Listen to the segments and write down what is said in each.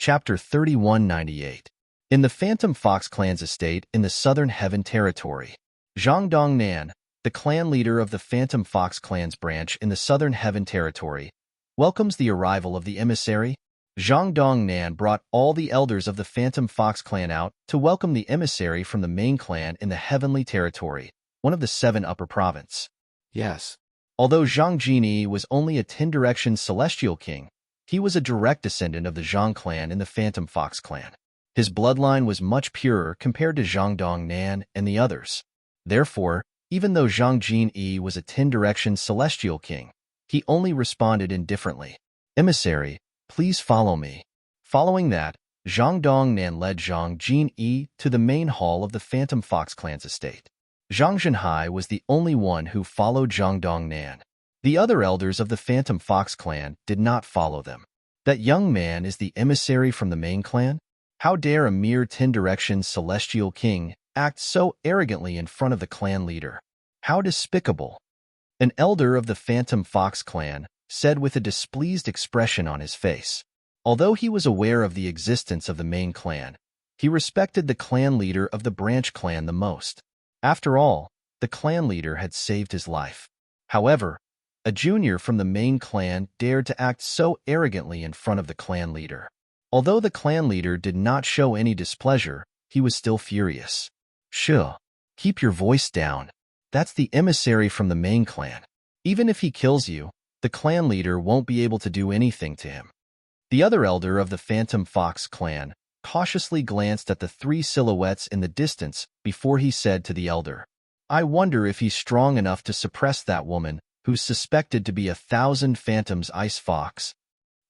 Chapter 3198. In the Phantom Fox clan's estate in the Southern Heaven Territory, Zhang Dongnan, the clan leader of the Phantom Fox clan's branch in the Southern Heaven Territory, welcomes the arrival of the emissary. Zhang Dongnan brought all the elders of the Phantom Fox clan out to welcome the emissary from the main clan in the Heavenly Territory, one of the 7 upper province. Yes. Although Zhang Jini was only a 10-direction celestial king, he was a direct descendant of the Zhang clan in the Phantom Fox clan. His bloodline was much purer compared to Zhang Dongnan and the others. Therefore, even though Zhang Jini was a 10-direction celestial king, he only responded indifferently. Emissary, please follow me. Following that, Zhang Dongnan led Zhang Jini to the main hall of the Phantom Fox clan's estate. Zhang Zhenhai was the only one who followed Zhang Dongnan. The other elders of the Phantom Fox clan did not follow them. That young man is the emissary from the main clan? How dare a mere 10-direction celestial king act so arrogantly in front of the clan leader? How despicable! An elder of the Phantom Fox clan said with a displeased expression on his face. Although he was aware of the existence of the main clan, he respected the clan leader of the branch clan the most. After all, the clan leader had saved his life. However, a junior from the main clan dared to act so arrogantly in front of the clan leader. Although the clan leader did not show any displeasure, he was still furious. Shh, keep your voice down. That's the emissary from the main clan. Even if he kills you, the clan leader won't be able to do anything to him. The other elder of the Phantom Fox clan cautiously glanced at the 3 silhouettes in the distance before he said to the elder, I wonder if he's strong enough to suppress that woman who's suspected to be 1,000 Phantom's ice fox.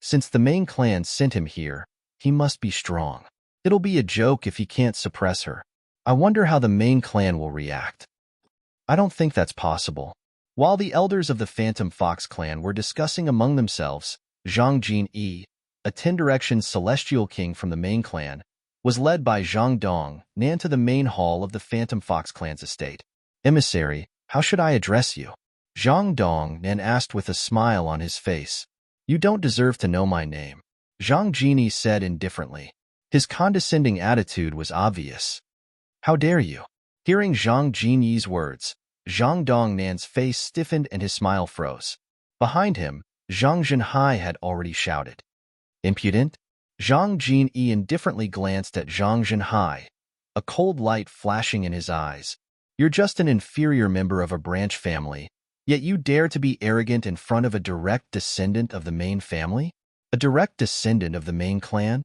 Since the main clan sent him here, he must be strong. It'll be a joke if he can't suppress her. I wonder how the main clan will react. I don't think that's possible. While the elders of the Phantom Fox clan were discussing among themselves, Zhang Jini, a 10-direction celestial king from the main clan, was led by Zhang Dongnan to the main hall of the Phantom Fox clan's estate. Emissary, how should I address you? Zhang Dongnan asked with a smile on his face. You don't deserve to know my name, Zhang Jini said indifferently. His condescending attitude was obvious. How dare you? Hearing Zhang Jini's words, Zhang Dongnan's face stiffened and his smile froze. Behind him, Zhang Zhenhai had already shouted. Impudent? Zhang Jini indifferently glanced at Zhang Zhenhai, a cold light flashing in his eyes. You're just an inferior member of a branch family, yet you dare to be arrogant in front of a direct descendant of the main family? A direct descendant of the main clan?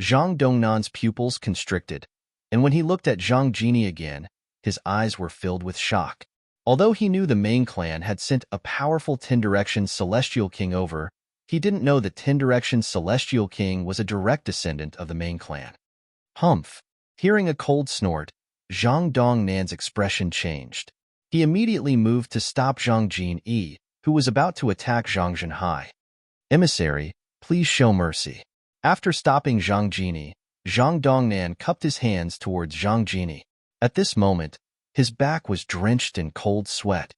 Zhang Dongnan's pupils constricted, and when he looked at Zhang Jini again, his eyes were filled with shock. Although he knew the main clan had sent a powerful 10-direction celestial king over, he didn't know the 10-direction celestial king was a direct descendant of the main clan. Humph! Hearing a cold snort, Zhang Dongnan's expression changed. He immediately moved to stop Zhang Jini, who was about to attack Zhang Zhenhai. Emissary, please show mercy. After stopping Zhang Jini, Zhang Dongnan cupped his hands towards Zhang Jini. At this moment, his back was drenched in cold sweat.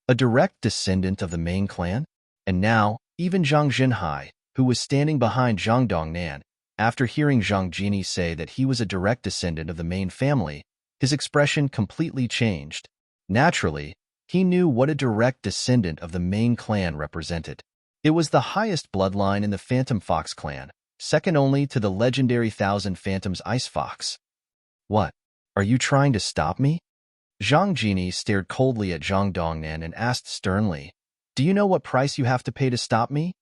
A direct descendant of the main clan? And now, even Zhang Zhenhai, who was standing behind Zhang Dongnan, after hearing Zhang Jini say that he was a direct descendant of the main family, his expression completely changed. Naturally, he knew what a direct descendant of the main clan represented. It was the highest bloodline in the Phantom Fox clan, second only to the legendary 1,000 Phantom's ice fox. What? Are you trying to stop me? Zhang Jini stared coldly at Zhang Dongnan and asked sternly, Do you know what price you have to pay to stop me?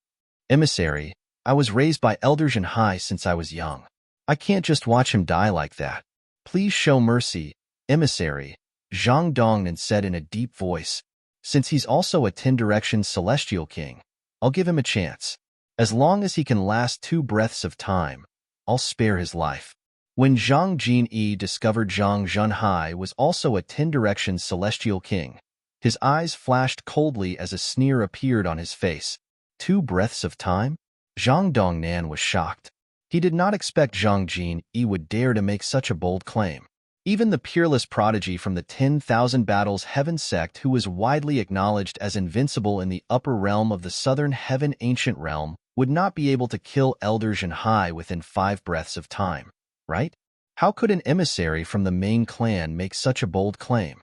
Emissary, I was raised by Elder Zhenhai since I was young. I can't just watch him die like that. Please show mercy, emissary, Zhang Dongnan said in a deep voice. Since he's also a 10-direction celestial king, I'll give him a chance. As long as he can last 2 breaths of time, I'll spare his life. When Zhang Jini discovered Zhang Zhenhai was also a 10-direction celestial king, his eyes flashed coldly as a sneer appeared on his face. 2 breaths of time? Zhang Dongnan was shocked. He did not expect Zhang Jini would dare to make such a bold claim. Even the peerless prodigy from the 10,000 Battles Heaven sect, who was widely acknowledged as invincible in the upper realm of the Southern Heaven Ancient Realm, would not be able to kill Elder Zhenhai within 5 breaths of time, right? How could an emissary from the main clan make such a bold claim?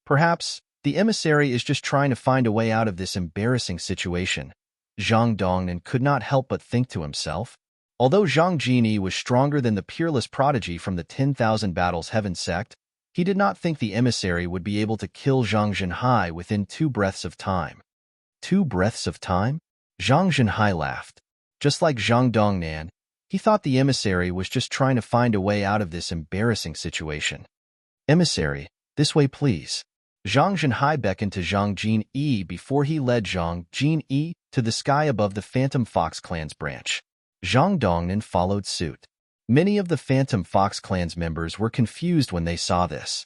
Perhaps the emissary is just trying to find a way out of this embarrassing situation. Zhang Dongnan could not help but think to himself. Although Zhang Jini was stronger than the peerless prodigy from the 10,000 Battles Heaven sect, he did not think the emissary would be able to kill Zhang Zhenhai within 2 breaths of time. 2 breaths of time? Zhang Zhenhai laughed. Just like Zhang Dongnan, he thought the emissary was just trying to find a way out of this embarrassing situation. Emissary, this way please. Zhang Zhenhai beckoned to Zhang Jin-yi before he led Zhang Jin-yi to the sky above the Phantom Fox Clan's branch. Zhang Dongnan followed suit. Many of the Phantom Fox Clan's members were confused when they saw this.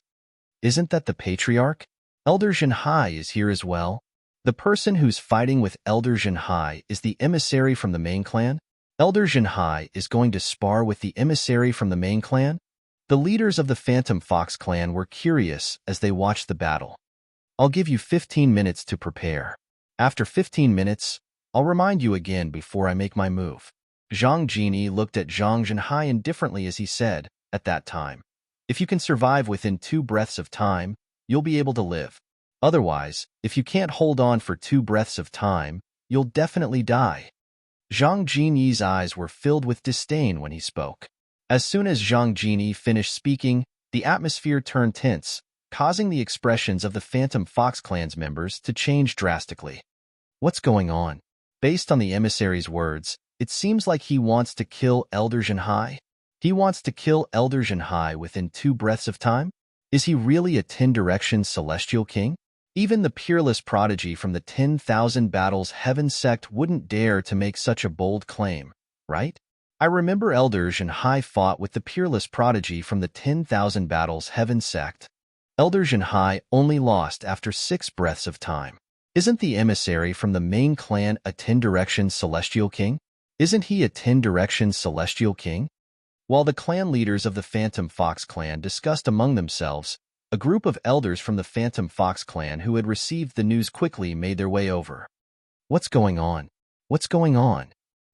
Isn't that the patriarch? Elder Zhenhai is here as well. The person who's fighting with Elder Zhenhai is the emissary from the main clan? Elder Zhenhai is going to spar with the emissary from the main clan? The leaders of the Phantom Fox clan were curious as they watched the battle. I'll give you 15 minutes to prepare. After 15 minutes, I'll remind you again before I make my move. Zhang Jini looked at Zhang Zhenhai indifferently as he said, at that time, if you can survive within 2 breaths of time, you'll be able to live. Otherwise, if you can't hold on for 2 breaths of time, you'll definitely die. Zhang Jini's eyes were filled with disdain when he spoke. As soon as Zhang Jini finished speaking, the atmosphere turned tense, causing the expressions of the Phantom Fox Clan's members to change drastically. What's going on? Based on the emissary's words, it seems like he wants to kill Elder Zhenhai. He wants to kill Elder Zhenhai within 2 breaths of time? Is he really a 10-direction celestial king? Even the peerless prodigy from the 10,000 Battles Heaven sect wouldn't dare to make such a bold claim, right? I remember Elder Zhenhai fought with the peerless prodigy from the 10,000 Battles Heaven sect. Elder Zhenhai only lost after 6 breaths of time. Isn't the emissary from the main clan a 10-direction celestial king? Isn't he a 10-direction celestial king? While the clan leaders of the Phantom Fox clan discussed among themselves, a group of elders from the Phantom Fox clan who had received the news quickly made their way over. What's going on? What's going on?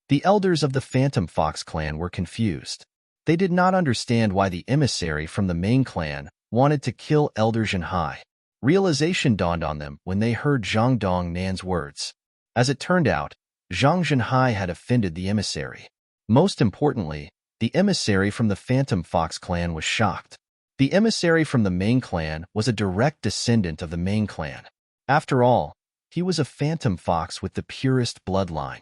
The elders of the Phantom Fox clan were confused. They did not understand why the emissary from the main clan wanted to kill Elder Zhenhai. Realization dawned on them when they heard Zhang Dongnan's words. As it turned out, Zhang Zhenhai had offended the emissary. Most importantly, the emissary from the Phantom Fox clan was shocked. The emissary from the main clan was a direct descendant of the main clan. After all, he was a Phantom Fox with the purest bloodline.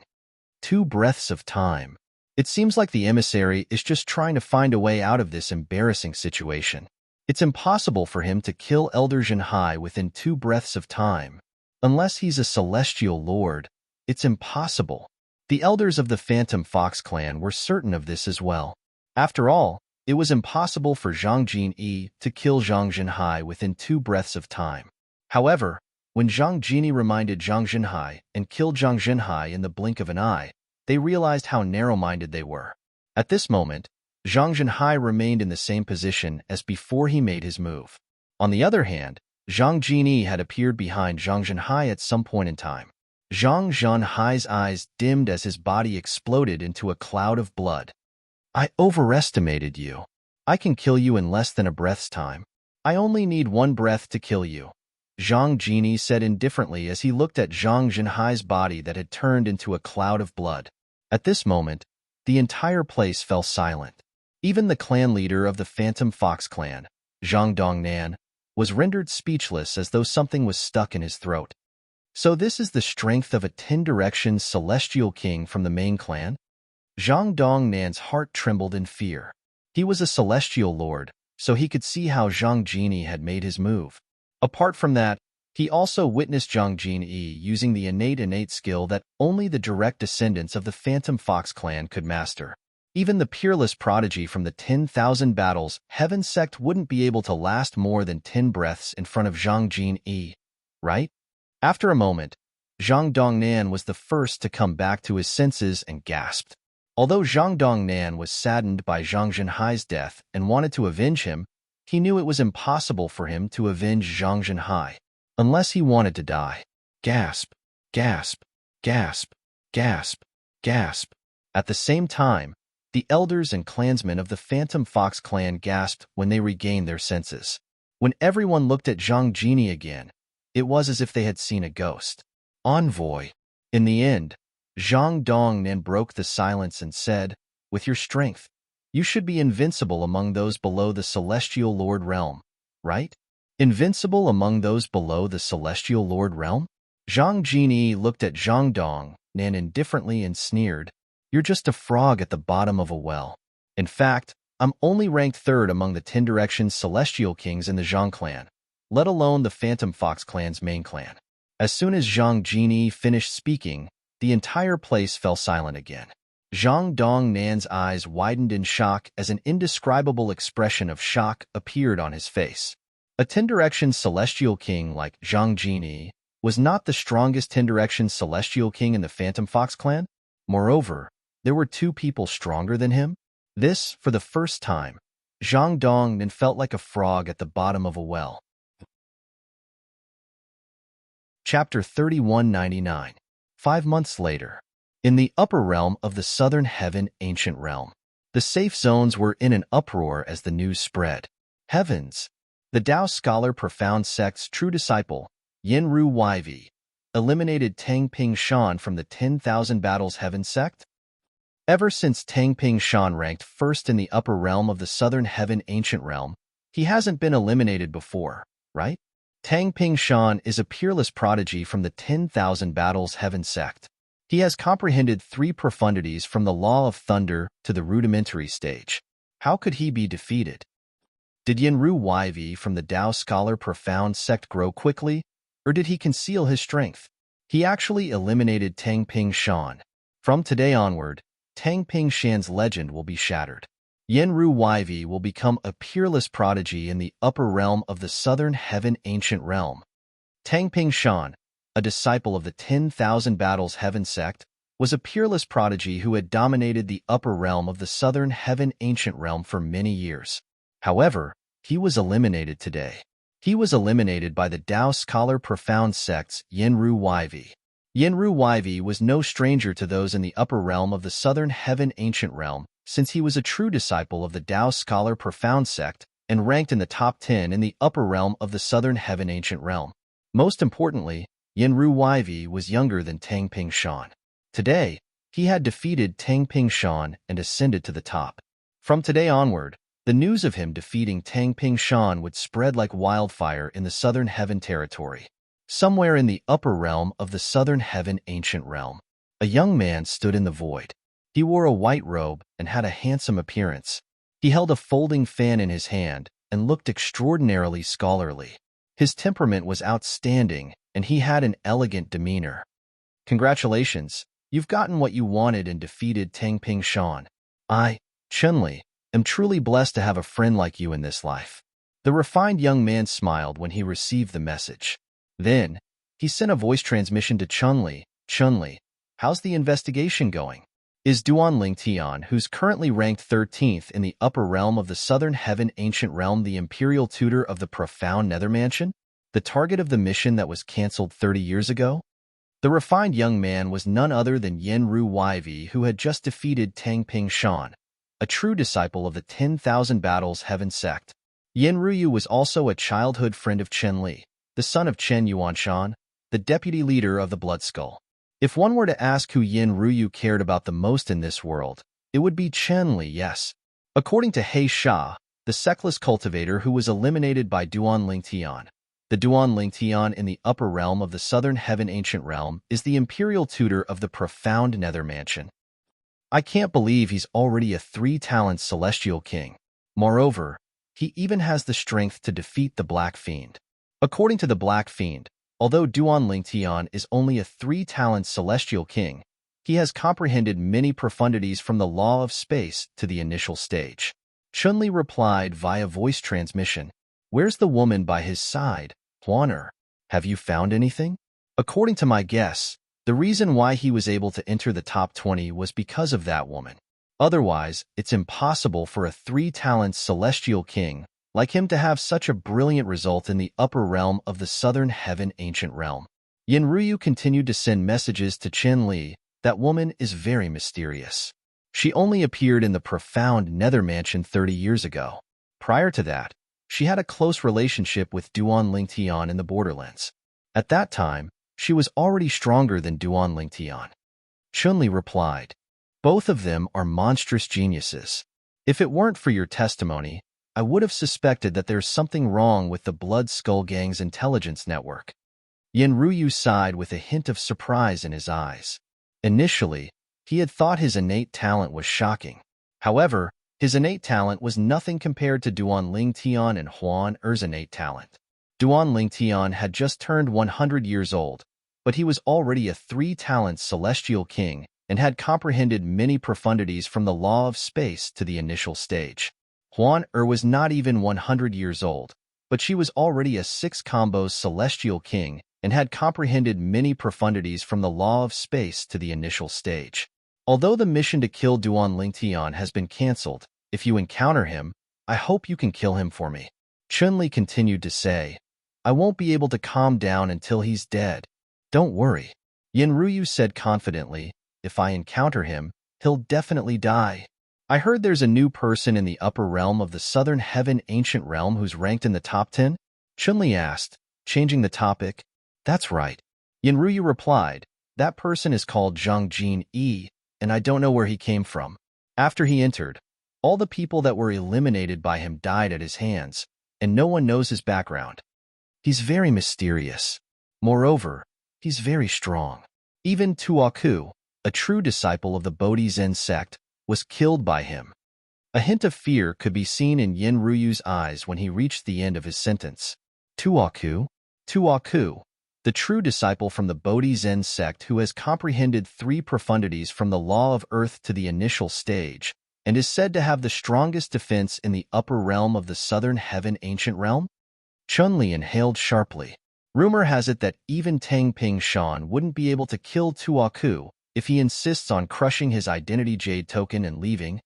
2 breaths of time. It seems like the emissary is just trying to find a way out of this embarrassing situation. It's impossible for him to kill Elder Zhenhai within 2 breaths of time. Unless he's a celestial lord, it's impossible. The elders of the Phantom Fox clan were certain of this as well. After all, it was impossible for Zhang Jin-yi to kill Zhang Zhenhai within 2 breaths of time. However, when Zhang Jini reminded Zhang Zhenhai and killed Zhang Zhenhai in the blink of an eye, they realized how narrow-minded they were. At this moment, Zhang Zhenhai remained in the same position as before he made his move. On the other hand, Zhang Jini had appeared behind Zhang Zhenhai at some point in time. Zhang Zhenhai's eyes dimmed as his body exploded into a cloud of blood. I overestimated you. I can kill you in less than a breath's time. I only need 1 breath to kill you. Zhang Jini said indifferently as he looked at Zhang Zhenhai's body that had turned into a cloud of blood. At this moment, the entire place fell silent. Even the clan leader of the Phantom Fox clan, Zhang Dongnan, was rendered speechless as though something was stuck in his throat. So this is the strength of a 10-direction celestial king from the main clan? Zhang Dongnan's heart trembled in fear. He was a celestial lord, so he could see how Zhang Jini had made his move. Apart from that, he also witnessed Zhang Jin-yi using the innate skill that only the direct descendants of the Phantom Fox clan could master. Even the peerless prodigy from the 10,000 Battles Heaven sect wouldn't be able to last more than 10 breaths in front of Zhang Jin-yi, right? After a moment, Zhang Dongnan was the first to come back to his senses and gasped. Although Zhang Dongnan was saddened by Zhang Zhenhai's death and wanted to avenge him, he knew it was impossible for him to avenge Zhang Zhenhai, unless he wanted to die. Gasp, gasp, gasp, gasp. Gasp. At the same time, the elders and clansmen of the Phantom Fox clan gasped when they regained their senses. When everyone looked at Zhang Jini again, it was as if they had seen a ghost. Envoy. In the end, Zhang Dongnan broke the silence and said, "With your strength, you should be invincible among those below the Celestial Lord realm, right? Invincible among those below the Celestial Lord realm?" Zhang Jini looked at Zhang Dongnan indifferently and sneered, "You're just a frog at the bottom of a well. In fact, I'm only ranked third among the 10 Directions Celestial Kings in the Zhang clan, let alone the Phantom Fox clan's main clan." As soon as Zhang Jini finished speaking, the entire place fell silent again. Zhang Dongnan's eyes widened in shock as an indescribable expression of shock appeared on his face. A 10 Directions Celestial King like Zhang Jini was not the strongest 10 Directions Celestial King in the Phantom Fox clan. Moreover, there were 2 people stronger than him. This, for the first time, Zhang Dongnan felt like a frog at the bottom of a well. Chapter 3199. 5 months later. In the upper realm of the Southern Heaven Ancient Realm, the safe zones were in an uproar as the news spread. Heavens! The Tao scholar Profound Sect's true disciple, Yinru Yv, eliminated Tang Ping Shan from the 10,000 Battles Heaven sect? Ever since Tang Ping Shan ranked first in the upper realm of the Southern Heaven Ancient Realm, he hasn't been eliminated before, right? Tang Ping Shan is a peerless prodigy from the 10,000 Battles Heaven sect. He has comprehended 3 profundities from the Law of Thunder to the rudimentary stage. How could he be defeated? Did Yinru Yv from the Tao scholar Profound Sect grow quickly, or did he conceal his strength? He actually eliminated Tang Ping Shan. From today onward, Tang Ping Shan's legend will be shattered. Yinru Yv will become a peerless prodigy in the upper realm of the Southern Heaven Ancient Realm. Tang Ping Shan, a disciple of the 10,000 Battles Heaven sect, was a peerless prodigy who had dominated the upper realm of the Southern Heaven Ancient Realm for many years. However, he was eliminated today. He was eliminated by the Tao scholar Profound Sect's Yinru Yv. Yinru Yv was no stranger to those in the upper realm of the Southern Heaven Ancient Realm, since he was a true disciple of the Tao scholar Profound Sect and ranked in the top 10 in the upper realm of the Southern Heaven Ancient Realm. Most importantly, Yinru Yv was younger than Tang Ping Shan. Today, he had defeated Tang Ping Shan and ascended to the top. From today onward, the news of him defeating Tang Ping Shan would spread like wildfire in the Southern Heaven territory. Somewhere in the upper realm of the Southern Heaven Ancient Realm, a young man stood in the void. He wore a white robe and had a handsome appearance. He held a folding fan in his hand and looked extraordinarily scholarly. His temperament was outstanding, and he had an elegant demeanor. "Congratulations, you've gotten what you wanted and defeated Tang Ping Shan. I, Chunli, am truly blessed to have a friend like you in this life." The refined young man smiled when he received the message. Then, he sent a voice transmission to Chunli. "Chunli, how's the investigation going? Is Duanling Tian, who's currently ranked 13th in the upper realm of the Southern Heaven Ancient Realm, the Imperial Tutor of the Profound Nether Mansion, the target of the mission that was cancelled 30 years ago?" The refined young man was none other than Yinru Yv, who had just defeated Tang Ping Shan, a true disciple of the 10,000 Battles Heaven sect. Yinru was also a childhood friend of Chen Li, the son of Chen Yuanshan, the deputy leader of the Blood Skull. If one were to ask who Yinru cared about the most in this world, it would be Chen Li, yes. According to He Sha, the sectless cultivator who was eliminated by Duanling Tian, the Duanling Tian in the upper realm of the Southern Heaven Ancient Realm is the Imperial Tutor of the Profound Nether Mansion. I can't believe he's already a 3-talent Celestial King. Moreover, he even has the strength to defeat the Black Fiend. According to the Black Fiend, although Duanling Tian is only a 3-talent Celestial King, he has comprehended many profundities from the Law of Space to the initial stage. Chunli replied via voice transmission, "Where's the woman by his side, Huaner? Have you found anything?" According to my guess, the reason why he was able to enter the top 20 was because of that woman. Otherwise, it's impossible for a 3-talent Celestial King like him to have such a brilliant result in the upper realm of the Southern Heaven Ancient Realm. Yinru continued to send messages to Chen Li, That woman is very mysterious. She only appeared in the profound Nether Mansion 30 years ago. Prior to that, she had a close relationship with Duan Lingtian in the Borderlands. At that time, she was already stronger than Duan Lingtian. Chun-Li replied, "Both of them are monstrous geniuses. If it weren't for your testimony, I would have suspected that there's something wrong with the Blood Skull Gang's intelligence network." Yin Ruyu sighed with a hint of surprise in his eyes. Initially, he had thought his innate talent was shocking. However, his innate talent was nothing compared to Duan Lingtian and Huan Er's innate talent. Duan Lingtian had just turned 100 years old, but he was already a three-talent celestial king and had comprehended many profundities from the law of space to the initial stage. Huan Er was not even 100 years old, but she was already a six-combos celestial king and had comprehended many profundities from the law of space to the initial stage. Although the mission to kill Duan Lingtian has been cancelled, if you encounter him, I hope you can kill him for me. Chun-Li continued to say, "I won't be able to calm down until he's dead. Don't worry." Yin Ruyu said confidently, "If I encounter him, he'll definitely die." "I heard there's a new person in the upper realm of the Southern Heaven Ancient Realm who's ranked in the top 10? Chun-Li asked, changing the topic. "That's right." Yin Ruyu replied, "That person is called Zhang Jin Yi, and I don't know where he came from. After he entered, all the people that were eliminated by him died at his hands, and no one knows his background. He's very mysterious. Moreover, he's very strong. Even Tuaku, a true disciple of the Bodhi Zen sect, was killed by him." A hint of fear could be seen in Yin Ruyu's eyes when he reached the end of his sentence. Tuaku? Tuaku, the true disciple from the Bodhi Zen sect who has comprehended three profundities from the law of earth to the initial stage, and is said to have the strongest defense in the upper realm of the Southern Heaven Ancient Realm? Chun-Li inhaled sharply. Rumor has it that even Tang Ping Shan wouldn't be able to kill Tuaku if he insists on crushing his identity jade token and leaving.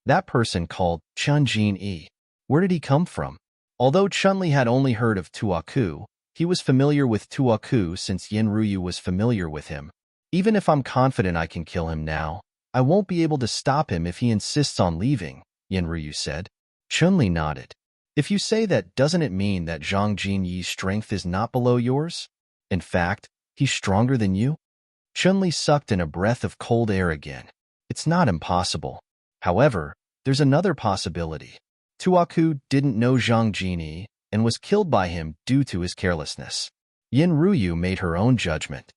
That person called Chun Jin Yi. Where did he come from? Although Chun-Li had only heard of Tuaku, he was familiar with Tuaku since Yin Ruyu was familiar with him. "Even if I'm confident I can kill him now, I won't be able to stop him if he insists on leaving," Yin Ruyu said. Chun-Li nodded. "If you say that, doesn't it mean that Zhang Jin Yi's strength is not below yours? In fact, he's stronger than you?" Chun-Li sucked in a breath of cold air again. "It's not impossible. However, there's another possibility. Tuaku didn't know Zhang Jin Yi and was killed by him due to his carelessness." Yin Ruyu made her own judgment.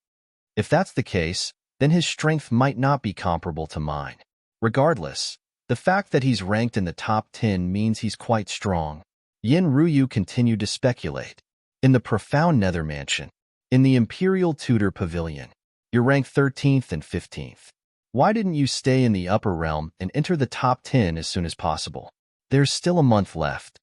"If that's the case, then his strength might not be comparable to mine. Regardless, the fact that he's ranked in the top 10 means he's quite strong." Yin Ruyu continued to speculate. "In the profound Nether Mansion, in the Imperial Tudor Pavilion, you're ranked 13th and 15th. Why didn't you stay in the upper realm and enter the top 10 as soon as possible? There's still a month left."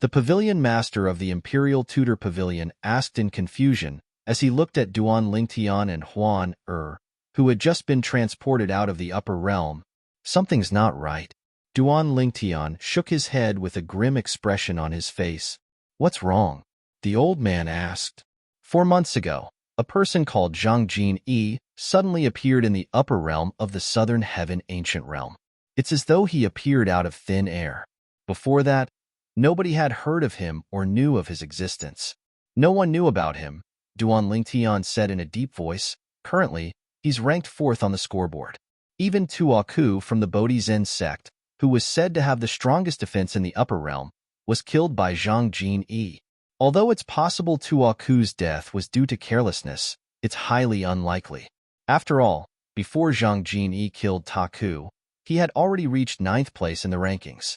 The pavilion master of the Imperial Tudor Pavilion asked in confusion as he looked at Duan Lingtian and Huan Er, who had just been transported out of the upper realm. "Something's not right." Duan Lingtian shook his head with a grim expression on his face. "What's wrong?" the old man asked. 4 months ago, a person called Zhang Jin Yi suddenly appeared in the upper realm of the Southern Heaven Ancient Realm. It's as though he appeared out of thin air. Before that, nobody had heard of him or knew of his existence. "No one knew about him," Duan Lingtian said in a deep voice. "Currently, he's ranked 4th on the scoreboard. Even Tuaku from the Bodhi Zen sect, who was said to have the strongest defense in the upper realm, was killed by Zhang Jin Yi. Although it's possible Tuaku's death was due to carelessness, it's highly unlikely. After all, before Zhang Jin Yi killed Taku, he had already reached 9th place in the rankings."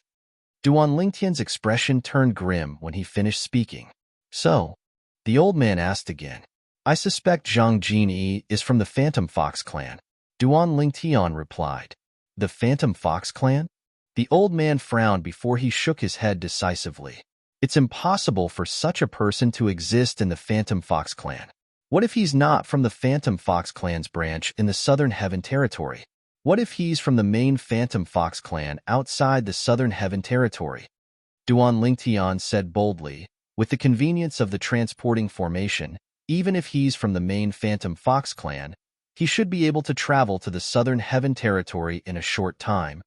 Duan Lingtian's expression turned grim when he finished speaking. "So?" the old man asked again. "I suspect Zhang Jin Yi is from the Phantom Fox clan," Duan Lingtian replied. "The Phantom Fox clan?" The old man frowned before he shook his head decisively. "It's impossible for such a person to exist in the Phantom Fox clan. What if he's not from the Phantom Fox clan's branch in the Southern Heaven Territory? What if he's from the main Phantom Fox clan outside the Southern Heaven Territory?" Duan Lingtian said boldly, "With the convenience of the transporting formation, even if he's from the main Phantom Fox clan, He should be able to travel to the Southern Heaven territory in a short time.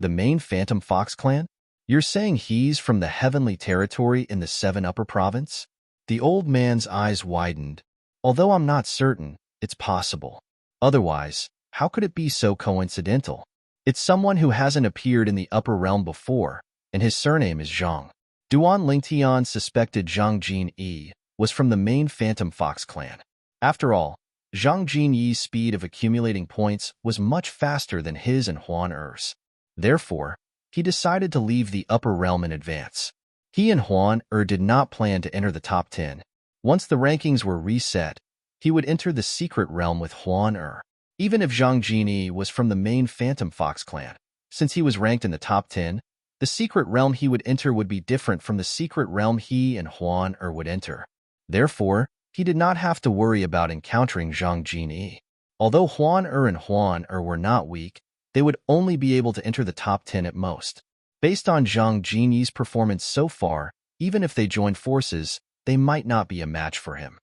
The main Phantom Fox clan? You're saying he's from the Heavenly Territory in the Seven Upper Province? The old man's eyes widened. Although I'm not certain, it's possible. Otherwise, how could it be so coincidental? It's someone who hasn't appeared in the Upper Realm before, and his surname is Zhang. Duan Lingtian suspected Zhang Jinyi was from the main Phantom Fox clan. After all, Zhang Jinyi's speed of accumulating points was much faster than his and Huan Er's. Therefore, he decided to leave the Upper Realm in advance. He and Huan Er did not plan to enter the top 10. Once the rankings were reset, he would enter the Secret Realm with Huan Er. Even if Zhang Jinyi was from the main Phantom Fox clan, since he was ranked in the top 10, the Secret Realm he would enter would be different from the Secret Realm he and Huan Er would enter. Therefore, he did not have to worry about encountering Zhang Jinyi. Although Huan Er and Huan Er were not weak, they would only be able to enter the top 10 at most. Based on Zhang Jinyi's performance so far, even if they joined forces, they might not be a match for him.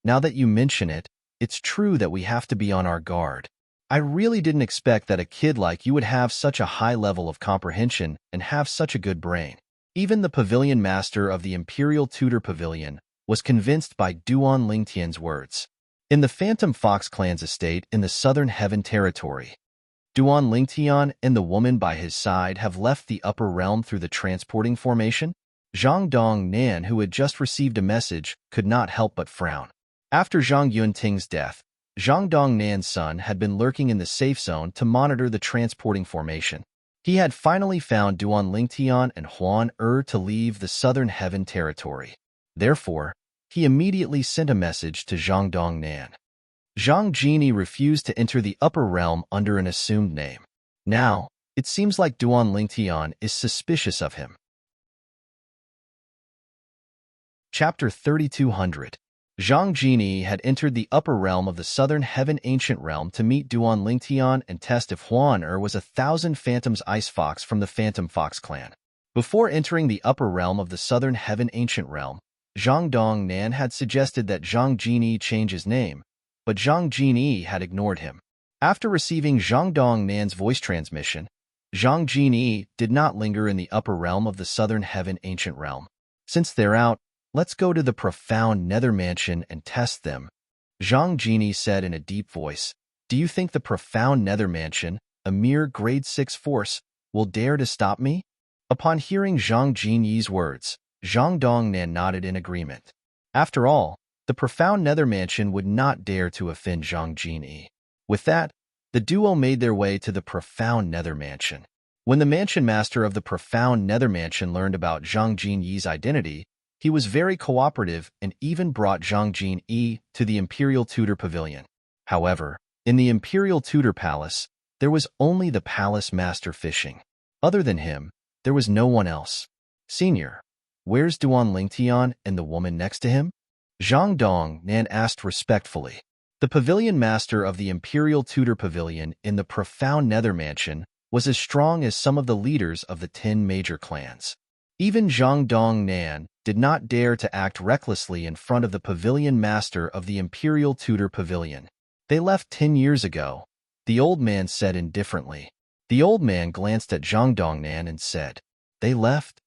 Now that you mention it, it's true that we have to be on our guard. I really didn't expect that a kid like you would have such a high level of comprehension and have such a good brain. Even the pavilion master of the Imperial Tutor Pavilion was convinced by Duan Lingtian's words. In the Phantom Fox clan's estate in the Southern Heaven Territory, Duan Lingtian and the woman by his side have left the Upper Realm through the transporting formation. Zhang Dongnan, who had just received a message, could not help but frown. After Zhang Yunting's death, Zhang Dongnan's son had been lurking in the safe zone to monitor the transporting formation. He had finally found Duan Lingtian and Huan Er to leave the Southern Heaven Territory. Therefore, he immediately sent a message to Zhang Dongnan. Zhang Jinyi refused to enter the Upper Realm under an assumed name. Now, it seems like Duan Lingtian is suspicious of him. Chapter 3200. Zhang Jinyi had entered the Upper Realm of the Southern Heaven Ancient Realm to meet Duan Lingtian and test if Huan Er was 1,000 Phantom's Ice Fox from the Phantom Fox clan. Before entering the Upper Realm of the Southern Heaven Ancient Realm, Zhang Dongnan had suggested that Zhang Jinyi change his name, but Zhang Jinyi had ignored him. After receiving Zhang Dongnan's voice transmission, Zhang Jinyi did not linger in the Upper Realm of the Southern Heaven Ancient Realm. Since they're out, let's go to the profound Nether Mansion and test them, Zhang Jinyi said in a deep voice. Do you think the profound Nether Mansion, a mere grade 6 force, will dare to stop me? Upon hearing Zhang Jinyi's words, Zhang Dongnan nodded in agreement. After all, the profound Nether Mansion would not dare to offend Zhang Jinyi. With that, the duo made their way to the profound Nether Mansion. When the mansion master of the profound Nether Mansion learned about Zhang Jinyi's identity, he was very cooperative and even brought Zhang Jinyi to the Imperial Tutor Pavilion. However, in the Imperial Tutor Palace, there was only the palace master fishing. Other than him, there was no one else. Senior, where's Duan Lingtian and the woman next to him? Zhang Dongnan asked respectfully. The pavilion master of the Imperial Tutor Pavilion in the profound Nether Mansion was as strong as some of the leaders of the 10 major clans. Even Zhang Dongnan did not dare to act recklessly in front of the pavilion master of the Imperial Tutor Pavilion. They left 10 years ago, the old man said indifferently. The old man glanced at Zhang Dongnan and said, They left?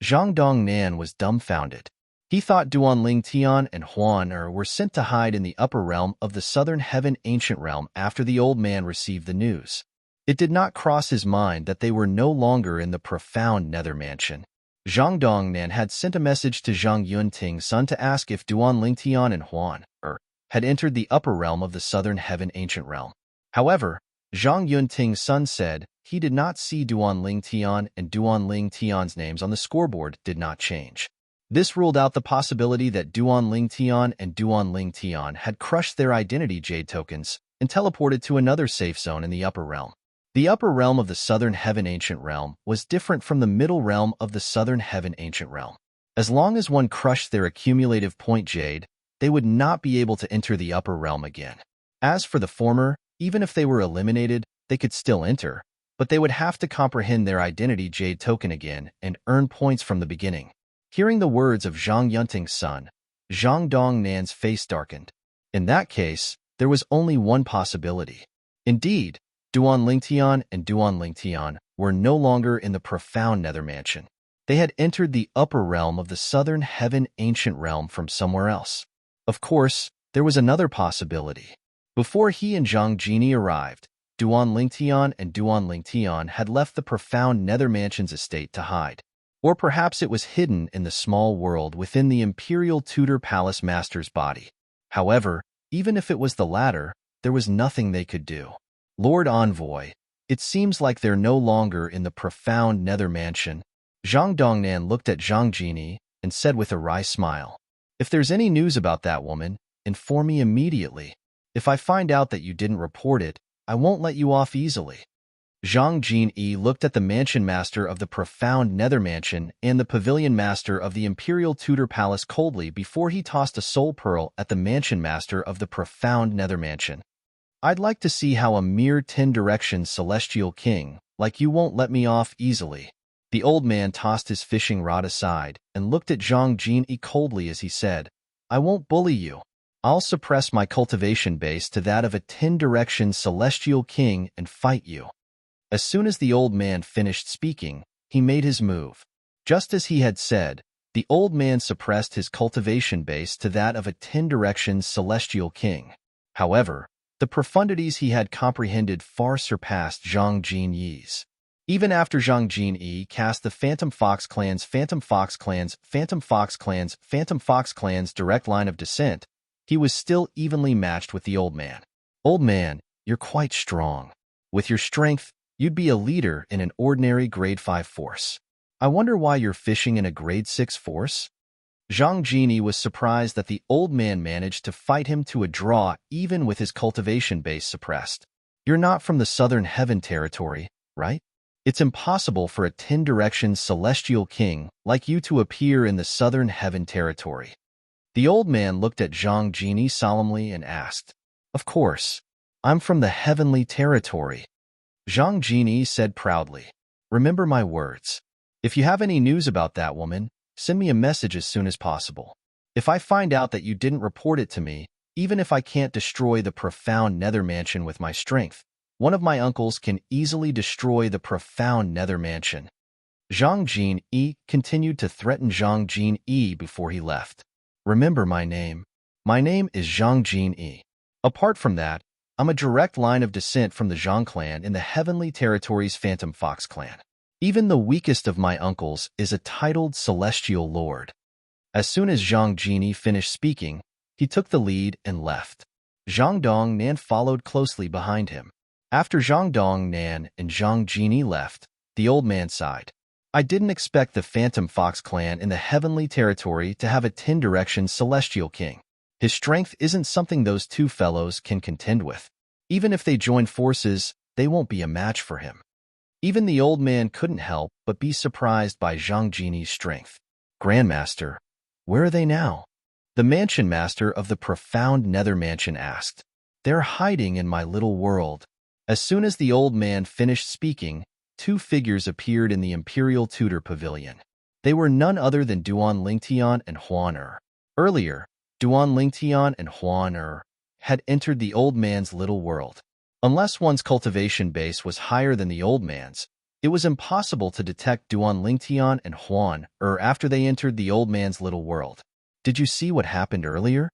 Zhang Dongnan was dumbfounded. He thought Duan Lingtian and Huan Er were sent to hide in the Upper Realm of the Southern Heaven Ancient Realm after the old man received the news. It did not cross his mind that they were no longer in the profound Nether Mansion. Zhang Dongnan had sent a message to Zhang Yunting's son to ask if Duan Lingtian and Huan Er had entered the Upper Realm of the Southern Heaven Ancient Realm. However, Zhang Yunting's son said he did not see Duan Lingtian, and Duan Lingtian's names on the scoreboard did not change. This ruled out the possibility that Duan Lingtian and Duan Lingtian had crushed their identity jade tokens and teleported to another safe zone in the Upper Realm. The Upper Realm of the Southern Heaven Ancient Realm was different from the Middle Realm of the Southern Heaven Ancient Realm. As long as one crushed their accumulative point jade, they would not be able to enter the Upper Realm again. As for the former, even if they were eliminated, they could still enter, but they would have to comprehend their identity jade token again and earn points from the beginning. Hearing the words of Zhang Yunting's son, Zhang Dongnan's face darkened. In that case, There was only one possibility. Indeed, Duan Lingtian and Duan Lingtian were no longer in the profound nether mansion. They had entered the upper realm of the southern heaven ancient realm from somewhere else. Of course, there was another possibility. Before he and Zhang Jini arrived, Duan Lingtian and Duan Lingtian had left the profound nether mansion's estate to hide. Or perhaps it was hidden in the small world within the imperial Tudor palace master's body. However, even if it was the latter, there was nothing they could do. Lord Envoy, it seems like they're no longer in the profound nether mansion. Zhang Dongnan looked at Zhang Jini and said with a wry smile, "If there's any news about that woman, inform me immediately. If I find out that you didn't report it, I won't let you off easily." Zhang Jini looked at the mansion master of the profound nether mansion and the pavilion master of the imperial Tudor palace coldly before he tossed a soul pearl at the mansion master of the profound nether mansion. "I'd like to see how a mere 10-direction celestial king like you won't let me off easily." The old man tossed his fishing rod aside and looked at Zhang Jini coldly as he said, "I won't bully you. I'll suppress my cultivation base to that of a 10-direction celestial king and fight you." As soon as the old man finished speaking, he made his move. Just as he had said, the old man suppressed his cultivation base to that of a 10-direction celestial king. However, the profundities he had comprehended far surpassed Zhang Jinyi's. Even after Zhang Jinyi cast the Phantom Fox Clan's direct line of descent, he was still evenly matched with the old man. "Old man, you're quite strong. With your strength, you'd be a leader in an ordinary grade 5 force. I wonder why you're fishing in a grade 6 force?" Zhang Jini was surprised that the old man managed to fight him to a draw even with his cultivation base suppressed. "You're not from the Southern Heaven territory, right? It's impossible for a 10-direction celestial king like you to appear in the Southern Heaven territory." The old man looked at Zhang Jini solemnly and asked, "Of course, I'm from the heavenly territory." Zhang Jini said proudly, "Remember my words. If you have any news about that woman, send me a message as soon as possible. If I find out that you didn't report it to me, even if I can't destroy the profound nether mansion with my strength, one of my uncles can easily destroy the profound nether mansion." Zhang Jini continued to threaten Zhang Jini before he left. "Remember my name. My name is Zhang Jini. Apart from that, I'm a direct line of descent from the Zhang clan in the Heavenly Territories Phantom Fox clan. Even the weakest of my uncles is a titled Celestial Lord." As soon as Zhang Jini finished speaking, he took the lead and left. Zhang Dongnan followed closely behind him. After Zhang Dongnan and Zhang Jini left, the old man sighed. "I didn't expect the Phantom Fox clan in the Heavenly Territory to have a 10-direction celestial king. His strength isn't something those two fellows can contend with. Even if they join forces, they won't be a match for him." Even the old man couldn't help but be surprised by Zhang Jini's strength. "Grandmaster, where are they now?" the mansion master of the profound nether mansion asked. "They're hiding in my little world." As soon as the old man finished speaking, two figures appeared in the Imperial Tudor Pavilion. They were none other than Duan Lingtian and Huan Er. Earlier, Duan Lingtian and Huan Er had entered the old man's little world. Unless one's cultivation base was higher than the old man's, it was impossible to detect Duan Lingtian and Huan Er after they entered the old man's little world. "Did you see what happened earlier?"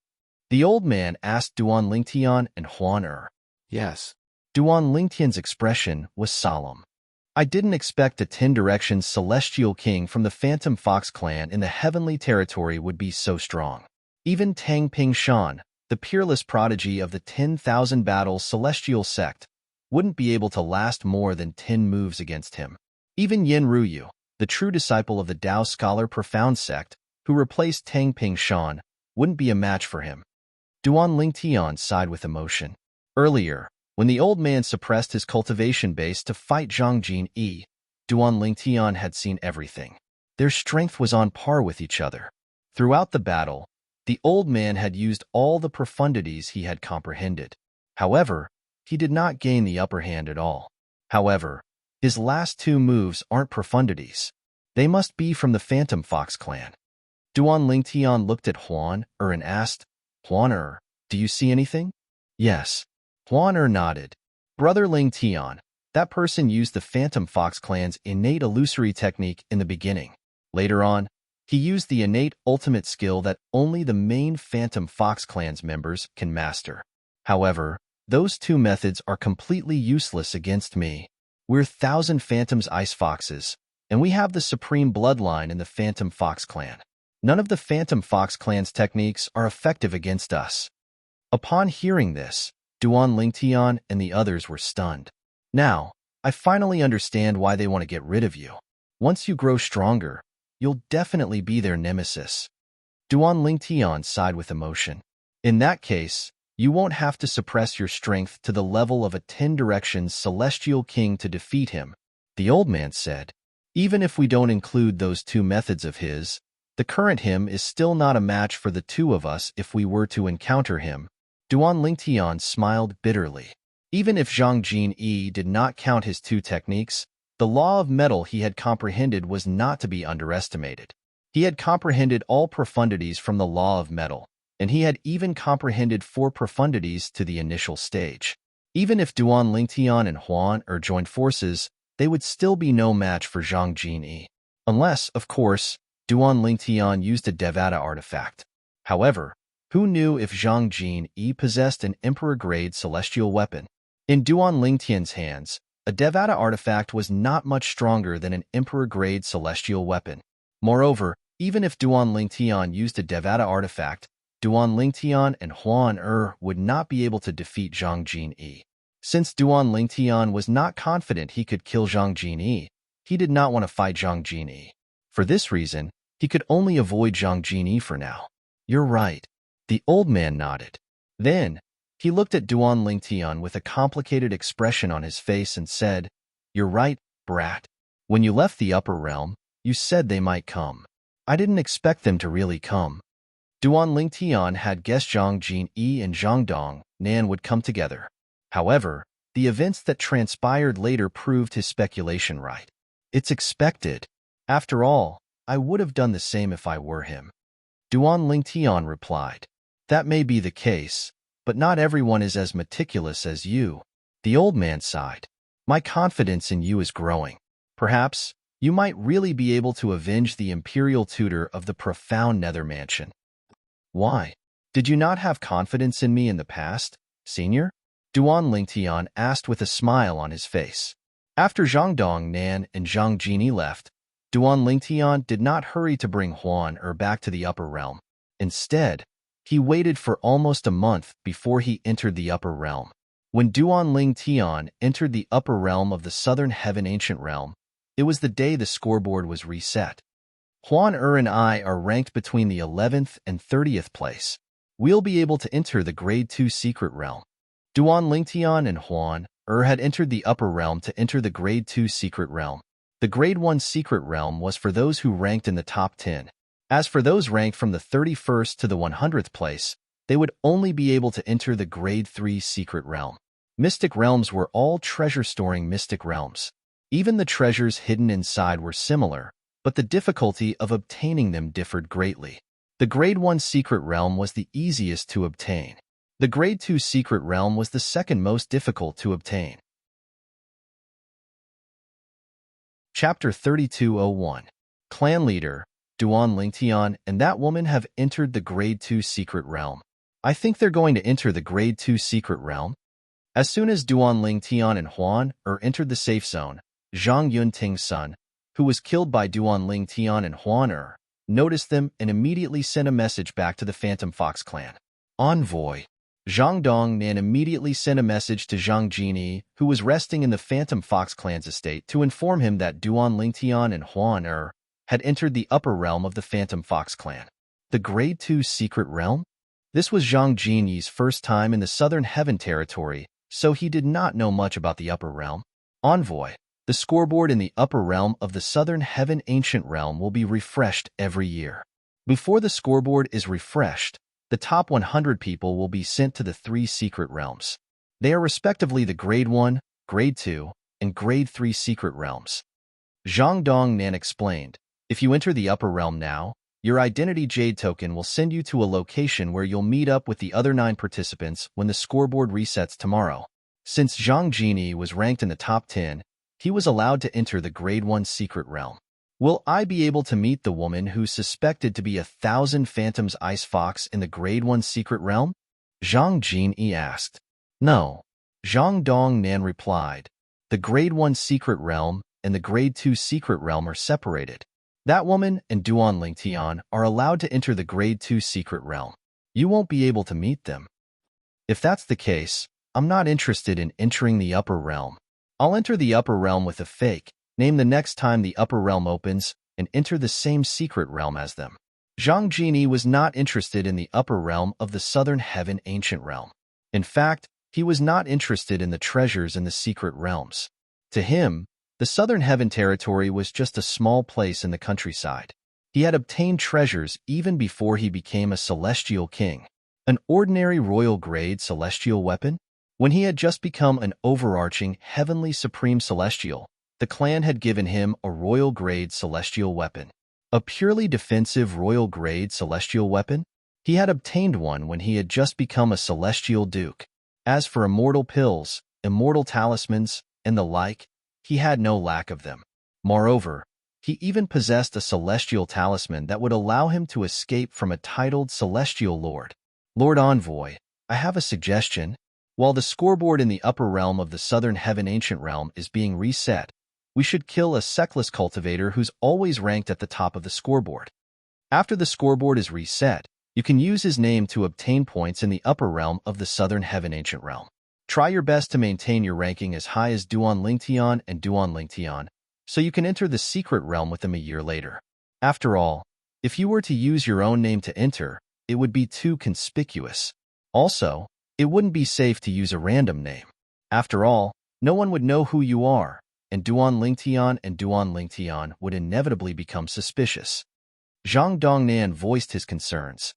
the old man asked Duan Lingtian and Huan Er. "Yes." Duan Lingtian's expression was solemn. "I didn't expect a 10-direction celestial king from the Phantom Fox clan in the Heavenly Territory would be so strong. Even Tang Ping Shan, the peerless prodigy of the 10,000 battle celestial sect, wouldn't be able to last more than 10 moves against him. Even Yen Ruyu, the true disciple of the Tao scholar profound sect, who replaced Tang Ping Shan, wouldn't be a match for him." Duan Lingtian sighed with emotion. Earlier, when the old man suppressed his cultivation base to fight Zhang Jini, Duan Lingtian had seen everything. Their strength was on par with each other. Throughout the battle, the old man had used all the profundities he had comprehended. However, he did not gain the upper hand at all. However, his last two moves aren't profundities. They must be from the Phantom Fox clan. Duan Lingtian looked at Huan Er and asked, "Huan Er, do you see anything?" Yes. Huan Er nodded. Brother Ling Tian, that person used the Phantom Fox clan's innate illusory technique in the beginning. Later on, he used the innate ultimate skill that only the main Phantom Fox clan's members can master. However, those two methods are completely useless against me. We're 1,000 Phantom's Ice Foxes, and we have the supreme bloodline in the Phantom Fox clan. None of the Phantom Fox clan's techniques are effective against us. Upon hearing this, Duan Lingtian and the others were stunned. Now, I finally understand why they want to get rid of you. Once you grow stronger, you'll definitely be their nemesis. Duan Lingtian sighed with emotion. In that case, you won't have to suppress your strength to the level of a 10 Directions celestial king to defeat him, the old man said. Even if we don't include those two methods of his, the current him is still not a match for the two of us if we were to encounter him. Duan Lingtian smiled bitterly. Even if Zhang Jin-yi did not count his two techniques, the law of metal he had comprehended was not to be underestimated. He had comprehended all profundities from the law of metal, and he had even comprehended 4 profundities to the initial stage. Even if Duan Lingtian and Huan Er joined forces, they would still be no match for Zhang Jin-yi. Unless, of course, Duan Lingtian used a Devata artifact. However, who knew if Zhang Jin-yi possessed an Emperor-grade celestial weapon? In Duan Lingtian's hands, a Devata artifact was not much stronger than an Emperor-grade celestial weapon. Moreover, even if Duan Lingtian used a Devata artifact, Duan Lingtian and Huan Er would not be able to defeat Zhang Jin-yi. Since Duan Lingtian was not confident he could kill Zhang Jin-yi, he did not want to fight Zhang Jin-yi. For this reason, he could only avoid Zhang Jin-yi for now. You're right. The old man nodded. Then, he looked at Duan Lingtian with a complicated expression on his face and said, "You're right, brat. When you left the upper realm, you said they might come. I didn't expect them to really come." Duan Lingtian had guessed Zhang Jin-yi and Zhang Dong Nan would come together. However, the events that transpired later proved his speculation right. It's expected. After all, I would have done the same if I were him. Duan Lingtian replied. That may be the case, but not everyone is as meticulous as you. The old man sighed. My confidence in you is growing. Perhaps, you might really be able to avenge the imperial tutor of the profound nether mansion. Why? Did you not have confidence in me in the past, senior? Duan Lingtian asked with a smile on his face. After Zhang Dong Nan and Zhang Jini left, Duan Lingtian did not hurry to bring Huan Er back to the upper realm. Instead, he waited for almost a month before he entered the upper realm. When Duan Lingtian entered the upper realm of the Southern Heaven Ancient Realm, it was the day the scoreboard was reset. Huan Er and I are ranked between the 11th and 30th place. We'll be able to enter the Grade 2 Secret Realm. Duan Lingtian and Huan Er had entered the upper realm to enter the Grade 2 Secret Realm. The Grade 1 Secret Realm was for those who ranked in the top 10. As for those ranked from the 31st to the 100th place, they would only be able to enter the Grade 3 Secret Realm. Mystic Realms were all treasure-storing mystic realms. Even the treasures hidden inside were similar, but the difficulty of obtaining them differed greatly. The Grade 1 Secret Realm was the easiest to obtain. The Grade 2 Secret Realm was the second most difficult to obtain. Chapter 3201. Clan Leader, Duan Lingtian and that woman have entered the Grade 2 Secret Realm. I think they're going to enter the Grade 2 Secret Realm. As soon as Duan Lingtian and Huan Er entered the safe zone, Zhang Yunting's son, who was killed by Duan Lingtian and Huan Er, noticed them and immediately sent a message back to the Phantom Fox clan. Envoy. Zhang Dong Nan immediately sent a message to Zhang Jini, who was resting in the Phantom Fox clan's estate, to inform him that Duan Lingtian and Huan Er had entered the upper realm of the Phantom Fox clan. The Grade 2 Secret Realm? This was Zhang Jini's first time in the Southern Heaven territory, so he did not know much about the upper realm. Envoy. The scoreboard in the upper realm of the Southern Heaven Ancient Realm will be refreshed every year. Before the scoreboard is refreshed, the top 100 people will be sent to the 3 secret realms. They are respectively the Grade 1, Grade 2, and Grade 3 secret realms. Zhang Dong Nan explained, if you enter the upper realm now, Your identity jade token will send you to a location where you'll meet up with the other 9 participants when the scoreboard resets tomorrow. Since Zhang Jini was ranked in the top 10, he was allowed to enter the Grade 1 secret realm. Will I be able to meet the woman who's suspected to be 1,000 Phantoms Ice Fox in the Grade 1 secret realm? Zhang Jini asked. No. Zhang Dongnan replied. The Grade 1 secret realm and the Grade 2 secret realm are separated. That woman and Duan Lingtian are allowed to enter the Grade 2 secret realm. You won't be able to meet them. If that's the case, I'm not interested in entering the upper realm. I'll enter the upper realm with a fake name the next time the upper realm opens and enter the same secret realm as them. Zhang Jini was not interested in the upper realm of the Southern Heaven Ancient Realm. In fact, he was not interested in the treasures in the secret realms. To him, the Southern Heaven territory was just a small place in the countryside. He had obtained treasures even before he became a celestial king. An ordinary royal grade celestial weapon? When he had just become an overarching heavenly supreme celestial, the clan had given him a royal grade celestial weapon. A purely defensive royal grade celestial weapon? He had obtained one when he had just become a celestial duke. As for immortal pills, immortal talismans, and the like, he had no lack of them. Moreover, he even possessed a celestial talisman that would allow him to escape from a titled celestial lord. Lord Envoy, I have a suggestion. While the scoreboard in the upper realm of the Southern Heaven Ancient Realm is being reset, we should kill a Seckless cultivator who's always ranked at the top of the scoreboard. After the scoreboard is reset, you can use his name to obtain points in the upper realm of the Southern Heaven Ancient Realm. Try your best to maintain your ranking as high as Duan Lingtian and Duan Lingtian, so you can enter the secret realm with them a year later. After all, if you were to use your own name to enter, it would be too conspicuous. Also, it wouldn't be safe to use a random name. After all, no one would know who you are, and Duan Lingtian would inevitably become suspicious. Zhang Dongnan voiced his concerns.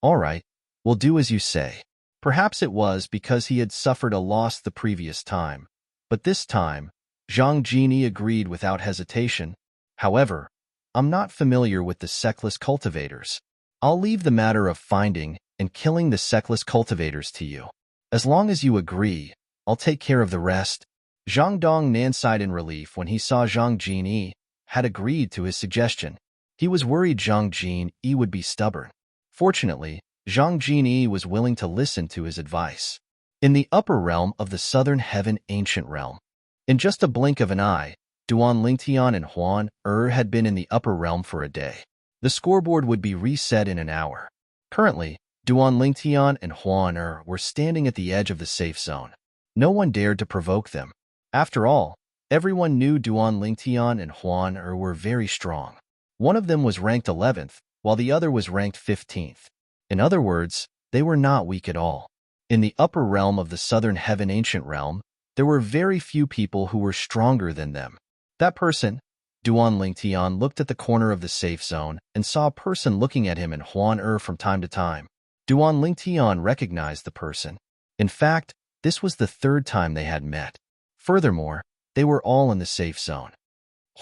All right, we'll do as you say. Perhaps it was because he had suffered a loss the previous time, but this time, Zhang Jini agreed without hesitation. However, I'm not familiar with the Seckless cultivators. I'll leave the matter of finding and killing the Seckless cultivators to you. As long as you agree, I'll take care of the rest. Zhang Dongnan sighed in relief when he saw Zhang Jini had agreed to his suggestion. He was worried Zhang Jini would be stubborn. Fortunately, Zhang Jini was willing to listen to his advice. In the upper realm of the Southern Heaven Ancient Realm, in just a blink of an eye, Duan Lingtian and Huan had been in the upper realm for a day. The scoreboard would be reset in an hour. Currently, Duan Lingtian and Huan were standing at the edge of the safe zone. No one dared to provoke them. After all, everyone knew Duan Lingtian and Huan were very strong. One of them was ranked 11th, while the other was ranked 15th. In other words, they were not weak at all. In the upper realm of the Southern Heaven Ancient Realm, there were very few people who were stronger than them. That person, Duan Lingtian looked at the corner of the safe zone and saw a person looking at him and Huan from time to time. Duan Lingtian recognized the person. In fact, this was the 3rd time they had met. Furthermore, they were all in the safe zone.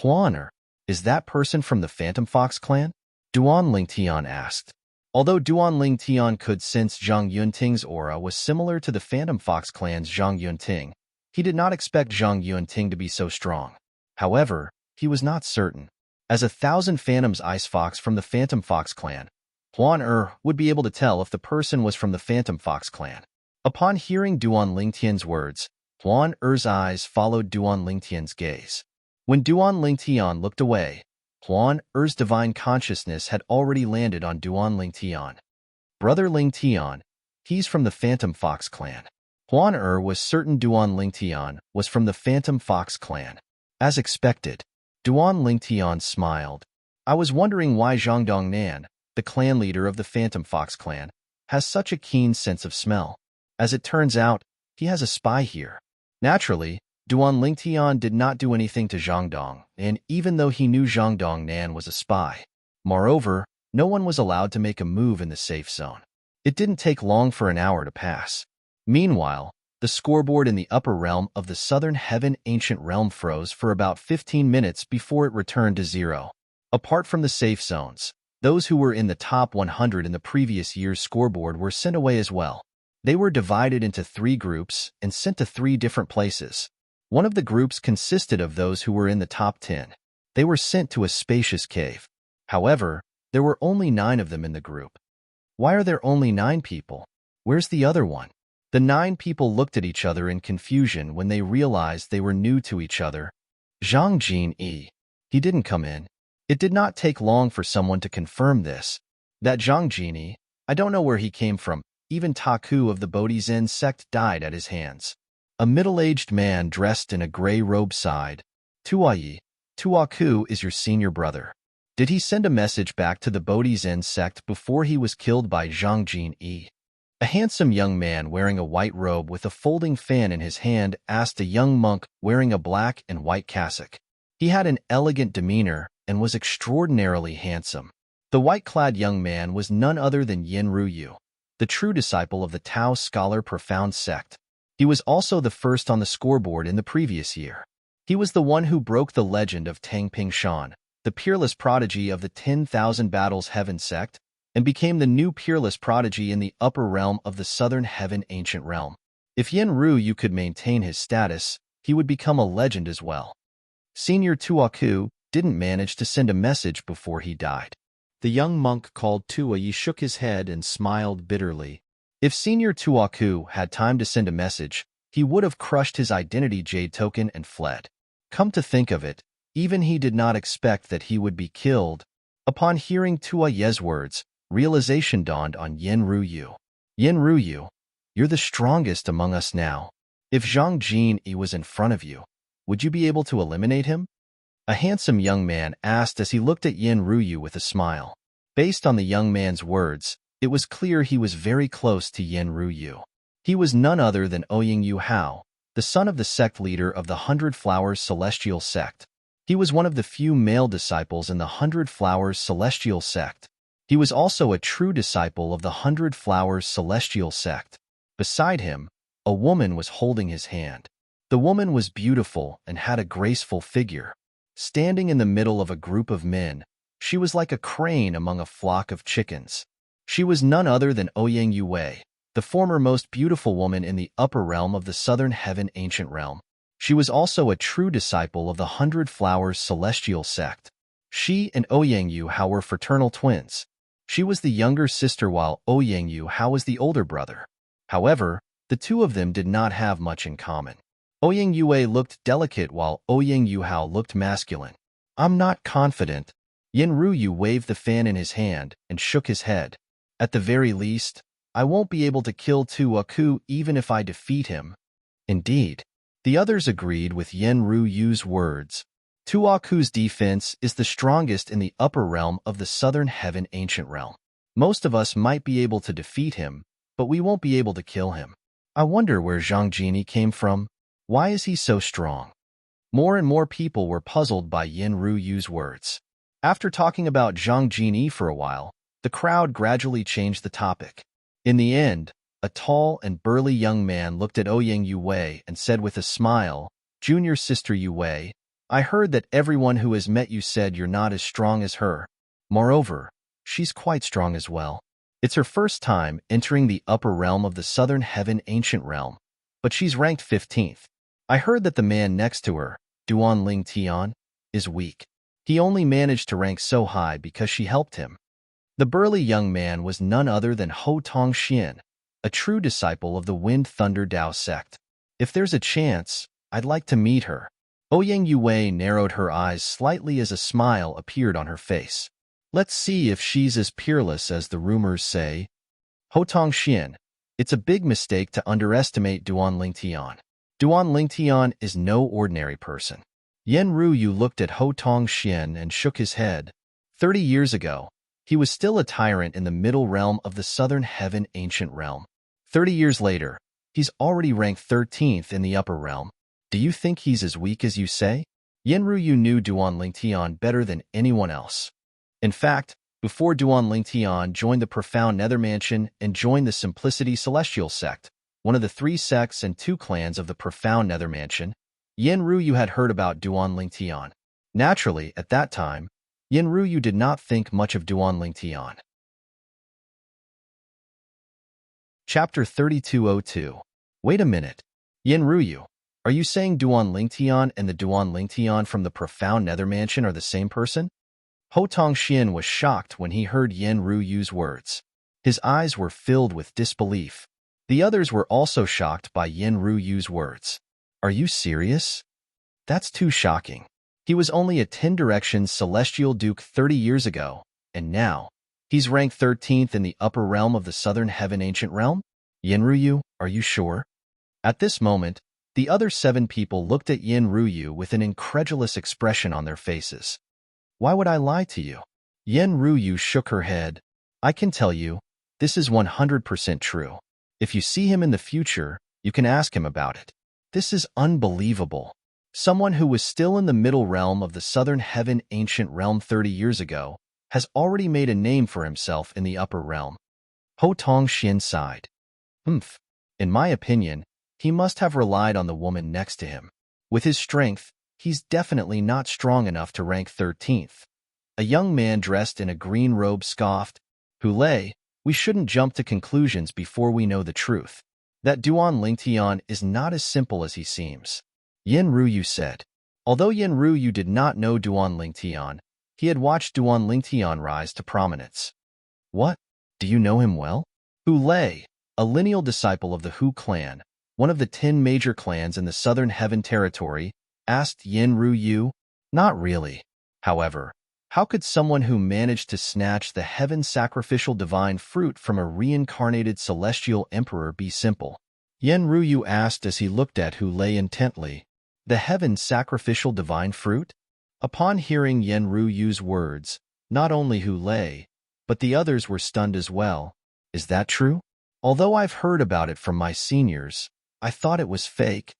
Huan, is that person from the Phantom Fox clan? Duan Lingtian asked. Although Duan Lingtian could sense Zhang Yunting's aura was similar to the Phantom Fox clan's Zhang Yunting, he did not expect Zhang Yunting to be so strong. However, he was not certain. As 1,000 Phantoms Ice Fox from the Phantom Fox clan, Huan would be able to tell if the person was from the Phantom Fox clan. Upon hearing Duan Lingtian's words, Huan eyes followed Duan Lingtian's gaze. When Duan Lingtian looked away, Huan divine consciousness had already landed on Duan Lingtian. Brother Lingtian, he's from the Phantom Fox clan. Huan was certain Duan Lingtian was from the Phantom Fox clan. As expected, Duan Lingtian smiled. I was wondering why Zhang Dongnan, the clan leader of the Phantom Fox clan, has such a keen sense of smell. As it turns out, he has a spy here. Naturally, Duan Lingtian did not do anything to Zhang Dong, and even though he knew Zhang Dongnan was a spy. Moreover, no one was allowed to make a move in the safe zone. It didn't take long for an hour to pass. Meanwhile, the scoreboard in the upper realm of the Southern Heaven Ancient Realm froze for about 15 minutes before it returned to 0. Apart from the safe zones, Those who were in the top 100 in the previous year's scoreboard were sent away as well. They were divided into 3 groups and sent to 3 different places. One of the groups consisted of those who were in the top 10. They were sent to a spacious cave. However, there were only 9 of them in the group. Why are there only 9 people? Where's the other one? The 9 people looked at each other in confusion when they realized they were new to each other. Zhang Jin-yi. He didn't come in. It did not take long for someone to confirm this. That Zhang Jin-yi, I don't know where he came from. Even Taku of the Bodhi Zen sect died at his hands. A middle-aged man dressed in a gray robe sighed. Tuayi, Tuaku is your senior brother. Did he send a message back to the Bodhi Zen sect before he was killed by Zhang Jin-yi? A handsome young man wearing a white robe with a folding fan in his hand asked a young monk wearing a black and white cassock. He had an elegant demeanor and was extraordinarily handsome. The white-clad young man was none other than Yin Ruyu, the true disciple of the Tao scholar Profound sect. He was also the first on the scoreboard in the previous year. He was the one who broke the legend of Tang Pingshan, the peerless prodigy of the 10,000 Battles Heaven sect, and became the new peerless prodigy in the upper realm of the Southern Heaven Ancient Realm. If Yin Ruyu could maintain his status, he would become a legend as well. Senior Tuaku didn't manage to send a message before he died. The young monk called Tuayi shook his head and smiled bitterly. If Senior Tuaku had time to send a message, he would have crushed his identity jade token and fled. Come to think of it, even he did not expect that he would be killed. Upon hearing Tuaye's words, realization dawned on Yin Ruyu. Yin Ruyu, you're the strongest among us now. If Zhang Jin-yi was in front of you, would you be able to eliminate him? A handsome young man asked as he looked at Yin Ruyu with a smile. Based on the young man's words, it was clear he was very close to Yin Ruyu. He was none other than Ouying Yu Hao, the son of the sect leader of the 100 Flowers Celestial sect. He was one of the few male disciples in the 100 Flowers Celestial sect. He was also a true disciple of the 100 Flowers Celestial sect. Beside him, a woman was holding his hand. The woman was beautiful and had a graceful figure. Standing in the middle of a group of men, she was like a crane among a flock of chickens. She was none other than Ouyang Yue, the former most beautiful woman in the upper realm of the Southern Heaven Ancient Realm. She was also a true disciple of the 100 Flowers Celestial sect. She and Ouyang Yu Hao were fraternal twins. She was the younger sister while Ouyang Yu Hao was the older brother. However, the two of them did not have much in common. Ouyang Yue looked delicate while Ouyang Yu Hao looked masculine. I'm not confident. Yin Ruyu waved the fan in his hand and shook his head. At the very least, I won't be able to kill Tuaku even if I defeat him. Indeed. The others agreed with Yin Ruyu's words. Tuaku's defense is the strongest in the upper realm of the Southern Heaven Ancient Realm. Most of us might be able to defeat him, but we won't be able to kill him. I wonder where Zhang Jin came from. Why is he so strong? More and more people were puzzled by Yin Ruyu's words. After talking about Zhang Jin for a while, the crowd gradually changed the topic. In the end, a tall and burly young man looked at Ouyang Yue and said with a smile, Junior Sister Yue, I heard that everyone who has met you said you're not as strong as her. Moreover, she's quite strong as well. It's her first time entering the upper realm of the Southern Heaven Ancient Realm, but she's ranked 15th. I heard that the man next to her, Duan Ling Tian, is weak. He only managed to rank so high because she helped him. The burly young man was none other than Ho Tong Xian, a true disciple of the Wind Thunder Dao sect. If there's a chance, I'd like to meet her. Ouyang Yue narrowed her eyes slightly as a smile appeared on her face. Let's see if she's as peerless as the rumors say. Ho Tong Xian, it's a big mistake to underestimate Duan Ling Tian. Duan Ling Tian is no ordinary person. Yin Ruyu looked at Ho Tong Xian and shook his head. 30 years ago, he was still a tyrant in the middle realm of the Southern Heaven Ancient Realm. 30 years later, he's already ranked 13th in the upper realm. Do you think he's as weak as you say? Yin Ruyu knew Duan Ling Tian better than anyone else. In fact, before Duan Ling Tian joined the Profound Nether Mansion and joined the Simplicity Celestial sect, one of the 3 sects and 2 clans of the Profound Nether Mansion, Yin Ruyu had heard about Duan Ling Tian. Naturally, at that time, Yin did not think much of Duan Lingtian. Chapter 3202. Wait a minute. Yin are you saying Duan Lingtian and the Duan Lingtian from the profound nether mansion are the same person? Ho Tongxian was shocked when he heard Yin Ruyu's words. His eyes were filled with disbelief. The others were also shocked by Yin Ruyu's words. Are you serious? That's too shocking. He was only a 10 Directions Celestial Duke 30 years ago, and now, he's ranked 13th in the upper realm of the Southern Heaven Ancient Realm? Yin Ruyu, are you sure? At this moment, the other 7 people looked at Yin Ruyu with an incredulous expression on their faces. Why would I lie to you? Yin Ruyu shook her head. I can tell you, this is 100% true. If you see him in the future, you can ask him about it. This is unbelievable. Someone who was still in the middle realm of the Southern Heaven Ancient Realm 30 years ago has already made a name for himself in the upper realm. Ho Tongxian sighed. In my opinion, he must have relied on the woman next to him. With his strength, he's definitely not strong enough to rank 13th. A young man dressed in a green robe scoffed. Hulei, we shouldn't jump to conclusions before we know the truth. That Duan Lingtian is not as simple as he seems. Yin Ruyu said. Although Yin Ruyu did not know Duan Lingtian, he had watched Duan Lingtian rise to prominence. What? Do you know him well? Hulei, a lineal disciple of the Hu clan, one of the 10 major clans in the Southern Heaven Territory, asked Yin Ruyu. Not really. However, how could someone who managed to snatch the Heaven Sacrificial Divine Fruit from a reincarnated Celestial Emperor be simple? Yin Ruyu asked as he looked at Hulei intently. The Heaven Sacrificial Divine Fruit? Upon hearing Yin Ruyu's words, not only Hulei, but the others were stunned as well. Is that true? Although I've heard about it from my seniors, I thought it was fake.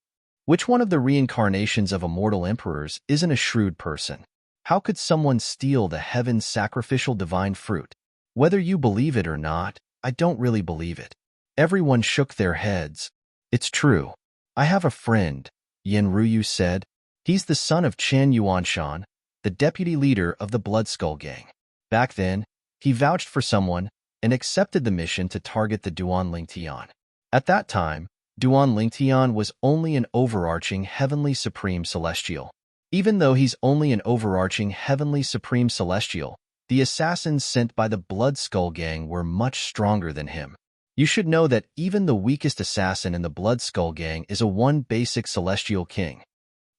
Which one of the reincarnations of immortal emperors isn't a shrewd person? How could someone steal the Heaven Sacrificial Divine Fruit? Whether you believe it or not, I don't really believe it. Everyone shook their heads. It's true. I have a friend, Yin Ruyu said. He's the son of Chen Yuanshan, the deputy leader of the Blood Skull Gang. Back then, he vouched for someone and accepted the mission to target the Duan Lingtian. At that time, Duan Lingtian was only an overarching Heavenly Supreme Celestial. Even though he's only an overarching Heavenly Supreme Celestial, the assassins sent by the Blood Skull Gang were much stronger than him. You should know that even the weakest assassin in the Blood Skull Gang is a one basic Celestial King.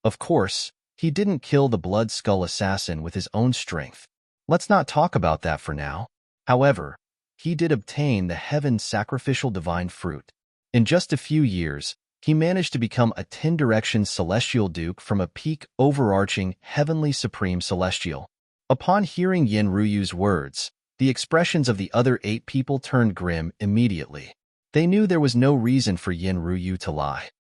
Of course, he didn't kill the Blood Skull assassin with his own strength. Let's not talk about that for now. However, he did obtain the Heaven Sacrificial Divine Fruit. In just a few years, he managed to become a 10 Directions Celestial Duke from a peak overarching Heavenly Supreme Celestial. Upon hearing Yin Ruyu's words, the expressions of the other 8 people turned grim immediately. They knew there was no reason for Yin Ruyu to lie.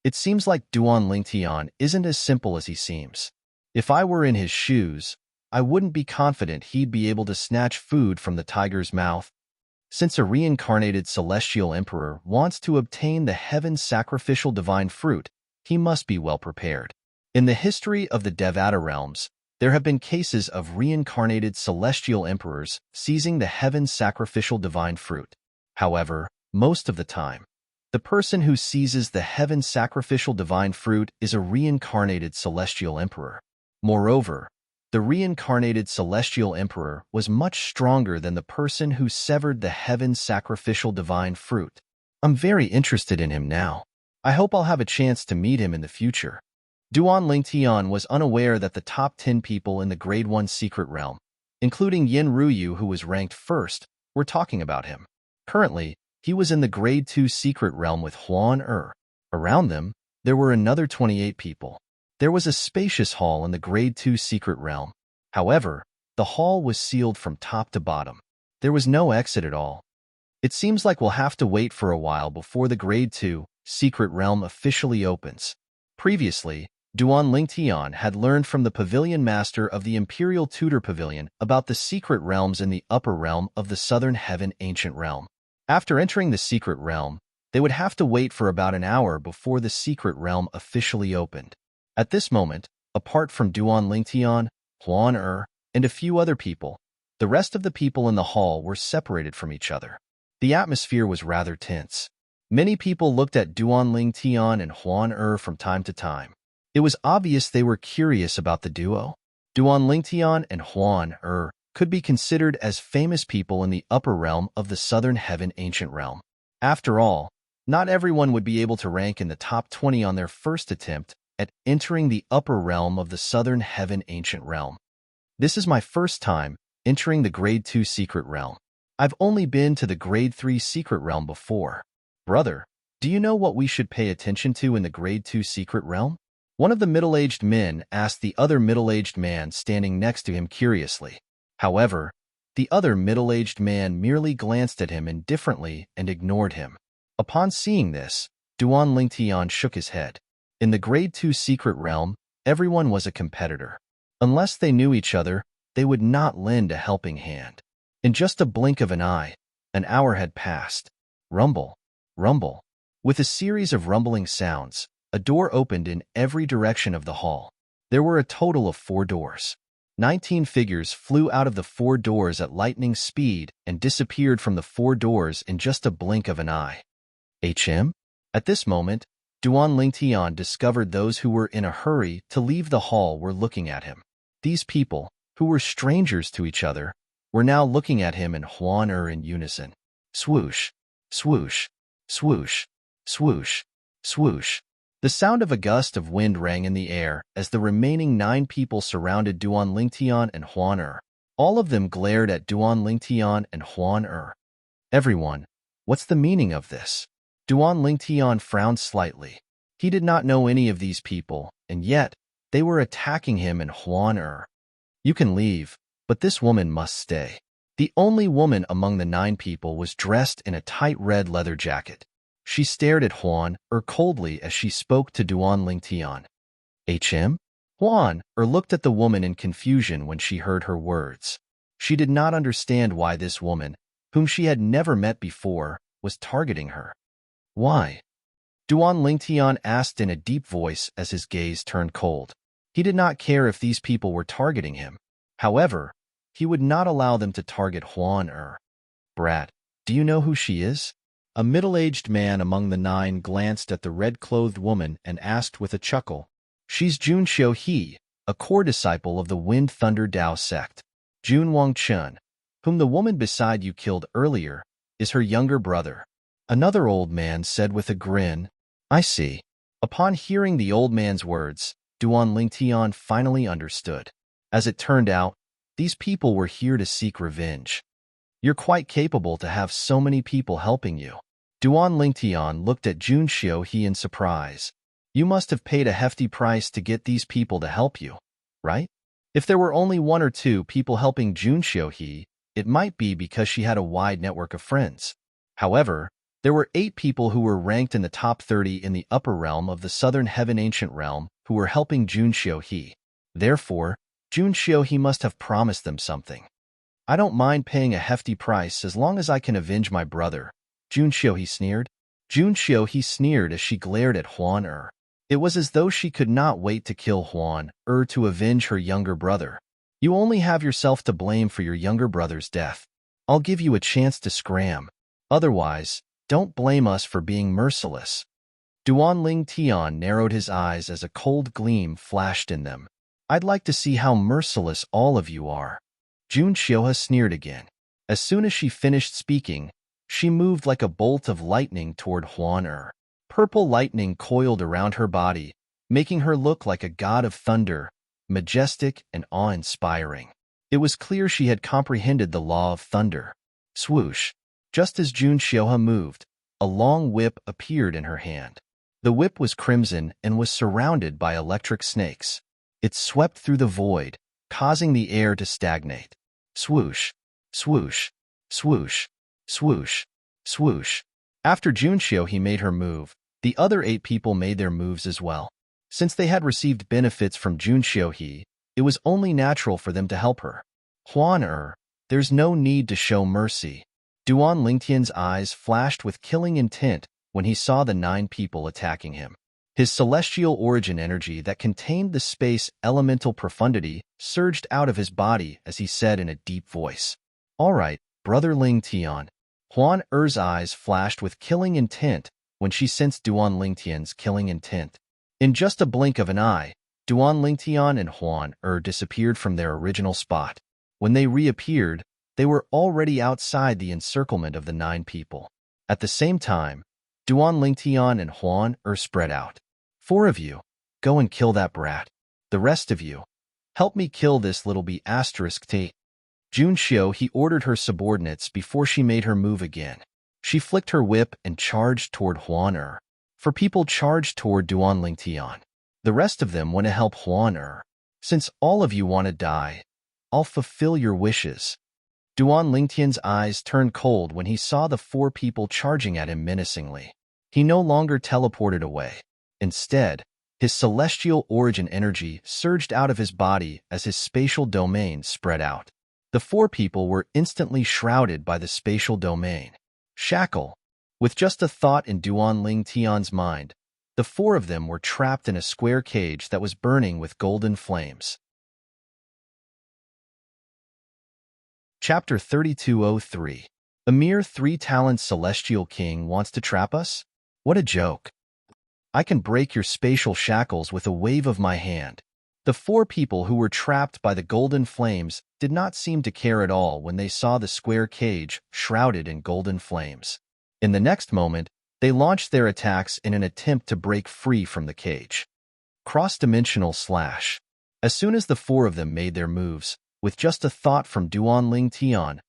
It seems like Duan Lingtian isn't as simple as he seems. If I were in his shoes, I wouldn't be confident he'd be able to snatch food from the tiger's mouth. Since a reincarnated Celestial Emperor wants to obtain the Heaven Sacrificial Divine Fruit, he must be well prepared. In the history of the Devata realms, there have been cases of reincarnated Celestial Emperors seizing the Heaven Sacrificial Divine Fruit. However, most of the time, the person who seizes the Heaven Sacrificial Divine Fruit is a reincarnated Celestial Emperor. Moreover, the reincarnated Celestial Emperor was much stronger than the person who severed the Heaven Sacrificial Divine Fruit. I'm very interested in him now. I hope I'll have a chance to meet him in the future. Duan Lingtian was unaware that the top 10 people in the Grade 1 Secret Realm, including Yin Ruyu who was ranked first, were talking about him. Currently, he was in the Grade 2 Secret Realm with Huan Around them, there were another 28 people. There was a spacious hall in the Grade 2 Secret Realm. However, the hall was sealed from top to bottom. There was no exit at all. It seems like we'll have to wait for a while before the Grade 2 Secret Realm officially opens. Previously, Duan Lingtian had learned from the Pavilion Master of the Imperial Tutor Pavilion about the secret realms in the upper realm of the Southern Heaven Ancient Realm. After entering the secret realm, they would have to wait for about an hour before the secret realm officially opened. At this moment, apart from Duan Lingtian, Huan and a few other people. The rest of the people in the hall were separated from each other. The atmosphere was rather tense. Many people looked at Duan Tian and Huan from time to time. It was obvious they were curious about the duo. Duan Tian and Huan could be considered as famous people in the upper realm of the Southern Heaven Ancient Realm. After all, not everyone would be able to rank in the top 20 on their first attempt at entering the upper realm of the Southern Heaven Ancient Realm. This is my first time entering the Grade 2 Secret Realm. I've only been to the Grade 3 Secret Realm before. Brother, do you know what we should pay attention to in the Grade 2 Secret Realm? One of the middle-aged men asked the other middle-aged man standing next to him curiously. However, the other middle-aged man merely glanced at him indifferently and ignored him. Upon seeing this, Duan Tian shook his head. In the Grade 2 Secret Realm, everyone was a competitor. Unless they knew each other, they would not lend a helping hand. In just a blink of an eye, an hour had passed. Rumble, rumble. With a series of rumbling sounds, a door opened in every direction of the hall. There were a total of 4 doors. 19 figures flew out of the 4 doors at lightning speed and disappeared from the 4 doors in just a blink of an eye. HM? At this moment, Duan Tian discovered those who were in a hurry to leave the hall were looking at him. These people, who were strangers to each other, were now looking at him and Huan in unison. Swoosh, swoosh, swoosh, swoosh, swoosh. The sound of a gust of wind rang in the air as the remaining 9 people surrounded Duan Tian and Huan All of them glared at Duan Tian and Huan Everyone, what's the meaning of this? Duan Tian frowned slightly. He did not know any of these people, and yet, they were attacking him and Huan You can leave, but this woman must stay. The only woman among the 9 people was dressed in a tight red leather jacket. She stared at Huan coldly as she spoke to Duan Tian. HM? Huan looked at the woman in confusion when she heard her words. She did not understand why this woman, whom she had never met before, was targeting her. Why? Duan Tian asked in a deep voice as his gaze turned cold. He did not care if these people were targeting him. However, he would not allow them to target Huan Brat, do you know who she is? A middle-aged man among the 9 glanced at the red-clothed woman and asked with a chuckle. She's Jun Xiu, a core disciple of the Wind Thunder Dao sect. Jun Wangchun, whom the woman beside you killed earlier, is her younger brother. Another old man said with a grin. I see. Upon hearing the old man's words, Duan Tian finally understood. As it turned out, these people were here to seek revenge. You're quite capable to have so many people helping you. Duan Tian looked at Jun Xiu in surprise. You must have paid a hefty price to get these people to help you, right? If there were only 1 or 2 people helping Jun Xiu, it might be because she had a wide network of friends. However, there were 8 people who were ranked in the top 30 in the upper realm of the Southern Heaven Ancient Realm who were helping Jun Xiu. Therefore, Jun Xiu must have promised them something. I don't mind paying a hefty price as long as I can avenge my brother, Jun Xiu sneered. Jun Xiu sneered as she glared at Huan It was as though she could not wait to kill Huan to avenge her younger brother. You only have yourself to blame for your younger brother's death. I'll give you a chance to scram. Otherwise, don't blame us for being merciless. Duan Tian narrowed his eyes as a cold gleam flashed in them. I'd like to see how merciless all of you are. Jun Xiu sneered again. As soon as she finished speaking, she moved like a bolt of lightning toward Huan Purple lightning coiled around her body, making her look like a god of thunder, majestic and awe-inspiring. It was clear she had comprehended the law of thunder. Swoosh! Just as Jun Xiu moved, a long whip appeared in her hand. The whip was crimson and was surrounded by electric snakes. It swept through the void, causing the air to stagnate. Swoosh! Swoosh! Swoosh! Swoosh! Swoosh! After Jun Xiu made her move, the other 8 people made their moves as well. Since they had received benefits from Jun Xiu, it was only natural for them to help her. Huan there's no need to show mercy. Duan Tian's eyes flashed with killing intent when he saw the 9 people attacking him. His celestial origin energy that contained the space elemental profundity surged out of his body as he said in a deep voice, "All right, brother Ling Tian." Huan Er's eyes flashed with killing intent when she sensed Duan Lingtian's killing intent. In just a blink of an eye, Duan Lingtian and Huan Er disappeared from their original spot. When they reappeared, they were already outside the encirclement of the 9 people. At the same time, Duan Lingtian and Huan Er spread out. 4 of you, go and kill that brat. The rest of you, help me kill this little b****. Jun Xiu, he ordered her subordinates before she made her move again. She flicked her whip and charged toward Huan Er. 4 people charged toward Duan Lingtian. The rest of them went to help Huan Er. Since all of you want to die, I'll fulfill your wishes. Duan Lingtian's eyes turned cold when he saw the 4 people charging at him menacingly. He no longer teleported away. Instead, his celestial origin energy surged out of his body as his spatial domain spread out. The 4 people were instantly shrouded by the spatial domain. Shackle. With just a thought in Duan Lingtian's mind, the 4 of them were trapped in a square cage that was burning with golden flames. Chapter 3203. A mere 3-talent celestial king wants to trap us? What a joke. I can break your spatial shackles with a wave of my hand. The 4 people who were trapped by the golden flames did not seem to care at all when they saw the square cage shrouded in golden flames. In the next moment, they launched their attacks in an attempt to break free from the cage. Cross-dimensional slash. As soon as the 4 of them made their moves, with just a thought from Duan Lingtian,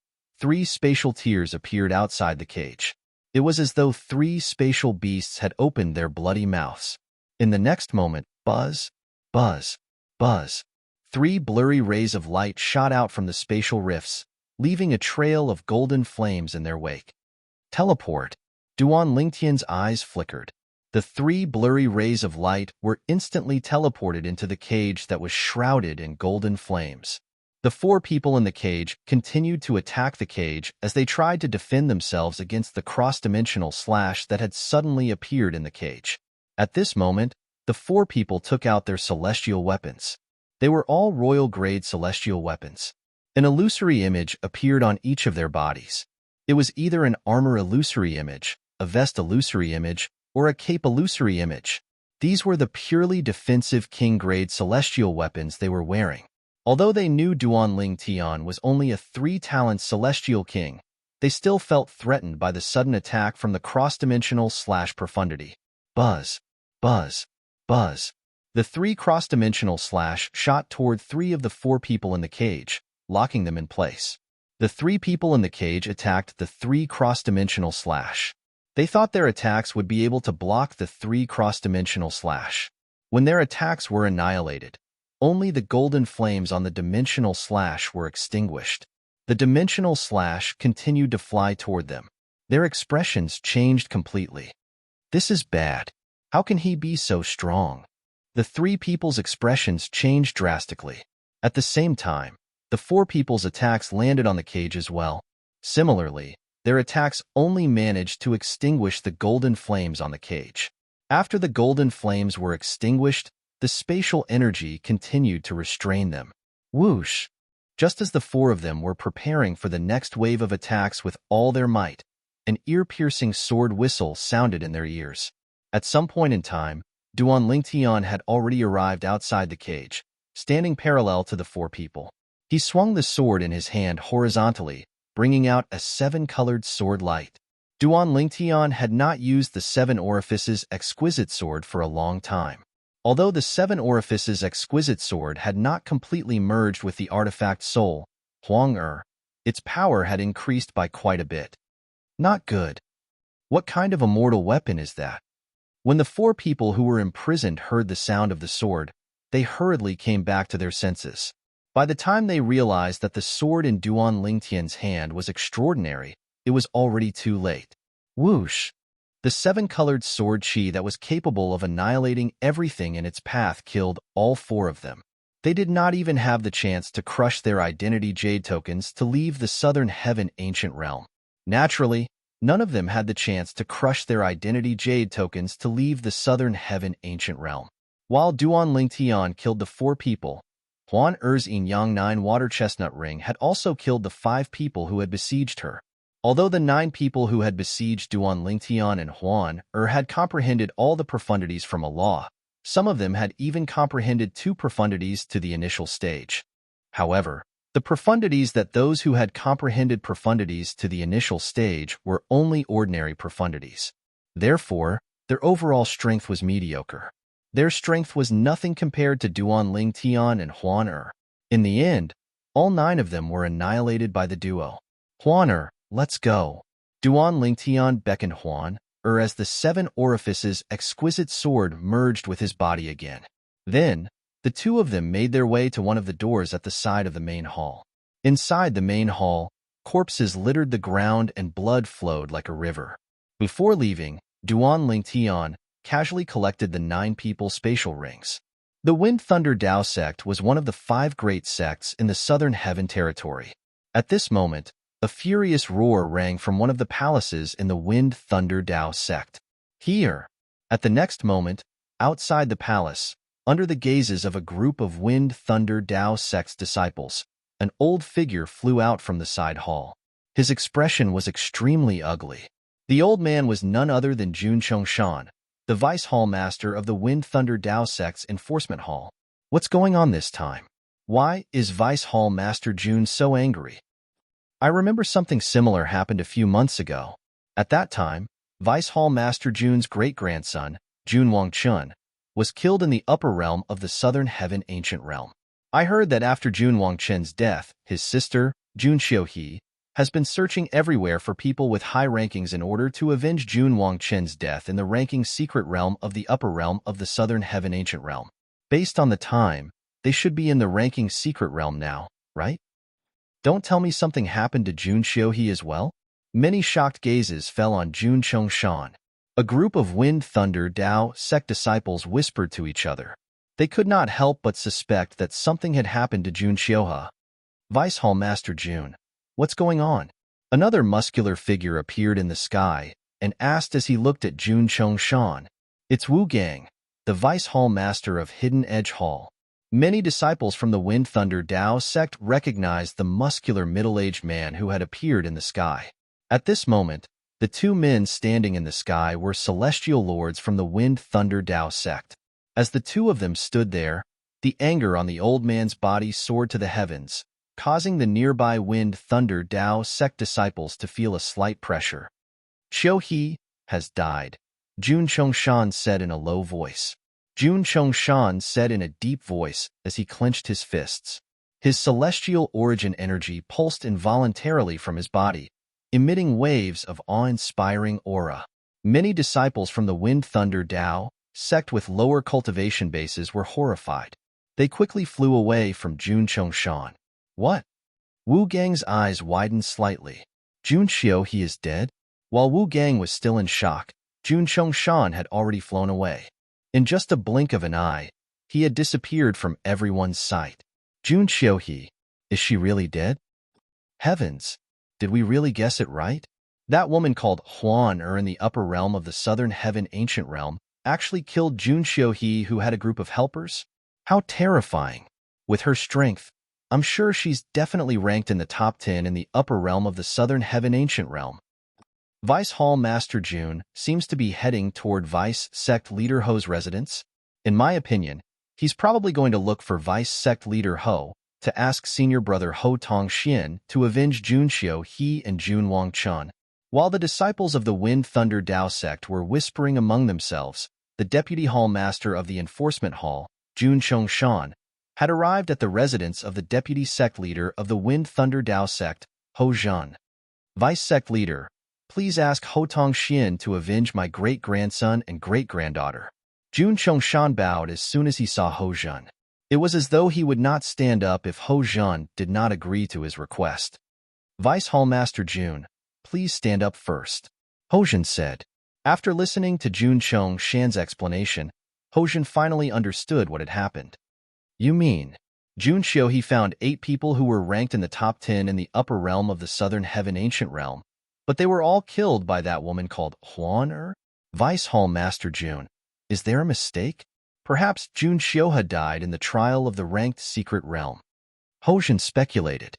3 spatial tears appeared outside the cage. It was as though 3 spatial beasts had opened their bloody mouths. In the next moment, buzz, buzz, buzz. 3 blurry rays of light shot out from the spatial rifts, leaving a trail of golden flames in their wake. Teleport. Duan Lingtian's eyes flickered. The 3 blurry rays of light were instantly teleported into the cage that was shrouded in golden flames. The 4 people in the cage continued to attack the cage as they tried to defend themselves against the cross-dimensional slash that had suddenly appeared in the cage. At this moment, the 4 people took out their celestial weapons. They were all royal-grade celestial weapons. An illusory image appeared on each of their bodies. It was either an armor illusory image, a vest illusory image, or a cape illusory image. These were the purely defensive king-grade celestial weapons they were wearing. Although they knew Duan Lingtian was only a 3-talent celestial king, they still felt threatened by the sudden attack from the cross-dimensional slash profundity. Buzz, buzz, buzz. The 3 cross-dimensional slash shot toward 3 of the 4 people in the cage, locking them in place. The 3 people in the cage attacked the 3 cross-dimensional slash. They thought their attacks would be able to block the 3 cross-dimensional slash. When their attacks were annihilated, only the golden flames on the dimensional slash were extinguished. The dimensional slash continued to fly toward them. Their expressions changed completely. This is bad. How can he be so strong? The 3 people's expressions changed drastically. At the same time, the 4 people's attacks landed on the cage as well. Similarly, their attacks only managed to extinguish the golden flames on the cage. After the golden flames were extinguished, the spatial energy continued to restrain them. Whoosh! Just as the 4 of them were preparing for the next wave of attacks with all their might, an ear-piercing sword whistle sounded in their ears. At some point in time, Duan Lingtian had already arrived outside the cage, standing parallel to the 4 people. He swung the sword in his hand horizontally, bringing out a 7-colored sword light. Duan Lingtian had not used the 7 Orifices exquisite sword for a long time. Although the 7 Orifices exquisite sword had not completely merged with the artifact soul, Huang Er, its power had increased by quite a bit. Not good. What kind of immortal weapon is that? When the 4 people who were imprisoned heard the sound of the sword, they hurriedly came back to their senses. By the time they realized that the sword in Duan Lingtian's hand was extraordinary, it was already too late. Whoosh! The 7-colored sword chi that was capable of annihilating everything in its path killed all 4 of them. They did not even have the chance to crush their identity jade tokens to leave the southern heaven ancient realm. Naturally, None of them had the chance to crush their identity jade tokens to leave the Southern Heaven ancient realm. While Duan Lingtian killed the 4 people, Huan Er's Yang 9 water chestnut ring had also killed the 5 people who had besieged her. Although the 9 people who had besieged Duan Lingtian and Huan had comprehended all the profundities from Allah, some of them had even comprehended 2 profundities to the initial stage. However, the profundities that those who had comprehended profundities to the initial stage were only ordinary profundities. Therefore, their overall strength was mediocre. Their strength was nothing compared to Duan Lingtian and Huan Er. In the end, all 9 of them were annihilated by the duo. Huan Er, let's go. Duan Lingtian beckoned Huan Er as the 7 orifices exquisite sword merged with his body again. Then, the 2 of them made their way to one of the doors at the side of the main hall. Inside the main hall, corpses littered the ground and blood flowed like a river. Before leaving, Duan Lingtian casually collected the 9 people spatial rings. The Wind Thunder Dao sect was one of the 5 great sects in the Southern Heaven territory. At this moment, a furious roar rang from one of the palaces in the Wind Thunder Dao sect. Here! At the next moment, outside the palace, under the gazes of a group of Wind Thunder Dao sect's disciples, an old figure flew out from the side hall. His expression was extremely ugly. The old man was none other than Jun Chongshan, the vice hall master of the Wind Thunder Dao sect's enforcement hall. What's going on this time? Why is Vice Hall Master Jun so angry? I remember something similar happened a few months ago. At that time, Vice Hall Master Jun's great-grandson, Jun Wangchun, was killed in the upper realm of the Southern Heaven ancient realm. I heard that after Jun Wangchun's death, his sister, Jun Xiuhe, has been searching everywhere for people with high rankings in order to avenge Jun Wangchun's death in the ranking secret realm of the upper realm of the Southern Heaven ancient realm. Based on the time, they should be in the ranking secret realm now, right? Don't tell me something happened to Jun Xiuhe as well? Many shocked gazes fell on Jun Chongshan. A group of Wind Thunder Dao sect disciples whispered to each other. They could not help but suspect that something had happened to Jun Xiuhe. Vice Hall Master Jun, what's going on? Another muscular figure appeared in the sky and asked as he looked at Jun Chongshan. It's Wu Gang, the Vice Hall Master of Hidden Edge Hall. Many disciples from the Wind Thunder Dao sect recognized the muscular middle-aged man who had appeared in the sky. At this moment, the 2 men standing in the sky were celestial lords from the Wind Thunder Dao sect. As the 2 of them stood there, the anger on the old man's body soared to the heavens, causing the nearby Wind Thunder Dao sect disciples to feel a slight pressure. Xiuhe has died, Jun Chongshan said in a low voice. Jun Chongshan said in a deep voice as he clenched his fists. His celestial origin energy pulsed involuntarily from his body, emitting waves of awe-inspiring aura. Many disciples from the Wind Thunder Dao sect with lower cultivation bases were horrified. They quickly flew away from Jun Chongshan. What? Wu Gang's eyes widened slightly. Jun Xiuhe is dead? While Wu Gang was still in shock, Jun Chongshan had already flown away. In just a blink of an eye, he had disappeared from everyone's sight. Jun Xiuhe, is she really dead? Heavens, did we really guess it right? That woman called Huan Er in the upper realm of the Southern Heaven ancient realm actually killed Jun Xiuhe, who had a group of helpers? How terrifying. With her strength, I'm sure she's definitely ranked in the top 10 in the upper realm of the Southern Heaven ancient realm. Vice Hall Master Jun seems to be heading toward Vice Sect Leader Ho's residence. In my opinion, he's probably going to look for Vice Sect Leader Ho to ask Senior Brother Ho Tongxian to avenge Jun Xiuhe and Jun Wangchun. While the disciples of the Wind Thunder Dao sect were whispering among themselves, the Deputy Hall Master of the Enforcement Hall, Jun Chongshan, had arrived at the residence of the Deputy Sect Leader of the Wind Thunder Dao sect, Ho Zhan. Vice Sect Leader, please ask Ho Tongxian to avenge my great-grandson and great-granddaughter. Jun Chongshan bowed as soon as he saw Ho Zhan. It was as though he would not stand up if Ho Zhan did not agree to his request. Vice Hall Master Jun, please stand up first, Ho Zhan said. After listening to Jun Chongshan's explanation, Ho Zhan finally understood what had happened. You mean, Jun Xiuhe found 8 people who were ranked in the top 10 in the upper realm of the Southern Heaven ancient realm, But they were all killed by that woman called Huan. Vice Hall Master Jun. Is there a mistake? Perhaps Jun Xiohe died in the trial of the ranked secret realm. Hojin speculated.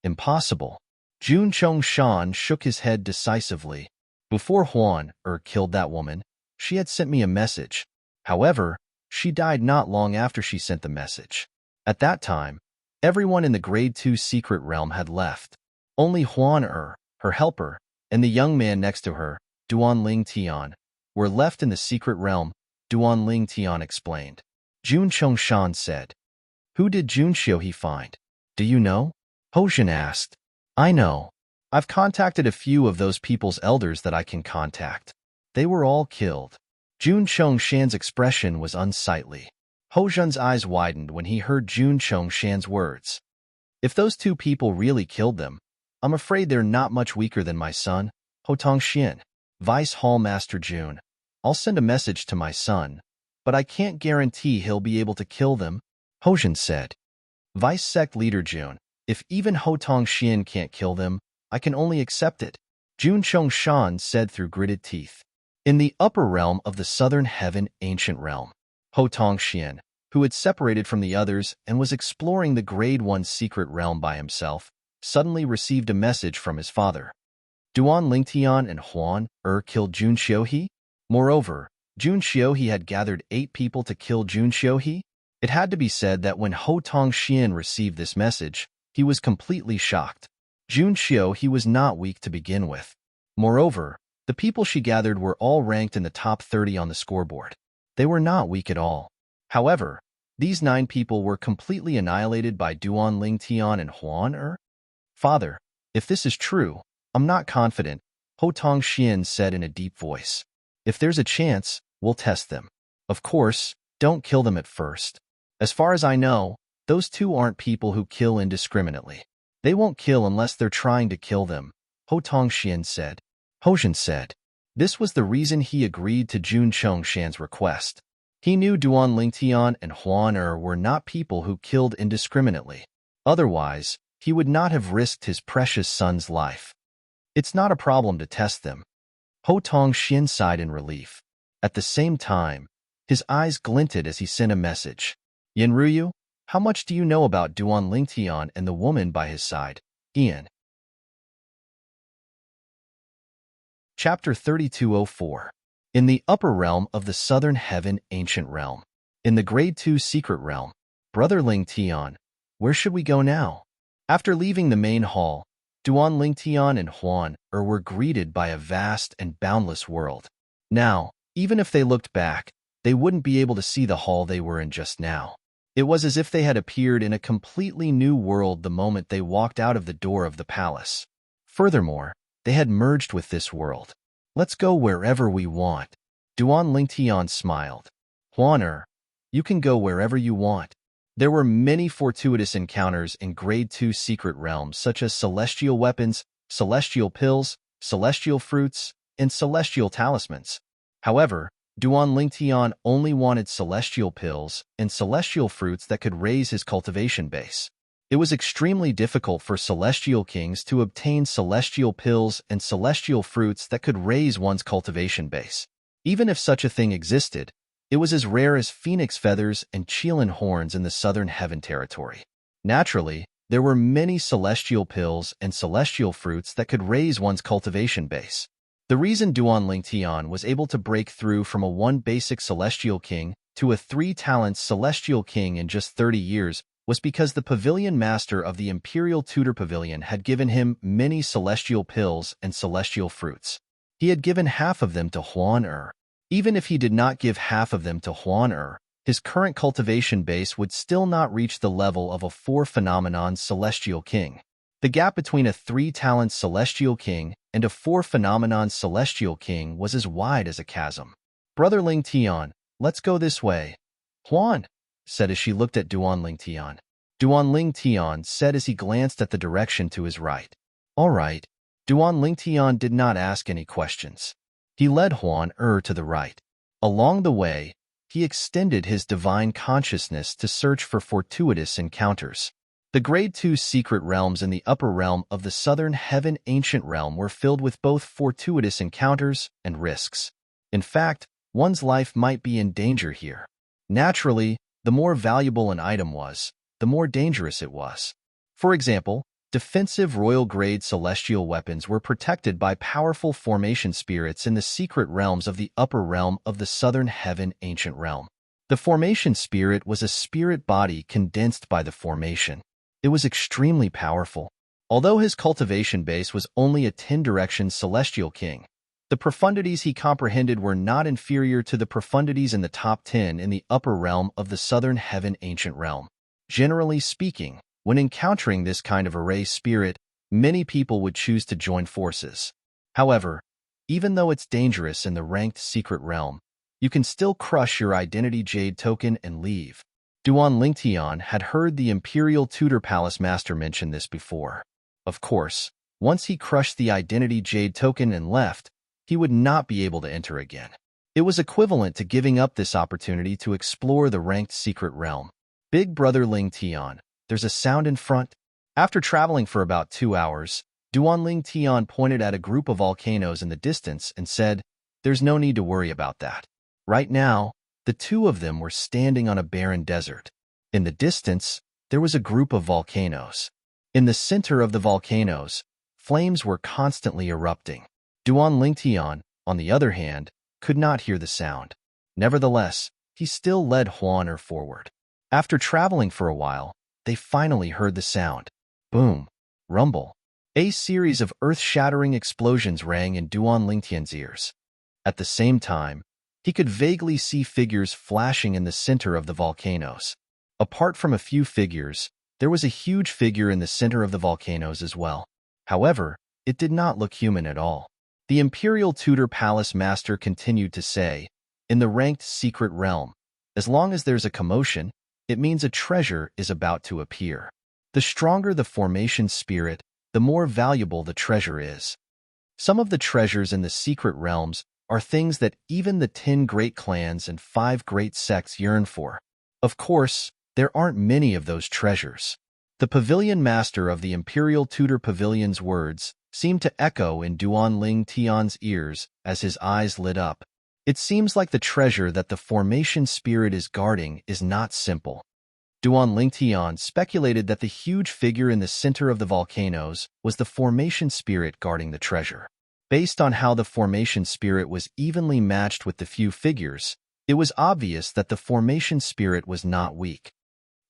Impossible. Jun Chongshan shook his head decisively. Before Huan killed that woman, she had sent me a message. However, she died not long after she sent the message. At that time, everyone in the Grade 2 secret realm had left. Only Huan her helper, and the young man next to her, Duan Ling Tian, were left in the secret realm, Duan Ling Tian explained. Jun Chongshan said. Who did Jun Xiohe find? Do you know? Hojin asked. I know. I've contacted a few of those people's elders that I can contact. They were all killed. Jun Chongshan's expression was unsightly. Hojin's eyes widened when he heard Jun Chongshan's words. If those two people really killed them, I'm afraid they're not much weaker than my son, Ho Tongxian. Vice Hall Master Jun. I'll send a message to my son, but I can't guarantee he'll be able to kill them, Hojin said. Vice Sect Leader Jun. If even Ho Tongxian can't kill them, I can only accept it, Jun Chongshan said through gritted teeth. In the upper realm of the southern heaven ancient realm, Ho Tongxian, who had separated from the others and was exploring the Grade 1 secret realm by himself, suddenly received a message from his father. Duan Lingtian and Huan killed Jun Xiohe? Moreover, Jun Xiohe had gathered 8 people to kill Jun Xiohe? It had to be said that when Ho Tongxian received this message, he was completely shocked. Jun Xiohe was not weak to begin with. Moreover, the people she gathered were all ranked in the top 30 on the scoreboard. They were not weak at all. However, these 9 people were completely annihilated by Duan Lingtian and Huan. Father, if this is true, I'm not confident, Ho Tongxian said in a deep voice. If there's a chance, we'll test them. Of course, don't kill them at first. As far as I know, those 2 aren't people who kill indiscriminately. They won't kill unless they're trying to kill them, Ho Tongxian said. Hojin said. This was the reason he agreed to Jun Chongshan's request. He knew Duan Lingtian and Huan were not people who killed indiscriminately. Otherwise, he would not have risked his precious son's life. It's not a problem to test them. Ho Tongxian sighed in relief. At the same time, his eyes glinted as he sent a message. Yanruyu, how much do you know about Duan Lingtian and the woman by his side, Ian? Chapter 3204. In the upper realm of the southern heaven ancient realm. In the Grade 2 secret realm. Brother Lingtian, where should we go now? After leaving the main hall, Duan Lingtian and Huan were greeted by a vast and boundless world. Now, even if they looked back, they wouldn't be able to see the hall they were in just now. It was as if they had appeared in a completely new world the moment they walked out of the door of the palace. Furthermore, they had merged with this world. Let's go wherever we want. Duan Lingtian smiled. Huan you can go wherever you want. There were many fortuitous encounters in Grade 2 secret realms such as celestial weapons, celestial pills, celestial fruits, and celestial talismans. However, Duan Lingtian only wanted celestial pills and celestial fruits that could raise his cultivation base. It was extremely difficult for celestial kings to obtain celestial pills and celestial fruits that could raise one's cultivation base. Even if such a thing existed, it was as rare as phoenix feathers and qilin horns in the southern heaven territory. Naturally, there were many celestial pills and celestial fruits that could raise one's cultivation base. The reason Duan Lingtian was able to break through from a 1 basic celestial king to a 3 talents celestial king in just 30 years was because the pavilion master of the Imperial Tutor Pavilion had given him many celestial pills and celestial fruits. He had given half of them to Huan. Even if he did not give half of them to Huan, his current cultivation base would still not reach the level of a 4-phenomenon celestial king. The gap between a 3-talent celestial king and a 4-phenomenon celestial king was as wide as a chasm. Brother Lingtian, let's go this way. Huan said as she looked at Duan Lingtian. Duan Lingtian said as he glanced at the direction to his right. All right. Duan Lingtian did not ask any questions. He led Huan to the right. Along the way, he extended his divine consciousness to search for fortuitous encounters. The Grade 2 secret realms in the upper realm of the southern heaven ancient realm were filled with both fortuitous encounters and risks. In fact, one's life might be in danger here. Naturally, the more valuable an item was, the more dangerous it was. For example, defensive royal-grade celestial weapons were protected by powerful formation spirits in the secret realms of the upper realm of the southern heaven ancient realm. The formation spirit was a spirit body condensed by the formation. It was extremely powerful. Although his cultivation base was only a 10-direction celestial king, the profundities he comprehended were not inferior to the profundities in the top 10 in the upper realm of the southern heaven ancient realm. Generally speaking, when encountering this kind of array spirit, many people would choose to join forces. However, even though it's dangerous in the ranked secret realm, you can still crush your identity jade token and leave. Duan Lingtian had heard the Imperial Tudor Palace Master mention this before. Of course, once he crushed the identity jade token and left, he would not be able to enter again. It was equivalent to giving up this opportunity to explore the ranked secret realm. Big Brother Lingtian, there's a sound in front. After traveling for about 2 hours, Duan Lingtian pointed at a group of volcanoes in the distance and said, "There's no need to worry about that. Right now, the two of them were standing on a barren desert. In the distance, there was a group of volcanoes. In the center of the volcanoes, flames were constantly erupting. Duan Lingtian, on the other hand, could not hear the sound. Nevertheless, he still led Huaner forward. After traveling for a while, they finally heard the sound. Boom. Rumble. A series of earth-shattering explosions rang in Duan Lingtian's ears. At the same time, he could vaguely see figures flashing in the center of the volcanoes. Apart from a few figures, there was a huge figure in the center of the volcanoes as well. However, it did not look human at all. The Imperial Tudor Palace Master continued to say, "In the ranked secret realm, as long as there's a commotion, it means a treasure is about to appear. The stronger the formation spirit, the more valuable the treasure is. Some of the treasures in the secret realms are things that even the 10 great clans and 5 great sects yearn for. Of course, there aren't many of those treasures." The pavilion master of the Imperial Tudor Pavilion's words seemed to echo in Duan Lingtian's ears as his eyes lit up. It seems like the treasure that the formation spirit is guarding is not simple. Duan Lingtian speculated that the huge figure in the center of the volcanoes was the formation spirit guarding the treasure. Based on how the formation spirit was evenly matched with the few figures, it was obvious that the formation spirit was not weak.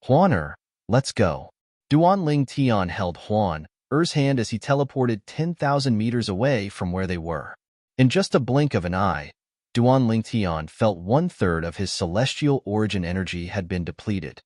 "Huaner, let's go." Duan Lingtian held Huaner's hand as he teleported 10,000 meters away from where they were. In just a blink of an eye, Duan Lingtian felt 1/3 of his celestial origin energy had been depleted.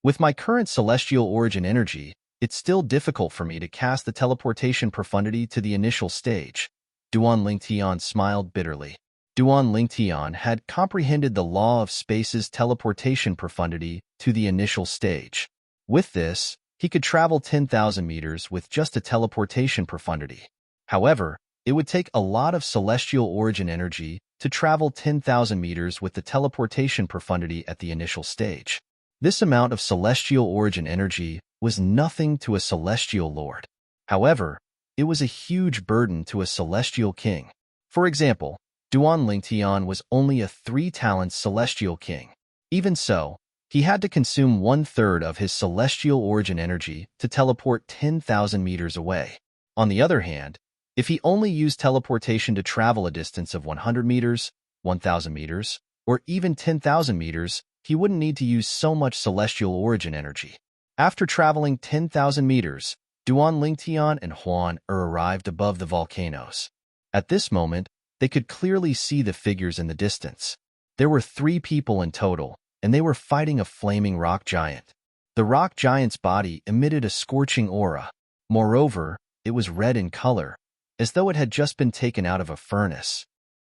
With my current celestial origin energy, it's still difficult for me to cast the teleportation profundity to the initial stage. Duan Lingtian smiled bitterly. Duan Lingtian had comprehended the law of space's teleportation profundity to the initial stage. With this, he could travel 10,000 meters with just a teleportation profundity. However, it would take a lot of celestial origin energy to travel 10,000 meters with the teleportation profundity at the initial stage. This amount of celestial origin energy was nothing to a celestial lord. However, it was a huge burden to a celestial king. For example, Duan Lingtian was only a 3-talent celestial king. Even so, he had to consume 1/3 of his celestial origin energy to teleport 10,000 meters away. On the other hand, if he only used teleportation to travel a distance of 100 meters, 1,000 meters, or even 10,000 meters, he wouldn't need to use so much celestial origin energy. After traveling 10,000 meters, Duan Lingtian and Huaner arrived above the volcanoes. At this moment, they could clearly see the figures in the distance. There were 3 people in total, and they were fighting a flaming rock giant. The rock giant's body emitted a scorching aura. Moreover, it was red in color, as though it had just been taken out of a furnace.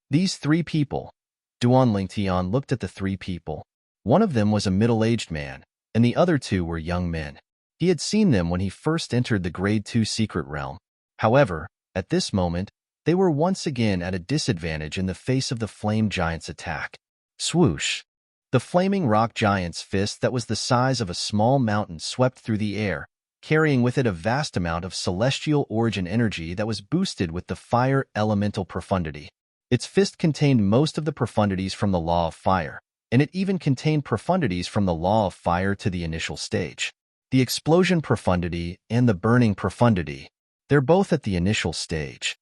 These 3 people. Duan Lingtian looked at the 3 people. One of them was a middle-aged man, and the other 2 were young men. He had seen them when he first entered the Grade 2 secret realm. However, at this moment, they were once again at a disadvantage in the face of the flame giant's attack. Swoosh! The flaming rock giant's fist that was the size of a small mountain swept through the air, carrying with it a vast amount of celestial origin energy that was boosted with the fire elemental profundity. Its fist contained most of the profundities from the law of fire, and it even contained profundities from the law of fire to the initial stage. The explosion profundity and the burning profundity, they're both at the initial stage.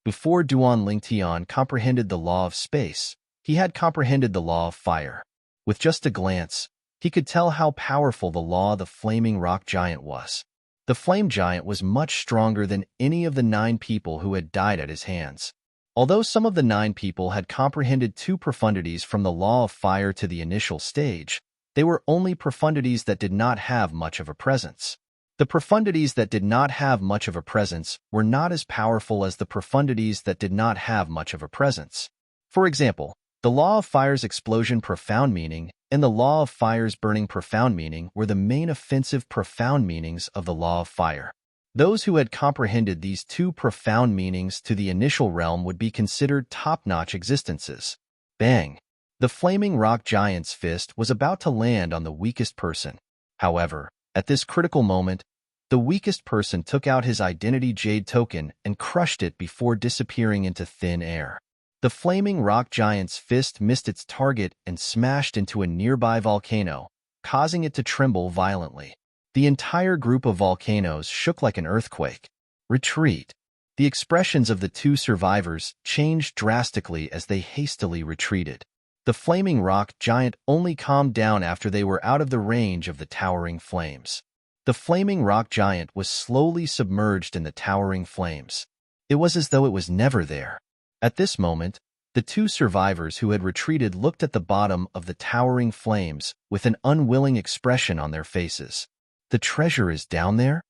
Before Duan Lingtian comprehended the law of space, he had comprehended the law of fire. With just a glance, he could tell how powerful the law of the flaming rock giant was. The flame giant was much stronger than any of the 9 people who had died at his hands. Although some of the 9 people had comprehended 2 profundities from the law of fire to the initial stage, they were only profundities that did not have much of a presence. The profundities that did not have much of a presence were not as powerful as the profundities that did not have much of a presence. For example, the law of fire's explosion profound meaning and the law of fire's burning profound meaning were the main offensive profound meanings of the law of fire. Those who had comprehended these 2 profound meanings to the initial realm would be considered top-notch existences. Bang! The flaming rock giant's fist was about to land on the weakest person. However, at this critical moment, the weakest person took out his identity jade token and crushed it before disappearing into thin air. The flaming rock giant's fist missed its target and smashed into a nearby volcano, causing it to tremble violently. The entire group of volcanoes shook like an earthquake. Retreat. The expressions of the 2 survivors changed drastically as they hastily retreated. The flaming rock giant only calmed down after they were out of the range of the towering flames. The flaming rock giant was slowly submerged in the towering flames. It was as though it was never there. At this moment, the 2 survivors who had retreated looked at the bottom of the towering flames with an unwilling expression on their faces. The treasure is down there?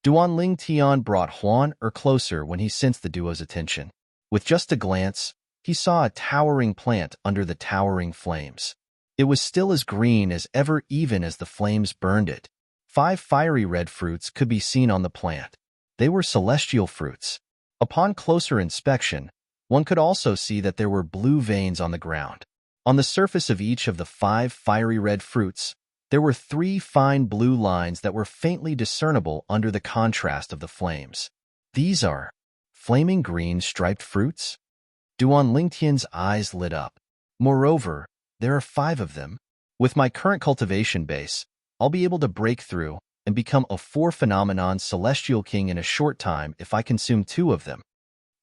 Duan Lingtian brought Huan closer when he sensed the duo's attention. With just a glance, he saw a towering plant under the towering flames. It was still as green as ever even as the flames burned it. 5 fiery red fruits could be seen on the plant. They were celestial fruits. Upon closer inspection, one could also see that there were blue veins on the ground. On the surface of each of the 5 fiery red fruits, there were 3 fine blue lines that were faintly discernible under the contrast of the flames. These are flaming green striped fruits? Duan Lingtian's eyes lit up. Moreover, there are 5 of them. With my current cultivation base, I'll be able to break through and become a 4-phenomenon celestial king in a short time if I consume 2 of them.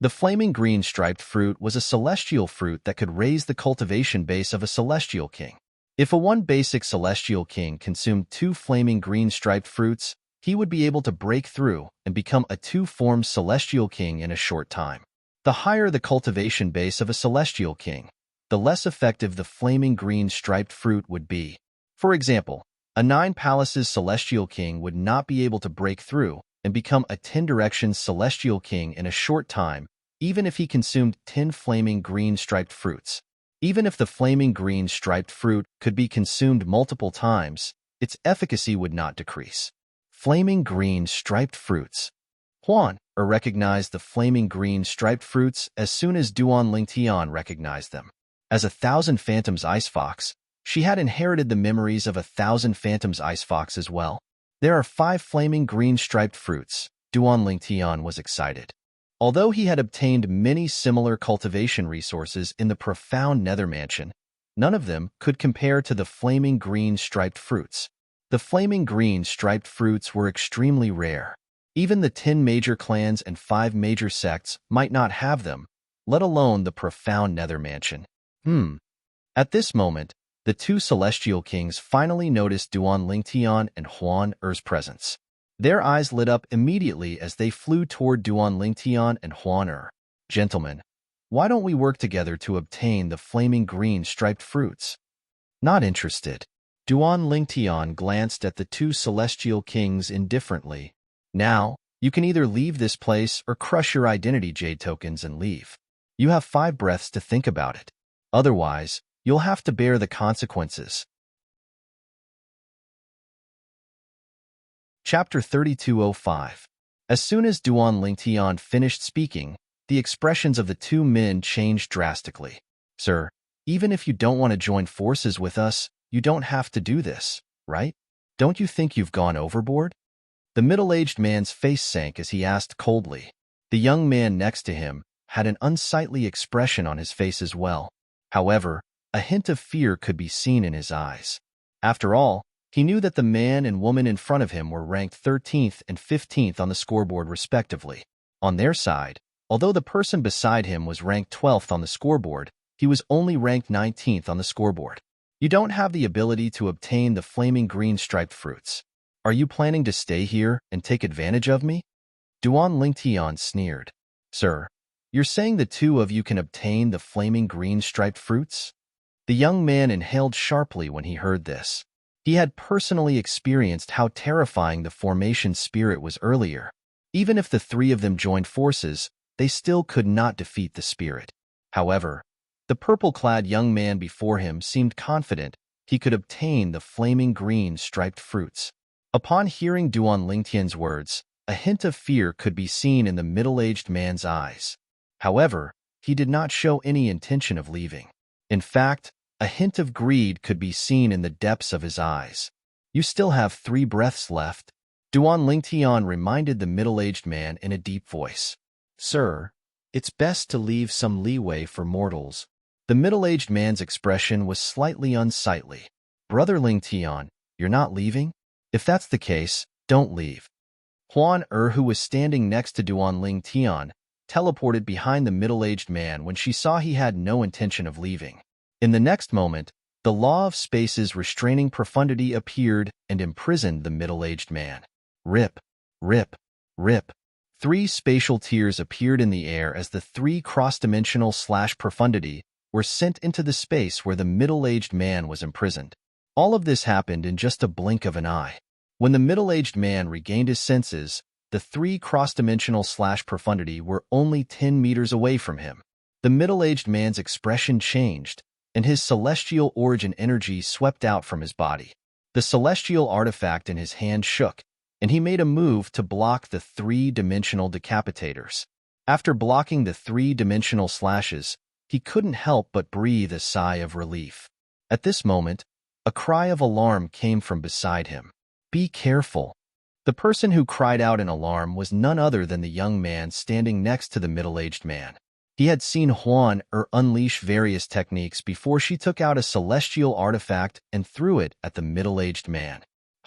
The flaming green striped fruit was a celestial fruit that could raise the cultivation base of a celestial king. If a 1 basic celestial king consumed 2 flaming green striped fruits, he would be able to break through and become a 2-formed celestial king in a short time. The higher the cultivation base of a celestial king, the less effective the flaming green striped fruit would be. For example, a 9 palaces celestial king would not be able to break through and become a 10 directions celestial king in a short time, even if he consumed 10 flaming green striped fruits. Even if the flaming green striped fruit could be consumed multiple times, its efficacy would not decrease. Flaming green striped fruits. Huan recognized the flaming green striped fruits as soon as Duan Lingtian recognized them. As a 1,000 Phantoms Ice Fox, she had inherited the memories of a 1,000 Phantoms Ice Fox as well. There are 5 flaming green striped fruits. Duan Lingtian was excited. Although he had obtained many similar cultivation resources in the profound Nether Mansion, none of them could compare to the flaming green striped fruits. The flaming green striped fruits were extremely rare. Even the 10 major clans and 5 major sects might not have them, let alone the profound Nether Mansion. At this moment, the 2 celestial kings finally noticed Duan Lingtian and Huan Er's presence. Their eyes lit up immediately as they flew toward Duan Lingtian and Huan Er. Gentlemen, why don't we work together to obtain the flaming green striped fruits? Not interested. Duan Lingtian glanced at the 2 celestial kings indifferently. Now, you can either leave this place or crush your identity jade tokens and leave. You have 5 breaths to think about it. Otherwise, you'll have to bear the consequences. Chapter 3205. As soon as Duan Lingtian finished speaking, the expressions of the 2 men changed drastically. Sir, even if you don't want to join forces with us, you don't have to do this, right? Don't you think you've gone overboard? The middle-aged man's face sank as he asked coldly. The young man next to him had an unsightly expression on his face as well. However, a hint of fear could be seen in his eyes. After all, he knew that the man and woman in front of him were ranked 13th and 15th on the scoreboard respectively. On their side, although the person beside him was ranked 12th on the scoreboard, he was only ranked 19th on the scoreboard. You don't have the ability to obtain the flaming green striped fruits. Are you planning to stay here and take advantage of me? Duan Lingtian sneered. Sir, you're saying the two of you can obtain the flaming green striped fruits? The young man inhaled sharply when he heard this. He had personally experienced how terrifying the formation spirit was earlier. Even if the three of them joined forces, they still could not defeat the spirit. However, the purple-clad young man before him seemed confident he could obtain the flaming green striped fruits. Upon hearing Duan Lingtian's words, a hint of fear could be seen in the middle-aged man's eyes. However, he did not show any intention of leaving. In fact, a hint of greed could be seen in the depths of his eyes. You still have 3 breaths left, Duan Lingtian reminded the middle-aged man in a deep voice. Sir, it's best to leave some leeway for mortals. The middle-aged man's expression was slightly unsightly. Brother Lingtian, you're not leaving? If that's the case, don't leave. Huan who was standing next to Duan Lingtian, teleported behind the middle-aged man when she saw he had no intention of leaving. In the next moment, the law of space's restraining profundity appeared and imprisoned the middle-aged man. Rip, rip, rip. 3 spatial tears appeared in the air as the 3 cross-dimensional / profundity were sent into the space where the middle-aged man was imprisoned. All of this happened in just a blink of an eye. When the middle-aged man regained his senses, the 3 cross-dimensional / profundity were only 10 meters away from him. The middle-aged man's expression changed, and his celestial origin energy swept out from his body. The celestial artifact in his hand shook, and he made a move to block the 3-dimensional decapitators. After blocking the 3-dimensional slashes, he couldn't help but breathe a sigh of relief. At this moment, a cry of alarm came from beside him. Be careful. The person who cried out in alarm was none other than the young man standing next to the middle-aged man. He had seen Huan unleash various techniques before she took out a celestial artifact and threw it at the middle-aged man.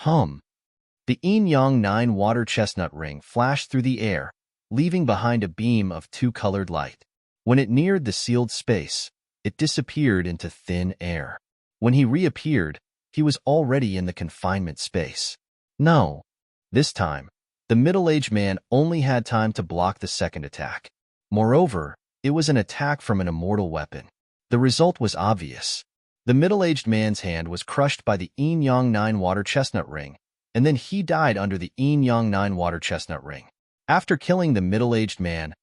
The Yin-Yang 9 water chestnut ring flashed through the air, leaving behind a beam of 2-colored light. When it neared the sealed space, it disappeared into thin air. When he reappeared, he was already in the confinement space. No. This time, the middle-aged man only had time to block the second attack. Moreover, it was an attack from an immortal weapon. The result was obvious. The middle-aged man's hand was crushed by the Yin-Yang 9 water chestnut ring, and then he died under the Yin-Yang 9 water chestnut ring. After killing the middle-aged man,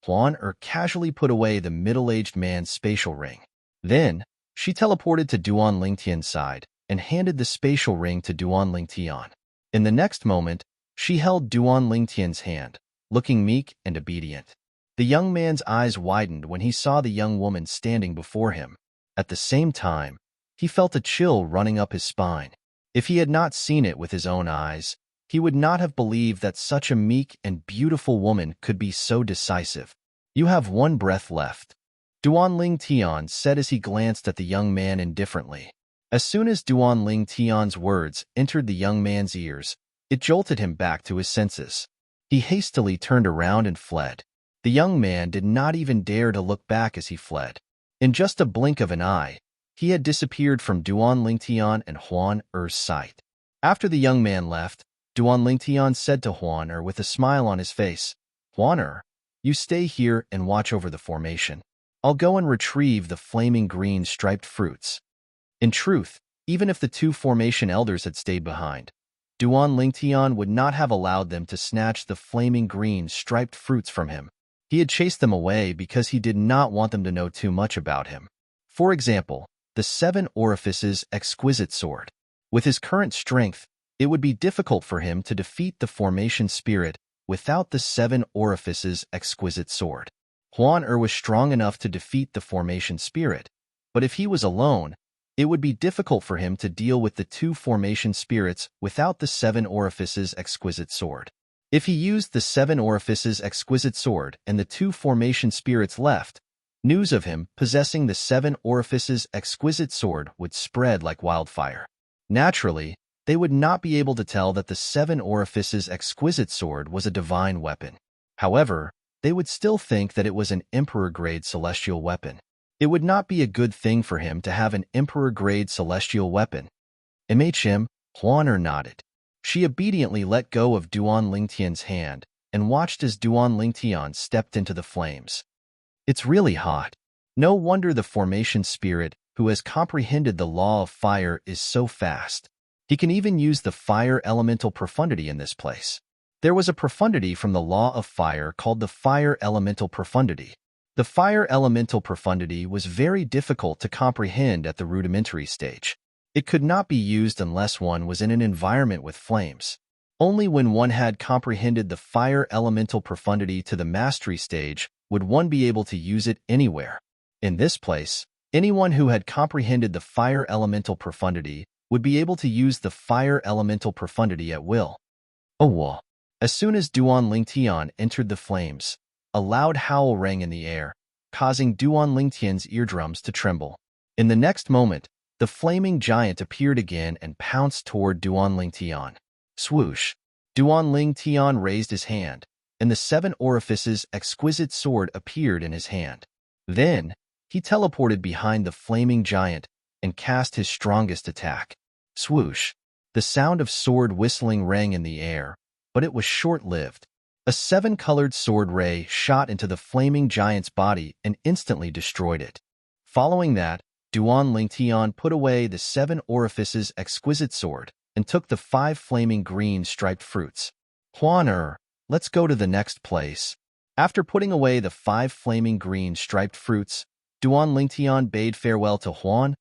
Huan casually put away the middle-aged man's spatial ring. Then, she teleported to Duan Lingtian's side and handed the spatial ring to Duan Lingtian. In the next moment, she held Duan Lingtian's hand, looking meek and obedient. The young man's eyes widened when he saw the young woman standing before him. At the same time, he felt a chill running up his spine. If he had not seen it with his own eyes, he would not have believed that such a meek and beautiful woman could be so decisive. You have 1 breath left, Duan Lingtian said as he glanced at the young man indifferently. As soon as Duan Lingtian's words entered the young man's ears, it jolted him back to his senses. He hastily turned around and fled. The young man did not even dare to look back as he fled. In just a blink of an eye, he had disappeared from Duan Lingtian and Huan sight. After the young man left, Duan Lingtian said to Huan with a smile on his face, Huan, you stay here and watch over the formation. I'll go and retrieve the flaming green striped fruits. In truth, even if the 2 formation elders had stayed behind, Duan Lingtian would not have allowed them to snatch the flaming green striped fruits from him. He had chased them away because he did not want them to know too much about him. For example, the 7 Orifices exquisite sword. With his current strength, it would be difficult for him to defeat the formation spirit without the 7 Orifices exquisite sword. Huan was strong enough to defeat the formation spirit, but if he was alone, It would be difficult for him to deal with the two formation spirits without the Seven Orifices exquisite sword. If he used the Seven Orifices exquisite sword and the two formation spirits left, news of him possessing the Seven Orifices exquisite sword would spread like wildfire. Naturally, they would not be able to tell that the Seven Orifices exquisite sword was a divine weapon. However, they would still think that it was an Emperor-grade celestial weapon. It would not be a good thing for him to have an Emperor-grade celestial weapon. Huan nodded. She obediently let go of Duan Lingtian's hand and watched as Duan Lingtian stepped into the flames. It's really hot. No wonder the formation spirit, who has comprehended the law of fire, is so fast. He can even use the fire elemental profundity in this place. There was a profundity from the law of fire called the fire elemental profundity. The fire elemental profundity was very difficult to comprehend at the rudimentary stage. It could not be used unless one was in an environment with flames. Only when one had comprehended the fire elemental profundity to the mastery stage would one be able to use it anywhere. In this place, anyone who had comprehended the fire elemental profundity would be able to use the fire elemental profundity at will. Oh! As soon as Duan Lingtian entered the flames, a loud howl rang in the air, causing Duan Lingtian's eardrums to tremble. In the next moment, the flaming giant appeared again and pounced toward Duan Lingtian. Swoosh! Duan Lingtian raised his hand, and the Seven Orifices exquisite sword appeared in his hand. Then, he teleported behind the flaming giant and cast his strongest attack. Swoosh! The sound of sword whistling rang in the air, but it was short-lived. A seven-colored sword ray shot into the flaming giant's body and instantly destroyed it. Following that, Duan Lingtian put away the Seven Orifices exquisite sword and took the 5 flaming green striped fruits. Huan, let's go to the next place. After putting away the 5 flaming green striped fruits, Duan Lingtian bade farewell to Huan,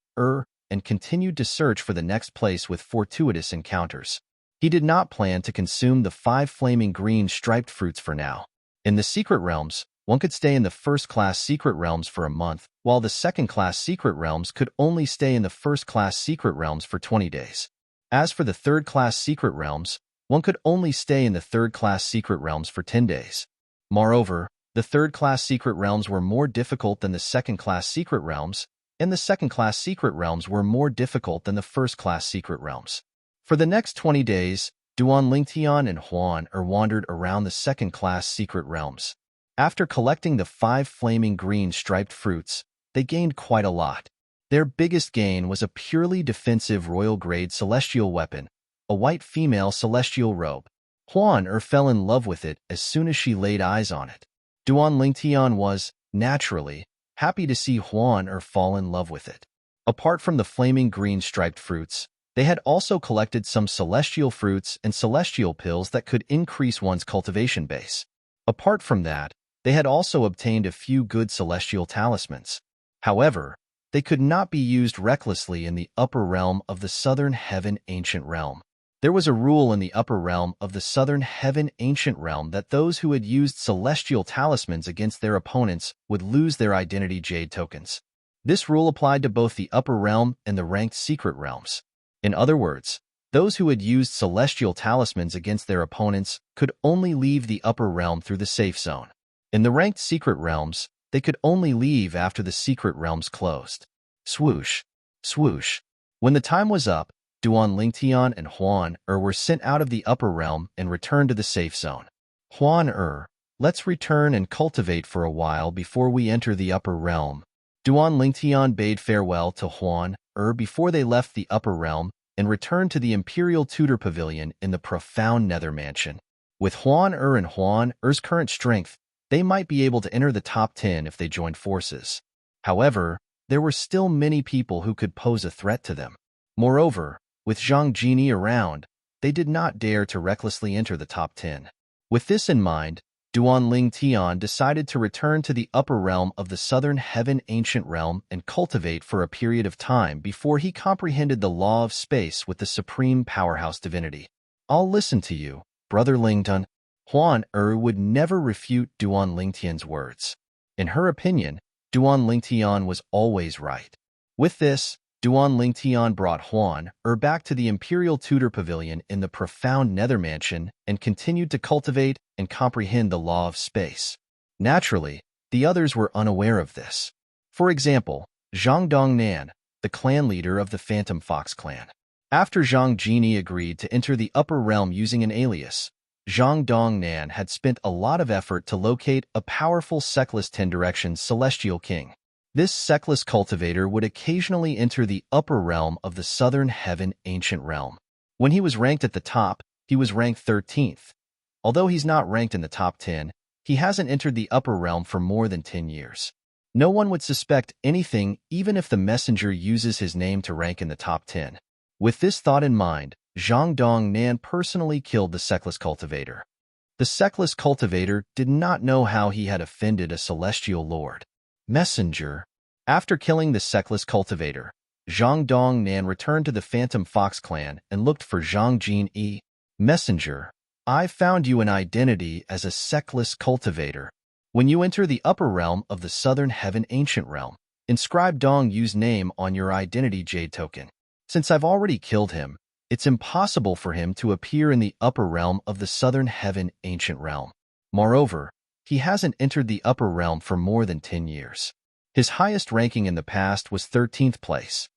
and continued to search for the next place with fortuitous encounters. He did not plan to consume the 5 flaming green striped fruits for now. In the secret realms, one could stay in the first-class secret realms for a month, while the second-class secret realms could only stay in the first-class secret realms for 20 days. As for the third-class secret realms, one could only stay in the third-class secret realms for 10 days. Moreover, the third-class secret realms were more difficult than the second-class secret realms, and the second-class secret realms were more difficult than the first-class secret realms. For the next 20 days, Duan Lingtian and Huan wandered around the second-class secret realms. After collecting the 5 flaming green striped fruits, they gained quite a lot. Their biggest gain was a purely defensive royal-grade celestial weapon, a white female celestial robe. Huan fell in love with it as soon as she laid eyes on it. Duan Lingtian was, naturally, happy to see Huan fall in love with it. Apart from the flaming green striped fruits, they had also collected some celestial fruits and celestial pills that could increase one's cultivation base. Apart from that, they had also obtained a few good celestial talismans. However, they could not be used recklessly in the upper realm of the Southern Heaven Ancient Realm. There was a rule in the upper realm of the Southern Heaven Ancient Realm that those who had used celestial talismans against their opponents would lose their identity jade tokens. This rule applied to both the upper realm and the ranked secret realms. In other words, those who had used celestial talismans against their opponents could only leave the upper realm through the safe zone. In the ranked secret realms, they could only leave after the secret realms closed. Swoosh! Swoosh! When the time was up, Duan Lingtian and Huan were sent out of the upper realm and returned to the safe zone. Huan let's return and cultivate for a while before we enter the upper realm. Duan Lingtian bade farewell to Huan before they left the upper realm and returned to the Imperial Tudor Pavilion in the profound Nether Mansion. With Huan and Huan's current strength, they might be able to enter the top 10 if they joined forces. However, there were still many people who could pose a threat to them. Moreover, with Zhang Jini around, they did not dare to recklessly enter the top 10. With this in mind, Duan Lingtian decided to return to the upper realm of the Southern Heaven Ancient Realm and cultivate for a period of time before he comprehended the law of space with the supreme powerhouse divinity. I'll listen to you, Brother Lingtun. Huan would never refute Duan Lingtian's words. In her opinion, Duan Lingtian was always right. With this, Duan Lingtian brought back to the Imperial Tudor Pavilion in the profound Nether Mansion and continued to cultivate and comprehend the law of space. Naturally, the others were unaware of this. For example, Zhang Dongnan, the clan leader of the Phantom Fox clan. After Zhang Jini agreed to enter the upper realm using an alias, Zhang Dongnan had spent a lot of effort to locate a powerful Seckless 10-direction celestial king. This Seckless cultivator would occasionally enter the upper realm of the Southern Heaven Ancient Realm. When he was ranked at the top, he was ranked 13th. Although he's not ranked in the top 10, he hasn't entered the upper realm for more than 10 years. No one would suspect anything even if the messenger uses his name to rank in the top 10. With this thought in mind, Zhang Dongnan personally killed the Seckless cultivator. The Seckless cultivator did not know how he had offended a celestial lord. Messenger. After killing the Seckless cultivator, Zhang Dongnan returned to the Phantom Fox clan and looked for Zhang Jin. Messenger. I found you an identity as a Seckless cultivator. When you enter the upper realm of the Southern Heaven Ancient Realm, inscribe Dong Yu's name on your identity jade token. Since I've already killed him, it's impossible for him to appear in the upper realm of the Southern Heaven Ancient Realm. Moreover, he hasn't entered the upper realm for more than 10 years. His highest ranking in the past was 13th place.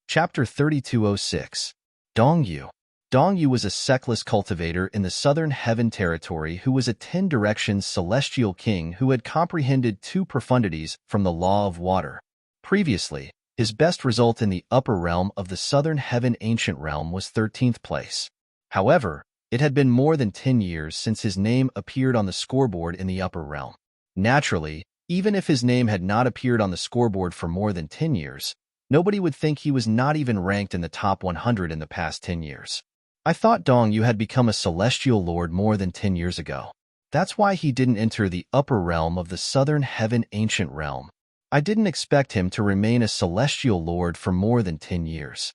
Chapter 3206. Dongyu. Dongyu was a Seckless cultivator in the Southern Heaven territory who was a 10-direction celestial king who had comprehended 2 profundities from the law of water. Previously, his best result in the upper realm of the Southern Heaven Ancient Realm was 13th place. However, it had been more than 10 years since his name appeared on the scoreboard in the upper realm. Naturally, even if his name had not appeared on the scoreboard for more than 10 years, nobody would think he was not even ranked in the top 100 in the past 10 years. I thought Dongyu had become a celestial lord more than 10 years ago. That's why he didn't enter the upper realm of the Southern Heaven Ancient Realm. I didn't expect him to remain a celestial lord for more than 10 years.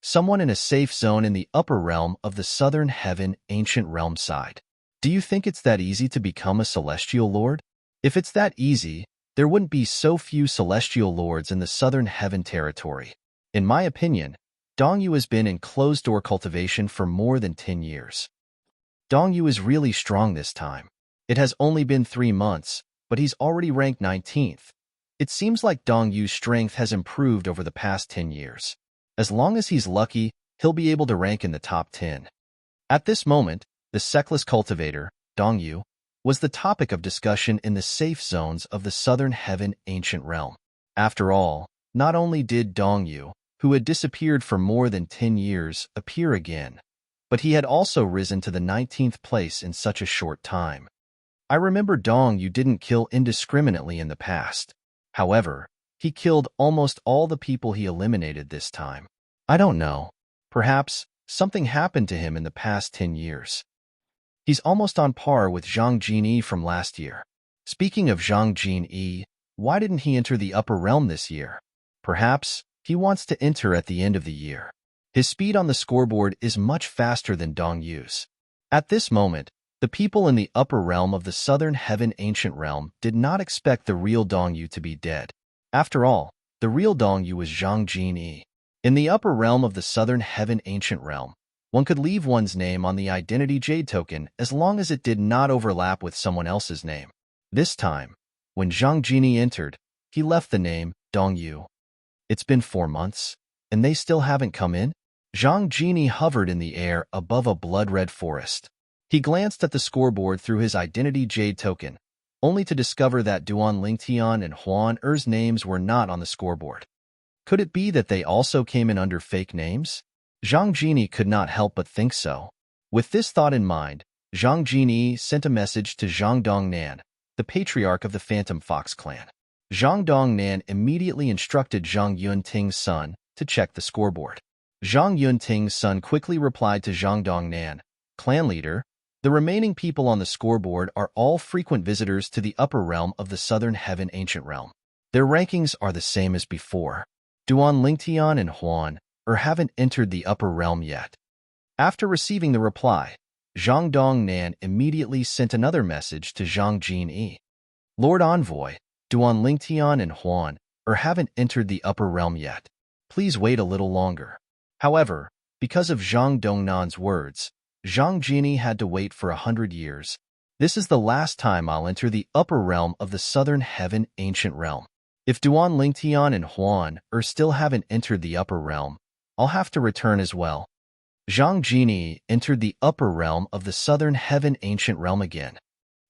Someone in a safe zone in the upper realm of the Southern Heaven Ancient Realm side. Do you think it's that easy to become a celestial lord? If it's that easy, there wouldn't be so few celestial lords in the Southern Heaven territory. In my opinion, Dongyu has been in closed-door cultivation for more than 10 years. Dongyu is really strong this time. It has only been 3 months, but he's already ranked 19th. It seems like Dongyu's strength has improved over the past 10 years. As long as he's lucky, he'll be able to rank in the top 10. At this moment, the Seckless cultivator, Dongyu, was the topic of discussion in the safe zones of the Southern Heaven Ancient Realm. After all, not only did Dongyu, who had disappeared for more than 10 years, appear again, but he had also risen to the 19th place in such a short time. I remember Dongyu didn't kill indiscriminately in the past. However, he killed almost all the people he eliminated this time. I don't know. Perhaps something happened to him in the past 10 years. He's almost on par with Zhang Jini from last year. Speaking of Zhang Jini, why didn't he enter the upper realm this year? Perhaps he wants to enter at the end of the year. His speed on the scoreboard is much faster than Dongyu's. At this moment, the people in the upper realm of the Southern Heaven Ancient Realm did not expect the real Dongyu to be dead. After all, the real Dongyu was Zhang Jini. In the upper realm of the Southern Heaven Ancient Realm, one could leave one's name on the identity jade token as long as it did not overlap with someone else's name. This time, when Zhang Jini entered, he left the name Dongyu. It's been 4 months, and they still haven't come in? Zhang Jini hovered in the air above a blood-red forest. He glanced at the scoreboard through his identity jade token, only to discover that Duan Lingtian and Huan Er's names were not on the scoreboard. Could it be that they also came in under fake names? Zhang Jini could not help but think so. With this thought in mind, Zhang Jini sent a message to Zhang Dongnan, the patriarch of the Phantom Fox clan. Zhang Dongnan immediately instructed Zhang Yunting's son to check the scoreboard. Zhang Yunting's son quickly replied to Zhang Dongnan, clan leader, the remaining people on the scoreboard are all frequent visitors to the upper realm of the Southern Heaven Ancient Realm. Their rankings are the same as before. Duan Lingtian and Huan haven't entered the upper realm yet. After receiving the reply, Zhang Dongnan immediately sent another message to Zhang Jini. Lord Envoy, Duan Lingtian and Huan haven't entered the upper realm yet. Please wait a little longer. However, because of Zhang Dongnan's words, Zhang Jini had to wait for 100 years. This is the last time I'll enter the upper realm of the southern heaven ancient realm. If Duan Lingtian and Huan still haven't entered the upper realm, I'll have to return as well. Zhang Jini entered the upper realm of the southern heaven ancient realm again.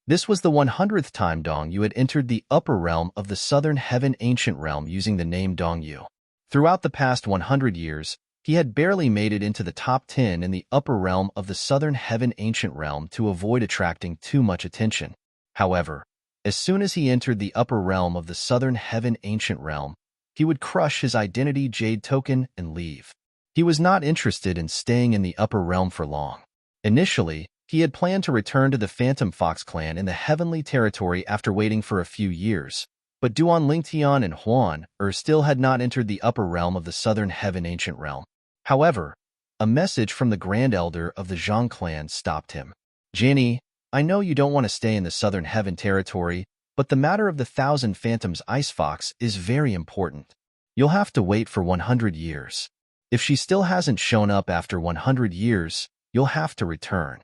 This was the 100th time Dong Yu had entered the upper realm of the southern heaven ancient realm using the name Dong Yu. Throughout the past 100 years, he had barely made it into the top 10 in the upper realm of the southern heaven ancient realm to avoid attracting too much attention. However, as soon as he entered the upper realm of the southern heaven ancient realm, he would crush his identity jade token and leave. He was not interested in staying in the upper realm for long. Initially, he had planned to return to the Phantom Fox clan in the heavenly territory after waiting for a few years, but Duan Lingtian and Huan still had not entered the upper realm of the southern heaven ancient realm. However, a message from the Grand Elder of the Zhang clan stopped him. Jinny, I know you don't want to stay in the southern heaven territory, but the matter of the 1,000 Phantoms Ice Fox is very important. You'll have to wait for 100 years. If she still hasn't shown up after 100 years, you'll have to return.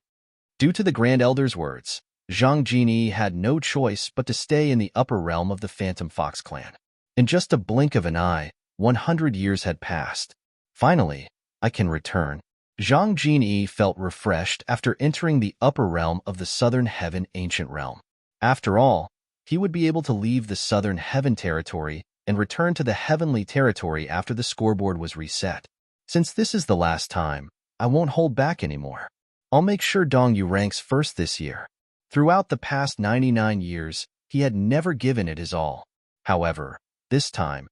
Due to the Grand Elder's words, Zhang Jini had no choice but to stay in the upper realm of the Phantom Fox clan. In just a blink of an eye, 100 years had passed. Finally, I can return. Zhang Jini felt refreshed after entering the upper realm of the southern heaven ancient realm. After all, he would be able to leave the southern heaven territory and return to the heavenly territory after the scoreboard was reset. Since this is the last time, I won't hold back anymore. I'll make sure Dong Yu ranks first this year. Throughout the past 99 years, he had never given it his all. However, this time,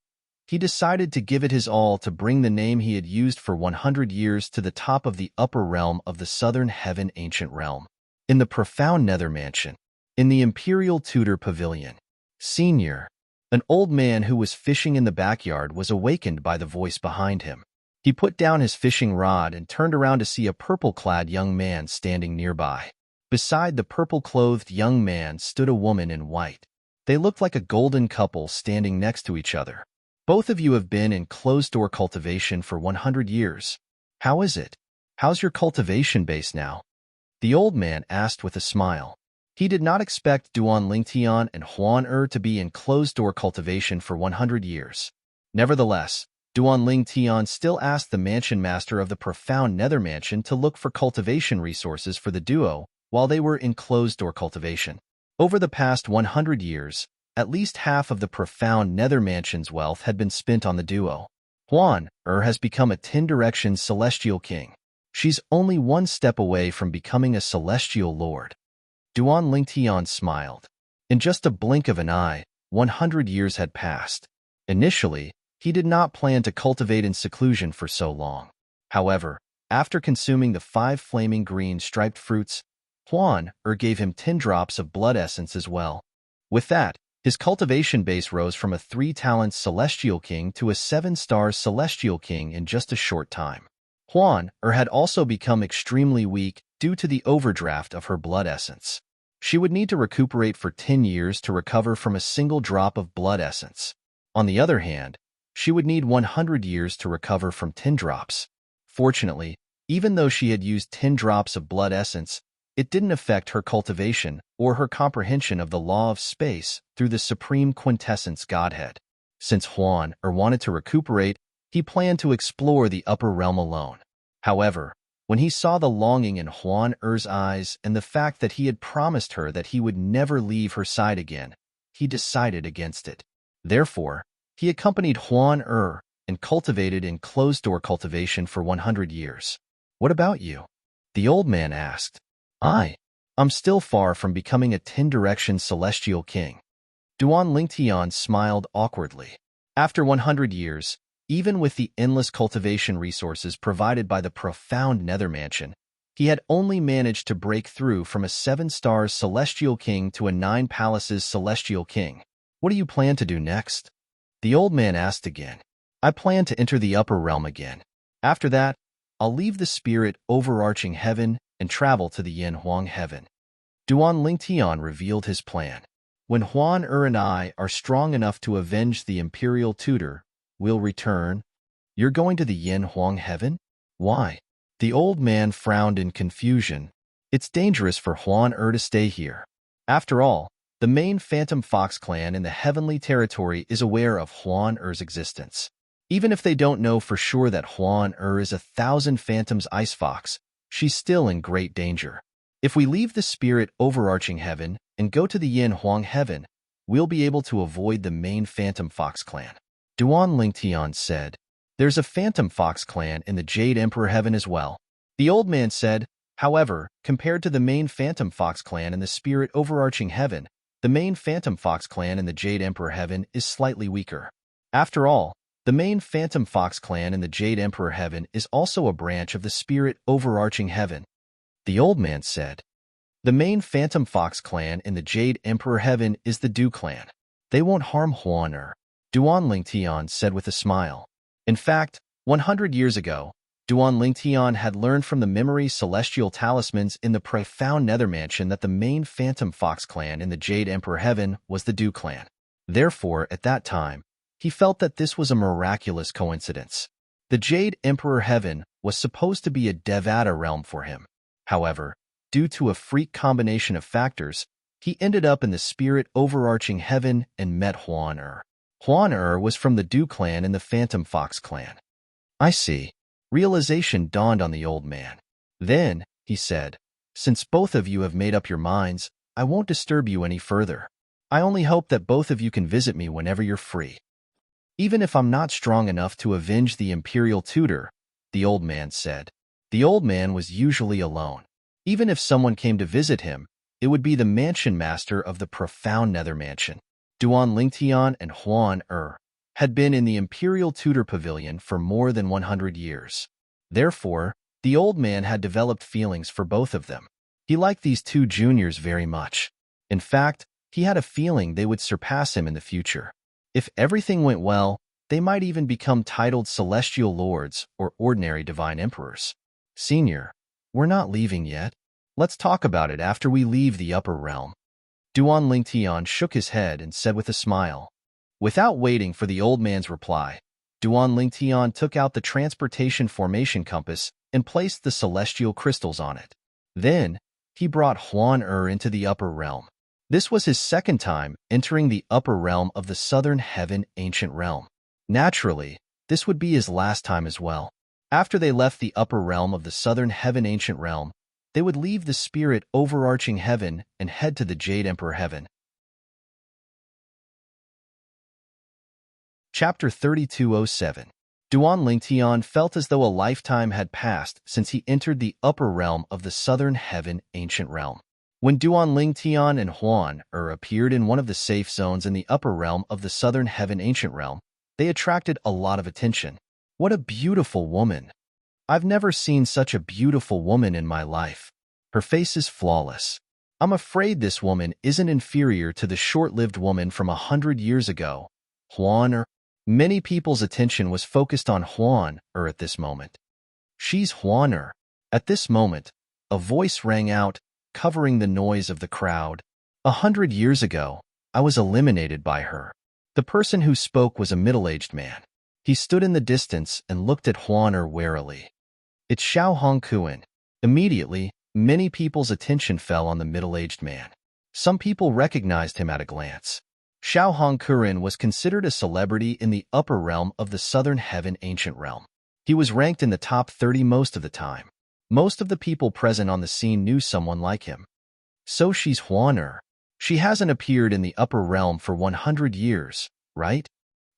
he decided to give it his all to bring the name he had used for 100 years to the top of the upper realm of the southern heaven ancient realm. In the profound nether mansion, in the Imperial Tudor Pavilion, Senior, an old man who was fishing in the backyard was awakened by the voice behind him. He put down his fishing rod and turned around to see a purple-clad young man standing nearby. Beside the purple-clothed young man stood a woman in white. They looked like a golden couple standing next to each other. Both of you have been in closed-door cultivation for 100 years. How is it? How's your cultivation base now? The old man asked with a smile. He did not expect Duan Lingtian and Huan to be in closed-door cultivation for 100 years. Nevertheless, Duan Lingtian still asked the mansion master of the profound nether mansion to look for cultivation resources for the duo while they were in closed-door cultivation. Over the past 100 years, at least half of the profound nether mansion's wealth had been spent on the duo. Huan has become a 10-direction celestial king. She's only one step away from becoming a celestial lord. Duan Lingtian smiled. In just a blink of an eye, 100 years had passed. Initially, he did not plan to cultivate in seclusion for so long. However, after consuming the 5 flaming green striped fruits, Huan gave him 10 drops of blood essence as well. With that, his cultivation base rose from a 3-talent celestial king to a 7-star celestial king in just a short time. Huan had also become extremely weak due to the overdraft of her blood essence. She would need to recuperate for 10 years to recover from a single drop of blood essence. On the other hand, she would need 100 years to recover from 10 drops. Fortunately, even though she had used 10 drops of blood essence, it didn't affect her cultivation or her comprehension of the law of space through the supreme quintessence Godhead. Since Huan wanted to recuperate, he planned to explore the upper realm alone. However, when he saw the longing in Huan-Er's eyes and the fact that he had promised her that he would never leave her side again, he decided against it. Therefore, he accompanied Huan-Er and cultivated in closed-door cultivation for 100 years. What about you? The old man asked. I'm still far from becoming a 10-direction celestial king. Duan Lingtian smiled awkwardly. After 100 years, even with the endless cultivation resources provided by the profound nether mansion, he had only managed to break through from a 7-star celestial king to a 9 palaces celestial king. What do you plan to do next? The old man asked again. I plan to enter the upper realm again. After that, I'll leave the spirit overarching heaven and travel to the Yin Huang heaven. Duan Lingtian revealed his plan. When Huan and I are strong enough to avenge the imperial tutor, we'll return. You're going to the Yin Huang heaven? Why? The old man frowned in confusion. It's dangerous for Huan to stay here. After all, the main Phantom Fox clan in the Heavenly Territory is aware of Huan existence. Even if they don't know for sure that Huan is 1,000 Phantoms Ice Fox, she's still in great danger. If we leave the spirit overarching heaven and go to the Yin Huang heaven, we'll be able to avoid the main Phantom Fox clan. Duan Lingtian said, There's a Phantom Fox clan in the Jade Emperor heaven as well. The old man said, However, compared to the main Phantom Fox clan in the spirit overarching heaven, the main Phantom Fox clan in the Jade Emperor heaven is slightly weaker. After all, the main Phantom Fox clan in the Jade Emperor heaven is also a branch of the spirit overarching heaven. The old man said, The main Phantom Fox clan in the Jade Emperor heaven is the Du clan. They won't harm Huan Duan Lingtian said with a smile. In fact, 100 years ago, Duan Lingtian had learned from the memory celestial talismans in the profound nether mansion that the main Phantom Fox clan in the Jade Emperor heaven was the Du clan. Therefore, at that time, he felt that this was a miraculous coincidence. The Jade Emperor heaven was supposed to be a Devata realm for him. However, due to a freak combination of factors, he ended up in the spirit overarching heaven and met Huan Huan was from the Du clan and the Phantom Fox clan. I see. Realization dawned on the old man. Then, he said, Since both of you have made up your minds, I won't disturb you any further. I only hope that both of you can visit me whenever you're free. Even if I'm not strong enough to avenge the imperial tutor, the old man said. The old man was usually alone. Even if someone came to visit him, it would be the mansion master of the profound nether mansion. Duan Lingtian and Huan had been in the Imperial Tutor Pavilion for more than 100 years. Therefore, the old man had developed feelings for both of them. He liked these two juniors very much. In fact, he had a feeling they would surpass him in the future. If everything went well, they might even become titled Celestial Lords or ordinary Divine Emperors. Senior, we're not leaving yet. Let's talk about it after we leave the upper realm. Duan Lingtian shook his head and said with a smile. Without waiting for the old man's reply, Duan Lingtian took out the transportation formation compass and placed the celestial crystals on it. Then, he brought Huan into the upper realm. This was his second time entering the upper realm of the Southern Heaven Ancient Realm. Naturally, this would be his last time as well. After they left the upper realm of the Southern Heaven Ancient Realm, they would leave the spirit overarching heaven and head to the Jade Emperor heaven. Chapter 3207. Duan Lingtian felt as though a lifetime had passed since he entered the upper realm of the Southern Heaven Ancient Realm. When Duan Lingtian and Huan appeared in one of the safe zones in the upper realm of the Southern Heaven Ancient Realm, they attracted a lot of attention. What a beautiful woman! I've never seen such a beautiful woman in my life. Her face is flawless. I'm afraid this woman isn't inferior to the short-lived woman from 100 years ago. Huan Many people's attention was focused on Huan at this moment. She's Huan At this moment, a voice rang out, covering the noise of the crowd. 100 years ago, I was eliminated by her. The person who spoke was a middle-aged man. He stood in the distance and looked at Huan warily. It's Xiao Hongkuan. Immediately, many people's attention fell on the middle-aged man. Some people recognized him at a glance. Xiao Hongkuan was considered a celebrity in the upper realm of the Southern Heaven Ancient Realm. He was ranked in the top 30 most of the time. Most of the people present on the scene knew someone like him. So she's Huan She hasn't appeared in the upper realm for 100 years, right?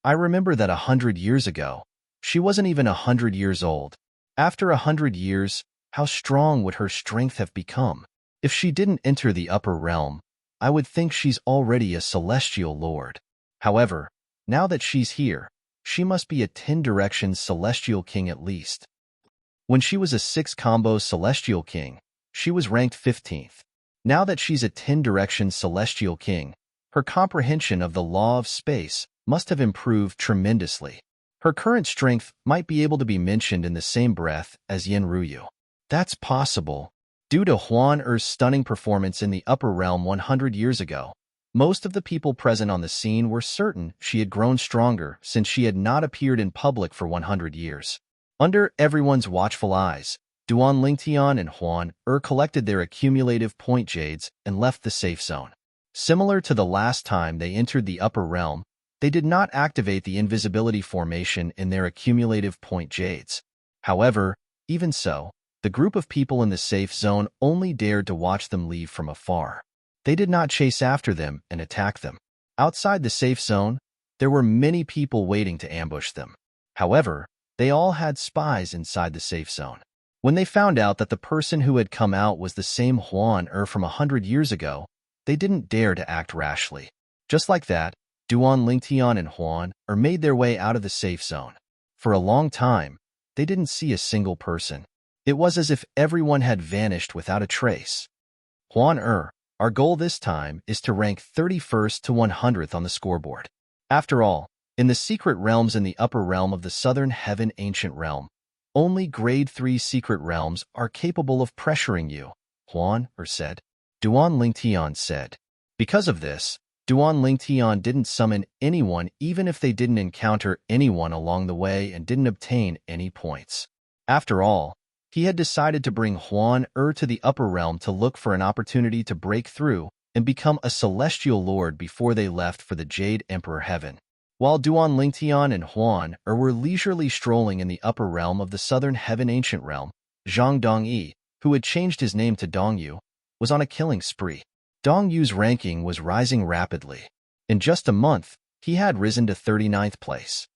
I remember that 100 years ago, she wasn't even 100 years old. After 100 years, how strong would her strength have become? If she didn't enter the upper realm, I would think she's already a celestial lord. However, now that she's here, she must be a 10 directions celestial king at least. When she was a 6 combos celestial king, she was ranked 15th. Now that she's a 10 directions celestial king, her comprehension of the law of space must have improved tremendously. Her current strength might be able to be mentioned in the same breath as Yin Ruyu. That's possible. Due to Huan stunning performance in the upper realm 100 years ago, Most of the people present on the scene were certain she had grown stronger since she had not appeared in public for 100 years. Under everyone's watchful eyes, Duan Lingtian and Huan collected their accumulative point jades and left the safe zone. Similar to the last time they entered the upper realm, they did not activate the invisibility formation in their accumulative point jades. However, even so, the group of people in the safe zone only dared to watch them leave from afar. They did not chase after them and attack them. Outside the safe zone, there were many people waiting to ambush them. However, they all had spies inside the safe zone. When they found out that the person who had come out was the same Huan from 100 years ago, they didn't dare to act rashly. Just like that, Duan Lingtian and Huan made their way out of the safe zone. For a long time, they didn't see a single person. It was as if everyone had vanished without a trace. Huan our goal this time is to rank 31st to 100th on the scoreboard. After all, in the secret realms in the upper realm of the Southern Heaven Ancient Realm, only Grade 3 secret realms are capable of pressuring you, Huan said. Duan Lingtian said. Because of this, Duan Lingtian didn't summon anyone even if they didn't encounter anyone along the way and didn't obtain any points. After all, he had decided to bring Huan to the upper realm to look for an opportunity to break through and become a celestial lord before they left for the Jade Emperor Heaven. While Duan Lingtian and Huan were leisurely strolling in the upper realm of the Southern Heaven Ancient Realm, Zhang Dongyi, who had changed his name to Dongyu, was on a killing spree. Dongyu's ranking was rising rapidly. In just a month, he had risen to 39th place.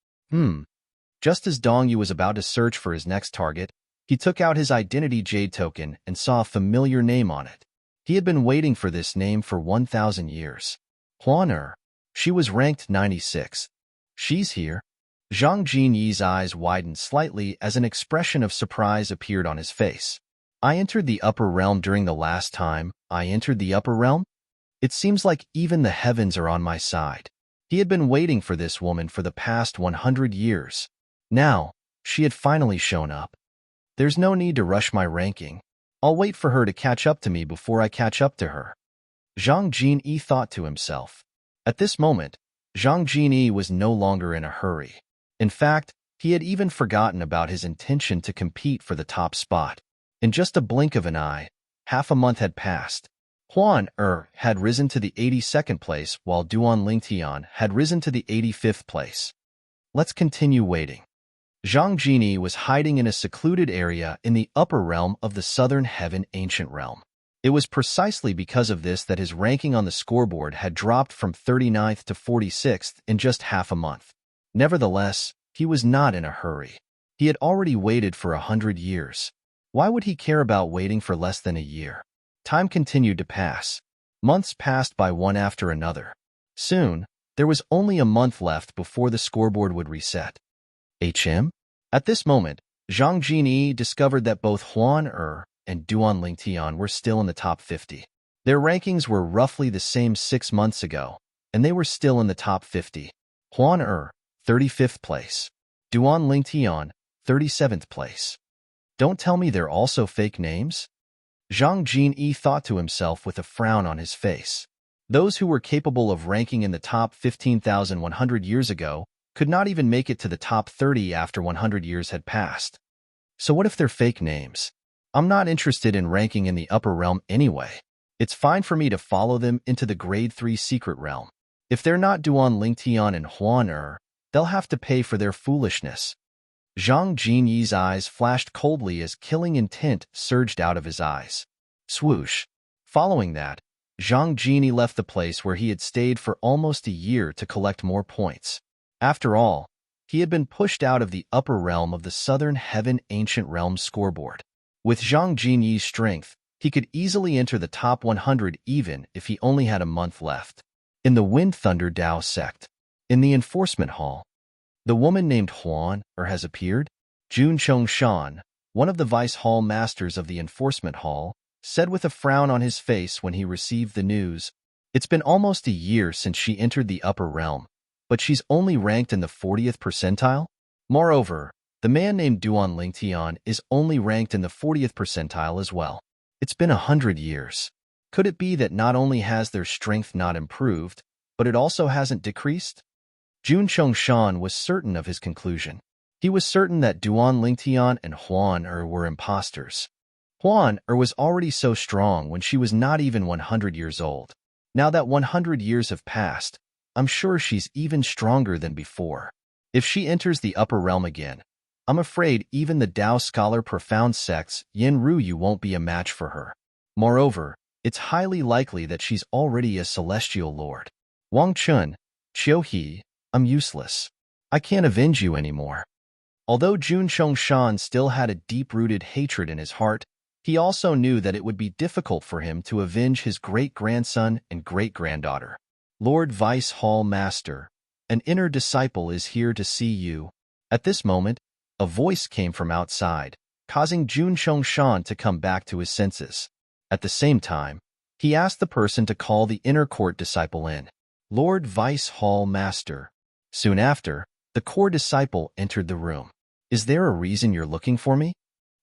Just as Dongyu was about to search for his next target, he took out his identity jade token and saw a familiar name on it. He had been waiting for this name for 1,000 years. Huan She was ranked 96th. She's here. Zhang Jinyi's eyes widened slightly as an expression of surprise appeared on his face. I entered the upper realm during the last time I entered the upper realm? It seems like even the heavens are on my side. He had been waiting for this woman for the past 100 years. Now, she had finally shown up. There's no need to rush my ranking. I'll wait for her to catch up to me before I catch up to her. Zhang Jinyi thought to himself. At this moment, Zhang Jinyi was no longer in a hurry. In fact, he had even forgotten about his intention to compete for the top spot. In just a blink of an eye, half a month had passed. Huan had risen to the 82nd place while Duan Lingtian had risen to the 85th place. Let's continue waiting. Zhang Jinyi was hiding in a secluded area in the upper realm of the Southern Heaven Ancient Realm. It was precisely because of this that his ranking on the scoreboard had dropped from 39th to 46th in just half a month. Nevertheless, he was not in a hurry. He had already waited for 100 years. Why would he care about waiting for less than a year? Time continued to pass. Months passed by one after another. Soon, there was only a month left before the scoreboard would reset. At this moment, Zhang Jinyi discovered that both Huan and Duan Lingtian were still in the top 50. Their rankings were roughly the same 6 months ago, and they were still in the top 50. Huan 35th place. Duan Lingtian, 37th place. Don't tell me they're also fake names? Zhang Jinyi thought to himself with a frown on his face. Those who were capable of ranking in the top 15,100 years ago could not even make it to the top 30 after 100 years had passed. So what if they're fake names? I'm not interested in ranking in the upper realm anyway. It's fine for me to follow them into the Grade 3 secret realm. If they're not Duan Lingtian and Huan they'll have to pay for their foolishness. Zhang Jinyi's eyes flashed coldly as killing intent surged out of his eyes. Swoosh. Following that, Zhang Jinyi left the place where he had stayed for almost a year to collect more points. After all, he had been pushed out of the upper realm of the Southern Heaven Ancient Realm scoreboard. With Zhang Jinyi's strength, he could easily enter the top 100 even if he only had a month left. In the Wind Thunder Dao sect, in the enforcement hall, the woman named Huan has appeared. Jun Chongshan, one of the vice hall masters of the enforcement hall, said with a frown on his face when he received the news. It's been almost a year since she entered the upper realm, but she's only ranked in the 40th percentile? Moreover, the man named Duan Lingtian is only ranked in the 40th percentile as well. It's been 100 years. Could it be that not only has their strength not improved, but it also hasn't decreased? Jun Chongshan was certain of his conclusion. He was certain that Duan Lingtian and Huan Er were imposters. Huan Er was already so strong when she was not even 100 years old. Now that 100 years have passed, I'm sure she's even stronger than before. If she enters the upper realm again, I'm afraid even the Tao scholar profound sect's Yin Ruyu won't be a match for her. Moreover, it's highly likely that she's already a celestial lord. Wang Chun, Qiu He, I'm useless. I can't avenge you anymore. Although Jun Chongshan still had a deep-rooted hatred in his heart, he also knew that it would be difficult for him to avenge his great-grandson and great-granddaughter. Lord Vice Hall Master, an inner disciple is here to see you. At this moment, a voice came from outside, causing Jun Chongshan to come back to his senses. At the same time, he asked the person to call the inner court disciple in. Lord Vice Hall Master. Soon after, the core disciple entered the room. Is there a reason you're looking for me?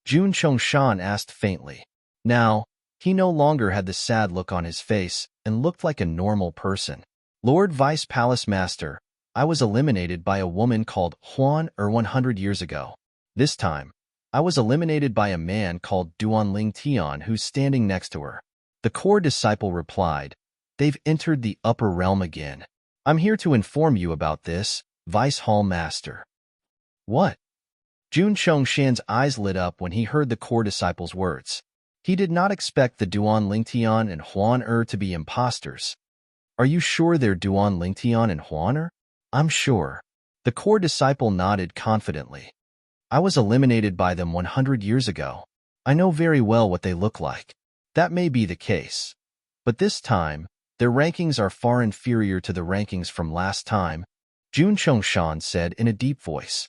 Jun Chongshan asked faintly. Now, he no longer had the sad look on his face and looked like a normal person. Lord Vice Palace Master, I was eliminated by a woman called Huan Er 100 years ago. This time, I was eliminated by a man called Duan Lingtian who's standing next to her. The core disciple replied, They've entered the upper realm again. I'm here to inform you about this, Vice Hall Master. What? Jun Chongshan's eyes lit up when he heard the core disciple's words. He did not expect the Duan Lingtian and Huan Er to be imposters. Are you sure they're Duan Lingtian and Huan Er? I'm sure. The core disciple nodded confidently. I was eliminated by them 100 years ago. I know very well what they look like. That may be the case. But this time, their rankings are far inferior to the rankings from last time, Jun Chongshan said in a deep voice.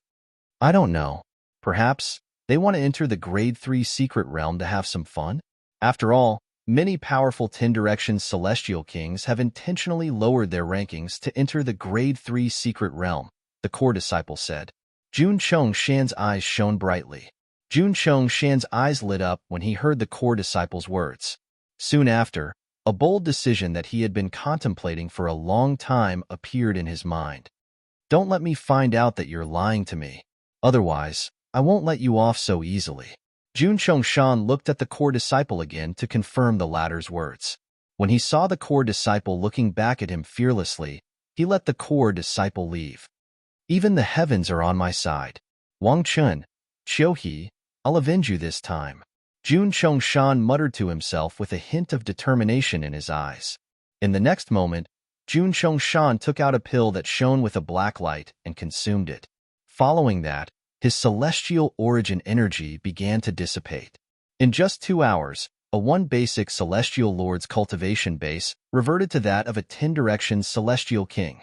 I don't know. Perhaps they want to enter the Grade 3 secret realm to have some fun? After all, many powerful 10-direction celestial kings have intentionally lowered their rankings to enter the Grade 3 secret realm, the core disciple said. Jun Chongshan's eyes shone brightly. Jun Chongshan's eyes lit up when he heard the core disciple's words. Soon after, a bold decision that he had been contemplating for a long time appeared in his mind. Don't let me find out that you're lying to me. Otherwise, I won't let you off so easily. Jun Chongshan looked at the core disciple again to confirm the latter's words. When he saw the core disciple looking back at him fearlessly, he let the core disciple leave. Even the heavens are on my side. Wang Chun, Qiu He, I'll avenge you this time. Jun Chongshan muttered to himself with a hint of determination in his eyes. In the next moment, Jun Chongshan took out a pill that shone with a black light and consumed it. Following that, his celestial origin energy began to dissipate. In just 2 hours, a 1 basic celestial lord's cultivation base reverted to that of a 10-direction celestial king.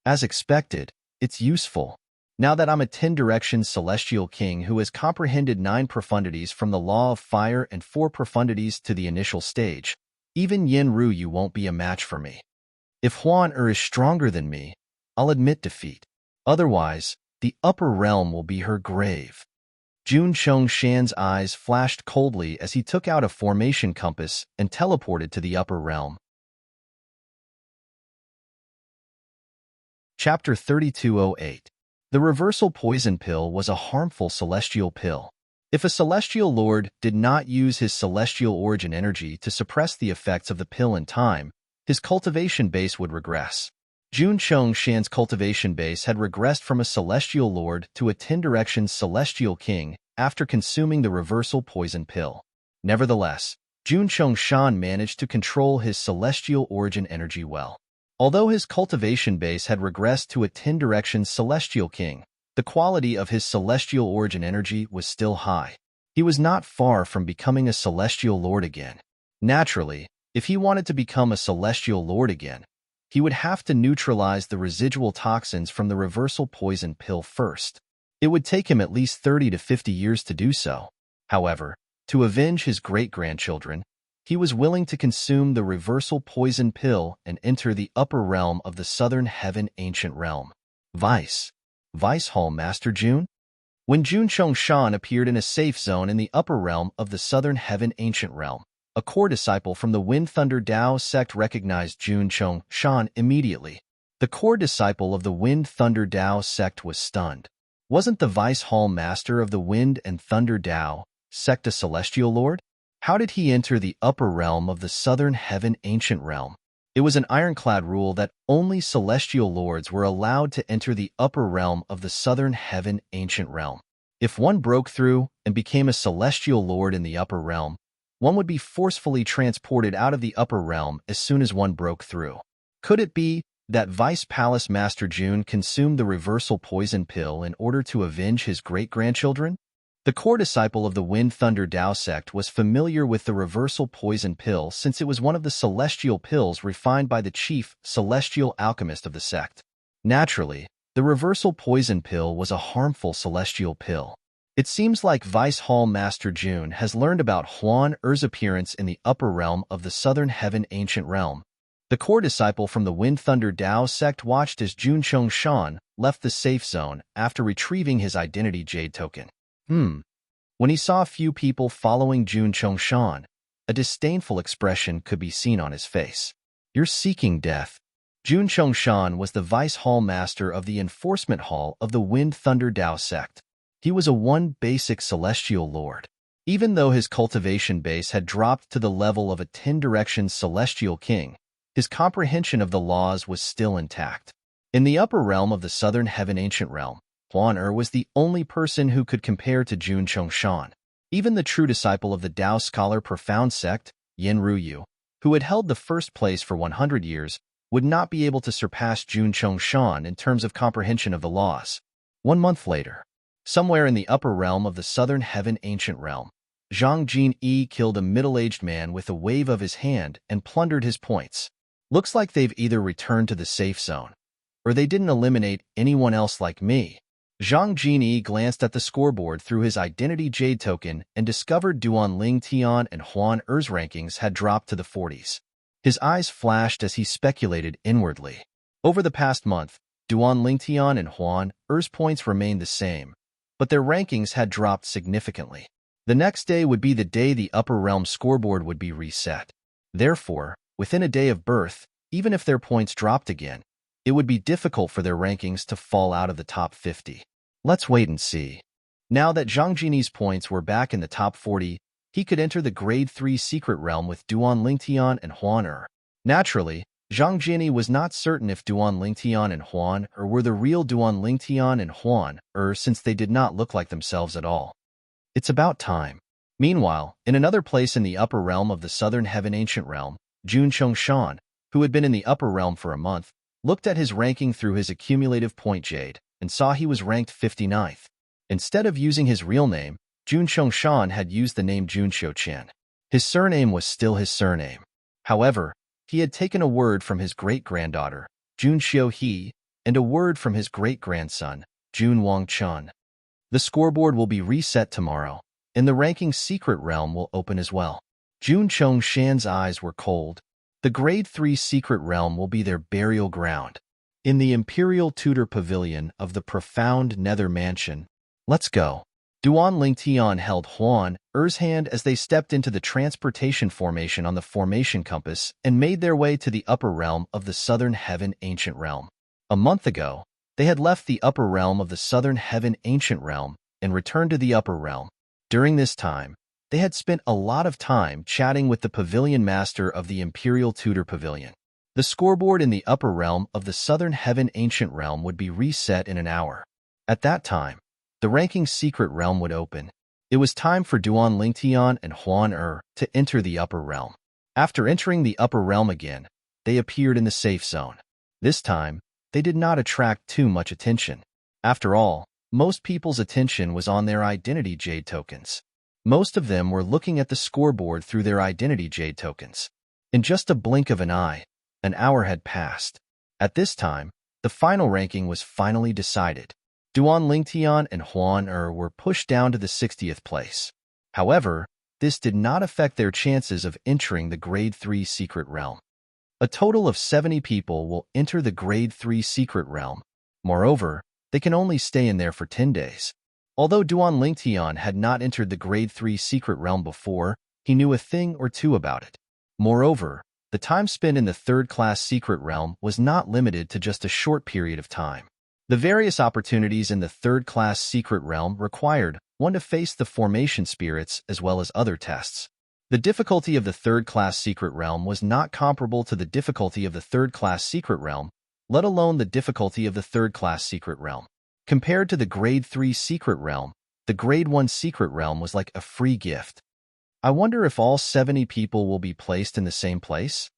As expected, it's useful. Now that I'm a 10-direction celestial king who has comprehended 9 profundities from the law of fire and 4 profundities to the initial stage, even Yin Ruyu won't be a match for me. If Huan Er is stronger than me, I'll admit defeat. Otherwise, the upper realm will be her grave. Jun Chongshan's eyes flashed coldly as he took out a formation compass and teleported to the upper realm. Chapter 3208. The reversal poison pill was a harmful celestial pill. If a celestial lord did not use his celestial origin energy to suppress the effects of the pill in time, his cultivation base would regress. Jun Chongshan's cultivation base had regressed from a celestial lord to a 10-direction celestial king after consuming the reversal poison pill. Nevertheless, Jun Chongshan managed to control his celestial origin energy well. Although his cultivation base had regressed to a 10-direction celestial king, the quality of his celestial origin energy was still high. He was not far from becoming a celestial lord again. Naturally, if he wanted to become a celestial lord again, he would have to neutralize the residual toxins from the reversal poison pill first. It would take him at least 30 to 50 years to do so. However, to avenge his great-grandchildren, he was willing to consume the reversal poison pill and enter the upper realm of the Southern Heaven Ancient Realm. Vice Hall Master Jun? When Jun Chongshan appeared in a safe zone in the upper realm of the Southern Heaven Ancient Realm, A core disciple from the Wind Thunder Dao sect recognized Jun Chong Shan immediately. The core disciple of the Wind Thunder Dao sect was stunned. Wasn't the Vice Hall Master of the Wind and Thunder Dao sect a celestial lord? How did he enter the upper realm of the Southern Heaven Ancient Realm? It was an ironclad rule that only celestial lords were allowed to enter the upper realm of the Southern Heaven Ancient Realm. If one broke through and became a celestial lord in the upper realm, one would be forcefully transported out of the upper realm as soon as one broke through. Could it be that Vice Palace Master Jun consumed the reversal poison pill in order to avenge his great-grandchildren? The core disciple of the Wind Thunder Dao sect was familiar with the reversal poison pill since it was one of the celestial pills refined by the chief celestial alchemist of the sect. Naturally, the reversal poison pill was a harmful celestial pill. It seems like Vice Hall Master Jun has learned about Huan Er's appearance in the upper realm of the Southern Heaven Ancient Realm. The core disciple from the Wind Thunder Dao sect watched as Jun Chong Shan left the safe zone after retrieving his identity jade token. When he saw a few people following Jun Chong Shan, a disdainful expression could be seen on his face. You're seeking death. Jun Chong Shan was the Vice Hall Master of the Enforcement Hall of the Wind Thunder Dao sect. He was a one basic celestial lord. Even though his cultivation base had dropped to the level of a 10-direction celestial king, his comprehension of the laws was still intact. In the upper realm of the Southern Heaven Ancient Realm, Huan Er was the only person who could compare to Jun Chong Shan. Even the true disciple of the Dao scholar Profound sect, Yin Ruyu, who had held the first place for 100 years, would not be able to surpass Jun Chong Shan in terms of comprehension of the laws. 1 month later, somewhere in the upper realm of the Southern Heaven Ancient Realm, Zhang Jin-yi killed a middle-aged man with a wave of his hand and plundered his points. Looks like they've either returned to the safe zone, or they didn't eliminate anyone else like me. Zhang Jin-yi glanced at the scoreboard through his identity jade token and discovered Duan Ling Tian and Huan Er's rankings had dropped to the 40s. His eyes flashed as he speculated inwardly. Over the past month, Duan Ling Tian and Huan Er's points remained the same, but their rankings had dropped significantly. The next day would be the day the upper realm scoreboard would be reset. Therefore, within a day of birth, even if their points dropped again, it would be difficult for their rankings to fall out of the top 50. Let's wait and see. Now that Zhang Jini's points were back in the top 40, he could enter the Grade 3 Secret Realm with Duan Lingtian and Huan Er. Naturally, Zhang Jini was not certain if Duan Lingtian and Huan Er were the real Duan Lingtian and Huan Er since they did not look like themselves at all. It's about time. Meanwhile, in another place in the upper realm of the Southern Heaven Ancient Realm, Jun Chong Shan, who had been in the upper realm for a month, looked at his ranking through his accumulative point jade and saw he was ranked 59th. Instead of using his real name, Jun Chong Shan had used the name Jun Xiu Qian. His surname was still his surname. However, he had taken a word from his great-granddaughter, Jun Xiu He, and a word from his great-grandson, Jun Wang Chun. The scoreboard will be reset tomorrow, and the ranking secret realm will open as well. Jun Chong Shan's eyes were cold. The Grade 3 Secret Realm will be their burial ground. In the Imperial Tudor Pavilion of the Profound Nether Mansion. Let's go. Duan Lingtian held Huan Er's hand as they stepped into the transportation formation on the formation compass and made their way to the upper realm of the Southern Heaven Ancient Realm. A month ago, they had left the upper realm of the Southern Heaven Ancient Realm and returned to the upper realm. During this time, they had spent a lot of time chatting with the pavilion master of the Imperial Tudor Pavilion. The scoreboard in the upper realm of the Southern Heaven Ancient Realm would be reset in an hour. At that time, the ranking secret realm would open. It was time for Duan Lingtian and Huan Er to enter the upper realm. After entering the upper realm again, they appeared in the safe zone. This time, they did not attract too much attention. After all, most people's attention was on their identity jade tokens. Most of them were looking at the scoreboard through their identity jade tokens. In just a blink of an eye, an hour had passed. At this time, the final ranking was finally decided. Duan Lingtian and Huan Er were pushed down to the 60th place. However, this did not affect their chances of entering the Grade 3 Secret Realm. A total of 70 people will enter the Grade 3 Secret Realm. Moreover, they can only stay in there for 10 days. Although Duan Lingtian had not entered the Grade 3 Secret Realm before, he knew a thing or two about it. Moreover, the time spent in the third-class secret realm was not limited to just a short period of time. The various opportunities in the third-class secret realm required one to face the formation spirits as well as other tests. The difficulty of the third-class secret realm was not comparable to the difficulty of the third-class secret realm, let alone the difficulty of the third-class secret realm. Compared to the Grade 3 secret realm, the Grade 1 secret realm was like a free gift. I wonder if all 70 people will be placed in the same place?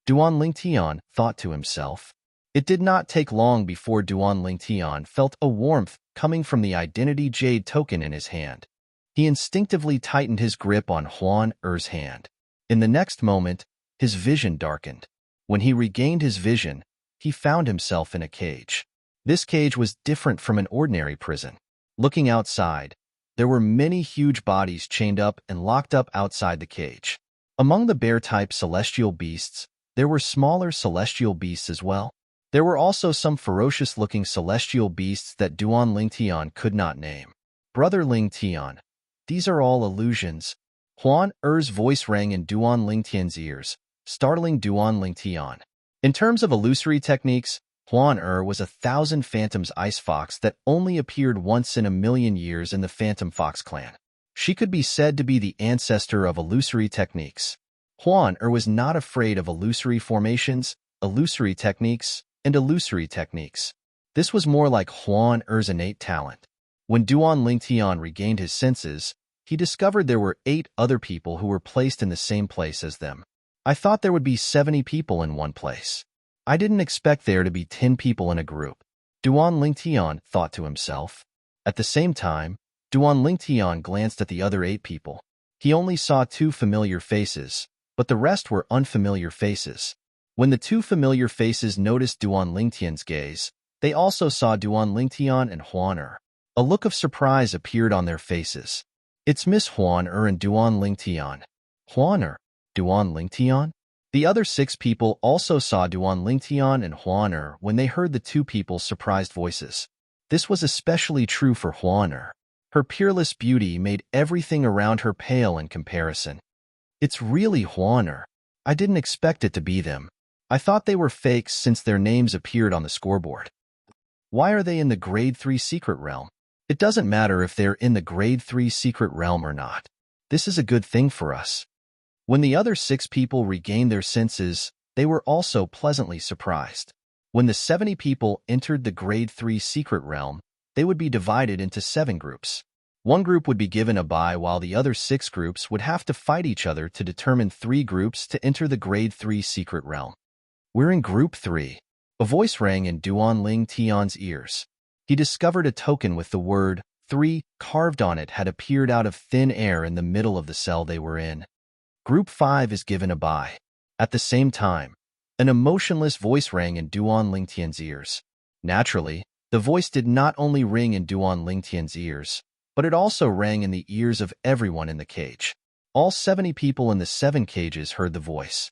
Duan Lingtian thought to himself. It did not take long before Duan Lingtian felt a warmth coming from the identity jade token in his hand. He instinctively tightened his grip on Huan Er's hand. In the next moment, his vision darkened. When he regained his vision, he found himself in a cage. This cage was different from an ordinary prison. Looking outside, there were many huge bodies chained up and locked up outside the cage. Among the bear-type celestial beasts, there were smaller celestial beasts as well. There were also some ferocious-looking celestial beasts that Duan Lingtian could not name. Brother Lingtian, these are all illusions. Huan Er's voice rang in Duan Lingtian's ears, startling Duan Lingtian. In terms of illusory techniques, Huan Er was 1,000 Phantom's ice fox that only appeared once in a million years in the Phantom Fox clan. She could be said to be the ancestor of illusory techniques. Huan Er was not afraid of illusory formations, illusory techniques, and illusory techniques. This was more like Huan Er's innate talent. When Duan Lingtian regained his senses, he discovered there were 8 other people who were placed in the same place as them. I thought there would be 70 people in one place. I didn't expect there to be 10 people in a group. Duan Lingtian thought to himself. At the same time, Duan Lingtian glanced at the other 8 people. He only saw 2 familiar faces, but the rest were unfamiliar faces. When the 2 familiar faces noticed Duan Lingtian's gaze, they also saw Duan Lingtian and Huan Er. A look of surprise appeared on their faces. It's Miss Huan Er and Duan Lingtian. Huan Er, Duan Lingtian? The other 6 people also saw Duan Lingtian and Huan Er when they heard the 2 people's surprised voices. This was especially true for Huan Er. Her peerless beauty made everything around her pale in comparison. It's really Huan Er. I didn't expect it to be them. I thought they were fakes since their names appeared on the scoreboard. Why are they in the Grade 3 secret realm? It doesn't matter if they're in the Grade 3 secret realm or not. This is a good thing for us. When the other 6 people regained their senses, they were also pleasantly surprised. When the 70 people entered the Grade 3 secret realm, they would be divided into 7 groups. One group would be given a bye while the other 6 groups would have to fight each other to determine 3 groups to enter the Grade 3 secret realm. We're in Group 3. A voice rang in Duan Lingtian's ears. He discovered a token with the word 3 carved on it had appeared out of thin air in the middle of the cell they were in. Group 5 is given a bye. At the same time, an emotionless voice rang in Duan Lingtian's ears. Naturally, the voice did not only ring in Duan Lingtian's ears, but it also rang in the ears of everyone in the cage. All 70 people in the 7 cages heard the voice.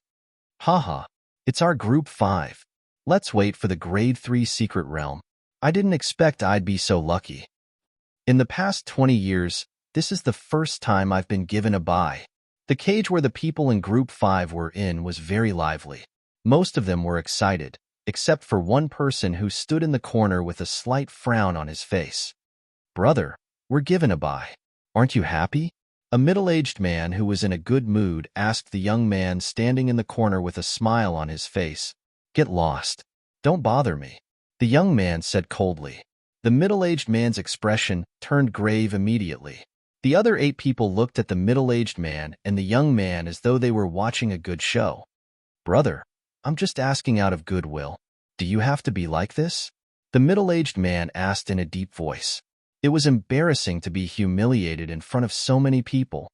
Haha, it's our Group 5. Let's wait for the Grade 3 secret realm. I didn't expect I'd be so lucky. In the past 20 years, this is the first time I've been given a bye. The cage where the people in Group 5 were in was very lively. Most of them were excited, except for one person who stood in the corner with a slight frown on his face. Brother, we're given a bye. Aren't you happy? A middle-aged man who was in a good mood asked the young man standing in the corner with a smile on his face. Get lost. Don't bother me. The young man said coldly. The middle-aged man's expression turned grave immediately. The other 8 people looked at the middle-aged man and the young man as though they were watching a good show. Brother, I'm just asking out of goodwill. Do you have to be like this? The middle-aged man asked in a deep voice. It was embarrassing to be humiliated in front of so many people.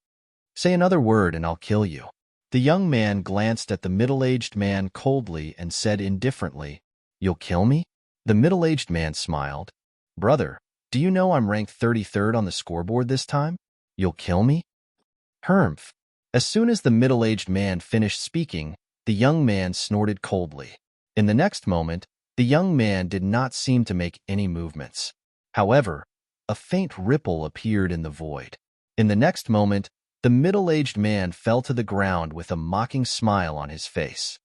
Say another word and I'll kill you. The young man glanced at the middle-aged man coldly and said indifferently, You'll kill me? The middle-aged man smiled. Brother, do you know I'm ranked 33rd on the scoreboard this time? You'll kill me? Hermph. As soon as the middle-aged man finished speaking, the young man snorted coldly. In the next moment, the young man did not seem to make any movements. However, a faint ripple appeared in the void. In the next moment, The middle-aged man fell to the ground with a mocking smile on his face.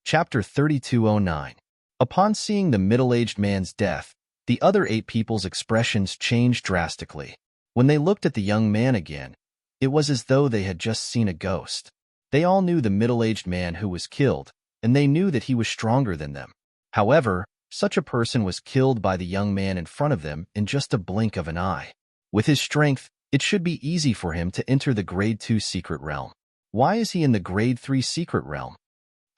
Chapter 3209. Upon seeing the middle-aged man's death, the other 8 people's expressions changed drastically. When they looked at the young man again, it was as though they had just seen a ghost. They all knew the middle-aged man who was killed, and they knew that he was stronger than them. However, such a person was killed by the young man in front of them in just a blink of an eye. With his strength, it should be easy for him to enter the Grade 2 secret realm. Why is he in the Grade 3 secret realm?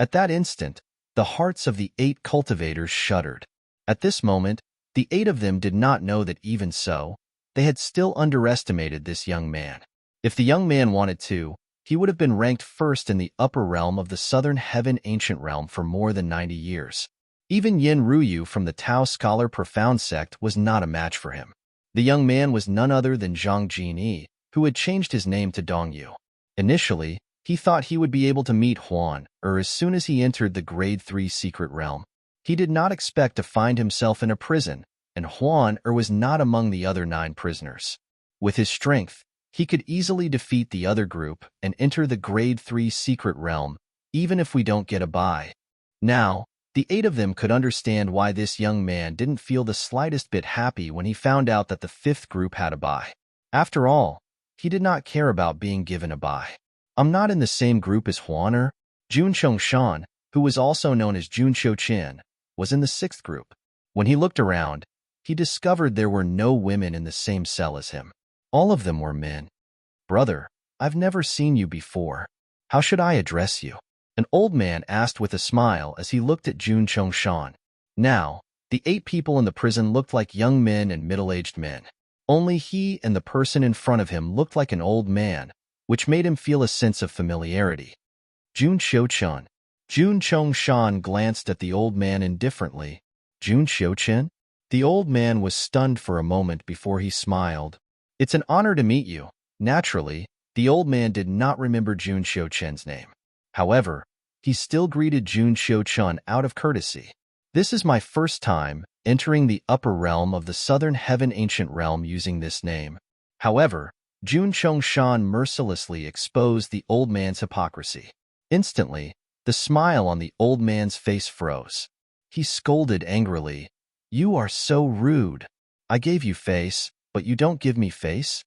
At that instant, the hearts of the 8 cultivators shuddered. At this moment, the 8 of them did not know that even so, they had still underestimated this young man. If the young man wanted to, he would have been ranked first in the upper realm of the Southern Heaven Ancient Realm for more than 90 years. Even Yin Ruyu from the Tao Scholar Profound sect was not a match for him. The young man was none other than Zhang Jinyi, who had changed his name to Dongyu. Initially, he thought he would be able to meet Huan as soon as he entered the Grade 3 secret realm. He did not expect to find himself in a prison, and Huan was not among the other 9 prisoners. With his strength, he could easily defeat the other group and enter the Grade 3 secret realm, even if we don't get a bye. Now, the 8 of them could understand why this young man didn't feel the slightest bit happy when he found out that the 5th group had a bye. After all, he did not care about being given a bye. I'm not in the same group as Huan. Jun Chongshan, who was also known as Jun Qiuqian, was in the 6th group. When he looked around, he discovered there were no women in the same cell as him. All of them were men. Brother, I've never seen you before. How should I address you? An old man asked with a smile as he looked at Jun Chongshan. Now, the 8 people in the prison looked like young men and middle-aged men. Only he and the person in front of him looked like an old man, which made him feel a sense of familiarity. Jun Qiuqian. Jun Chongshan glanced at the old man indifferently. Jun Qiuqian? The old man was stunned for a moment before he smiled. It's an honor to meet you. Naturally, the old man did not remember Jun Qiuqian's name. However, he still greeted Jun Qiuqian out of courtesy. This is my first time entering the upper realm of the Southern Heaven Ancient Realm using this name. However, Jun Chongshan mercilessly exposed the old man's hypocrisy. Instantly, the smile on the old man's face froze. He scolded angrily. You are so rude. I gave you face, but you don't give me face?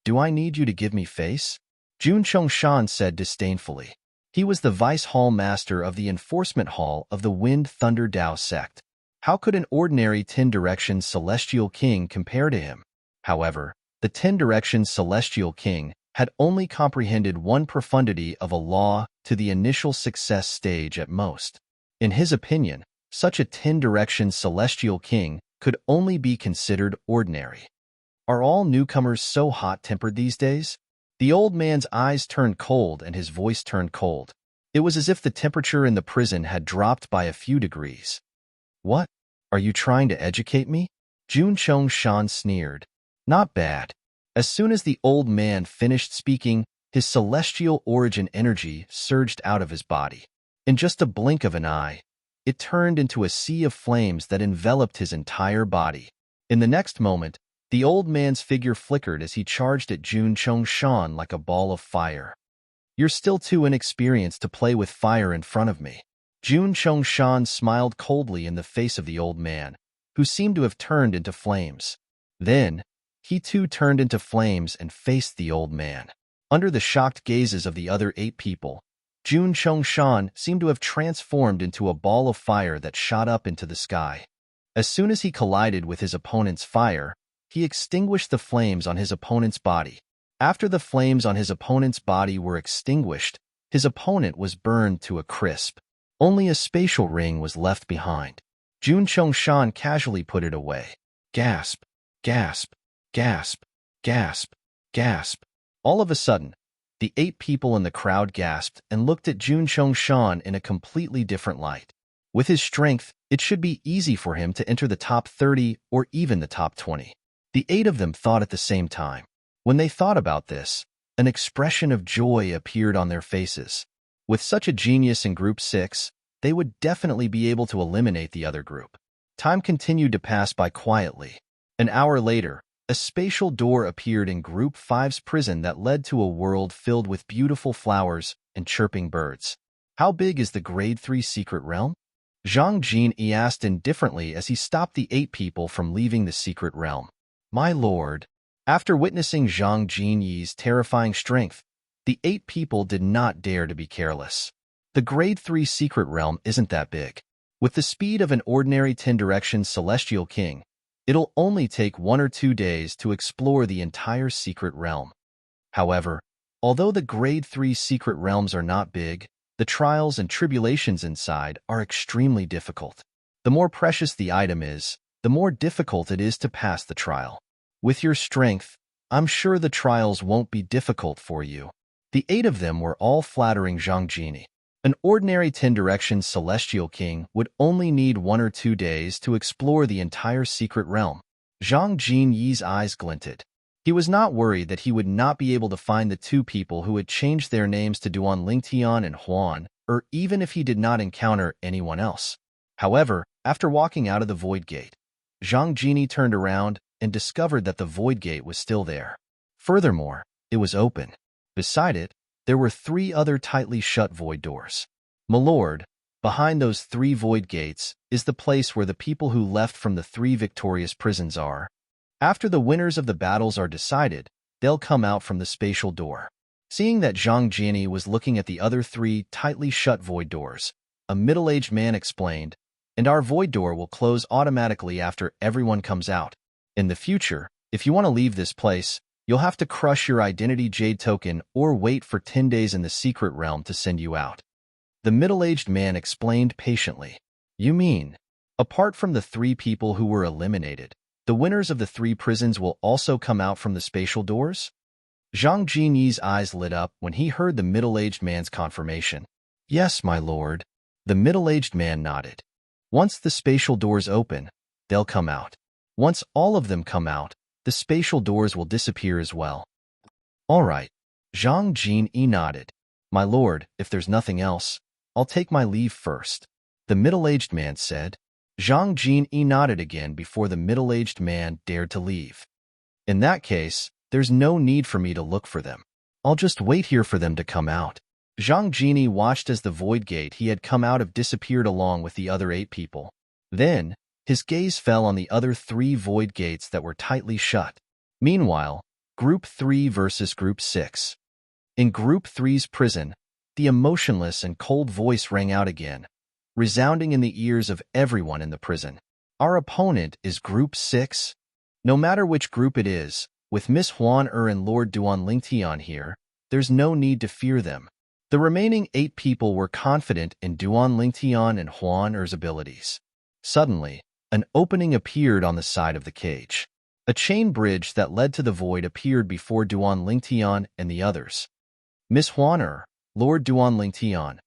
Do I need you to give me face? Jun Chongshan said disdainfully. He was the vice hall master of the enforcement hall of the Wind Thunder Dao sect. How could an ordinary 10-direction celestial king compare to him? However, the 10-direction celestial king had only comprehended one profundity of a law to the initial success stage at most. In his opinion, such a 10-direction celestial king could only be considered ordinary. Are all newcomers so hot-tempered these days? The old man's eyes turned cold and his voice turned cold. It was as if the temperature in the prison had dropped by a few degrees. What? Are you trying to educate me? Jun Chongshan sneered. Not bad. As soon as the old man finished speaking, his celestial origin energy surged out of his body. In just a blink of an eye, it turned into a sea of flames that enveloped his entire body. In the next moment, the old man's figure flickered as he charged at Jun Chongshan like a ball of fire. You're still too inexperienced to play with fire in front of me. Jun Chongshan smiled coldly in the face of the old man, who seemed to have turned into flames. Then, he too turned into flames and faced the old man. Under the shocked gazes of the other 8 people, Jun Chongshan seemed to have transformed into a ball of fire that shot up into the sky. As soon as he collided with his opponent's fire, he extinguished the flames on his opponent's body. After the flames on his opponent's body were extinguished, his opponent was burned to a crisp. Only a spatial ring was left behind. Jun Chongshan casually put it away. Gasp, gasp, gasp, gasp, gasp. All of a sudden, the 8 people in the crowd gasped and looked at Jun Chongshan in a completely different light. With his strength, it should be easy for him to enter the top 30 or even the top 20. The 8 of them thought at the same time. When they thought about this, an expression of joy appeared on their faces. With such a genius in Group 6, they would definitely be able to eliminate the other group. Time continued to pass by quietly. An hour later, A spatial door appeared in Group 5's prison that led to a world filled with beautiful flowers and chirping birds. How big is the Grade 3 secret realm? Zhang Jin asked indifferently as he stopped the 8 people from leaving the secret realm. My lord. After witnessing Zhang Jinyi's terrifying strength, the 8 people did not dare to be careless. The Grade 3 secret realm isn't that big. With the speed of an ordinary 10-direction celestial king, it'll only take 1 or 2 days to explore the entire secret realm. However, although the Grade 3 secret realms are not big, the trials and tribulations inside are extremely difficult. The more precious the item is, the more difficult it is to pass the trial. With your strength, I'm sure the trials won't be difficult for you. The 8 of them were all flattering Zhang Jini. An ordinary 10-direction celestial king would only need 1 or 2 days to explore the entire secret realm. Zhang Jinyi's eyes glinted. He was not worried that he would not be able to find the 2 people who had changed their names to Duan Lingtian and Huan, or even if he did not encounter anyone else. However, after walking out of the Void Gate, Zhang Jini turned around and discovered that the Void Gate was still there. Furthermore, it was open. Beside it, there were 3 other tightly shut void doors. My lord, behind those 3 void gates is the place where the people who left from the 3 victorious prisons are. After the winners of the battles are decided, they'll come out from the spatial door. Seeing that Zhang Jini was looking at the other 3 tightly shut void doors, a middle-aged man explained, and our void door will close automatically after everyone comes out. In the future, if you want to leave this place, you'll have to crush your identity jade token or wait for 10 days in the secret realm to send you out. The middle-aged man explained patiently. You mean, apart from the 3 people who were eliminated, the winners of the 3 prisons will also come out from the spatial doors? Zhang Jinyi's eyes lit up when he heard the middle-aged man's confirmation. Yes, my lord. The middle-aged man nodded. Once the spatial doors open, they'll come out. Once all of them come out, the spatial doors will disappear as well. All right. Zhang Jinyi nodded. My lord, if there's nothing else, I'll take my leave first. The middle-aged man said. Zhang Jinyi nodded again before the middle-aged man dared to leave. In that case, there's no need for me to look for them. I'll just wait here for them to come out. Zhang Jinyi watched as the void gate he had come out of disappeared along with the other 8 people. Then, his gaze fell on the other 3 void gates that were tightly shut. Meanwhile, Group 3 versus Group 6. In Group 3's prison, the emotionless and cold voice rang out again, resounding in the ears of everyone in the prison. Our opponent is Group 6. No matter which group it is, with Miss Huan and Lord Duan Lingtian here, there's no need to fear them. The remaining 8 people were confident in Duan Lingtian and Huan abilities. Suddenly, an opening appeared on the side of the cage. A chain bridge that led to the void appeared before Duan Lingtian and the others. Miss Huan, Lord Duan Lingtian,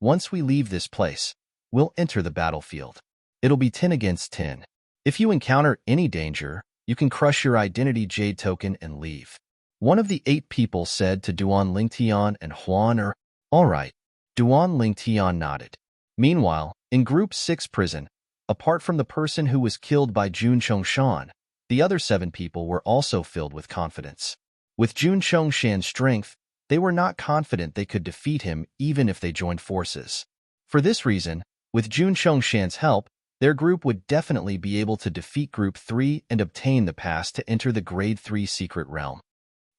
once we leave this place, we'll enter the battlefield. It'll be 10 against 10. If you encounter any danger, you can crush your identity jade token and leave. One of the 8 people said to Duan Lingtian and Huan. All right. Duan Lingtian nodded. Meanwhile, in Group 6 prison, apart from the person who was killed by Jun Chongshan, the other 7 people were also filled with confidence. With Jun Chongshan's strength, they were not confident they could defeat him even if they joined forces. For this reason, with Jun Chongshan's help, their group would definitely be able to defeat Group 3 and obtain the pass to enter the Grade 3 secret realm.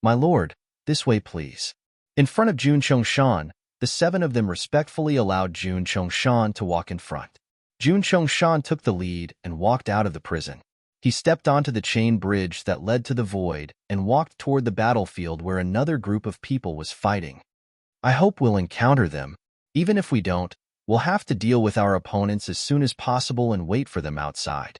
My lord, this way please. In front of Jun Chongshan, the 7 of them respectfully allowed Jun Chongshan to walk in front. Jun Chongshan took the lead and walked out of the prison. He stepped onto the chain bridge that led to the void and walked toward the battlefield where another group of people was fighting. I hope we'll encounter them. Even if we don't, we'll have to deal with our opponents as soon as possible and wait for them outside.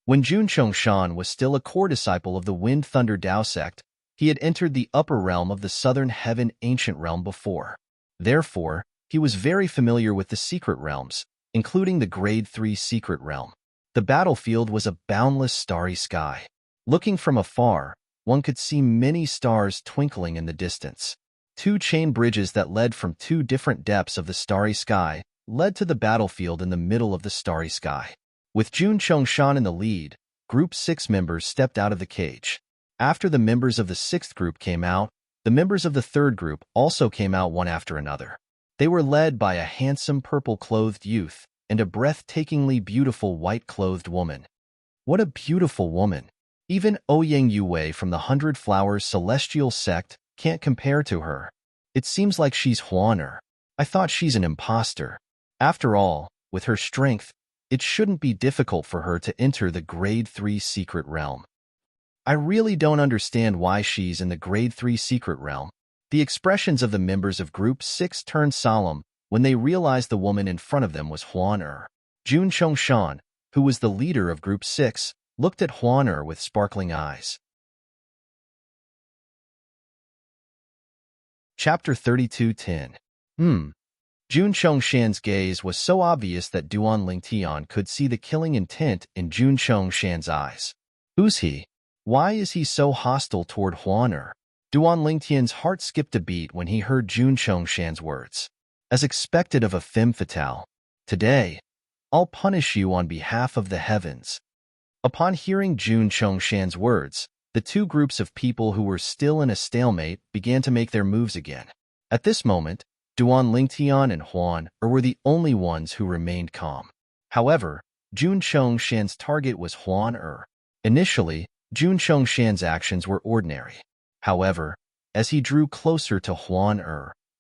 When Jun Chongshan was still a core disciple of the Wind Thunder Dao sect, he had entered the upper realm of the Southern Heaven Ancient Realm before. Therefore, he was very familiar with the secret realms, including the Grade 3 secret realm. The battlefield was a boundless starry sky. Looking from afar, one could see many stars twinkling in the distance. 2 chain bridges that led from 2 different depths of the starry sky led to the battlefield in the middle of the starry sky. With Jun Chongshan in the lead, Group 6 members stepped out of the cage. After the members of the sixth group came out, the members of the third group also came out one after another. They were led by a handsome purple-clothed youth and a breathtakingly beautiful white-clothed woman. What a beautiful woman! Even Ouyang Yue from the Hundred Flowers Celestial Sect can't compare to her. It seems like she's Huaner. I thought she's an imposter. After all, with her strength, it shouldn't be difficult for her to enter the Grade 3 Secret Realm. I really don't understand why she's in the Grade 3 Secret Realm. The expressions of the members of Group 6 turned solemn when they realized the woman in front of them was Huaner. Jun Chongshan, who was the leader of Group 6, looked at Huaner with sparkling eyes. Chapter 32:10. Jun Chongshan's gaze was so obvious that Duan Lingtian could see the killing intent in Jun Chongshan's eyes. Who's he? Why is he so hostile toward Huaner? Duan Lingtian's heart skipped a beat when he heard Jun Chongshan's words. As expected of a femme fatale, today, I'll punish you on behalf of the heavens. Upon hearing Jun Chongshan's words, the two groups of people who were still in a stalemate began to make their moves again. At this moment, Duan Lingtian and Huan were the only ones who remained calm. However, Jun Chongshan's target was Huan. Initially, Jun Chongshan's actions were ordinary. However, as he drew closer to Huan,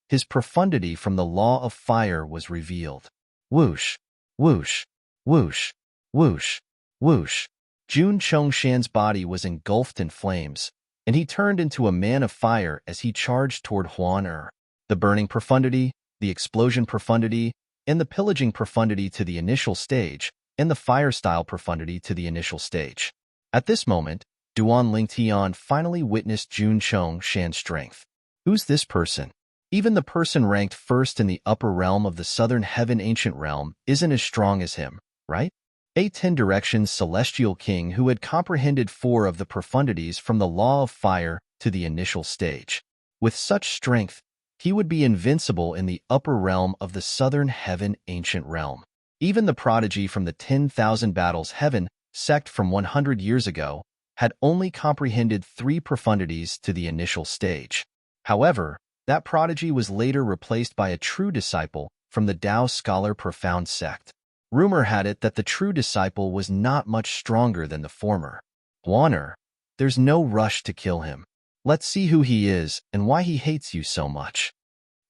his profundity from the law of fire was revealed. Whoosh, whoosh, whoosh, whoosh, whoosh. Jun Chongshan's body was engulfed in flames, and he turned into a man of fire as he charged toward Huan. The burning profundity, the explosion profundity, and the pillaging profundity to the initial stage, and the fire-style profundity to the initial stage. At this moment, Duan Lingtian finally witnessed Jun Chongshan's strength. Who's this person? Even the person ranked first in the upper realm of the Southern Heaven Ancient Realm isn't as strong as him, right? A 10 Directions Celestial King who had comprehended 4 of the profundities from the Law of Fire to the initial stage. With such strength, he would be invincible in the upper realm of the Southern Heaven Ancient Realm. Even the prodigy from the 10,000 Battles Heaven sect from 100 years ago had only comprehended 3 profundities to the initial stage. However, that prodigy was later replaced by a true disciple from the Tao Scholar Profound sect. Rumor had it that the true disciple was not much stronger than the former. Huaner, there's no rush to kill him. Let's see who he is and why he hates you so much.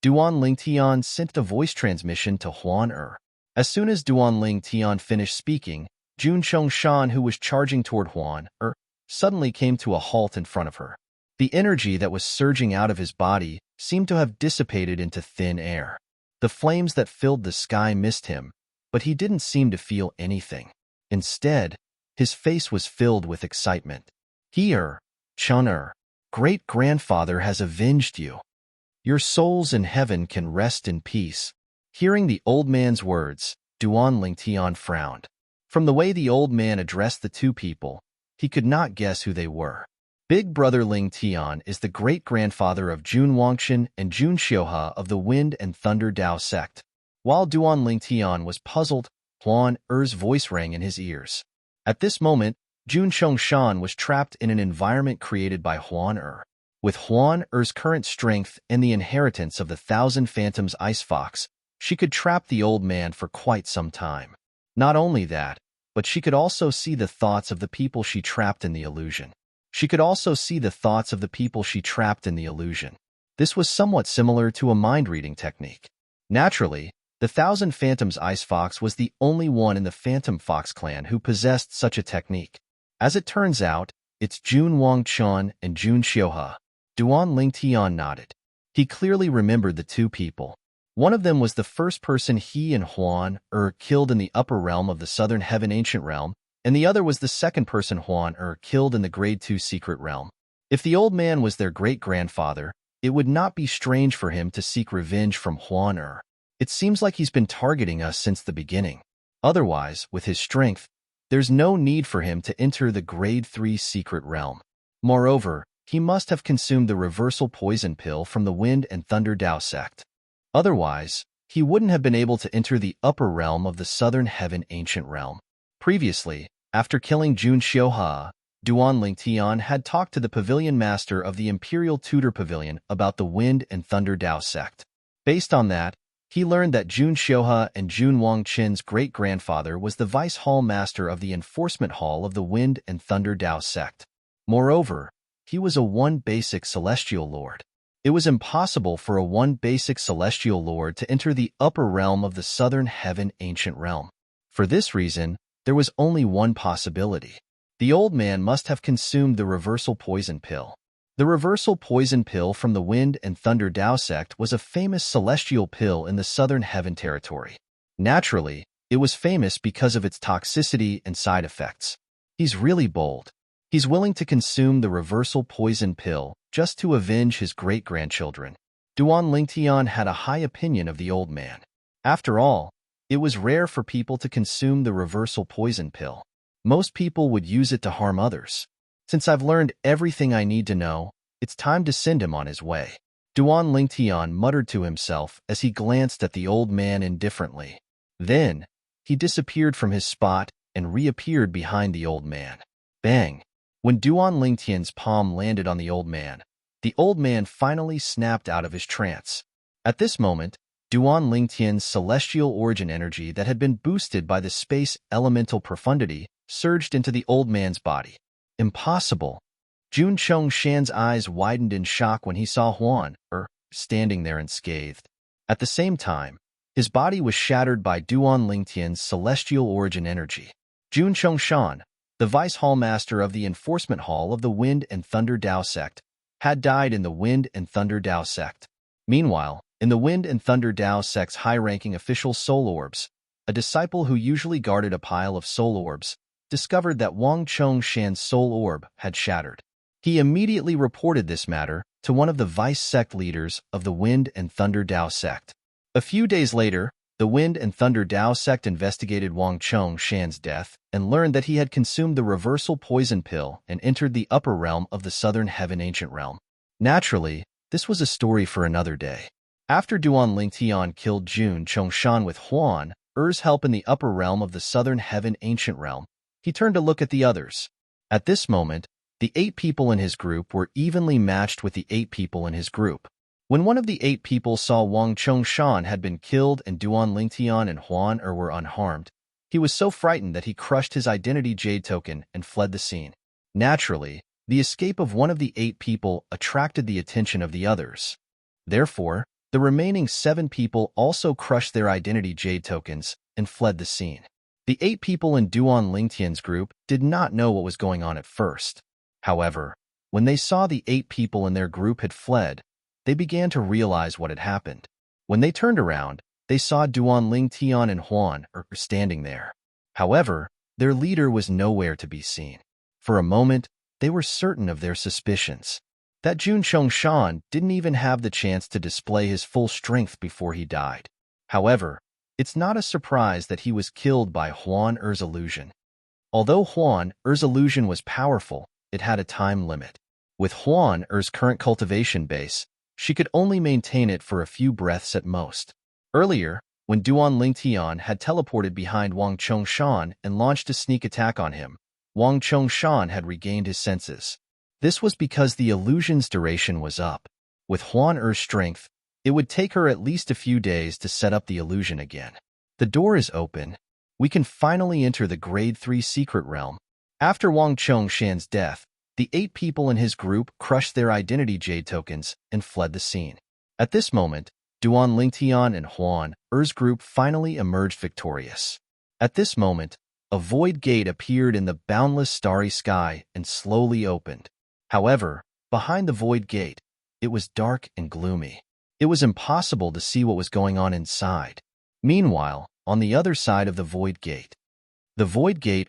Duan Lingtian sent a voice transmission to Huan. As soon as Duan Lingtian finished speaking, Jun Chongshan, who was charging toward Huan, suddenly came to a halt in front of her. The energy that was surging out of his body seemed to have dissipated into thin air. The flames that filled the sky missed him, but he didn't seem to feel anything. Instead, his face was filled with excitement. Chun, great-grandfather has avenged you. Your souls in heaven can rest in peace. Hearing the old man's words, Duan Lingtian frowned. From the way the old man addressed the two people, he could not guess who they were. Big Brother Lingtian is the great-grandfather of Jun Wangchen and Jun Xiuhe of the Wind and Thunder Tao sect. While Duan Lingtian was puzzled, Huan-Er's voice rang in his ears. At this moment, Jun Chongshan was trapped in an environment created by Huan-Er. With Huan-Er's current strength and the inheritance of the 1,000 Phantoms Ice Fox, she could trap the old man for quite some time. Not only that, but she could also see the thoughts of the people she trapped in the illusion. This was somewhat similar to a mind-reading technique. Naturally, the 1,000 Phantoms Ice Fox was the only one in the Phantom Fox clan who possessed such a technique. As it turns out, it's Jun Wangchen and Jun Xiuhe. Duan Lingtian nodded. He clearly remembered the two people. One of them was the first person he and Huan-Er killed in the upper realm of the Southern Heaven Ancient Realm, and the other was the second person Huan-Er killed in the Grade 2 Secret Realm. If the old man was their great-grandfather, it would not be strange for him to seek revenge from Huan-Er. It seems like he's been targeting us since the beginning. Otherwise, with his strength, there's no need for him to enter the Grade 3 Secret Realm. Moreover, he must have consumed the reversal poison pill from the Wind and Thunder Tao sect. Otherwise, he wouldn't have been able to enter the upper realm of the Southern Heaven Ancient Realm. Previously, after killing Jun Xiuhe, Duan Lingtian had talked to the pavilion master of the Imperial Tudor Pavilion about the Wind and Thunder Dao sect. Based on that, he learned that Jun Xiuhe and Jun Wangqin's great-grandfather was the Vice Hall Master of the Enforcement Hall of the Wind and Thunder Dao sect. Moreover, he was a one basic celestial lord. It was impossible for a one basic celestial lord to enter the upper realm of the southern heaven ancient realm. For this reason, there was only one possibility. The old man must have consumed the reversal poison pill. The reversal poison pill from the Wind and Thunder Dao sect was a famous celestial pill in the southern heaven territory. Naturally, it was famous because of its toxicity and side effects. He's really bold. He's willing to consume the reversal poison pill just to avenge his great-grandchildren. Duan Lingtian had a high opinion of the old man. After all, it was rare for people to consume the reversal poison pill. Most people would use it to harm others. Since I've learned everything I need to know, it's time to send him on his way. Duan Lingtian muttered to himself as he glanced at the old man indifferently. Then, he disappeared from his spot and reappeared behind the old man. Bang! When Duan Lingtian's palm landed on the old man finally snapped out of his trance. At this moment, Duan Lingtian's celestial origin energy that had been boosted by the space elemental profundity surged into the old man's body. Impossible! Jun Chongshan's eyes widened in shock when he saw Huan, standing there unscathed. At the same time, his body was shattered by Duan Lingtian's celestial origin energy. Jun Chongshan, the Vice Hall Master of the Enforcement Hall of the Wind and Thunder Dao sect, had died in the Wind and Thunder Dao sect. Meanwhile, in the Wind and Thunder Dao sect's high-ranking official soul orbs, a disciple who usually guarded a pile of soul orbs discovered that Wang Chongshan's soul orb had shattered. He immediately reported this matter to one of the vice sect leaders of the Wind and Thunder Dao sect. A few days later, the Wind and Thunder Dao sect investigated Wang Chongshan's death and learned that he had consumed the reversal poison pill and entered the upper realm of the southern heaven ancient realm. Naturally, this was a story for another day. After Duan Lingtian killed Jun Chongshan with Huan Er's help in the upper realm of the southern heaven ancient realm, he turned to look at the others. At this moment, the 8 people in his group were evenly matched with the 8 people in his group. When one of the 8 people saw Wang Chongshan had been killed and Duan Lingtian and Huan were unharmed, he was so frightened that he crushed his identity jade token and fled the scene. Naturally, the escape of one of the 8 people attracted the attention of the others. Therefore, the remaining 7 people also crushed their identity jade tokens and fled the scene. The 8 people in Duan Lingtian's group did not know what was going on at first. However, when they saw the 8 people in their group had fled, they began to realize what had happened. When they turned around, they saw Duan Lingtian and Huan standing there. However, their leader was nowhere to be seen. For a moment, they were certain of their suspicions. That Jun Chongshan didn't even have the chance to display his full strength before he died. However, it's not a surprise that he was killed by Huan Er's illusion. Although Huan Er's illusion was powerful, it had a time limit. With Huan Er's current cultivation base, she could only maintain it for a few breaths at most. Earlier, when Duan Lingtian had teleported behind Wang Chongshan and launched a sneak attack on him, Wang Chongshan had regained his senses. This was because the illusion's duration was up. With Huan Er's strength, it would take her at least a few days to set up the illusion again. The door is open. We can finally enter the Grade 3 secret realm. After Wang Chongshan's death, the 8 people in his group crushed their identity jade tokens and fled the scene. At this moment, Duan Lingtian and Huan Er's group finally emerged victorious. At this moment, a void gate appeared in the boundless starry sky and slowly opened. However, behind the void gate, it was dark and gloomy. It was impossible to see what was going on inside. Meanwhile, on the other side of the void gate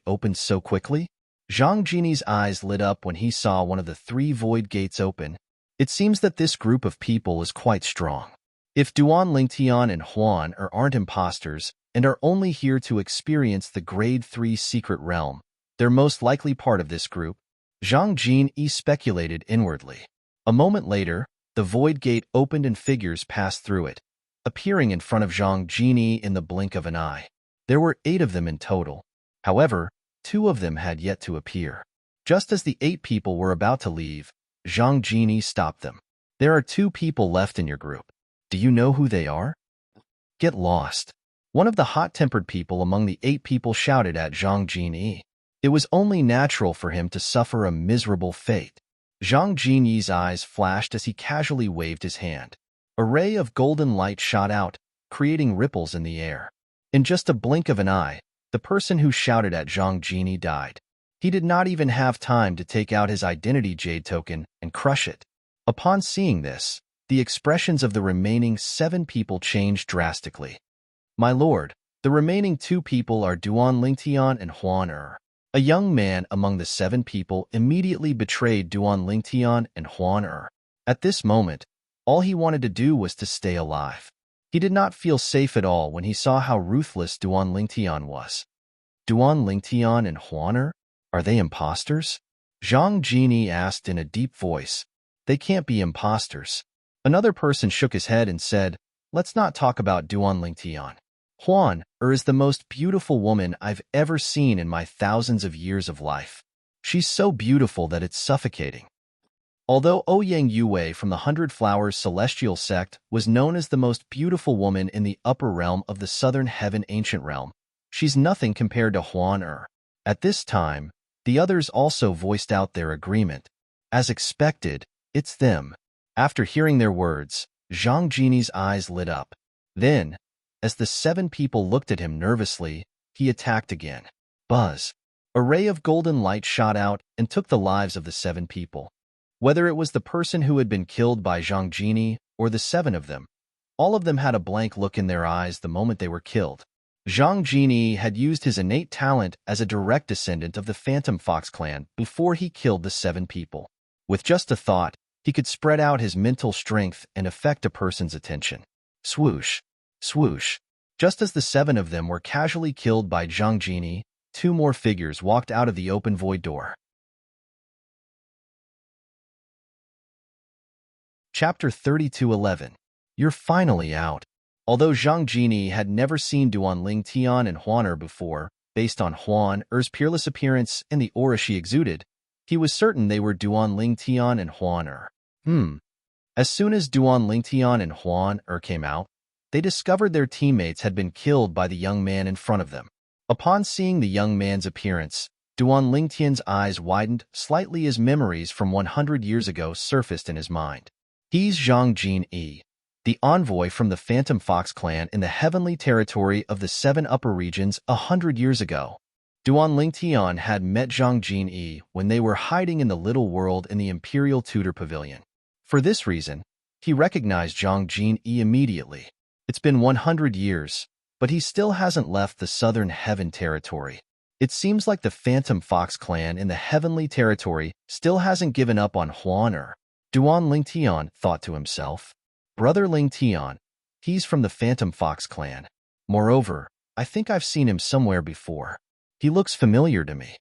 opened so quickly. Zhang Jini's eyes lit up when he saw one of the 3 void gates open. It seems that this group of people is quite strong. If Duan Lingtian and Huan aren't imposters and are only here to experience the Grade 3 secret realm, they're most likely part of this group. Zhang Jini speculated inwardly. A moment later, the void gate opened and figures passed through it, appearing in front of Zhang Jini in the blink of an eye. There were 8 of them in total. However, 2 of them had yet to appear. Just as the 8 people were about to leave, Zhang Jini stopped them. There are 2 people left in your group. Do you know who they are? Get lost. One of the hot-tempered people among the 8 people shouted at Zhang Jini. It was only natural for him to suffer a miserable fate. Zhang Jini's eyes flashed as he casually waved his hand. A ray of golden light shot out, creating ripples in the air. In just a blink of an eye, the person who shouted at Zhang Jini died. He did not even have time to take out his identity jade token and crush it. Upon seeing this, the expressions of the remaining 7 people changed drastically. My lord, the remaining 2 people are Duan Lingtian and Huan Er. A young man among the 7 people immediately betrayed Duan Lingtian and Huan Er. At this moment, all he wanted to do was to stay alive. He did not feel safe at all when he saw how ruthless Duan Lingtian was. Duan Lingtian and Huan Er? Are they imposters? Zhang Jini asked in a deep voice. They can't be imposters. Another person shook his head and said, let's not talk about Duan Lingtian. Huan Er is the most beautiful woman I've ever seen in my thousands of years of life. She's so beautiful that it's suffocating. Although Ouyang Yue from the 100 Flowers Celestial Sect was known as the most beautiful woman in the upper realm of the Southern Heaven Ancient Realm, she's nothing compared to Huan Er. At this time, the others also voiced out their agreement. As expected, it's them. After hearing their words, Zhang Jini's eyes lit up. Then, as the 7 people looked at him nervously, he attacked again. Buzz. A ray of golden light shot out and took the lives of the 7 people. Whether it was the person who had been killed by Zhang Jini or the 7 of them, all of them had a blank look in their eyes the moment they were killed. Zhang Jini had used his innate talent as a direct descendant of the Phantom Fox clan before he killed the 7 people. With just a thought, he could spread out his mental strength and affect a person's attention. Swoosh, swoosh. Just as the 7 of them were casually killed by Zhang Jini, 2 more figures walked out of the open void door. Chapter 32:11. You're finally out. Although Zhang Jini had never seen Duan Lingtian and Huan Er before, based on Huan Er's peerless appearance and the aura she exuded, he was certain they were Duan Lingtian and Huan Er. As soon as Duan Lingtian and Huan Er came out, they discovered their teammates had been killed by the young man in front of them. Upon seeing the young man's appearance, Duan Lingtian's eyes widened slightly as memories from 100 years ago surfaced in his mind. He's Zhang Jini, the envoy from the Phantom Fox clan in the heavenly territory of the 7 upper regions 100 years ago. Duan Lingtian had met Zhang Jini when they were hiding in the little world in the Imperial Tudor Pavilion. For this reason, he recognized Zhang Jini immediately. It's been 100 years, but he still hasn't left the Southern Heaven territory. It seems like the Phantom Fox clan in the heavenly territory still hasn't given up on Huan Er. Duan Lingtian thought to himself. Brother Lingtian, he's from the Phantom Fox clan. Moreover, I think I've seen him somewhere before. He looks familiar to me.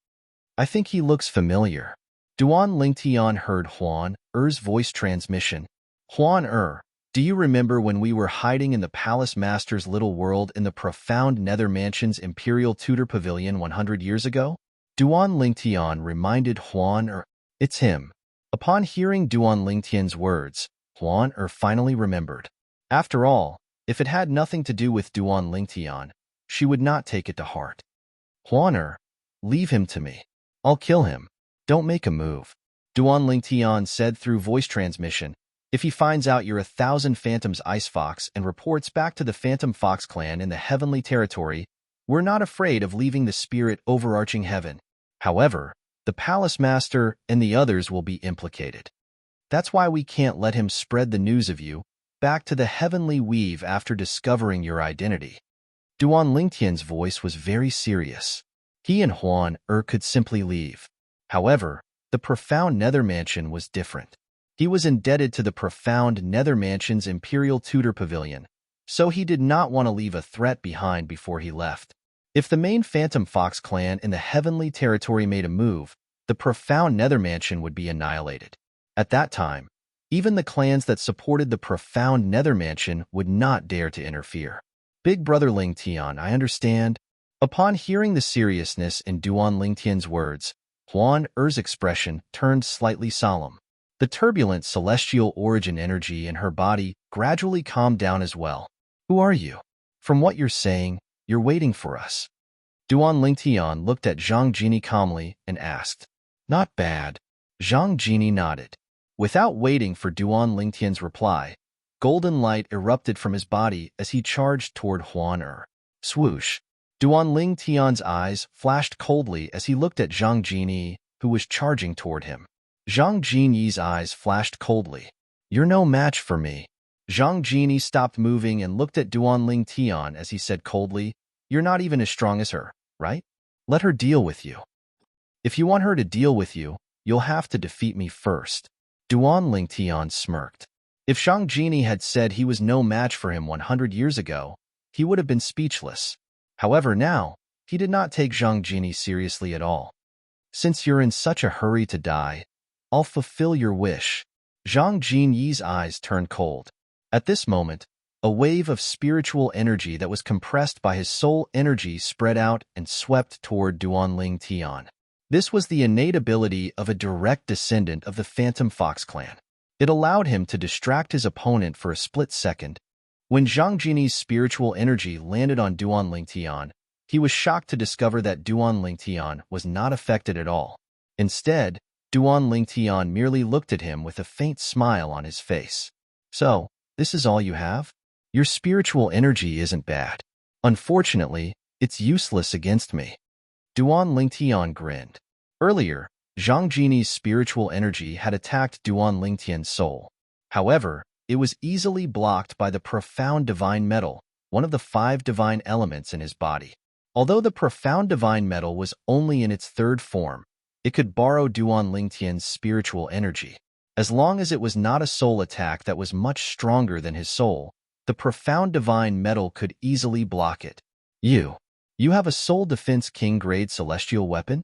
I think he looks familiar. Duan Lingtian heard Huan Er's voice transmission. Huan Er, do you remember when we were hiding in the Palace Master's little world in the profound Nether Mansion's Imperial Tudor Pavilion 100 years ago? Duan Lingtian reminded Huan Er. It's him. Upon hearing Duan Lingtian's words, Huan Er finally remembered. After all, if it had nothing to do with Duan Lingtian, she would not take it to heart. Huan Er, leave him to me. I'll kill him. Don't make a move. Duan Lingtian said through voice transmission. If he finds out you're 1,000 Phantom's Ice Fox and reports back to the Phantom Fox clan in the heavenly territory, we're not afraid of leaving the spirit overarching heaven. However, the Palace Master and the others will be implicated. That's why we can't let him spread the news of you back to the heavenly weave after discovering your identity. Duan Lingtian's voice was very serious. He and Huan Er could simply leave. However, the profound Nether Mansion was different. He was indebted to the profound Nether Mansion's Imperial Tudor Pavilion, so he did not want to leave a threat behind before he left. If the main Phantom Fox clan in the heavenly territory made a move, the profound Nether Mansion would be annihilated. At that time, even the clans that supported the profound Nether Mansion would not dare to interfere. Big Brother Lingtian, I understand. Upon hearing the seriousness in Duan Lingtian's words, Huan Er's expression turned slightly solemn. The turbulent celestial origin energy in her body gradually calmed down as well. Who are you? From what you're saying, you're waiting for us. Duan Lingtian looked at Zhang Jini calmly and asked. Not bad. Zhang Jini nodded. Without waiting for Duan Lingtian's reply, golden light erupted from his body as he charged toward Huan Er. Swoosh! Duan Lingtian's eyes flashed coldly as he looked at Zhang Jini, who was charging toward him. Zhang Jini's eyes flashed coldly. You're no match for me. Zhang Jini stopped moving and looked at Duan Lingtian as he said coldly, You're not even as strong as her, right? Let her deal with you. If you want her to deal with you, you'll have to defeat me first. Duan Lingtian smirked. If Zhang Jini had said he was no match for him 100 years ago, he would have been speechless. However, now, he did not take Zhang Jini seriously at all. Since you're in such a hurry to die, I'll fulfill your wish. Zhang Jini's eyes turned cold. At this moment, a wave of spiritual energy that was compressed by his soul energy spread out and swept toward Duan Lingtian. This was the innate ability of a direct descendant of the Phantom Fox clan. It allowed him to distract his opponent for a split second. When Zhang Jini's spiritual energy landed on Duan Lingtian, he was shocked to discover that Duan Lingtian was not affected at all. Instead, Duan Lingtian merely looked at him with a faint smile on his face. So, this is all you have? Your spiritual energy isn't bad. Unfortunately, it's useless against me. Duan Lingtian grinned. Earlier, Zhang Jini's spiritual energy had attacked Duan Lingtian's soul. However, it was easily blocked by the profound divine metal, one of the 5 divine elements in his body. Although the profound divine metal was only in its 3rd form, it could borrow Duan Lingtian's spiritual energy. As long as it was not a soul attack that was much stronger than his soul, the profound divine metal could easily block it. You have a soul defense king-grade celestial weapon?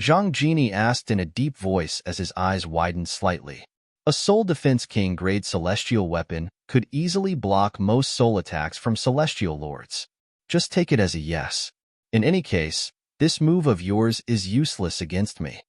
Zhang Jini asked in a deep voice as his eyes widened slightly. A soul defense king-grade celestial weapon could easily block most soul attacks from celestial lords. Just take it as a yes. In any case, this move of yours is useless against me.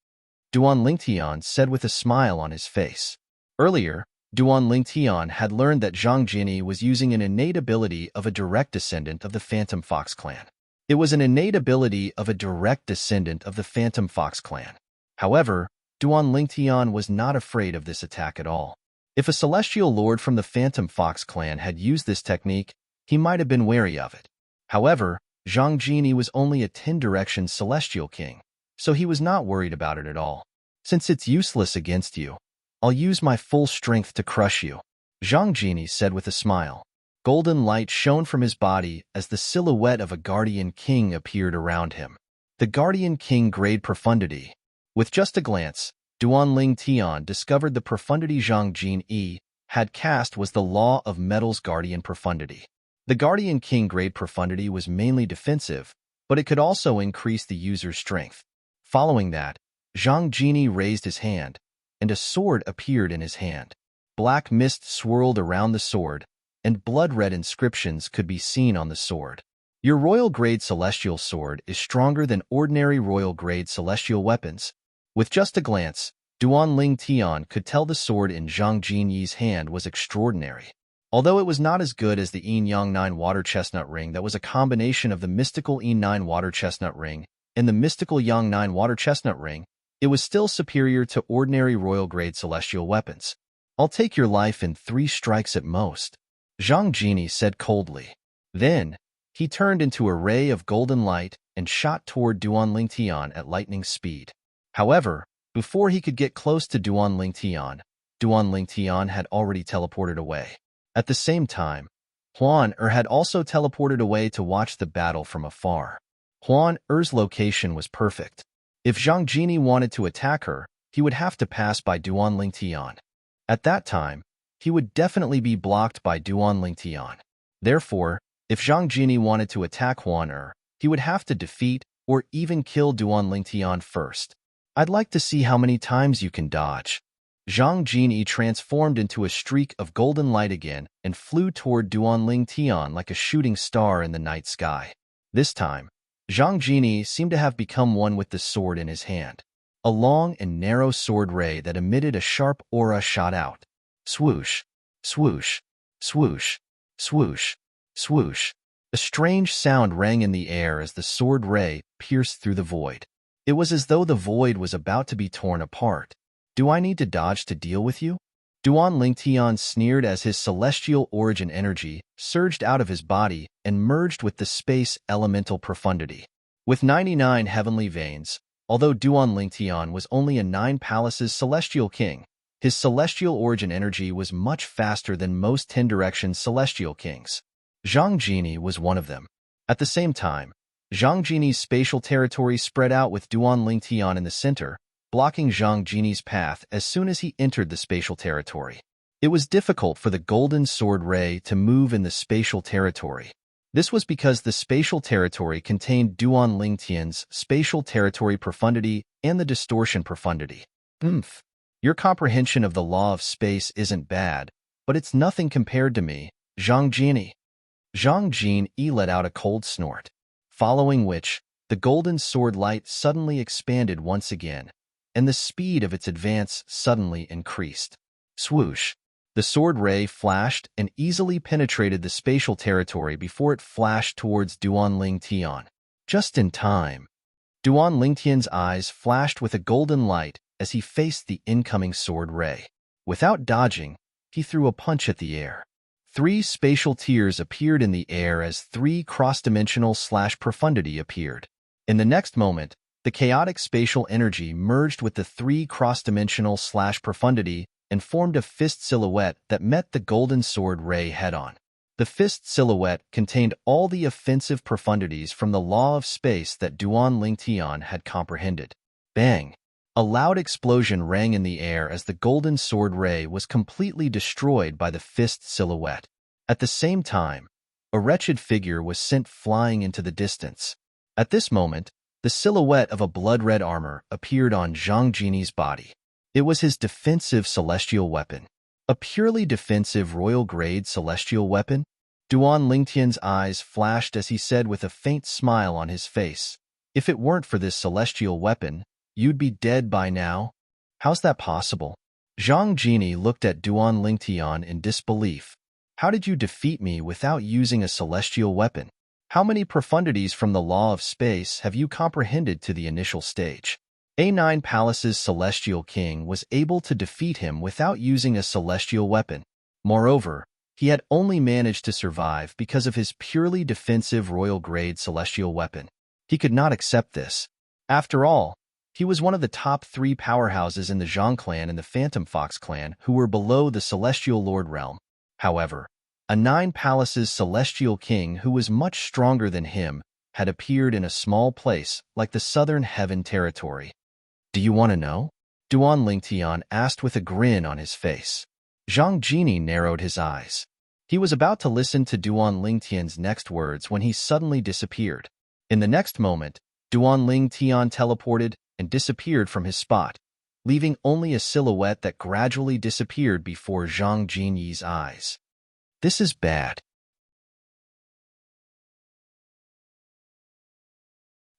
Duan Lingtian said with a smile on his face. Earlier, Duan Lingtian had learned that Zhang Jini was using an innate ability of a direct descendant of the Phantom Fox clan. It was an innate ability of a direct descendant of the Phantom Fox clan. However, Duan Lingtian was not afraid of this attack at all. If a celestial lord from the Phantom Fox clan had used this technique, he might have been wary of it. However, Zhang Jini was only a 10-direction celestial king, so he was not worried about it at all. Since it's useless against you, I'll use my full strength to crush you, Zhang Jini said with a smile. Golden light shone from his body as the silhouette of a guardian king appeared around him. The guardian king grade profundity. With just a glance, Duan Lingtian discovered the profundity Zhang Jini had cast was the law of metal's guardian profundity. The guardian king grade profundity was mainly defensive, but it could also increase the user's strength. Following that, Zhang Jini raised his hand, and a sword appeared in his hand. Black mist swirled around the sword, and blood-red inscriptions could be seen on the sword. Your royal-grade celestial sword is stronger than ordinary royal-grade celestial weapons. With just a glance, Duan Lingtian could tell the sword in Zhang Jini's hand was extraordinary. Although it was not as good as the Yin-Yang 9 water chestnut ring that was a combination of the mystical Yin 9 water chestnut ring and the mystical Yang 9 water chestnut ring, it was still superior to ordinary royal-grade celestial weapons. I'll take your life in 3 strikes at most, Zhang Jini said coldly. Then, he turned into a ray of golden light and shot toward Duan Lingtian at lightning speed. However, before he could get close to Duan Lingtian had already teleported away. At the same time, Huan Er had also teleported away to watch the battle from afar. Huan Er's location was perfect. If Zhang Jini wanted to attack her, he would have to pass by Duan Lingtian. At that time, he would definitely be blocked by Duan Lingtian. Therefore, if Zhang Jini wanted to attack Huan Er, he would have to defeat or even kill Duan Lingtian first. I'd like to see how many times you can dodge. Zhang Jini transformed into a streak of golden light again and flew toward Duan Lingtian like a shooting star in the night sky. This time, Zhang Jini seemed to have become one with the sword in his hand. A long and narrow sword ray that emitted a sharp aura shot out. Swoosh, swoosh, swoosh, swoosh, swoosh. A strange sound rang in the air as the sword ray pierced through the void. It was as though the void was about to be torn apart. Do I need to dodge to deal with you? Duan Lingtian sneered as his celestial origin energy surged out of his body and merged with the space elemental profundity. With 99 heavenly veins, although Duan Lingtian was only a 9 palaces celestial king, his celestial origin energy was much faster than most 10 direction celestial kings. Zhang Jini was one of them. At the same time, Zhang Jini's spatial territory spread out with Duan Lingtian in the center, blocking Zhang Jini's path as soon as he entered the spatial territory. It was difficult for the golden sword ray to move in the spatial territory. This was because the spatial territory contained Duan Lingtian's spatial territory profundity and the distortion profundity. Your comprehension of the law of space isn't bad, but it's nothing compared to me, Zhang Jini. Zhang Jini let out a cold snort, following which, the golden sword light suddenly expanded once again, and the speed of its advance suddenly increased. Swoosh! The sword ray flashed and easily penetrated the spatial territory before it flashed towards Duan Lingtian. Just in time. Duan Lingtian's eyes flashed with a golden light as he faced the incoming sword ray. Without dodging, he threw a punch at the air. 3 spatial tiers appeared in the air as 3 cross-dimensional / profundity appeared. In the next moment, the chaotic spatial energy merged with the 3 cross-dimensional / profundity and formed a fist silhouette that met the golden sword ray head-on. The fist silhouette contained all the offensive profundities from the law of space that Duan Lingtian had comprehended. Bang! A loud explosion rang in the air as the golden sword ray was completely destroyed by the fist silhouette. At the same time, a wretched figure was sent flying into the distance. At this moment, the silhouette of a blood-red armor appeared on Zhang Jini's body. It was his defensive celestial weapon. A purely defensive royal-grade celestial weapon? Duan Lingtian's eyes flashed as he said with a faint smile on his face, "If it weren't for this celestial weapon, you'd be dead by now? How's that possible?" Zhang Jini looked at Duan Lingtian in disbelief. "How did you defeat me without using a celestial weapon? How many profundities from the law of space have you comprehended to the initial stage?" A9 Palace's celestial king was able to defeat him without using a celestial weapon. Moreover, he had only managed to survive because of his purely defensive royal-grade celestial weapon. He could not accept this. After all, he was one of the top 3 powerhouses in the Zhang clan and the Phantom Fox clan who were below the Celestial Lord realm. However, a 9 Palaces celestial king who was much stronger than him had appeared in a small place like the Southern Heaven territory. "Do you want to know?" Duan Lingtian asked with a grin on his face. Zhang Jini narrowed his eyes. He was about to listen to Duan Lingtian's next words when he suddenly disappeared. In the next moment, Duan Lingtian teleported and disappeared from his spot, leaving only a silhouette that gradually disappeared before Zhang Jini's eyes. This is bad.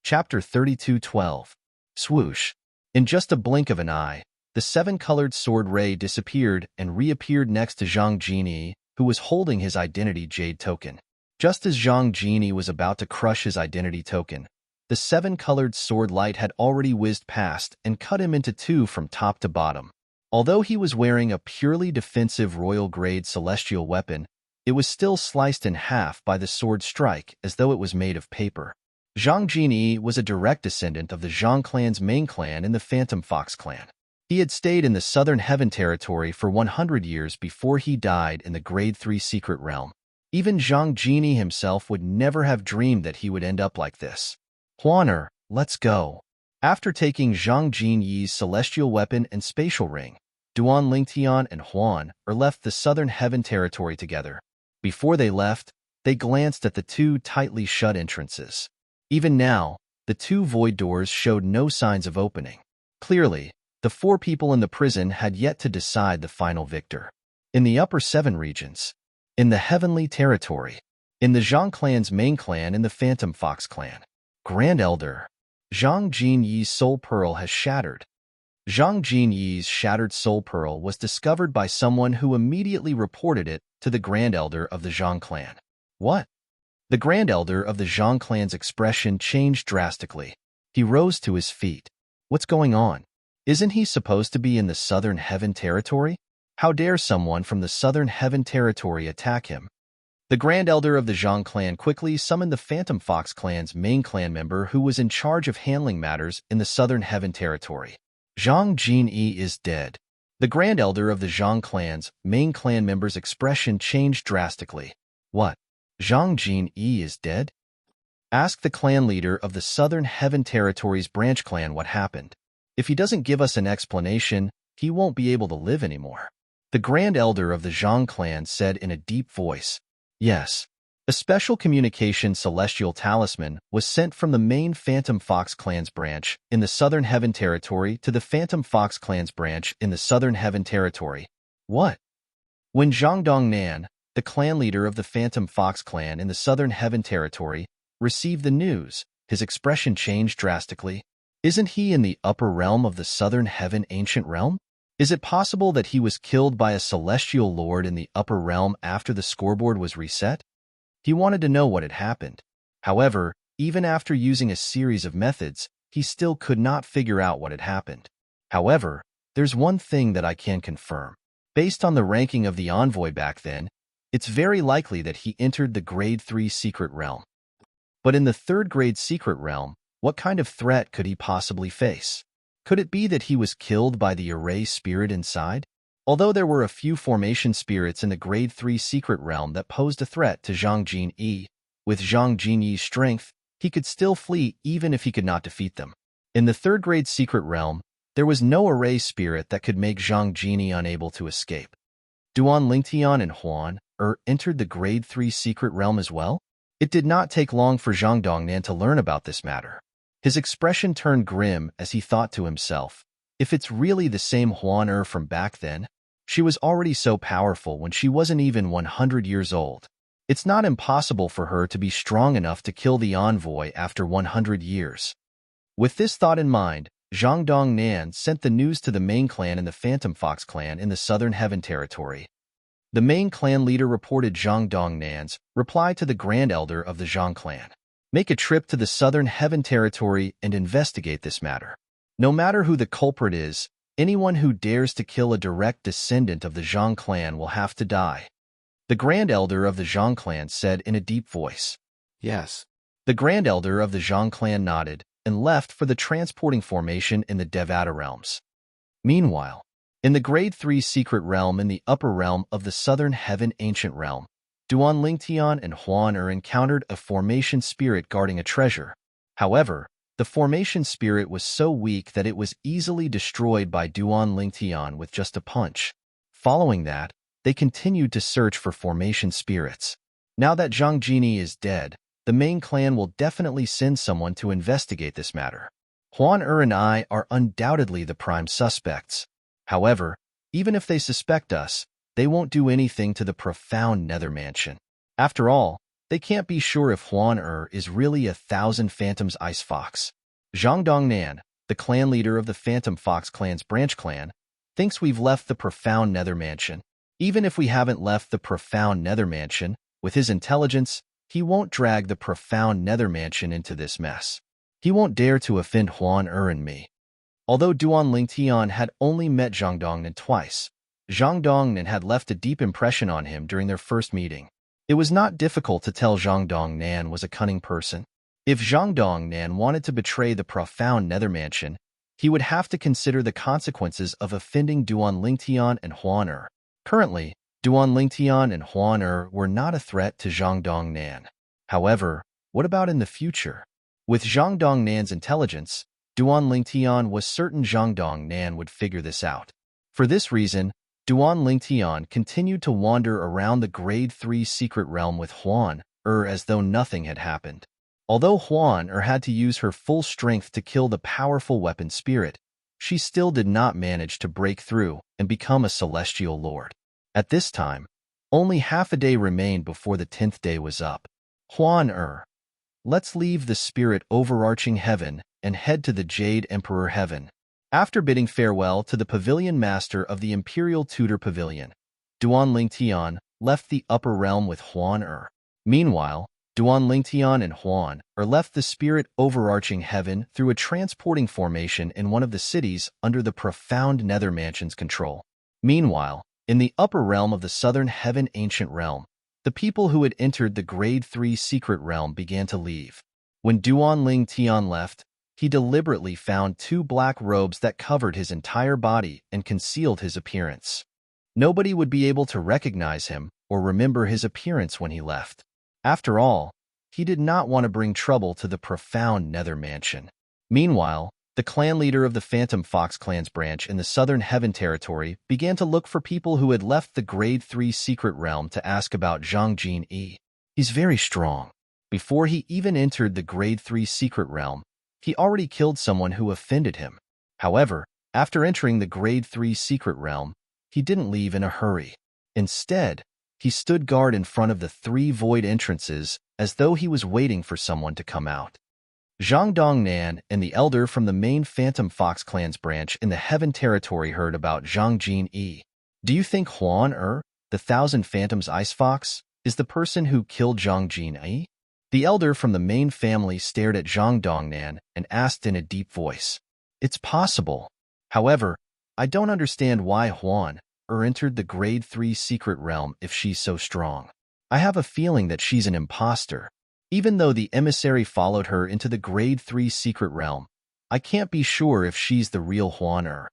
Chapter 32:12. Swoosh. In just a blink of an eye, the 7-colored sword ray disappeared and reappeared next to Zhang Jini, who was holding his identity jade token. Just as Zhang Jini was about to crush his identity token, the 7-colored sword light had already whizzed past and cut him into 2 from top to bottom. Although he was wearing a purely defensive royal-grade celestial weapon, it was still sliced in half by the sword strike as though it was made of paper. Zhang Jini was a direct descendant of the Zhang clan's main clan in the Phantom Fox clan. He had stayed in the Southern Heaven territory for 100 years before he died in the Grade 3 secret realm. Even Zhang Jini himself would never have dreamed that he would end up like this. "Huaner, let's go." After taking Zhang Jini's celestial weapon and spatial ring, Duan Lingtian and Huan left the Southern Heaven territory together. Before they left, they glanced at the 2 tightly shut entrances. Even now, the 2 void doors showed no signs of opening. Clearly, the 4 people in the prison had yet to decide the final victor. In the upper 7 regions, in the Heavenly Territory, in the Zhang clan's main clan and the Phantom Fox clan, Grand Elder, Zhang Jini's soul pearl has shattered. Zhang Jinyi's shattered soul pearl was discovered by someone who immediately reported it to the Grand Elder of the Zhang clan. What? The Grand Elder of the Zhang clan's expression changed drastically. He rose to his feet. What's going on? Isn't he supposed to be in the Southern Heaven Territory? How dare someone from the Southern Heaven Territory attack him? The Grand Elder of the Zhang clan quickly summoned the Phantom Fox clan's main clan member who was in charge of handling matters in the Southern Heaven Territory. Zhang Jinyi is dead. The Grand Elder of the Zhang clan's main clan member's expression changed drastically. What? Zhang Jinyi is dead? Ask the clan leader of the Southern Heaven Territory's branch clan what happened. If he doesn't give us an explanation, he won't be able to live anymore. The Grand Elder of the Zhang clan said in a deep voice. Yes. A special communication celestial talisman was sent from the main Phantom Fox clan's branch in the Southern Heaven Territory to the Phantom Fox clan's branch in the Southern Heaven Territory. What? When Zhang Dongnan, the clan leader of the Phantom Fox clan in the Southern Heaven Territory, received the news, his expression changed drastically. Isn't he in the upper realm of the Southern Heaven Ancient Realm? Is it possible that he was killed by a celestial lord in the upper realm after the scoreboard was reset? He wanted to know what had happened. However, even after using a series of methods, he still could not figure out what had happened. However, there's one thing that I can confirm. Based on the ranking of the envoy back then, it's very likely that he entered the Grade 3 Secret Realm. But in the 3rd Grade Secret Realm, what kind of threat could he possibly face? Could it be that he was killed by the Array Spirit inside? Although there were a few formation spirits in the Grade 3 Secret Realm that posed a threat to Zhang Jinyi, with Zhang Jinyi's strength, he could still flee even if he could not defeat them. In the 3rd Grade Secret Realm, there was no Array Spirit that could make Zhang Jinyi unable to escape. Duan Lingtian and Huan entered the Grade 3 Secret Realm as well? It did not take long for Zhang Dongnan to learn about this matter. His expression turned grim as he thought to himself, if it's really the same Huan from back then, she was already so powerful when she wasn't even 100 years old. It's not impossible for her to be strong enough to kill the envoy after 100 years. With this thought in mind, Zhang Dongnan sent the news to the main clan in the Phantom Fox clan in the Southern Heaven Territory. The main clan leader reported Zhang Dongnan's reply to the Grand Elder of the Zhang clan. Make a trip to the Southern Heaven Territory and investigate this matter. No matter who the culprit is, anyone who dares to kill a direct descendant of the Zhang clan will have to die. The Grand Elder of the Zhang clan said in a deep voice. Yes. The Grand Elder of the Zhang clan nodded and left for the transporting formation in the Devata realms. Meanwhile, in the Grade 3 Secret Realm in the upper realm of the Southern Heaven Ancient Realm, Duan Lingtian and Huan encountered a formation spirit guarding a treasure. However, the formation spirit was so weak that it was easily destroyed by Duan Lingtian with just a punch. Following that, they continued to search for formation spirits. Now that Zhang Jinyi is dead, the main clan will definitely send someone to investigate this matter. Huan and I are undoubtedly the prime suspects. However, even if they suspect us, they won't do anything to the profound Nether Mansion. After all, they can't be sure if Huan is really 1,000 Phantoms Ice Fox. Zhang Dongnan, the clan leader of the Phantom Fox clan's branch clan, thinks we've left the profound Nether Mansion. Even if we haven't left the profound Nether Mansion, with his intelligence, he won't drag the profound Nether Mansion into this mess. He won't dare to offend Huan and me. Although Duan Lingtian had only met Zhang Dongnan twice, Zhang Dongnan had left a deep impression on him during their first meeting. It was not difficult to tell Zhang Dongnan was a cunning person. If Zhang Dongnan wanted to betray the profound Nether Mansion, he would have to consider the consequences of offending Duan Lingtian and Huan. Currently, Duan Lingtian and Huan were not a threat to Zhang Dongnan. However, what about in the future? With Zhang Dongnan's intelligence, Duan Lingtian was certain Zhang Dongnan would figure this out. For this reason, Duan Lingtian continued to wander around the Grade 3 Secret Realm with Huan as though nothing had happened. Although Huan had to use her full strength to kill the powerful weapon spirit, she still did not manage to break through and become a celestial lord. At this time, only half a day remained before the 10th day was up. Huan let's leave the spirit overarching heaven and head to the Jade Emperor Heaven. After bidding farewell to the pavilion master of the Imperial Tudor Pavilion, Duan Lingtian left the upper realm with Huan Er. Meanwhile, Duan Lingtian and Huan Er left the spirit overarching heaven through a transporting formation in one of the cities under the profound Nether Mansion's control. Meanwhile, in the upper realm of the southern heaven ancient realm, the people who had entered the Grade 3 secret realm began to leave. When Duan Lingtian left, he deliberately found 2 black robes that covered his entire body and concealed his appearance. Nobody would be able to recognize him or remember his appearance when he left. After all, he did not want to bring trouble to the profound Nether Mansion. Meanwhile, the clan leader of the Phantom Fox clan's branch in the Southern Heaven territory began to look for people who had left the Grade 3 secret realm to ask about Zhang Jin. He's very strong. Before he even entered the Grade 3 secret realm, he already killed someone who offended him. However, after entering the Grade 3 secret realm, he didn't leave in a hurry. Instead, he stood guard in front of the 3 void entrances as though he was waiting for someone to come out. Zhang Dongnan and the elder from the main Phantom Fox clan's branch in the Heaven territory heard about Zhang Jin. Do you think Huan Er, the Thousand Phantoms Ice Fox, is the person who killed Zhang Jin? The elder from the main family stared at Zhang Dongnan and asked in a deep voice. It's possible. However, I don't understand why Huan Er entered the Grade 3 secret realm if she's so strong. I have a feeling that she's an imposter. Even though the emissary followed her into the Grade 3 secret realm, I can't be sure if she's the real Huan Er.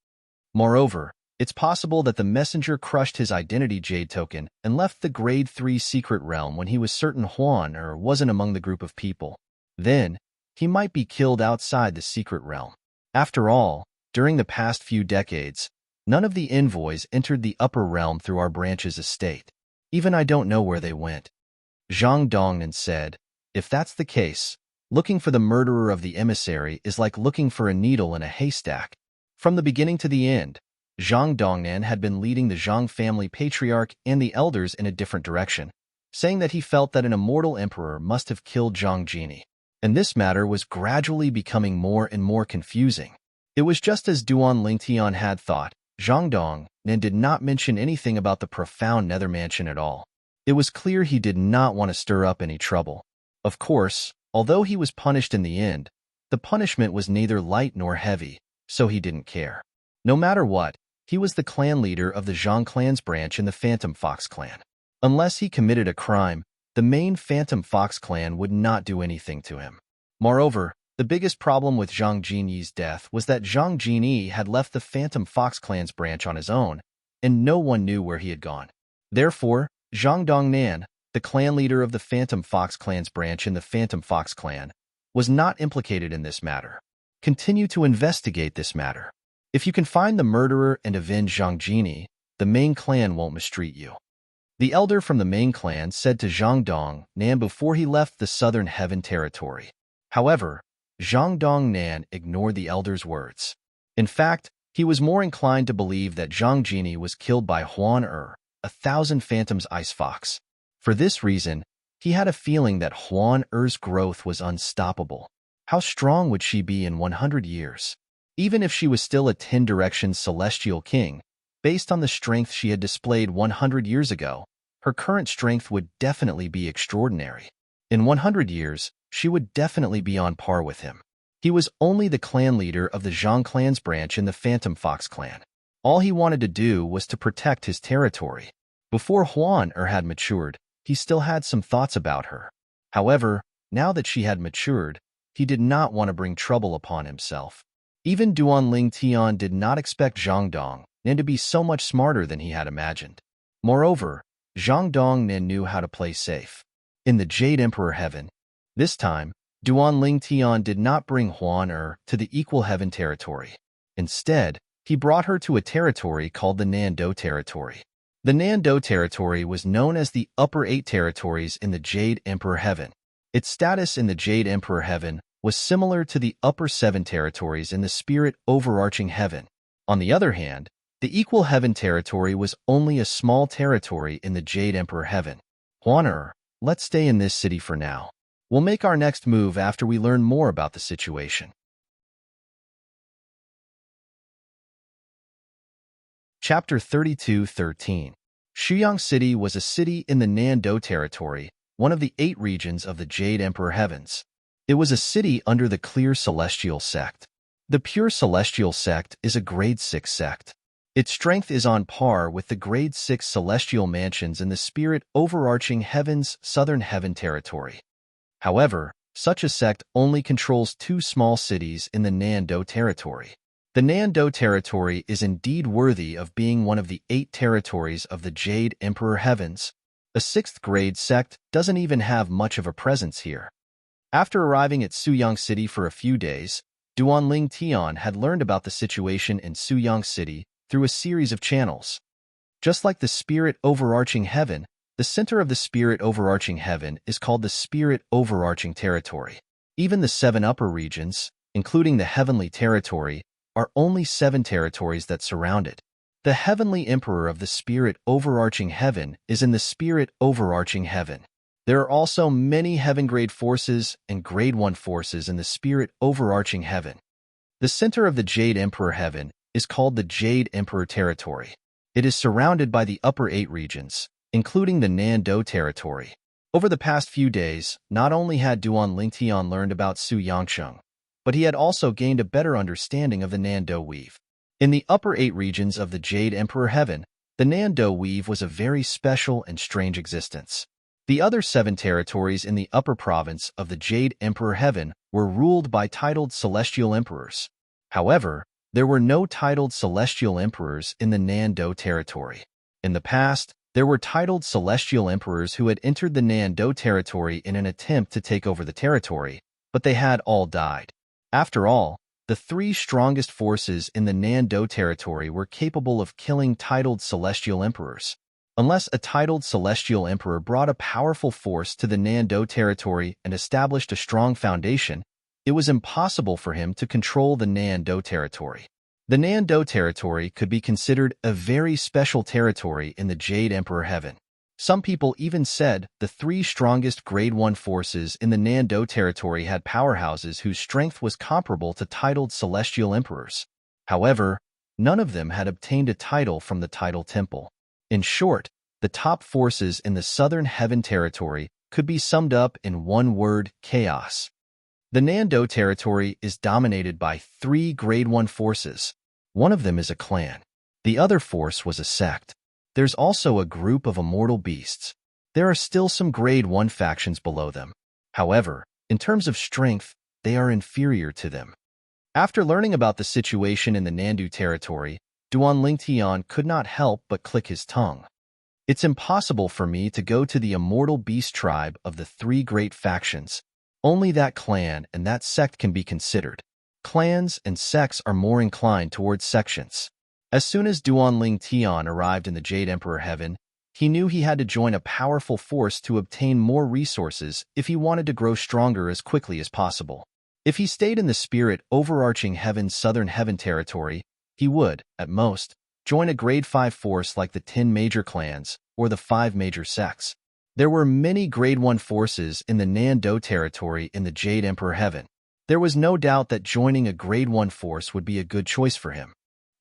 Moreover, it's possible that the messenger crushed his identity jade token and left the Grade 3 secret realm when he was certain Huan Er wasn't among the group of people. Then, he might be killed outside the secret realm. After all, during the past few decades, none of the envoys entered the upper realm through our branch's estate. Even I don't know where they went. Zhang Dongnan said, if that's the case, looking for the murderer of the emissary is like looking for a needle in a haystack. From the beginning to the end, Zhang Dongnan had been leading the Zhang family patriarch and the elders in a different direction, saying that he felt that an immortal emperor must have killed Zhang Jin. And this matter was gradually becoming more and more confusing. It was just as Duan Lingtian had thought. Zhang Dongnan did not mention anything about the profound Nether Mansion at all. It was clear he did not want to stir up any trouble. Of course, although he was punished in the end, the punishment was neither light nor heavy, so he didn't care. No matter what, he was the clan leader of the Zhang clan's branch in the Phantom Fox clan. Unless he committed a crime, the main Phantom Fox clan would not do anything to him. Moreover, the biggest problem with Zhang Jinyi's death was that Zhang Jinyi had left the Phantom Fox clan's branch on his own, and no one knew where he had gone. Therefore, Zhang Dongnan, the clan leader of the Phantom Fox clan's branch in the Phantom Fox clan, was not implicated in this matter. Continue to investigate this matter. If you can find the murderer and avenge Zhang Jinyi, the main clan won't mistreat you. The elder from the main clan said to Zhang Dongnan before he left the Southern Heaven territory. However, Zhang Dongnan ignored the elder's words. In fact, he was more inclined to believe that Zhang Jinyi was killed by Huan Er, a Thousand Phantoms Ice Fox. For this reason, he had a feeling that Huan Er's growth was unstoppable. How strong would she be in 100 years? Even if she was still a 10 Directions celestial king, based on the strength she had displayed 100 years ago, her current strength would definitely be extraordinary. In 100 years, she would definitely be on par with him. He was only the clan leader of the Zhang clan's branch in the Phantom Fox clan. All he wanted to do was to protect his territory. Before Huan Er had matured, he still had some thoughts about her. However, now that she had matured, he did not want to bring trouble upon himself. Even Duan Lingtian did not expect Zhang Dongnan to be so much smarter than he had imagined. Moreover, Zhang Dongnan knew how to play safe. In the Jade Emperor Heaven, this time, Duan Lingtian did not bring Huan Er to the Equal Heaven territory. Instead, he brought her to a territory called the Nando territory. The Nando territory was known as the Upper 8 territories in the Jade Emperor Heaven. Its status in the Jade Emperor Heaven was similar to the Upper 7 territories in the Spirit Overarching Heaven. On the other hand, the Equal Heaven territory was only a small territory in the Jade Emperor Heaven. Huan Er, let's stay in this city for now. We'll make our next move after we learn more about the situation. Chapter 32:13. Shuyang City was a city in the Nan-do territory, one of the 8 regions of the Jade Emperor Heavens. It was a city under the Clear Celestial Sect. The Pure Celestial Sect is a Grade 6 sect. Its strength is on par with the Grade 6 celestial mansions in the Spirit Overarching Heavens Southern Heaven territory. However, such a sect only controls 2 small cities in the Nan-do territory. The Nan-do territory is indeed worthy of being one of the 8 territories of the Jade Emperor Heavens. A 6th grade sect doesn't even have much of a presence here. After arriving at Shuyang City for a few days, Duanling Tian had learned about the situation in Shuyang City through a series of channels. Just like the Spirit Overarching Heaven, the center of the Spirit Overarching Heaven is called the Spirit Overarching Territory. Even the 7 upper regions, including the Heavenly Territory, are only 7 territories that surround it. The Heavenly Emperor of the Spirit Overarching Heaven is in the Spirit Overarching Heaven. There are also many Heaven-grade forces and Grade 1 forces in the Spirit Overarching Heaven. The center of the Jade Emperor Heaven is called the Jade Emperor Territory. It is surrounded by the upper 8 regions, including the Nan-do territory. Over the past few days, not only had Duanling Tian learned about Su Yangsheng, but he had also gained a better understanding of the Nan-do weave. In the upper 8 regions of the Jade Emperor Heaven, the Nan-do weave was a very special and strange existence. The other 7 territories in the upper province of the Jade Emperor Heaven were ruled by titled celestial emperors. However, there were no titled celestial emperors in the Nan-do territory. In the past, there were titled celestial emperors who had entered the Nan-do territory in an attempt to take over the territory, but they had all died. After all, the 3 strongest forces in the Nan-do territory were capable of killing titled celestial emperors. Unless a titled celestial emperor brought a powerful force to the Nan-do territory and established a strong foundation, it was impossible for him to control the Nan-do territory. The Nan-do territory could be considered a very special territory in the Jade Emperor Heaven. Some people even said the 3 strongest Grade 1 forces in the Nan-do territory had powerhouses whose strength was comparable to titled celestial emperors. However, none of them had obtained a title from the title temple. In short, the top forces in the Southern Heaven territory could be summed up in one word: chaos. The Nan-do territory is dominated by 3 Grade 1 forces. One of them is a clan. The other force was a sect. There's also a group of immortal beasts. There are still some Grade 1 factions below them. However, in terms of strength, they are inferior to them. After learning about the situation in the Nan-do territory, Duanling Tian could not help but click his tongue. It's impossible for me to go to the immortal beast tribe of the 3 great factions. Only that clan and that sect can be considered. Clans and sects are more inclined towards sections. As soon as Duanling Tian arrived in the Jade Emperor Heaven, he knew he had to join a powerful force to obtain more resources if he wanted to grow stronger as quickly as possible. If he stayed in the Spirit Overarching Heaven's Southern Heaven territory, he would, at most, join a Grade 5 force like the 10 major clans or the 5 major sects. There were many Grade 1 forces in the Nan-do territory in the Jade Emperor Heaven. There was no doubt that joining a Grade 1 force would be a good choice for him.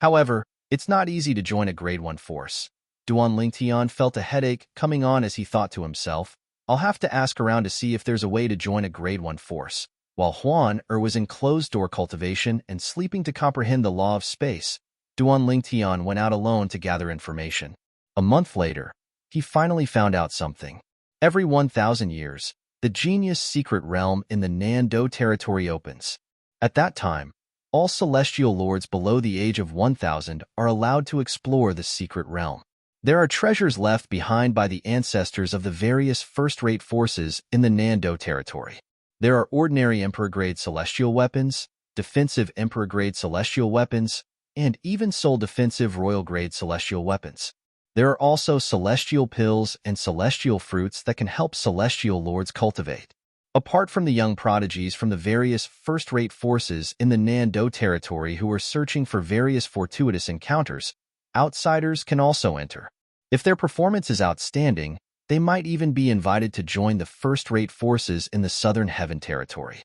However, it's not easy to join a Grade 1 force. Duanling Tian felt a headache coming on as he thought to himself, I'll have to ask around to see if there's a way to join a Grade 1 force. While Huan was in closed-door cultivation and sleeping to comprehend the law of space, Duanling Tian went out alone to gather information. A month later, he finally found out something. Every 1,000 years, the Genius Secret Realm in the Nan-do territory opens. At that time, all celestial lords below the age of 1,000 are allowed to explore the secret realm. There are treasures left behind by the ancestors of the various first-rate forces in the Nan-do territory. There are ordinary Emperor-grade celestial weapons, defensive Emperor-grade celestial weapons, and even soul-defensive royal-grade celestial weapons. There are also celestial pills and celestial fruits that can help celestial lords cultivate. Apart from the young prodigies from the various first-rate forces in the Nan-do territory who are searching for various fortuitous encounters, outsiders can also enter. If their performance is outstanding, they might even be invited to join the first-rate forces in the Southern Heaven territory.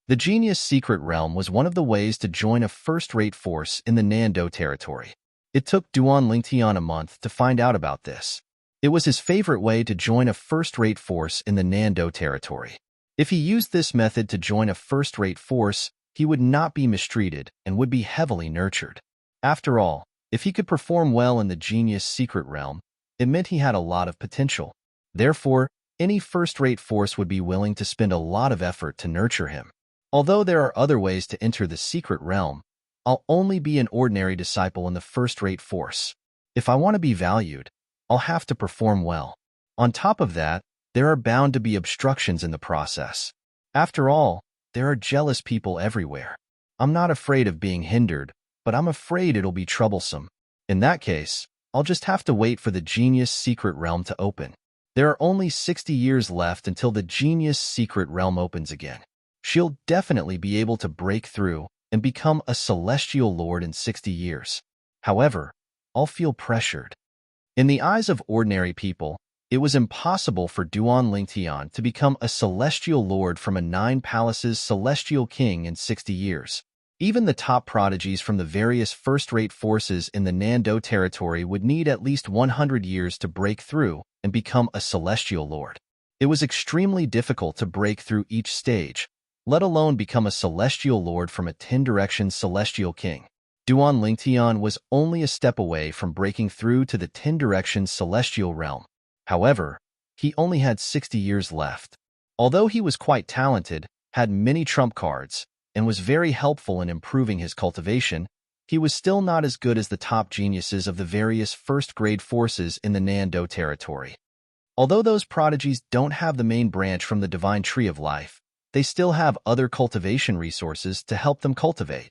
The Genius Secret Realm was one of the ways to join a first-rate force in the Nan-do territory. It took Duan Lingtian a month to find out about this. It was his favorite way to join a first-rate force in the Nando territory. If he used this method to join a first-rate force, he would not be mistreated and would be heavily nurtured. After all, if he could perform well in the genius secret realm, it meant he had a lot of potential. Therefore, any first-rate force would be willing to spend a lot of effort to nurture him. Although there are other ways to enter the secret realm, I'll only be an ordinary disciple in the first-rate force. If I want to be valued, I'll have to perform well. On top of that, there are bound to be obstructions in the process. After all, there are jealous people everywhere. I'm not afraid of being hindered, but I'm afraid it'll be troublesome. In that case, I'll just have to wait for the genius secret realm to open. There are only 60 years left until the genius secret realm opens again. She'll definitely be able to break through and become a celestial lord in 60 years. However, I'll feel pressured. In the eyes of ordinary people, it was impossible for Duan Lingtian to become a celestial lord from a 9 palaces celestial king in 60 years. Even the top prodigies from the various first-rate forces in the Nando territory would need at least 100 years to break through and become a celestial lord. It was extremely difficult to break through each stage, let alone become a celestial lord from a 10-direction celestial king. Duan Lingtian was only a step away from breaking through to the 10-direction celestial realm. However, he only had 60 years left. Although he was quite talented, had many trump cards, and was very helpful in improving his cultivation, he was still not as good as the top geniuses of the various first-grade forces in the Nando territory. Although those prodigies don't have the main branch from the divine tree of life, they still have other cultivation resources to help them cultivate.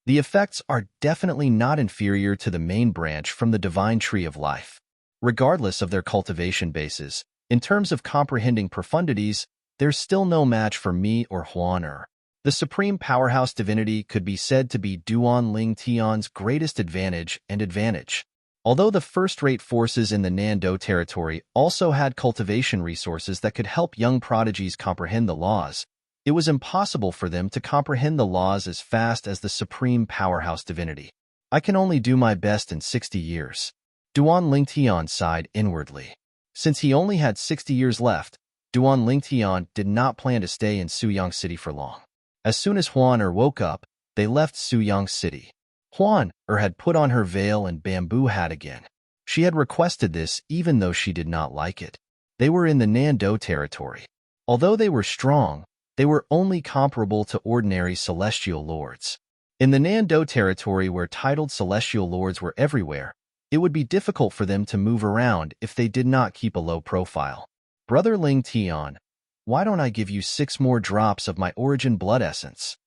The effects are definitely not inferior to the main branch from the divine tree of life. Regardless of their cultivation bases, in terms of comprehending profundities, there's still no match for me or Huan Er. The supreme powerhouse divinity could be said to be Duan Lingtian's greatest advantage and advantage. Although the first-rate forces in the Nando territory also had cultivation resources that could help young prodigies comprehend the laws, it was impossible for them to comprehend the laws as fast as the supreme powerhouse divinity. I can only do my best in 60 years. Duan Lingtian sighed inwardly. Since he only had 60 years left, Duan Lingtian did not plan to stay in Suyang City for long. As soon as Huan Er woke up, they left Suyang City. Huan Er had put on her veil and bamboo hat again. She had requested this even though she did not like it. They were in the Nando territory. Although they were strong, they were only comparable to ordinary celestial lords. In the Nando territory where titled celestial lords were everywhere, it would be difficult for them to move around if they did not keep a low profile. Brother Lingtian, why don't I give you 6 more drops of my origin blood essence?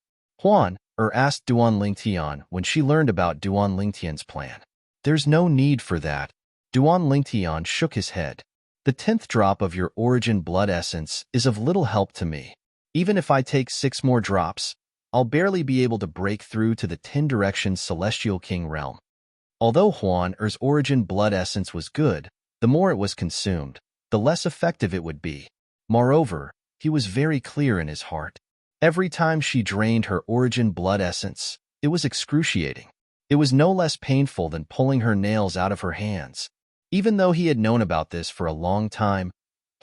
Huan Er asked Duan Lingtian when she learned about Duan Lingtian's plan. There's no need for that. Duan Lingtian shook his head. The 10th drop of your origin blood essence is of little help to me. Even if I take 6 more drops, I'll barely be able to break through to the 10-direction celestial king realm. Although Huan Er's origin blood essence was good, the more it was consumed, the less effective it would be. Moreover, he was very clear in his heart. Every time she drained her origin blood essence, it was excruciating. It was no less painful than pulling her nails out of her hands. Even though he had known about this for a long time,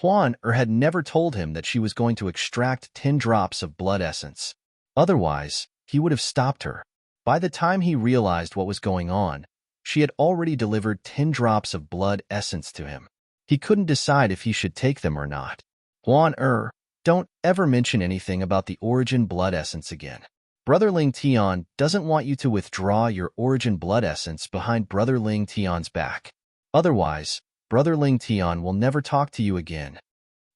Huan Er had never told him that she was going to extract 10 drops of blood essence. Otherwise, he would have stopped her. By the time he realized what was going on, she had already delivered 10 drops of blood essence to him. He couldn't decide if he should take them or not. Huan Er, don't ever mention anything about the origin blood essence again. Brother Lingtian doesn't want you to withdraw your origin blood essence behind Brother Lingtian's back. Otherwise, Brother Lingtian will never talk to you again.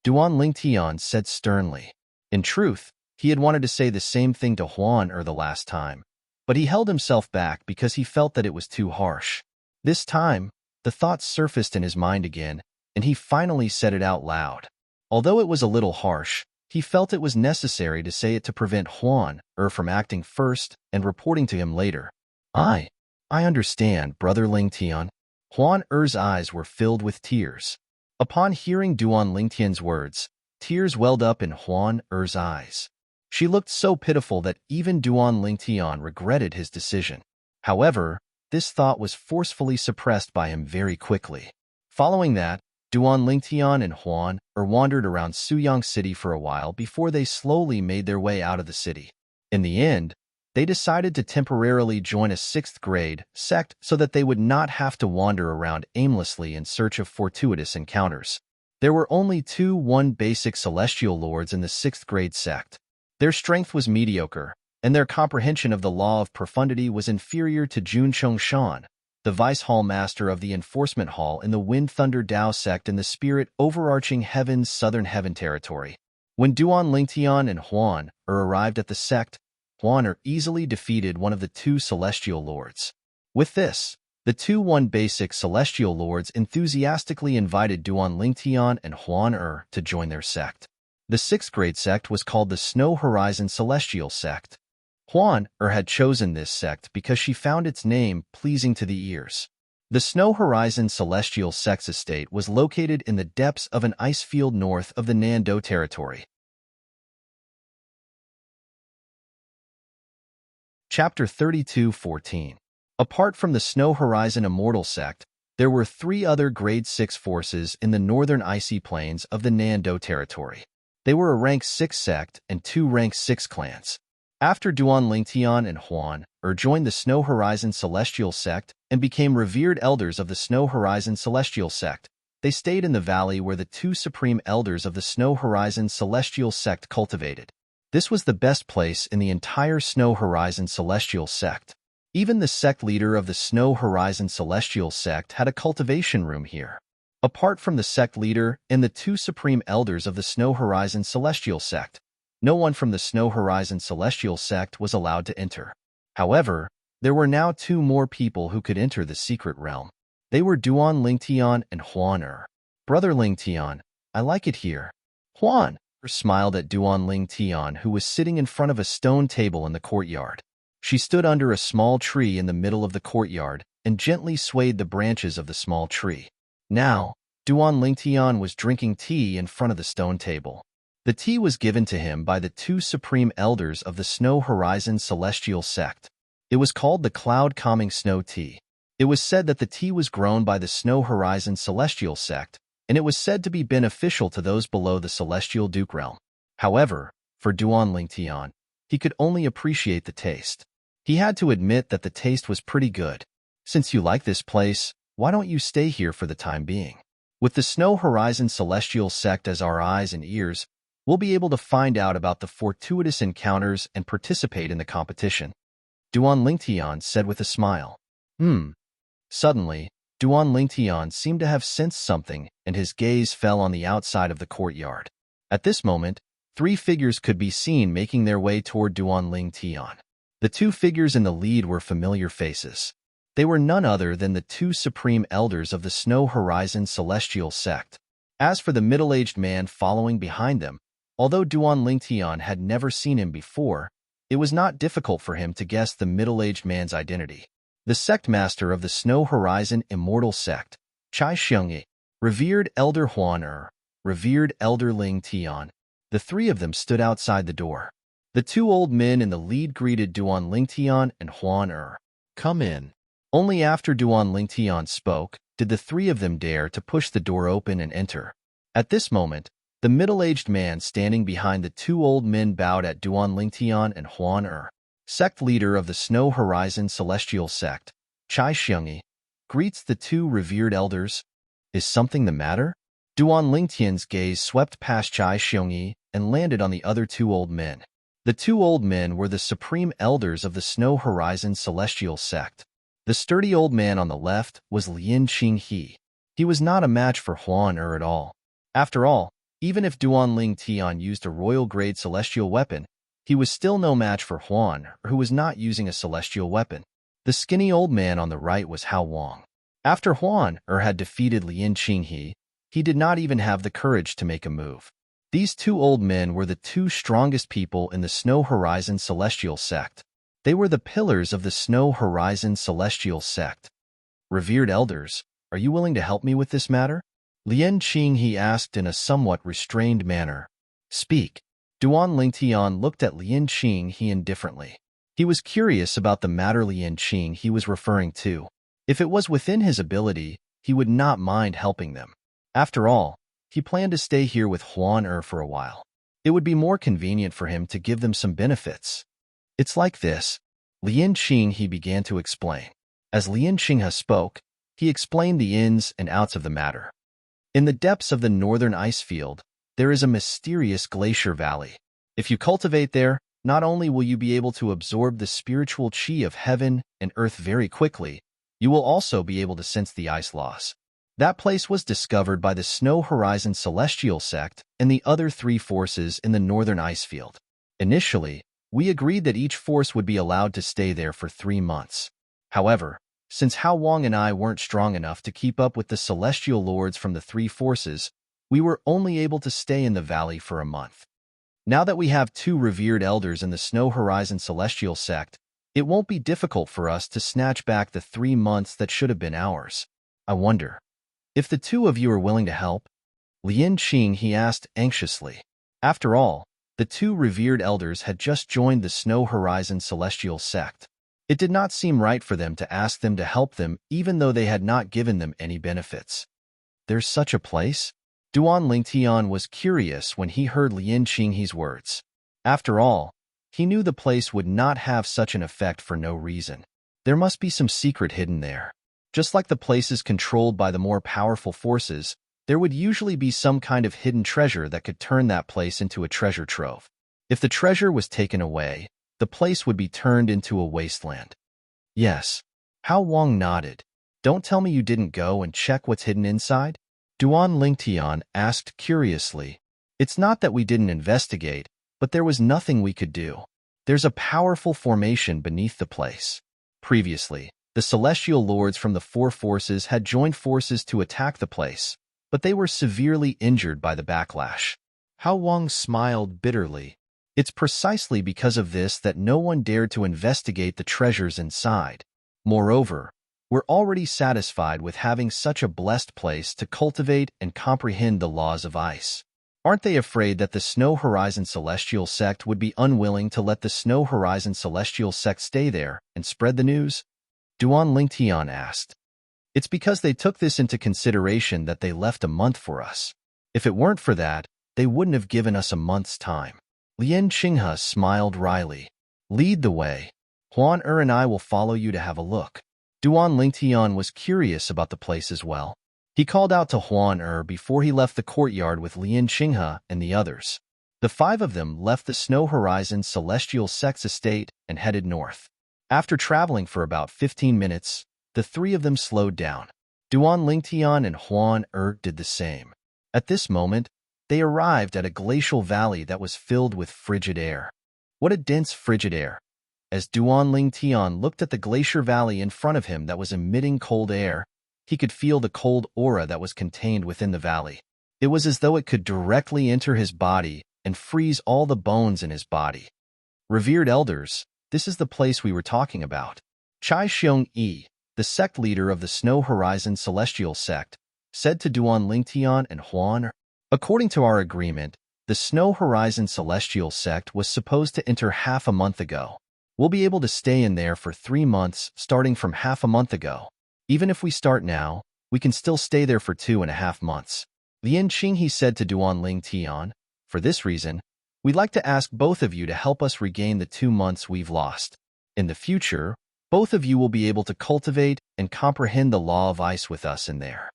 Duan Lingtian said sternly. In truth, he had wanted to say the same thing to Huan Er the last time, but he held himself back because he felt that it was too harsh. This time, the thoughts surfaced in his mind again, and he finally said it out loud. Although it was a little harsh, he felt it was necessary to say it to prevent Huan Er from acting first and reporting to him later. I understand, Brother Lingtian. Huan Er's eyes were filled with tears. Upon hearing Duan Lingtian's words, tears welled up in Huan Er's eyes. She looked so pitiful that even Duan Lingtian regretted his decision. However, this thought was forcefully suppressed by him very quickly. Following that, Duan Lingtian and Huan wandered around Suyang City for a while before they slowly made their way out of the city. In the end, they decided to temporarily join a 6th grade sect so that they would not have to wander around aimlessly in search of fortuitous encounters. There were only 2 basic celestial lords in the 6th grade sect. Their strength was mediocre, and their comprehension of the law of profundity was inferior to Juncheng Shan, the Vice Hall Master of the Enforcement Hall in the Wind Thunder Dao sect in the Spirit Overarching Heaven's Southern Heaven territory. When Duan Lingtian and Huan arrived at the sect, Huan easily defeated one of the 2 celestial lords. With this, the 2 basic celestial lords enthusiastically invited Duan Lingtian and Huan to join their sect. The 6th grade sect was called the Snow Horizon Celestial Sect. Huan had chosen this sect because she found its name pleasing to the ears. The Snow Horizon Celestial Sect's estate was located in the depths of an ice field north of the Nando territory. Chapter 32:14. Apart from the Snow Horizon Immortal Sect, there were 3 other Grade 6 forces in the northern icy plains of the Nando territory. They were a Rank 6 sect and 2 Rank 6 clans. After Duan Lingtian and Huan joined the Snow Horizon Celestial Sect and became revered elders of the Snow Horizon Celestial Sect, they stayed in the valley where the 2 supreme elders of the Snow Horizon Celestial Sect cultivated. This was the best place in the entire Snow Horizon Celestial Sect. Even the sect leader of the Snow Horizon Celestial Sect had a cultivation room here. Apart from the sect leader and the 2 supreme elders of the Snow Horizon Celestial Sect, no one from the Snow Horizon Celestial Sect was allowed to enter. However, there were now 2 more people who could enter the secret realm. They were Duan Lingtian and Huan Brother Lingtian, I like it here. Huan smiled at Duan Lingtian, who was sitting in front of a stone table in the courtyard. She stood under a small tree in the middle of the courtyard and gently swayed the branches of the small tree. Now, Duan Lingtian was drinking tea in front of the stone table. The tea was given to him by the 2 supreme elders of the Snow Horizon Celestial Sect. It was called the Cloud Calming Snow Tea. It was said that the tea was grown by the Snow Horizon Celestial Sect, and it was said to be beneficial to those below the Celestial Duke realm. However, for Duan Lingtian, he could only appreciate the taste. He had to admit that the taste was pretty good. Since you like this place, why don't you stay here for the time being? With the Snow Horizon Celestial Sect as our eyes and ears, we'll be able to find out about the fortuitous encounters and participate in the competition. Duan Lingtian said with a smile. Suddenly, Duan Lingtian seemed to have sensed something, and his gaze fell on the outside of the courtyard. At this moment, 3 figures could be seen making their way toward Duan Lingtian. The 2 figures in the lead were familiar faces. They were none other than the 2 supreme elders of the Snow Horizon Celestial Sect. As for the middle-aged man following behind them, although Duan Lingtian had never seen him before, it was not difficult for him to guess the middle-aged man's identity. The sect master of the Snow Horizon Immortal Sect, Chai Xiongyi, revered Elder Huan revered Elder Lingtian. The 3 of them stood outside the door. The 2 old men in the lead greeted Duan Lingtian and Huan Come in. Only after Duan Lingtian spoke did the 3 of them dare to push the door open and enter. At this moment, the middle-aged man standing behind the 2 old men bowed at Duan Lingtian and Huan sect leader of the Snow Horizon Celestial Sect, Chai Xiongyi, greets the 2 revered elders. Is something the matter? Duan Lingtian's gaze swept past Chai Xiongyi and landed on the other 2 old men. The 2 old men were the supreme elders of the Snow Horizon Celestial Sect. The sturdy old man on the left was Lian Qinghe. He was not a match for Huan at all. After all, even if Duan Lingtian used a royal-grade celestial weapon, he was still no match for Huan, who was not using a celestial weapon. The skinny old man on the right was Hao Wang. After Huan had defeated Lian Qinghe, he did not even have the courage to make a move. These 2 old men were the 2 strongest people in the Snow Horizon Celestial Sect. They were the pillars of the Snow Horizon Celestial Sect. Revered elders, are you willing to help me with this matter? Lian Qinghe asked in a somewhat restrained manner. Speak. Duan Lingtian looked at Lian Qinghe indifferently. He was curious about the matter Lien Qing he was referring to. If it was within his ability, he would not mind helping them. After all, he planned to stay here with Huan for a while. It would be more convenient for him to give them some benefits. It's like this. Lien Qing he began to explain. As Lien Qinghe spoke, he explained the ins and outs of the matter. In the depths of the northern ice field, there is a mysterious glacier valley. If you cultivate there, not only will you be able to absorb the spiritual qi of heaven and earth very quickly, you will also be able to sense the ice loss. That place was discovered by the Snow Horizon Celestial Sect and the other 3 forces in the northern ice field. Initially, we agreed that each force would be allowed to stay there for 3 months. However, since Hao Wang and I weren't strong enough to keep up with the celestial lords from the 3 forces, we were only able to stay in the valley for a month. Now that we have 2 revered elders in the Snow Horizon Celestial Sect, it won't be difficult for us to snatch back the 3 months that should have been ours. I wonder if the 2 of you are willing to help? Lien Qing he asked anxiously. After all, the 2 revered elders had just joined the Snow Horizon Celestial Sect. It did not seem right for them to ask them to help them even though they had not given them any benefits. There's such a place? Duan Lingtian was curious when he heard Lien Qinghe's words. After all, he knew the place would not have such an effect for no reason. There must be some secret hidden there. Just like the places controlled by the more powerful forces, there would usually be some kind of hidden treasure that could turn that place into a treasure trove. If the treasure was taken away, the place would be turned into a wasteland. Yes. Hao Wang nodded. Don't tell me you didn't go and check what's hidden inside? Duan Lingtian asked curiously. It's not that we didn't investigate, but there was nothing we could do. There's a powerful formation beneath the place. Previously, the celestial lords from the 4 forces had joined forces to attack the place, but they were severely injured by the backlash. Hao Wang smiled bitterly. It's precisely because of this that no one dared to investigate the treasures inside. Moreover, we're already satisfied with having such a blessed place to cultivate and comprehend the laws of ice. Aren't they afraid that the Snow Horizon Celestial Sect would be unwilling to let the Snow Horizon Celestial Sect stay there and spread the news? Duan Lingtian asked. It's because they took this into consideration that they left a month for us. If it weren't for that, they wouldn't have given us a month's time. Lien Qinghe smiled wryly. Lead the way. Huan and I will follow you to have a look. Duan Lingtian was curious about the place as well. He called out to Huan before he left the courtyard with Lien Qinghe and the others. The 5 of them left the Snow Horizon Celestial Sect's estate and headed north. After traveling for about 15 minutes, the 3 of them slowed down. Duan Lingtian and Huan did the same. At this moment, they arrived at a glacial valley that was filled with frigid air. What a dense frigid air! As Duan Lingtian looked at the glacier valley in front of him that was emitting cold air, he could feel the cold aura that was contained within the valley. It was as though it could directly enter his body and freeze all the bones in his body. Revered elders, this is the place we were talking about. Chai Xiong-yi, the sect leader of the Snow Horizon Celestial Sect, said to Duan Lingtian and Huan. According to our agreement, the Snow Horizon Celestial Sect was supposed to enter half a month ago. We'll be able to stay in there for 3 months starting from half a month ago. Even if we start now, we can still stay there for 2.5 months. Lien Qinghe said to Duan Lingtian. For this reason, we'd like to ask both of you to help us regain the 2 months we've lost. In the future, both of you will be able to cultivate and comprehend the law of ice with us in there.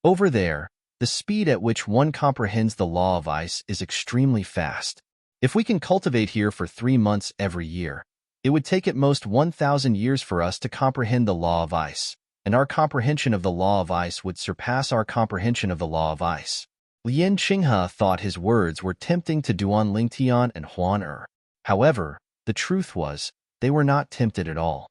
Over there, the speed at which one comprehends the law of ice is extremely fast. If we can cultivate here for 3 months every year, it would take at most 1,000 years for us to comprehend the law of ice, and our comprehension of the law of ice would surpass our comprehension of the law of ice. Lien Qinghe thought his words were tempting to Duan Lingtian and Huan. However, the truth was, they were not tempted at all.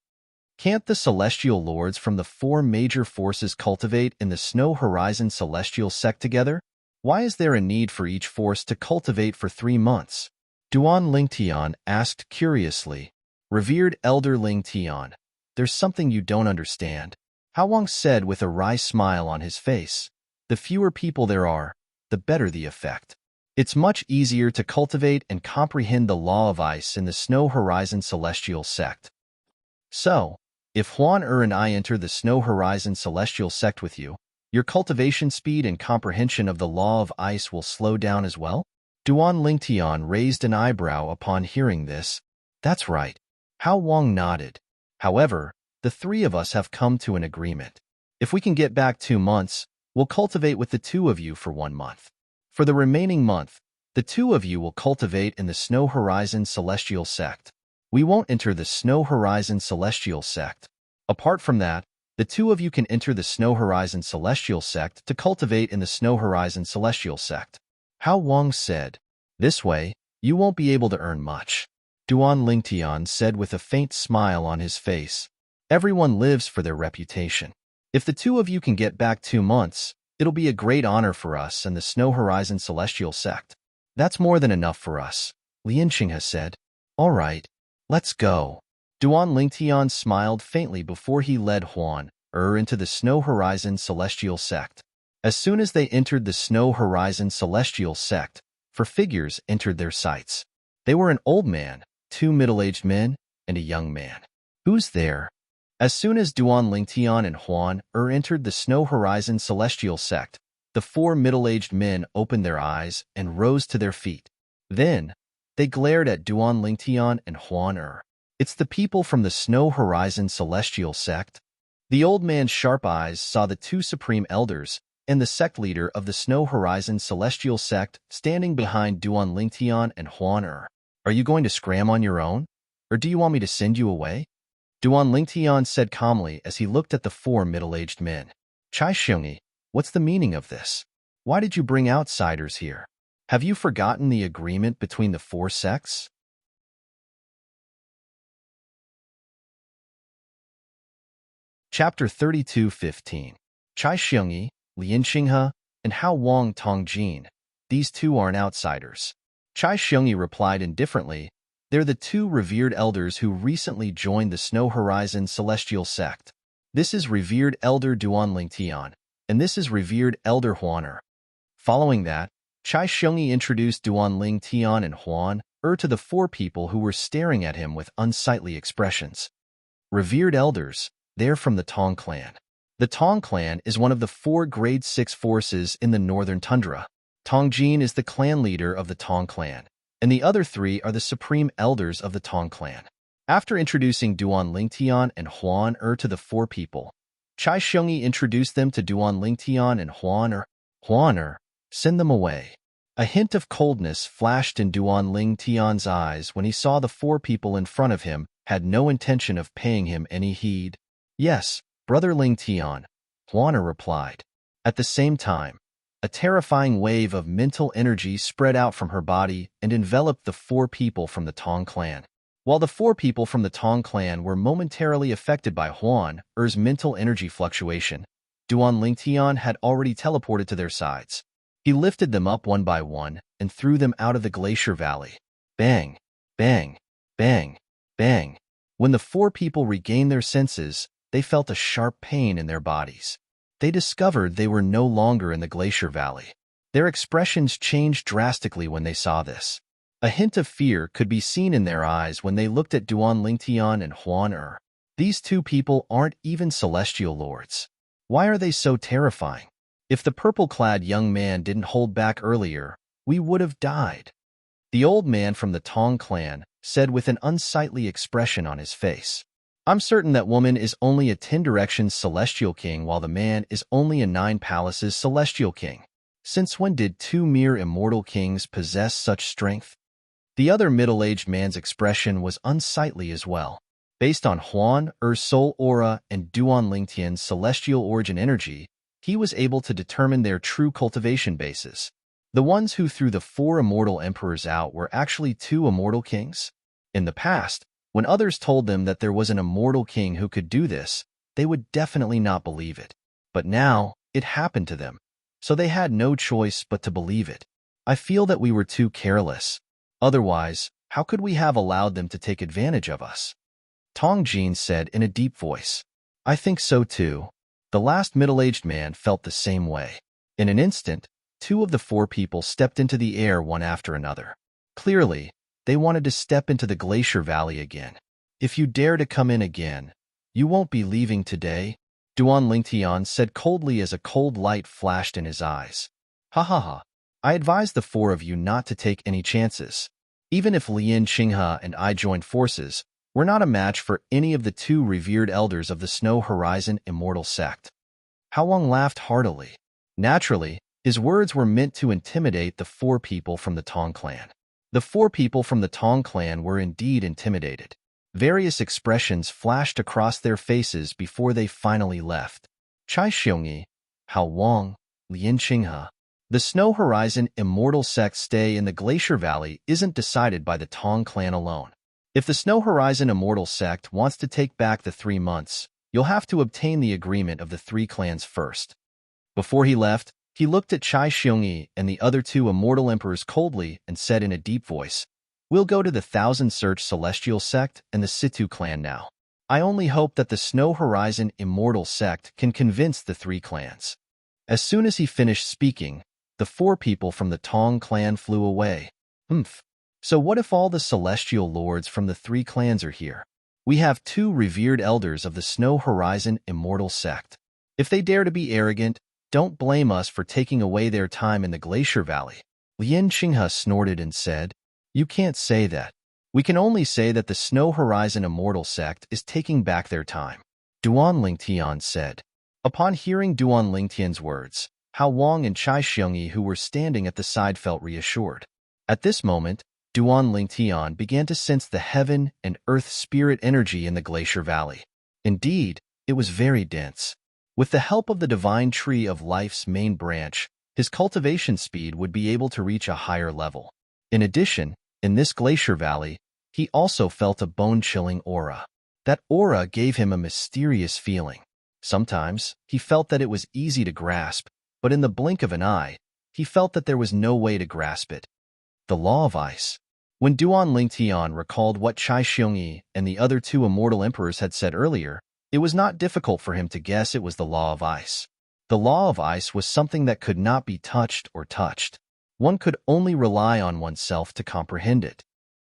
Can't the celestial lords from the 4 major forces cultivate in the Snow Horizon Celestial Sect together? Why is there a need for each force to cultivate for 3 months? Duan Lingtian asked curiously. Revered Elder Lingtian, there's something you don't understand. Hao Wang said with a wry smile on his face. The fewer people there are, the better the effect. It's much easier to cultivate and comprehend the law of ice in the Snow Horizon Celestial Sect. So, if Huan and I enter the Snow Horizon Celestial Sect with you, your cultivation speed and comprehension of the law of ice will slow down as well? Duan Lingtian raised an eyebrow upon hearing this. That's right. Hao Wang nodded. However, the three of us have come to an agreement. If we can get back 2 months, we'll cultivate with the two of you for 1 month. For the remaining month, the two of you will cultivate in the Snow Horizon Celestial Sect. We won't enter the Snow Horizon Celestial Sect. Apart from that, the two of you can enter the Snow Horizon Celestial Sect to cultivate in the Snow Horizon Celestial Sect. Hao Wang said, "This way, you won't be able to earn much." Duan Lingtian said with a faint smile on his face, "Everyone lives for their reputation. If the two of you can get back 2 months, it'll be a great honor for us and the Snow Horizon Celestial Sect." "That's more than enough for us," Lian Qinghe said. "All right, let's go." Duan Lingtian smiled faintly before he led Huan into the Snow Horizon Celestial Sect. As soon as they entered the Snow Horizon Celestial Sect, 4 figures entered their sights. They were an old man, 2 middle-aged men, and a young man. "Who's there?" As soon as Duan Lingtian and Huan entered the Snow Horizon Celestial Sect, the 4 middle-aged men opened their eyes and rose to their feet. Then, they glared at Duan Lingtian and Huan. "It's the people from the Snow Horizon Celestial Sect." The old man's sharp eyes saw the 2 supreme elders and the sect leader of the Snow Horizon Celestial Sect standing behind Duan Lingtian and Huan. "Are you going to scram on your own? Or do you want me to send you away?" Duan Lingtian said calmly as he looked at the 4 middle-aged men. "Chai Xiongyi, what's the meaning of this? Why did you bring outsiders here? Have you forgotten the agreement between the 4 sects?" Chapter 32:15. Chai Xiongyi, Lian Qinghe, and Hao Wang Tongjin. These 2 aren't outsiders. Chai Xiongyi replied indifferently. They're the 2 revered elders who recently joined the Snow Horizon Celestial Sect. This is revered elder Duan Lingtian, and this is revered elder Huan. Following that, Chai Xiongyi introduced Duan Lingtian and Huan to the 4 people who were staring at him with unsightly expressions. Revered elders, they're from the Tong clan. The Tong clan is one of the 4 grade 6 forces in the northern tundra. Tongjin is the clan leader of the Tong clan, and the other 3 are the supreme elders of the Tong clan. After introducing Duan Lingtian and Huan to the 4 people, Chai Xiongyi introduced them to Duan Lingtian and Huan. "Huan, send them away." A hint of coldness flashed in Duan Lingtian's eyes when he saw the 4 people in front of him had no intention of paying him any heed. "Yes, Brother Lingtian," Huan replied. At the same time, a terrifying wave of mental energy spread out from her body and enveloped the 4 people from the Tong clan. While the 4 people from the Tong clan were momentarily affected by Huan's mental energy fluctuation, Duan Lingtian had already teleported to their sides. He lifted them up one by one and threw them out of the glacier valley. Bang, bang, bang, bang. When the 4 people regained their senses, they felt a sharp pain in their bodies. They discovered they were no longer in the glacier valley. Their expressions changed drastically when they saw this. A hint of fear could be seen in their eyes when they looked at Duan Lingtian and Huan. These 2 people aren't even celestial lords. Why are they so terrifying? If the purple-clad young man didn't hold back earlier, we would have died. The old man from the Tong clan said with an unsightly expression on his face. "I'm certain that woman is only a 10 directions celestial king while the man is only a 9 palaces celestial king. Since when did 2 mere immortal kings possess such strength?" The other middle-aged man's expression was unsightly as well. Based on Huan's soul aura and Duan Lingtian's celestial origin energy, he was able to determine their true cultivation bases. The ones who threw the 4 immortal emperors out were actually 2 immortal kings. In the past, when others told them that there was an immortal king who could do this, they would definitely not believe it. But now, it happened to them, so they had no choice but to believe it. I feel that we were too careless. Otherwise, how could we have allowed them to take advantage of us? Tongjin said in a deep voice. I think so too. The last middle-aged man felt the same way. In an instant, two of the four people stepped into the air one after another. Clearly, they wanted to step into the glacier valley again. If you dare to come in again, you won't be leaving today, Duan Lingtian said coldly as a cold light flashed in his eyes. Ha ha ha. I advise the four of you not to take any chances. Even if Lien Qinghe and I joined forces, we're not a match for any of the two revered elders of the Snow Horizon Immortal Sect. Hao Wang laughed heartily. Naturally, his words were meant to intimidate the four people from the Tong clan. The four people from the Tong clan were indeed intimidated. Various expressions flashed across their faces before they finally left. Chai Xiongyi, Hao Wang, Lien Qinghe. The Snow Horizon Immortal Sect's stay in the Glacier Valley isn't decided by the Tong clan alone. If the Snow Horizon Immortal Sect wants to take back the 3 months, you'll have to obtain the agreement of the 3 clans first. Before he left, he looked at Chai Xiongyi and the other 2 Immortal Emperors coldly and said in a deep voice, "We'll go to the Thousand Search Celestial Sect and the Situ clan now. I only hope that the Snow Horizon Immortal Sect can convince the 3 clans." As soon as he finished speaking, the 4 people from the Tong clan flew away. So what if all the Celestial Lords from the 3 clans are here? We have 2 revered elders of the Snow Horizon Immortal Sect. If they dare to be arrogant, don't blame us for taking away their time in the Glacier Valley. Lien Qinghe snorted and said, "You can't say that. We can only say that the Snow Horizon Immortal Sect is taking back their time," Duan Lingtian said. Upon hearing Duan Lingtian's words, Hao Wang and Chai Xiongyi, who were standing at the side, felt reassured. At this moment, Duan Lingtian began to sense the heaven and earth spirit energy in the Glacier Valley. Indeed, it was very dense. With the help of the divine tree of life's main branch, his cultivation speed would be able to reach a higher level. In addition, in this Glacier Valley, he also felt a bone-chilling aura. That aura gave him a mysterious feeling. Sometimes, he felt that it was easy to grasp, but in the blink of an eye, he felt that there was no way to grasp it. The Law of Ice. When Duan Lingtian recalled what Chai Xiongyi and the other 2 Immortal Emperors had said earlier, it was not difficult for him to guess it was the Law of Ice. The Law of Ice was something that could not be touched or touched. One could only rely on oneself to comprehend it.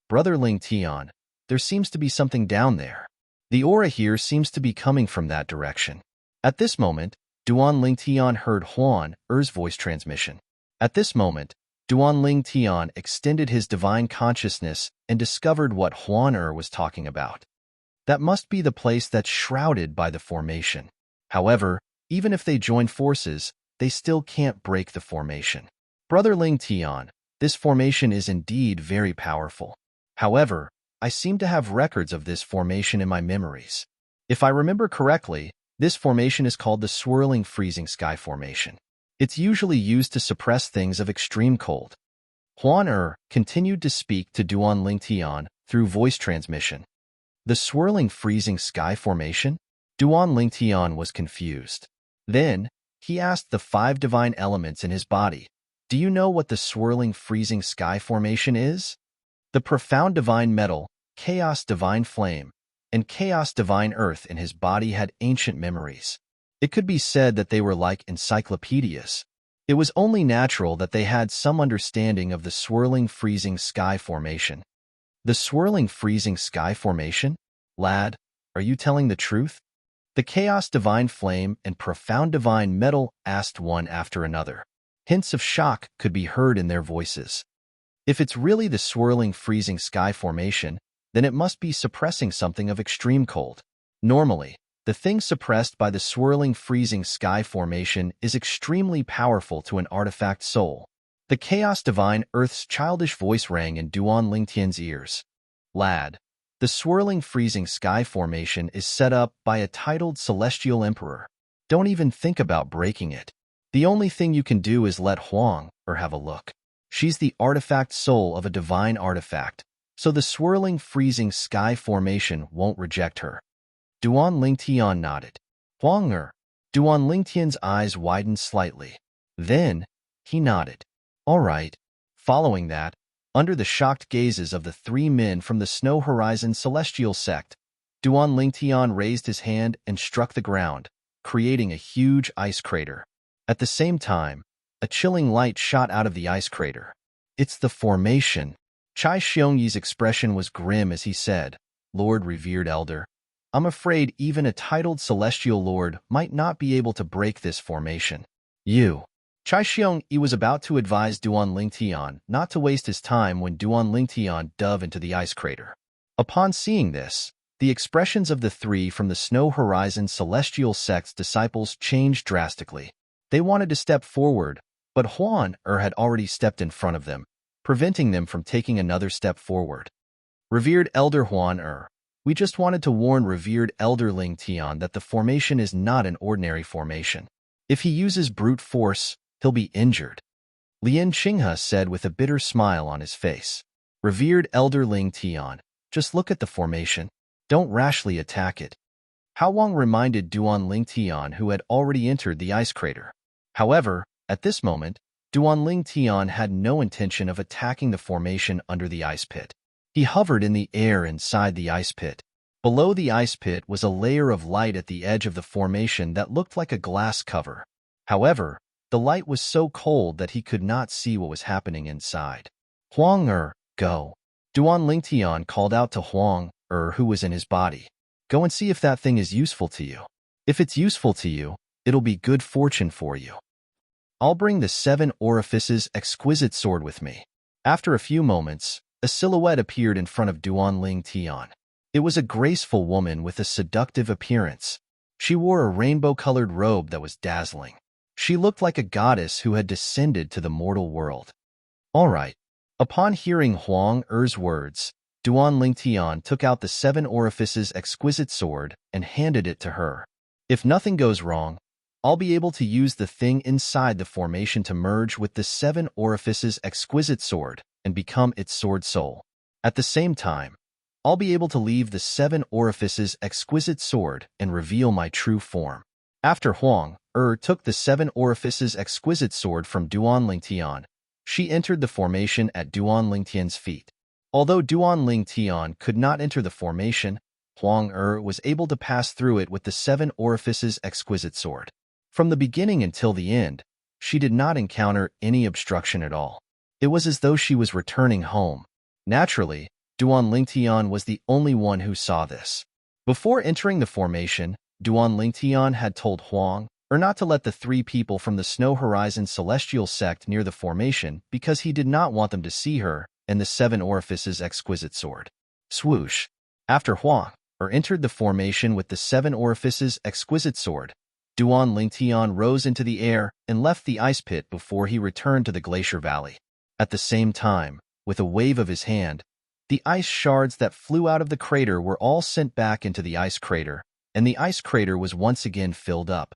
Brother Lingtian, there seems to be something down there. The aura here seems to be coming from that direction. At this moment, Duan Lingtian heard Huan Er's voice transmission. At this moment, Duan Lingtian extended his divine consciousness and discovered what Huan Er was talking about. That must be the place that's shrouded by the formation. However, even if they join forces, they still can't break the formation. Brother Lingtian, this formation is indeed very powerful. However, I seem to have records of this formation in my memories. If I remember correctly, this formation is called the Swirling Freezing Sky Formation. It's usually used to suppress things of extreme cold. Huan Er continued to speak to Duan Lingtian through voice transmission. The Swirling Freezing Sky Formation? Duan Lingtian was confused. Then, he asked the 5 divine elements in his body, "Do you know what the Swirling Freezing Sky Formation is?" The Profound Divine Metal, Chaos Divine Flame, and Chaos Divine Earth in his body had ancient memories. It could be said that they were like encyclopedias. It was only natural that they had some understanding of the Swirling Freezing Sky Formation. The Swirling Freezing Sky Formation? Lad, are you telling the truth? The Chaos Divine Flame and Profound Divine Metal asked one after another. Hints of shock could be heard in their voices. If it's really the Swirling Freezing Sky Formation, then it must be suppressing something of extreme cold. Normally, the thing suppressed by the Swirling Freezing Sky Formation is extremely powerful to an artifact soul. The Chaos Divine Earth's childish voice rang in Duan Lingtian's ears. Lad, the Swirling Freezing Sky Formation is set up by a titled Celestial Emperor. Don't even think about breaking it. The only thing you can do is let Huang or have a look. She's the artifact soul of a divine artifact, so the Swirling Freezing Sky Formation won't reject her. Duan Lingtian nodded. Huang Er. Duan Lingtian's eyes widened slightly. Then, he nodded. All right. Following that, under the shocked gazes of the 3 men from the Snow Horizon Celestial Sect, Duan Lingtian raised his hand and struck the ground, creating a huge ice crater. At the same time, A chilling light shot out of the ice crater. It's the formation. Chai Xiongyi's expression was grim as he said, Lord revered elder, I'm afraid even a titled celestial lord might not be able to break this formation. You. Chai Xiongyi was about to advise Duan Lingtian not to waste his time when Duan Lingtian dove into the ice crater. Upon seeing this, the expressions of the three from the Snow Horizon Celestial Sect's disciples changed drastically. They wanted to step forward, but Huan had already stepped in front of them, preventing them from taking another step forward. Revered Elder Huan we just wanted to warn Revered Elder Ling Tian that the formation is not an ordinary formation. If he uses brute force, he'll be injured. Lien Qinghe said with a bitter smile on his face. Revered Elder Ling Tian, just look at the formation. Don't rashly attack it. Hao Wang reminded Duan Ling Tian, who had already entered the ice crater. However, at this moment, Duan Ling Tian had no intention of attacking the formation under the ice pit. He hovered in the air inside the ice pit. Below the ice pit was a layer of light at the edge of the formation that looked like a glass cover. However, the light was so cold that he could not see what was happening inside. Huang go. Duan Lingtian called out to Huang who was in his body. Go and see if that thing is useful to you. If it's useful to you, it'll be good fortune for you. I'll bring the 7 orifices exquisite sword with me. After a few moments, a silhouette appeared in front of Duan Lingtian. It was a graceful woman with a seductive appearance. She wore a rainbow-colored robe that was dazzling. She looked like a goddess who had descended to the mortal world. All right. Upon hearing Huang words, Duan Lingtian took out the 7 orifices exquisite sword and handed it to her. If nothing goes wrong, I'll be able to use the thing inside the formation to merge with the 7 orifices exquisite sword and become its sword soul. At the same time, I'll be able to leave the 7 orifices exquisite sword and reveal my true form. After Huang took the 7 orifices exquisite sword from Duan Lingtian, she entered the formation at Duan Lingtian's feet. Although Duan Lingtian could not enter the formation, Huang was able to pass through it with the 7 orifices exquisite sword. From the beginning until the end, she did not encounter any obstruction at all. It was as though she was returning home. Naturally, Duan Lingtian was the only one who saw this. Before entering the formation, Duan Lingtian had told Huang not to let the 3 people from the Snow Horizon Celestial Sect near the formation because he did not want them to see her and the 7 orifices exquisite sword. Swoosh! After Huang entered the formation with the 7 orifices exquisite sword, Duan Lingtian rose into the air and left the ice pit before he returned to the glacier valley. At the same time, with a wave of his hand, the ice shards that flew out of the crater were all sent back into the ice crater, and the ice crater was once again filled up.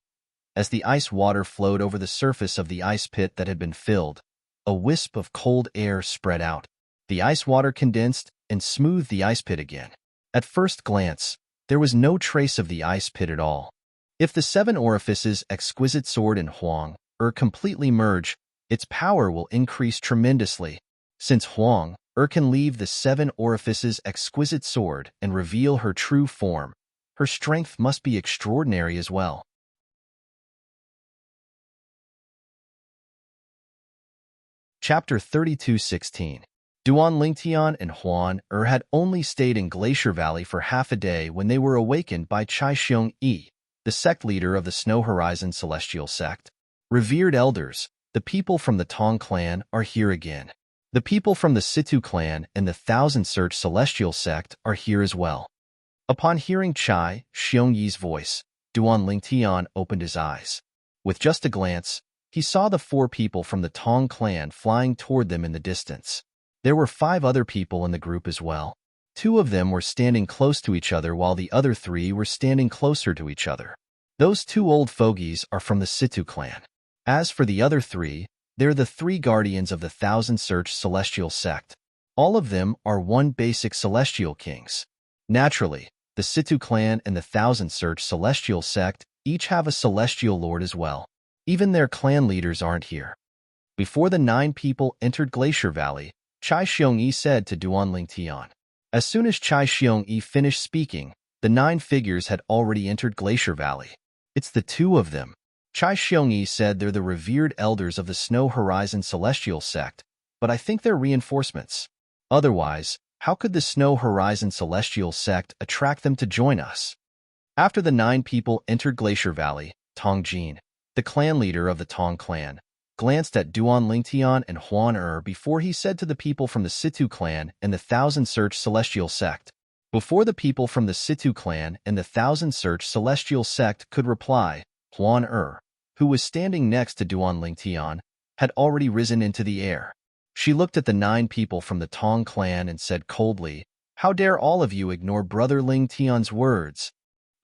As the ice water flowed over the surface of the ice pit that had been filled, a wisp of cold air spread out. The ice water condensed and smoothed the ice pit again. At first glance, there was no trace of the ice pit at all. If the 7 orifices exquisite sword and Huang completely merge, its power will increase tremendously. Since Huang can leave the 7 orifices exquisite sword and reveal her true form, her strength must be extraordinary as well. Chapter 32:16. Duan Lingtian and Huan had only stayed in Glacier Valley for half a day when they were awakened by Chai Xiongyi, the sect leader of the Snow Horizon Celestial Sect. Revered elders, the people from the Tong clan are here again. The people from the Situ clan and the Thousand Search Celestial Sect are here as well. Upon hearing Chai Xiongyi's voice, Duan Lingtian opened his eyes. With just a glance, he saw the 4 people from the Tong clan flying toward them in the distance. There were 5 other people in the group as well. 2 of them were standing close to each other while the other 3 were standing closer to each other. Those 2 old fogies are from the Situ clan. As for the other 3, they're the 3 guardians of the Thousand Search Celestial Sect. All of them are one basic celestial kings. Naturally, the Situ clan and the Thousand Search Celestial Sect each have a celestial lord as well. Even their clan leaders aren't here. Before the 9 people entered Glacier Valley, Chai Xiongyi said to Duan Lingtian. As soon as Chai Xiongyi finished speaking, the 9 figures had already entered Glacier Valley. It's the 2 of them. Chai Xiongyi said they're the revered elders of the Snow Horizon Celestial Sect, but I think they're reinforcements. Otherwise, how could the Snow Horizon Celestial Sect attract them to join us? After the 9 people entered Glacier Valley, Tong Jin, the clan leader of the Tong clan, glanced at Duan Lingtian and Huan before he said to the people from the Situ clan and the Thousand Search Celestial Sect. Before the people from the Situ clan and the Thousand Search Celestial Sect could reply, Huan who was standing next to Duan Lingtian, had already risen into the air. She looked at the 9 people from the Tong clan and said coldly, "How dare all of you ignore Brother Lingtian's words?"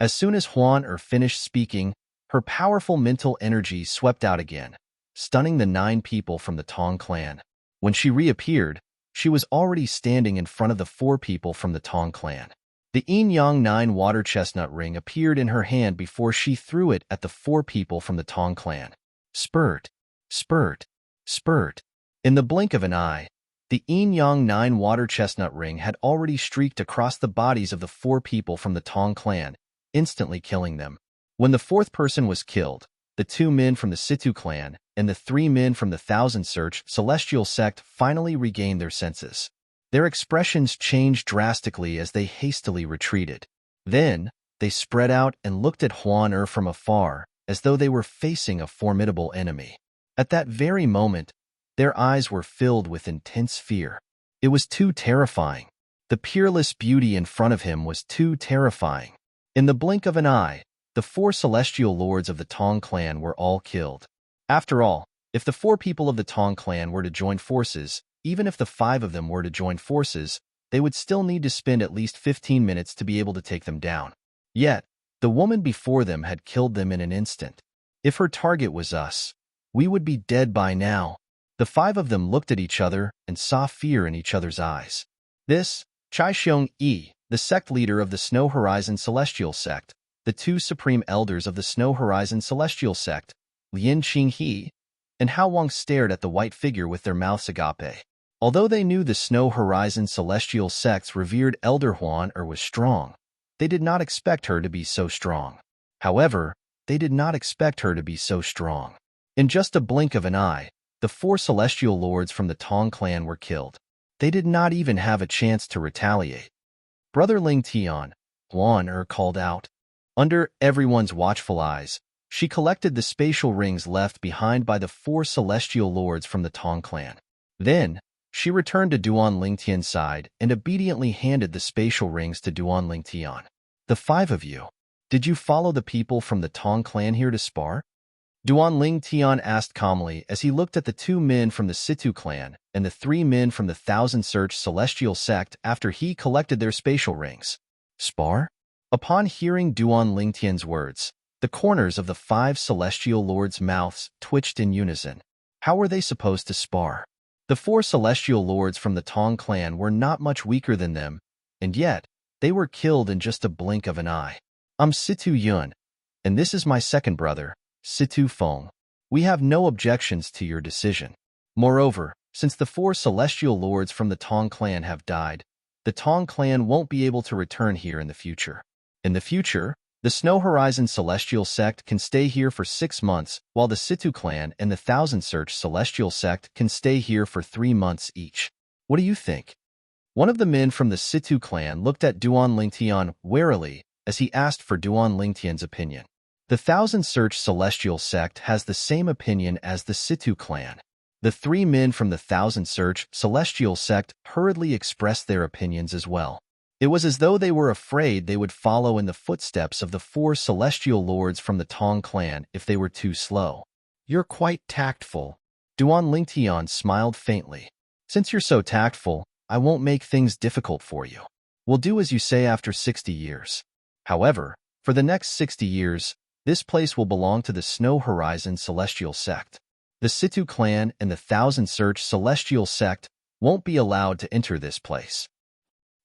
As soon as Huan finished speaking, her powerful mental energy swept out again, stunning the 9 people from the Tong clan. When she reappeared, she was already standing in front of the 4 people from the Tong clan. The Yin-Yang 9 water chestnut ring appeared in her hand before she threw it at the 4 people from the Tong clan. Spurt, spurt, spurt. In the blink of an eye, the Yin-Yang 9 water chestnut ring had already streaked across the bodies of the 4 people from the Tong clan, instantly killing them. When the 4th person was killed, the 2 men from the Situ clan and the 3 men from the Thousand Search Celestial Sect finally regained their senses. Their expressions changed drastically as they hastily retreated. Then, they spread out and looked at Huan from afar, as though they were facing a formidable enemy. At that very moment, their eyes were filled with intense fear. It was too terrifying. The peerless beauty in front of him was too terrifying. In the blink of an eye, the 4 celestial lords of the Tong clan were all killed. After all, if the 4 people of the Tong clan were to join forces, even if the 5 of them were to join forces, they would still need to spend at least 15 minutes to be able to take them down. Yet, the woman before them had killed them in an instant. If her target was us, we would be dead by now. The 5 of them looked at each other and saw fear in each other's eyes. This, Chai Xiong-yi, the sect leader of the Snow Horizon Celestial Sect, the 2 supreme elders of the Snow Horizon Celestial Sect, Lin Qinghe and Hao Wang, stared at the white figure with their mouths agape. Although they knew the Snow Horizon Celestial Sect's revered elder Huan was strong, they did not expect her to be so strong. However, they did not expect her to be so strong. In just a blink of an eye, the 4 celestial lords from the Tong clan were killed. They did not even have a chance to retaliate. Brother Lingtian, Huan called out. Under everyone's watchful eyes, she collected the spatial rings left behind by the 4 celestial lords from the Tong clan. Then, she returned to Duan Lingtian's side and obediently handed the spatial rings to Duan Lingtian. "The 5 of you, did you follow the people from the Tong clan here to spar?" Duan Lingtian asked calmly as he looked at the 2 men from the Situ clan and the 3 men from the Thousand Search Celestial Sect after he collected their spatial rings. Spar? Upon hearing Duan Lingtian's words, the corners of the 5 celestial lords' mouths twitched in unison. How were they supposed to spar? The 4 celestial lords from the Tong clan were not much weaker than them, and yet, they were killed in just a blink of an eye. "I'm Situ Yun, and this is my second brother, Situ Feng. We have no objections to your decision. Moreover, since the 4 celestial lords from the Tong clan have died, the Tong clan won't be able to return here in the future. In the future, the Snow Horizon Celestial Sect can stay here for 6 months, while the Situ clan and the Thousand Search Celestial Sect can stay here for 3 months each. What do you think?" One of the men from the Situ clan looked at Duan Lingtian warily as he asked for Duan Lingtian's opinion. The Thousand Search Celestial Sect has the same opinion as the Situ clan. The 3 men from the Thousand Search Celestial Sect hurriedly expressed their opinions as well. It was as though they were afraid they would follow in the footsteps of the 4 celestial lords from the Tong clan if they were too slow. "You're quite tactful." Duan Lingtian smiled faintly. "Since you're so tactful, I won't make things difficult for you. We'll do as you say after 60 years. However, for the next 60 years, this place will belong to the Snow Horizon Celestial Sect. The Situ clan and the Thousand Search Celestial Sect won't be allowed to enter this place."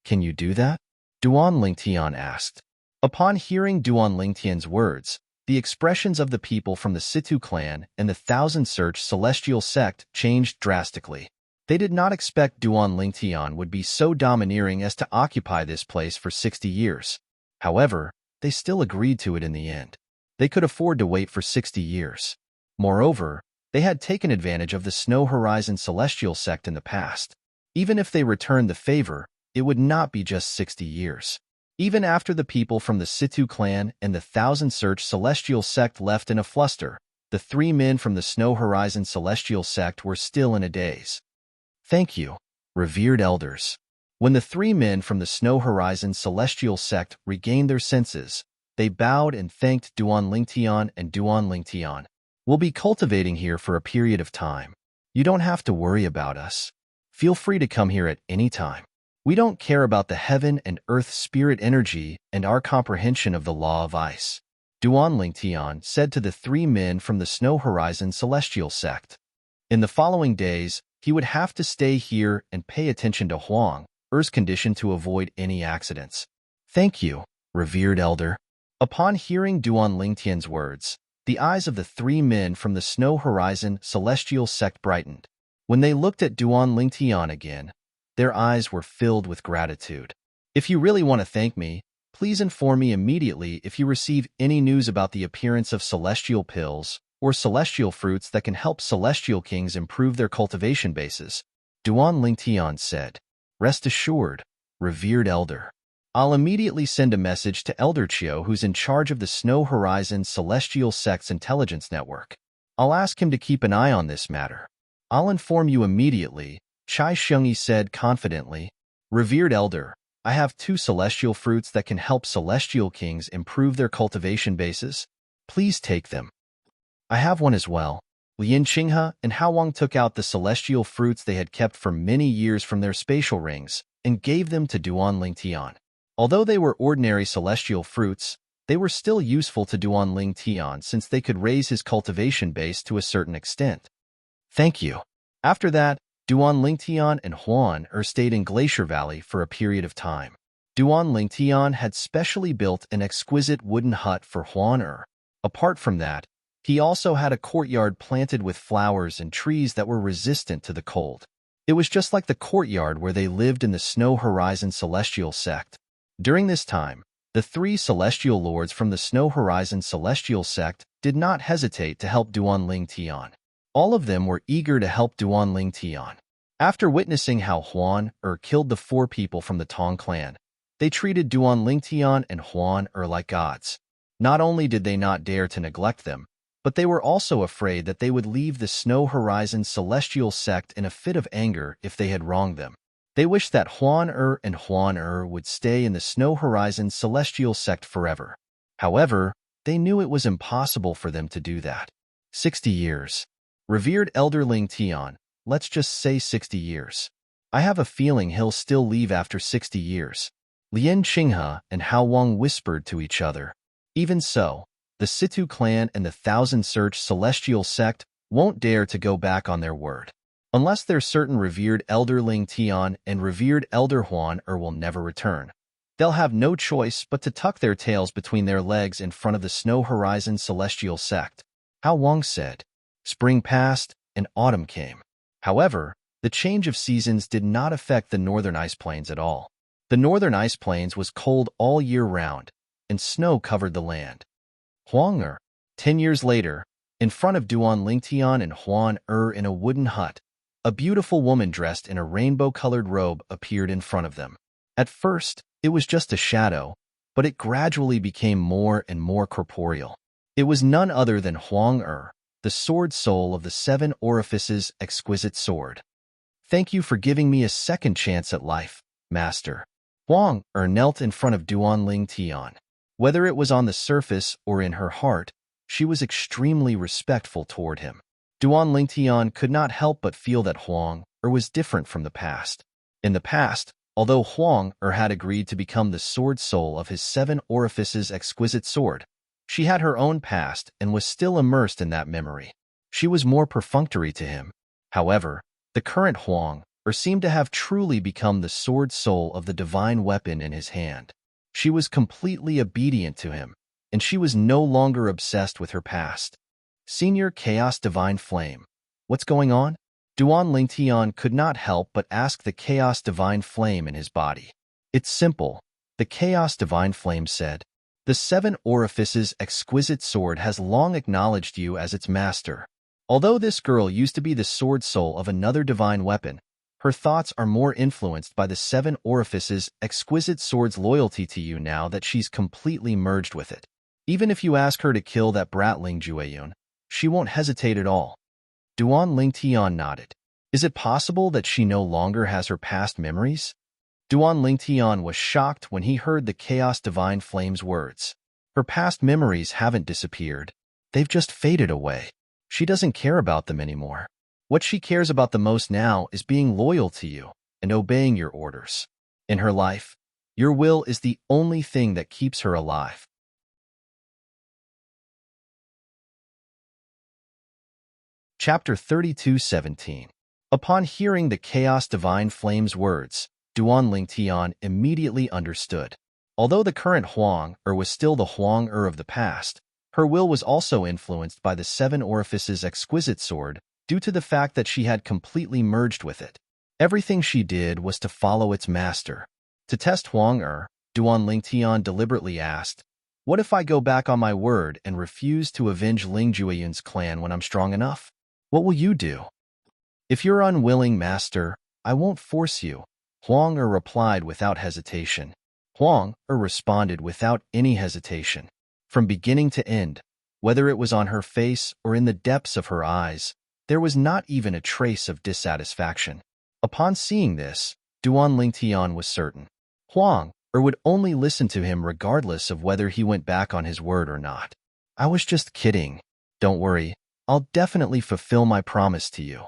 "Can you do that?" Duan Lingtian asked. Upon hearing Duan Lingtian's words, the expressions of the people from the Situ clan and the Thousand Search Celestial Sect changed drastically. They did not expect Duan Lingtian would be so domineering as to occupy this place for 60 years. However, they still agreed to it in the end. They could afford to wait for 60 years. Moreover, they had taken advantage of the Snow Horizon Celestial sect in the past. Even if they returned the favor, it would not be just 60 years. Even after the people from the Situ clan and the Thousand Search Celestial sect left in a fluster, the 3 men from the Snow Horizon Celestial sect were still in a daze. Thank you, revered elders. When the 3 men from the Snow Horizon Celestial sect regained their senses, they bowed and thanked Duan Lingtian and Duan Lingtian. We'll be cultivating here for a period of time. You don't have to worry about us. Feel free to come here at any time. We don't care about the heaven and earth spirit energy and our comprehension of the law of ice. Duan Lingtian said to the 3 men from the Snow Horizon Celestial sect. In the following days, he would have to stay here and pay attention to Huang Er's condition to avoid any accidents. Thank you, revered elder. Upon hearing Duan Lingtian's words, the eyes of the 3 men from the Snow Horizon Celestial sect brightened. When they looked at Duan Lingtian again, their eyes were filled with gratitude. If you really want to thank me, please inform me immediately if you receive any news about the appearance of celestial pills or celestial fruits that can help celestial kings improve their cultivation bases. Duan Lingtian said, Rest assured, revered elder. I'll immediately send a message to Elder Chio, who's in charge of the Snow Horizon Celestial Sect's intelligence network. I'll ask him to keep an eye on this matter. I'll inform you immediately, Chai Shengyi said confidently. Revered elder, I have 2 celestial fruits that can help celestial kings improve their cultivation bases. Please take them. I have one as well. Lian Qinghe and Hao Wang took out the celestial fruits they had kept for many years from their spatial rings and gave them to Duan Lingtian. Although they were ordinary celestial fruits, they were still useful to Duan Lingtian since they could raise his cultivation base to a certain extent. Thank you. After that, Duan Lingtian and Huan Er stayed in Glacier Valley for a period of time. Duan Lingtian had specially built an exquisite wooden hut for Huan Er. Apart from that, he also had a courtyard planted with flowers and trees that were resistant to the cold. It was just like the courtyard where they lived in the Snow Horizon Celestial sect. During this time, the 3 celestial lords from the Snow Horizon Celestial sect did not hesitate to help Duan Lingtian. All of them were eager to help Duan Lingtian. After witnessing how Huan Er killed the 4 people from the Tong clan, they treated Duan Lingtian and Huan Er like gods. Not only did they not dare to neglect them, but they were also afraid that they would leave the Snow Horizon Celestial sect in a fit of anger if they had wronged them. They wished that Huan Er and Huan Er would stay in the Snow Horizon Celestial sect forever. However, they knew it was impossible for them to do that. 60 years. Revered Elder Lingtian, let's just say 60 years. I have a feeling he'll still leave after 60 years. Lian Qinghe and Hao Wang whispered to each other. Even so, the Situ clan and the Thousand Search Celestial sect won't dare to go back on their word. Unless they're certain revered Elder Lingtian and revered Elder Huan Er will never return. They'll have no choice but to tuck their tails between their legs in front of the Snow Horizon Celestial sect. Hao Wang said. Spring passed and autumn came. However, the change of seasons did not affect the northern ice plains at all. The northern ice plains was cold all year round, and snow covered the land. Huang Er, 10 years later, in front of Duan Lingtian and Huan Er in a wooden hut, a beautiful woman dressed in a rainbow-colored robe appeared in front of them. At first, it was just a shadow, but it gradually became more and more corporeal. It was none other than Huang Er, the sword soul of the 7 orifices exquisite sword. Thank you for giving me a second chance at life, Master. Huang Er knelt in front of Duan Lingtian. Whether it was on the surface or in her heart, she was extremely respectful toward him. Duan Lingtian could not help but feel that Huang Er was different from the past. In the past, although Huang Er had agreed to become the sword soul of his 7 orifices exquisite sword, she had her own past and was still immersed in that memory. She was more perfunctory to him. However, the current Huang Er seemed to have truly become the sword soul of the divine weapon in his hand. She was completely obedient to him, and she was no longer obsessed with her past. Senior Chaos Divine Flame, what's going on? Duan Lingtian could not help but ask the Chaos Divine Flame in his body. It's simple, the Chaos Divine Flame said. The seven orifices exquisite sword has long acknowledged you as its master. Although this girl used to be the sword soul of another divine weapon, her thoughts are more influenced by the seven orifices exquisite sword's loyalty to you now that she's completely merged with it. Even if you ask her to kill that brat Ling Jueyun, she won't hesitate at all. Duan Ling Tian nodded. Is it possible that she no longer has her past memories? Duan Ling Tian was shocked when he heard the Chaos Divine Flame's words. Her past memories haven't disappeared. They've just faded away. She doesn't care about them anymore. What she cares about the most now is being loyal to you and obeying your orders. In her life, your will is the only thing that keeps her alive. Chapter 32:17. Upon hearing the Chaos Divine Flame's words, Duan Ling Tian immediately understood. Although the current Huang was still the Huang of the past, her will was also influenced by the seven orifices exquisite sword due to the fact that she had completely merged with it. Everything she did was to follow its master. To test Huang Duan Ling Tian deliberately asked, "What if I go back on my word and refuse to avenge Ling Jueyun's clan when I'm strong enough? What will you do?" "If you're unwilling, master, I won't force you," Huang replied without hesitation. Huang responded without any hesitation. From beginning to end, whether it was on her face or in the depths of her eyes, there was not even a trace of dissatisfaction. Upon seeing this, Duan Ling Tian was certain. Huang would only listen to him regardless of whether he went back on his word or not. "I was just kidding. Don't worry, I'll definitely fulfill my promise to you."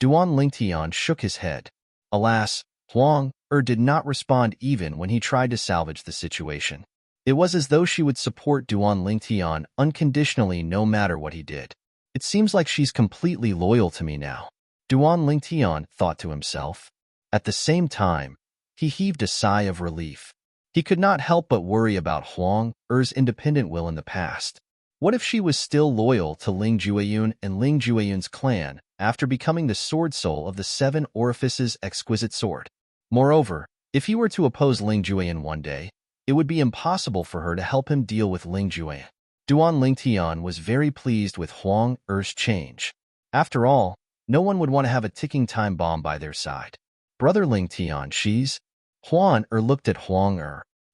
Duan Ling Tian shook his head. Alas, Huang did not respond even when he tried to salvage the situation. It was as though she would support Duan Ling Tian unconditionally no matter what he did. "It seems like she's completely loyal to me now," Duan Ling Tian thought to himself. At the same time, he heaved a sigh of relief. He could not help but worry about Huang's independent will in the past. What if she was still loyal to Ling Jueyun and Ling Jueyun's clan after becoming the sword soul of the seven orifices exquisite sword? Moreover, if he were to oppose Ling Jueyun one day, it would be impossible for her to help him deal with Ling Jueyun. Duan Ling Tian was very pleased with Huang's change. After all, no one would want to have a ticking time bomb by their side. "Brother Ling Tian, she's..." Huang looked at Huang.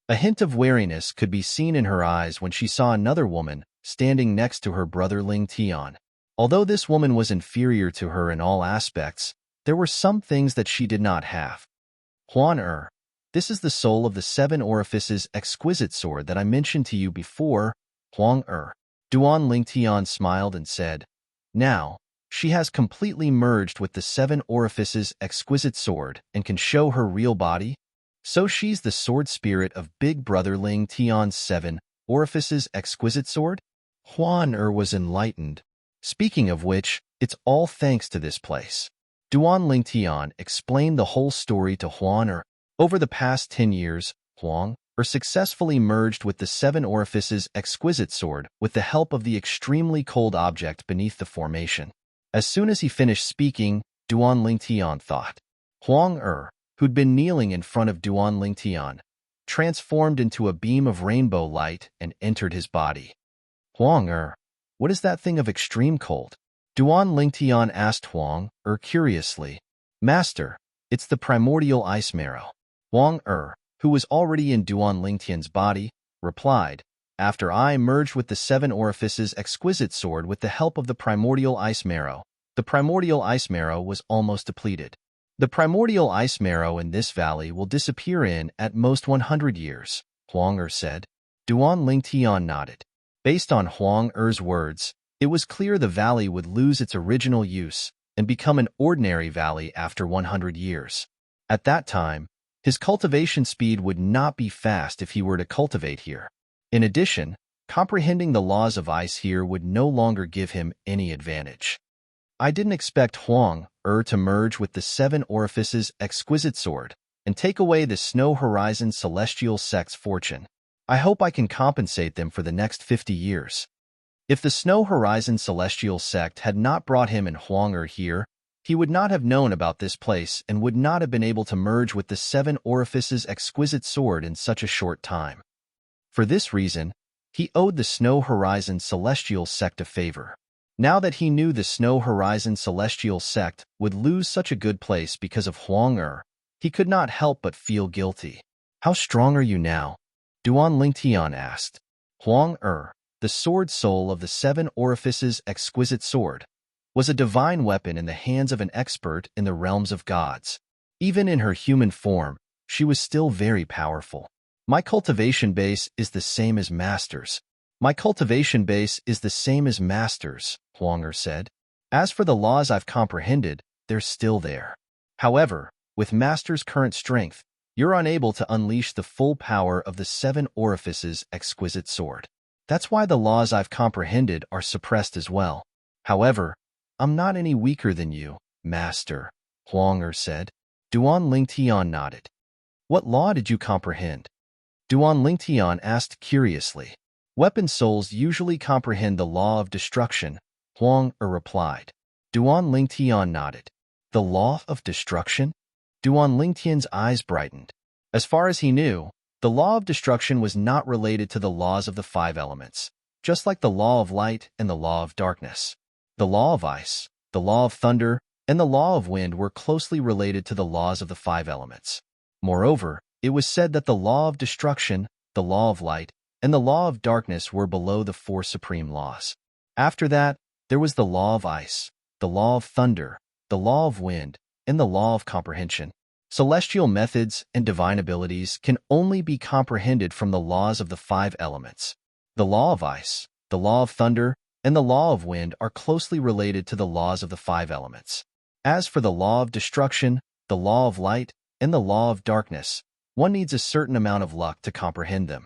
A hint of wariness could be seen in her eyes when she saw another woman standing next to her brother Ling Tian. Although this woman was inferior to her in all aspects, there were some things that she did not have. "Huang this is the soul of the seven orifices exquisite sword that I mentioned to you before." Huang Duan Ling Tian smiled and said, "Now, she has completely merged with the seven orifices exquisite sword and can show her real body. So she's the sword spirit of Big Brother Ling Tian's seven orifices exquisite sword?" Huan was enlightened. "Speaking of which, it's all thanks to this place." Duan Ling Tian explained the whole story to Huan. Over the past 10 years, Huang successfully merged with the seven orifices exquisite sword with the help of the extremely cold object beneath the formation. As soon as he finished speaking, Duan Ling Tian thought. Huang who'd been kneeling in front of Duan Ling Tian, transformed into a beam of rainbow light and entered his body. "Huang what is that thing of extreme cold?" Duan Ling Tian asked Huang curiously. "Master, it's the primordial ice marrow." Huang who was already in Duan Ling Tian's body, replied, "After I merged with the seven orifices exquisite sword with the help of the primordial ice marrow, the primordial ice marrow was almost depleted. The primordial ice marrow in this valley will disappear in at most 100 years, Huang said. Duan Ling Tian nodded. Based on Huang's words, it was clear the valley would lose its original use and become an ordinary valley after 100 years. At that time, his cultivation speed would not be fast if he were to cultivate here. In addition, comprehending the laws of ice here would no longer give him any advantage. I didn't expect Huang to merge with the seven orifices exquisite sword and take away the Snow Horizon celestial sect's fortune. I hope I can compensate them for the next 50 years. If the Snow Horizon celestial sect had not brought him and Huang here, he would not have known about this place and would not have been able to merge with the seven orifices exquisite sword in such a short time. For this reason, he owed the Snow Horizon Celestial Sect a favor. Now that he knew the Snow Horizon Celestial Sect would lose such a good place because of Huang he could not help but feel guilty. "How strong are you now?" Duan Lingtian asked. Huang the sword soul of the seven orifices exquisite sword, was a divine weapon in the hands of an expert in the realms of gods. Even in her human form, she was still very powerful. "My cultivation base is the same as Master's. My cultivation base is the same as Master's," Huang said. "As for the laws I've comprehended, they're still there. However, with Master's current strength, you're unable to unleash the full power of the seven orifices exquisite sword. That's why the laws I've comprehended are suppressed as well. However, I'm not any weaker than you, Master," Huang said. Duan Lingtian nodded. "What law did you comprehend?" Duan Lingtian asked curiously. "Weapon souls usually comprehend the law of destruction," Huang replied. Duan Lingtian nodded. "The law of destruction?" Duan Lingtian's eyes brightened. As far as he knew, the law of destruction was not related to the laws of the five elements, just like the law of light and the law of darkness. The law of ice, the law of thunder, and the law of wind were closely related to the laws of the five elements. Moreover, it was said that the law of destruction, the law of light, and the law of darkness were below the four supreme laws. After that, there was the law of ice, the law of thunder, the law of wind, and the law of comprehension. Celestial methods and divine abilities can only be comprehended from the laws of the five elements. The law of ice, the law of thunder, and the law of wind are closely related to the laws of the five elements. As for the law of destruction, the law of light, and the law of darkness, one needs a certain amount of luck to comprehend them.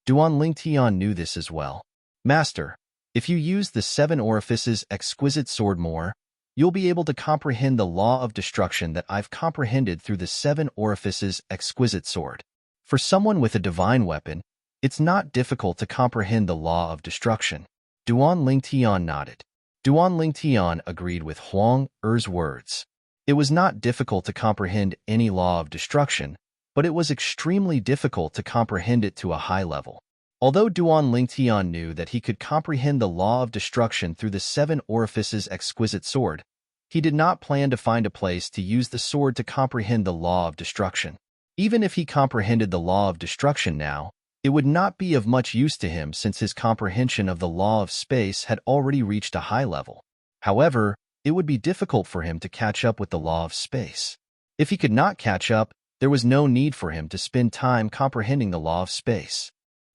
Duan Lingtian knew this as well. "Master, if you use the seven orifices exquisite sword more, you'll be able to comprehend the law of destruction that I've comprehended through the seven orifices exquisite sword. For someone with a divine weapon, it's not difficult to comprehend the law of destruction." Duan Lingtian nodded. Duan Lingtian agreed with Huang words. It was not difficult to comprehend any law of destruction, but it was extremely difficult to comprehend it to a high level. Although Duan Lingtian knew that he could comprehend the law of destruction through the seven orifices exquisite sword, he did not plan to find a place to use the sword to comprehend the law of destruction. Even if he comprehended the law of destruction now, it would not be of much use to him since his comprehension of the law of space had already reached a high level. However, it would be difficult for him to catch up with the law of space. If he could not catch up, there was no need for him to spend time comprehending the law of space.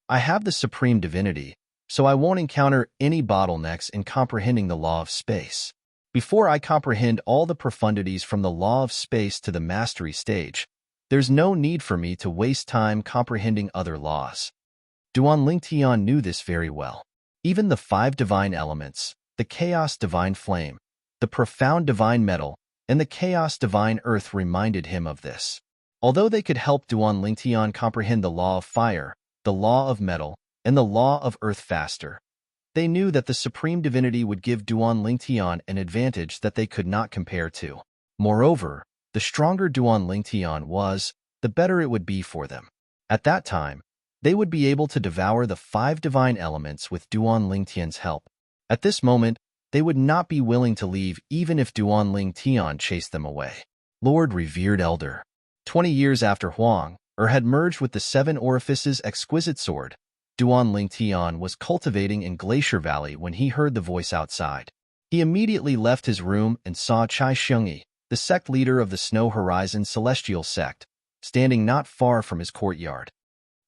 "I have the supreme divinity, so I won't encounter any bottlenecks in comprehending the law of space. Before I comprehend all the profundities from the law of space to the mastery stage, there's no need for me to waste time comprehending other laws." Duan Lingtian knew this very well. Even the five divine elements, the chaos divine flame, the profound divine metal, and the chaos divine earth reminded him of this. Although they could help Duan Lingtian comprehend the law of fire, the law of metal, and the law of earth faster, they knew that the supreme divinity would give Duan Lingtian an advantage that they could not compare to. Moreover, the stronger Duan Lingtian was, the better it would be for them. At that time, they would be able to devour the five divine elements with Duan Lingtian's help. At this moment, they would not be willing to leave even if Duan Lingtian chased them away. Lord Revered Elder. 20 years after Huang had merged with the seven orifices exquisite sword, Duan Lingtian was cultivating in Glacier Valley when he heard the voice outside. He immediately left his room and saw Chai Xiongyi, the sect leader of the Snow Horizon Celestial Sect, standing not far from his courtyard.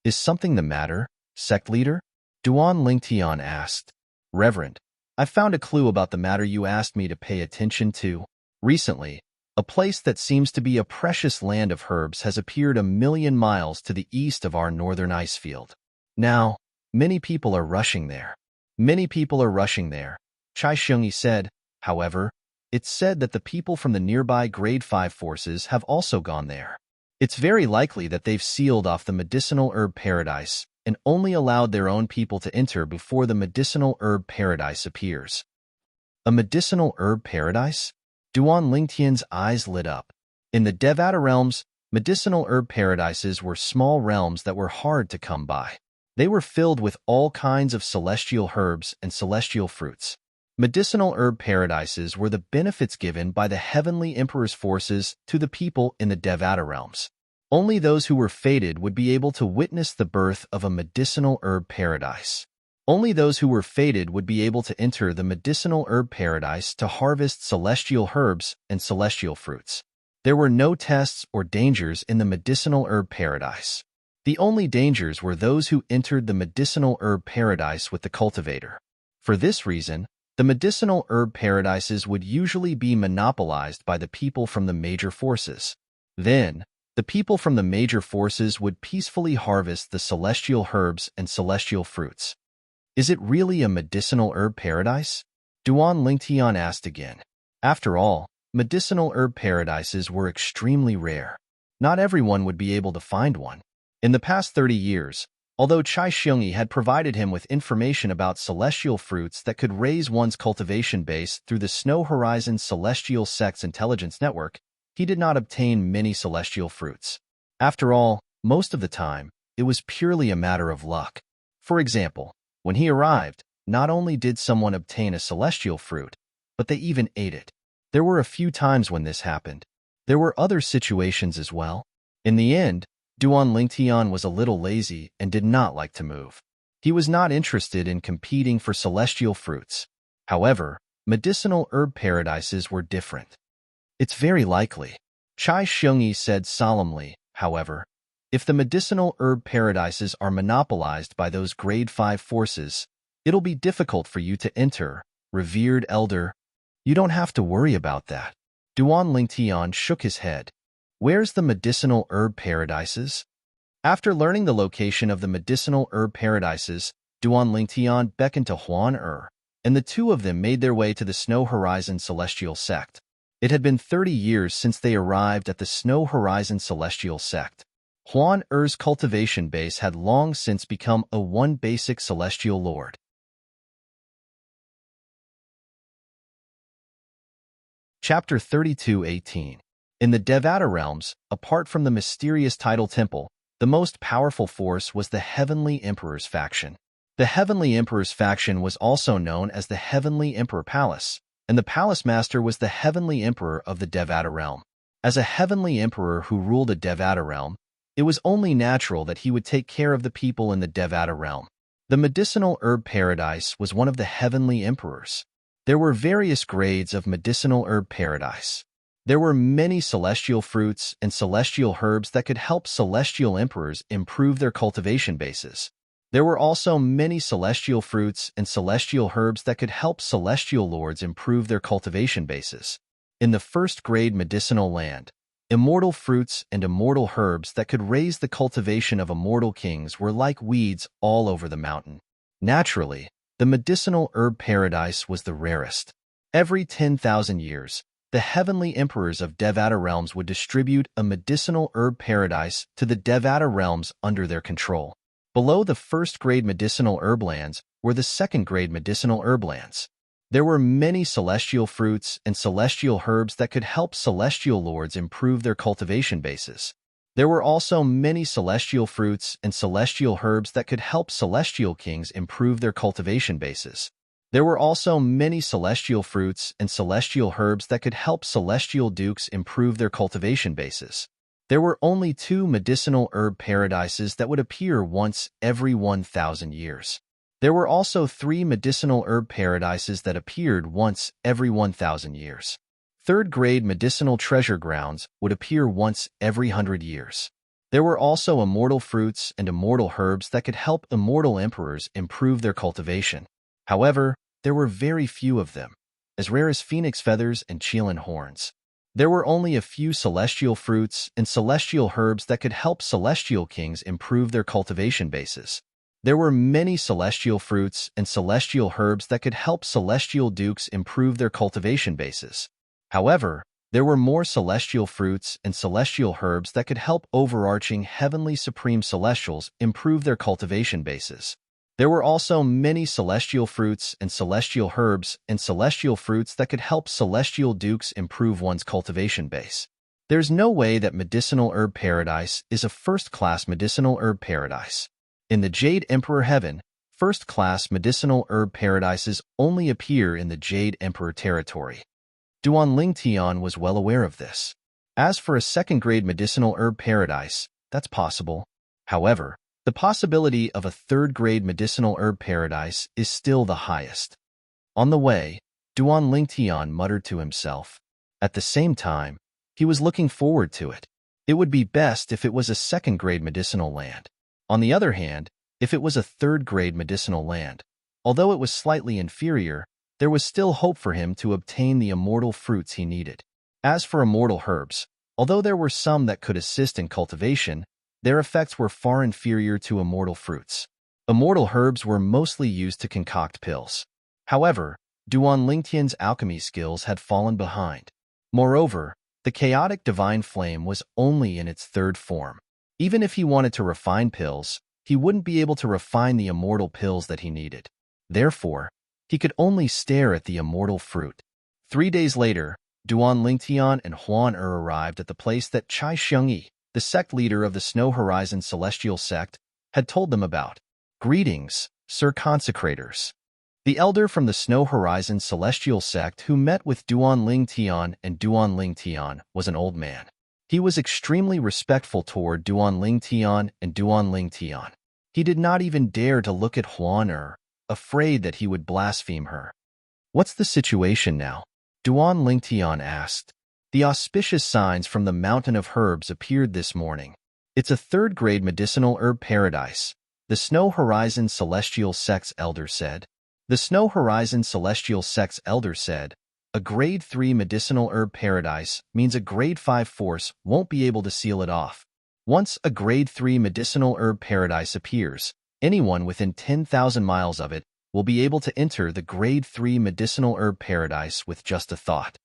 "Is something the matter, sect leader?" Duan Lingtian asked. "Reverend, I found a clue about the matter you asked me to pay attention to. Recently, a place that seems to be a precious land of herbs has appeared 1,000,000 miles to the east of our northern ice field. Now, many people are rushing there. Many people are rushing there," Chai Xiongyi said. "However, it's said that the people from the nearby Grade 5 forces have also gone there. It's very likely that they've sealed off the medicinal herb paradise and only allowed their own people to enter before the medicinal herb paradise appears." "A medicinal herb paradise?" Duan Lingtian's eyes lit up. In the Devata realms, medicinal herb paradises were small realms that were hard to come by. They were filled with all kinds of celestial herbs and celestial fruits. Medicinal herb paradises were the benefits given by the heavenly emperor's forces to the people in the Devata realms. Only those who were fated would be able to witness the birth of a medicinal herb paradise. Only those who were fated would be able to enter the medicinal herb paradise to harvest celestial herbs and celestial fruits. There were no tests or dangers in the medicinal herb paradise. The only dangers were those who entered the medicinal herb paradise with the cultivator. For this reason, the medicinal herb paradises would usually be monopolized by the people from the major forces. Then, the people from the major forces would peacefully harvest the celestial herbs and celestial fruits. Is it really a medicinal herb paradise? Duan Lingtian asked again. After all, medicinal herb paradises were extremely rare. Not everyone would be able to find one. In the past 30 years, although Chai Xiongyi had provided him with information about celestial fruits that could raise one's cultivation base through the Snow Horizon Celestial Sects Intelligence Network, he did not obtain many celestial fruits. After all, most of the time, it was purely a matter of luck. For example, when he arrived, not only did someone obtain a celestial fruit, but they even ate it. There were a few times when this happened. There were other situations as well. In the end, Duan Lingtian was a little lazy and did not like to move. He was not interested in competing for celestial fruits. However, medicinal herb paradises were different. It's very likely, Chai Xiongyi said solemnly, however, if the medicinal herb paradises are monopolized by those grade 5 forces, it'll be difficult for you to enter, revered elder. You don't have to worry about that. Duan Lingtian shook his head. Where's the medicinal herb paradises? After learning the location of the medicinal herb paradises, Duan Lingtian beckoned to Huan and the two of them made their way to the Snow Horizon Celestial Sect. It had been 30 years since they arrived at the Snow Horizon Celestial Sect. Huan Er's cultivation base had long since become a one basic celestial lord. Chapter 32:18. In the Devata realms, apart from the mysterious tidal temple, the most powerful force was the Heavenly Emperor's faction. The Heavenly Emperor's faction was also known as the Heavenly Emperor Palace, and the Palace Master was the Heavenly Emperor of the Devata realm. As a Heavenly Emperor who ruled a Devata realm, it was only natural that he would take care of the people in the Devata realm. The medicinal herb paradise was one of the Heavenly Emperors. There were various grades of medicinal herb paradise. There were many celestial fruits and celestial herbs that could help celestial emperors improve their cultivation bases. There were also many celestial fruits and celestial herbs that could help celestial lords improve their cultivation bases. In the first-grade medicinal land, immortal fruits and immortal herbs that could raise the cultivation of immortal kings were like weeds all over the mountain. Naturally, the medicinal herb paradise was the rarest. Every 10,000 years, the heavenly emperors of Devata realms would distribute a medicinal herb paradise to the Devata realms under their control. Below the first-grade medicinal herb lands were the second-grade medicinal herb lands. There were many celestial fruits and celestial herbs that could help celestial lords improve their cultivation bases. There were also many celestial fruits and celestial herbs that could help celestial kings improve their cultivation bases. There were also many celestial fruits and celestial herbs that could help celestial dukes improve their cultivation bases. There were only 2 medicinal herb paradises that would appear once every 1,000 years. There were also 3 medicinal herb paradises that appeared once every 1,000 years. Third-grade medicinal treasure grounds would appear once every 100 years. There were also immortal fruits and immortal herbs that could help immortal emperors improve their cultivation. However, there were very few of them, as rare as phoenix feathers and Qilin horns. There were only a few celestial fruits and celestial herbs that could help celestial kings improve their cultivation bases. There were many celestial fruits and celestial herbs that could help celestial dukes improve their cultivation bases. However, there were more celestial fruits and celestial herbs that could help overarching heavenly supreme celestials improve their cultivation bases. There were also many celestial fruits and celestial herbs and celestial fruits that could help celestial dukes improve one's cultivation base. There's no way that medicinal herb paradise is a first-class medicinal herb paradise. In the Jade Emperor Heaven, first-class medicinal herb paradises only appear in the Jade Emperor territory. Duan Lingtian was well aware of this. As for a second-grade medicinal herb paradise, that's possible. However, the possibility of a third-grade medicinal herb paradise is still the highest. On the way, Duan Lingtian muttered to himself. At the same time, he was looking forward to it. It would be best if it was a second-grade medicinal land. On the other hand, if it was a third-grade medicinal land, although it was slightly inferior, there was still hope for him to obtain the immortal fruits he needed. As for immortal herbs, although there were some that could assist in cultivation, their effects were far inferior to immortal fruits. Immortal herbs were mostly used to concoct pills. However, Duan Lingtian's alchemy skills had fallen behind. Moreover, the chaotic divine flame was only in its third form. Even if he wanted to refine pills, he wouldn't be able to refine the immortal pills that he needed. Therefore, he could only stare at the immortal fruit. 3 days later, Duan Lingtian and Huan arrived at the place that Chai Xiangyi, the sect leader of the Snow Horizon Celestial Sect, had told them about. Greetings, Sir Consecrators. The elder from the Snow Horizon Celestial Sect who met with Duan Lingtian and Duan Lingtian was an old man. He was extremely respectful toward Duan Lingtian and Duan Lingtian. He did not even dare to look at Huan afraid that he would blaspheme her. What's the situation now? Duan Lingtian asked. The auspicious signs from the Mountain of Herbs appeared this morning. It's a third-grade medicinal herb paradise, the Snow Horizon Celestial Sect's elder said. The Snow Horizon Celestial Sect's elder said, a grade 3 medicinal herb paradise means a grade 5 force won't be able to seal it off. Once a grade 3 medicinal herb paradise appears, anyone within 10,000 miles of it will be able to enter the grade 3 medicinal herb paradise with just a thought.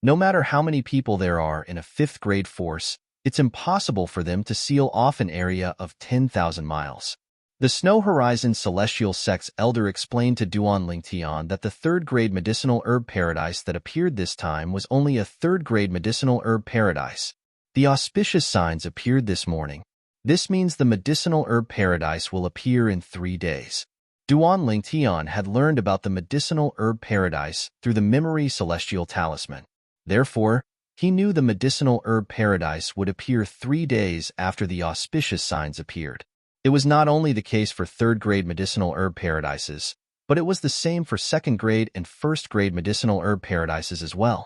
No matter how many people there are in a 5th grade force, it's impossible for them to seal off an area of 10,000 miles. The Snow Horizon Celestial Sect's elder explained to Duan Lingtian that the 3rd grade medicinal herb paradise that appeared this time was only a 3rd grade medicinal herb paradise. The auspicious signs appeared this morning. This means the medicinal herb paradise will appear in 3 days. Duan Lingtian had learned about the medicinal herb paradise through the memory celestial talisman. Therefore, he knew the medicinal herb paradise would appear 3 days after the auspicious signs appeared. It was not only the case for 3rd grade medicinal herb paradises, but it was the same for 2nd grade and 1st grade medicinal herb paradises as well.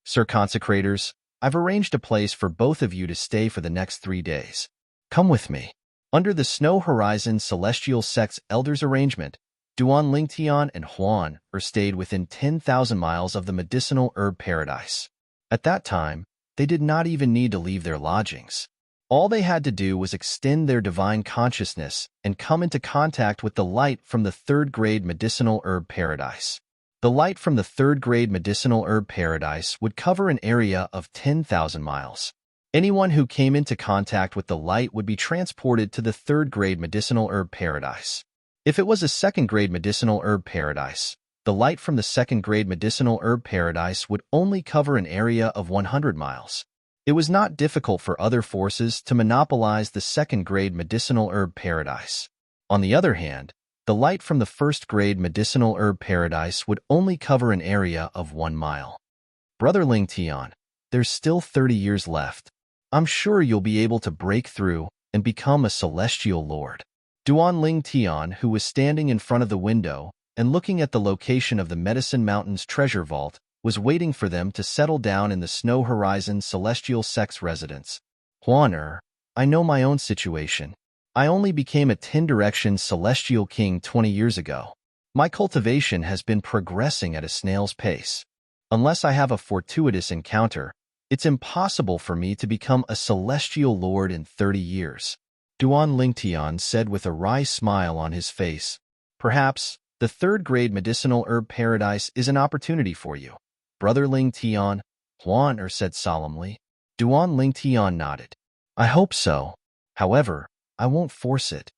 Sir Consecrators, I've arranged a place for both of you to stay for the next 3 days. Come with me. Under the Snow Horizon Celestial Sect's elders' arrangement, Duan Lingtian and Huan stayed within 10,000 miles of the medicinal herb paradise. At that time, they did not even need to leave their lodgings. All they had to do was extend their divine consciousness and come into contact with the light from the 3rd grade medicinal herb paradise. The light from the 3rd grade medicinal herb paradise would cover an area of 10,000 miles. Anyone who came into contact with the light would be transported to the 3rd grade medicinal herb paradise. If it was a 2nd grade medicinal herb paradise, the light from the 2nd grade medicinal herb paradise would only cover an area of 100 miles. It was not difficult for other forces to monopolize the 2nd grade medicinal herb paradise. On the other hand, the light from the 1st grade medicinal herb paradise would only cover an area of 1 mile. Brother Lingtian, there's still 30 years left. I'm sure you'll be able to break through and become a celestial lord. Duan Lingtian, who was standing in front of the window and looking at the location of the Medicine Mountain's treasure vault, was waiting for them to settle down in the Snow Horizon Celestial Sect's residence. Huan, I know my own situation. I only became a 10-direction Celestial King 20 years ago. My cultivation has been progressing at a snail's pace. Unless I have a fortuitous encounter, it's impossible for me to become a Celestial Lord in 30 years. Duan Lingtian said with a wry smile on his face. Perhaps the 3rd grade medicinal herb paradise is an opportunity for you. Brother Lingtian, Huan said solemnly. Duan Lingtian nodded. I hope so. However, I won't force it.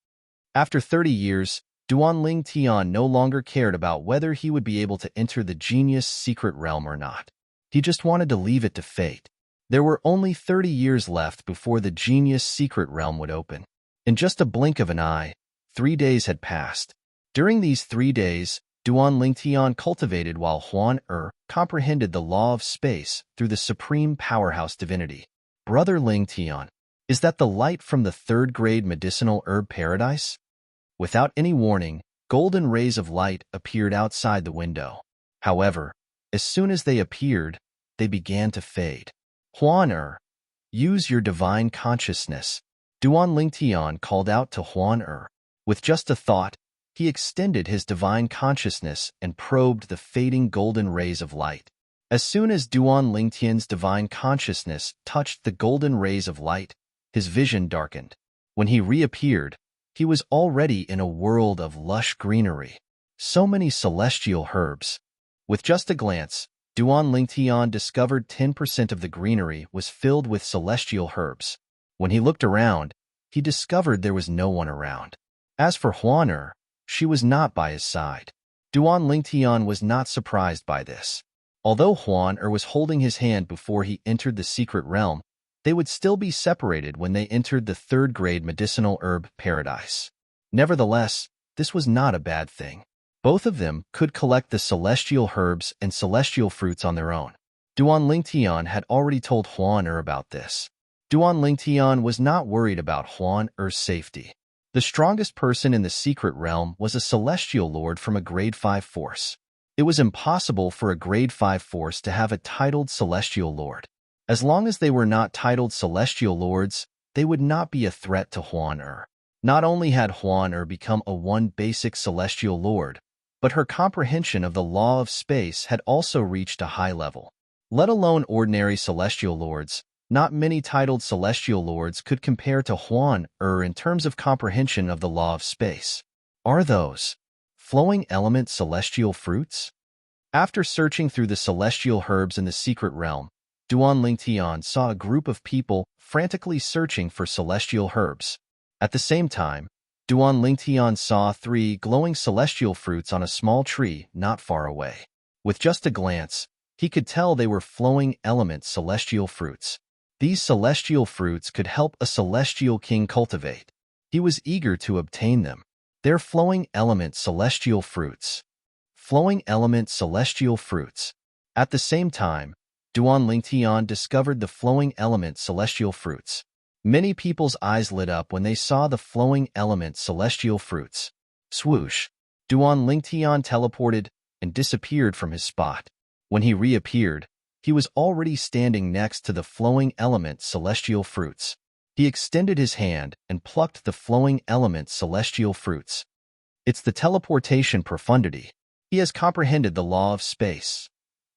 After 30 years, Duan Lingtian no longer cared about whether he would be able to enter the genius secret realm or not. He just wanted to leave it to fate. There were only 30 years left before the genius secret realm would open. In just a blink of an eye, 3 days had passed. During these 3 days, Duan Lingtian cultivated while Huan comprehended the law of space through the supreme powerhouse divinity. Brother Lingtian, is that the light from the third-grade medicinal herb paradise? Without any warning, golden rays of light appeared outside the window. However, as soon as they appeared, they began to fade. Huan use your divine consciousness. Duan Lingtian called out to Huan With just a thought, he extended his divine consciousness and probed the fading golden rays of light. As soon as Duan Lingtian's divine consciousness touched the golden rays of light, his vision darkened. When he reappeared, he was already in a world of lush greenery. So many celestial herbs. With just a glance, Duan Lingtian discovered 10% of the greenery was filled with celestial herbs. When he looked around, he discovered there was no one around. As for Huan she was not by his side. Duan Lingtian was not surprised by this. Although Huan was holding his hand before he entered the secret realm, they would still be separated when they entered the third-grade medicinal herb paradise. Nevertheless, this was not a bad thing. Both of them could collect the celestial herbs and celestial fruits on their own. Duan Lingtian had already told Huan about this. Duan Lingtian was not worried about Huan safety. The strongest person in the secret realm was a celestial lord from a grade 5 force. It was impossible for a grade 5 force to have a titled celestial lord. As long as they were not titled celestial lords, they would not be a threat to Huan Not only had Huan become a one basic celestial lord, but her comprehension of the law of space had also reached a high level. Let alone ordinary celestial lords, not many titled celestial lords could compare to Huan in terms of comprehension of the law of space. Are those flowing element celestial fruits? After searching through the celestial herbs in the secret realm, Duan Lingtian saw a group of people frantically searching for celestial herbs. At the same time, Duan Lingtian saw 3 glowing celestial fruits on a small tree not far away. With just a glance, he could tell they were flowing element celestial fruits. These celestial fruits could help a celestial king cultivate. He was eager to obtain them. They're flowing element celestial fruits. Flowing element celestial fruits. At the same time, Duan Lingtian discovered the flowing element celestial fruits. Many people's eyes lit up when they saw the flowing element celestial fruits. Swoosh! Duan Lingtian teleported and disappeared from his spot. When he reappeared, he was already standing next to the flowing element celestial fruits. He extended his hand and plucked the flowing element celestial fruits. It's the teleportation profundity. He has comprehended the law of space.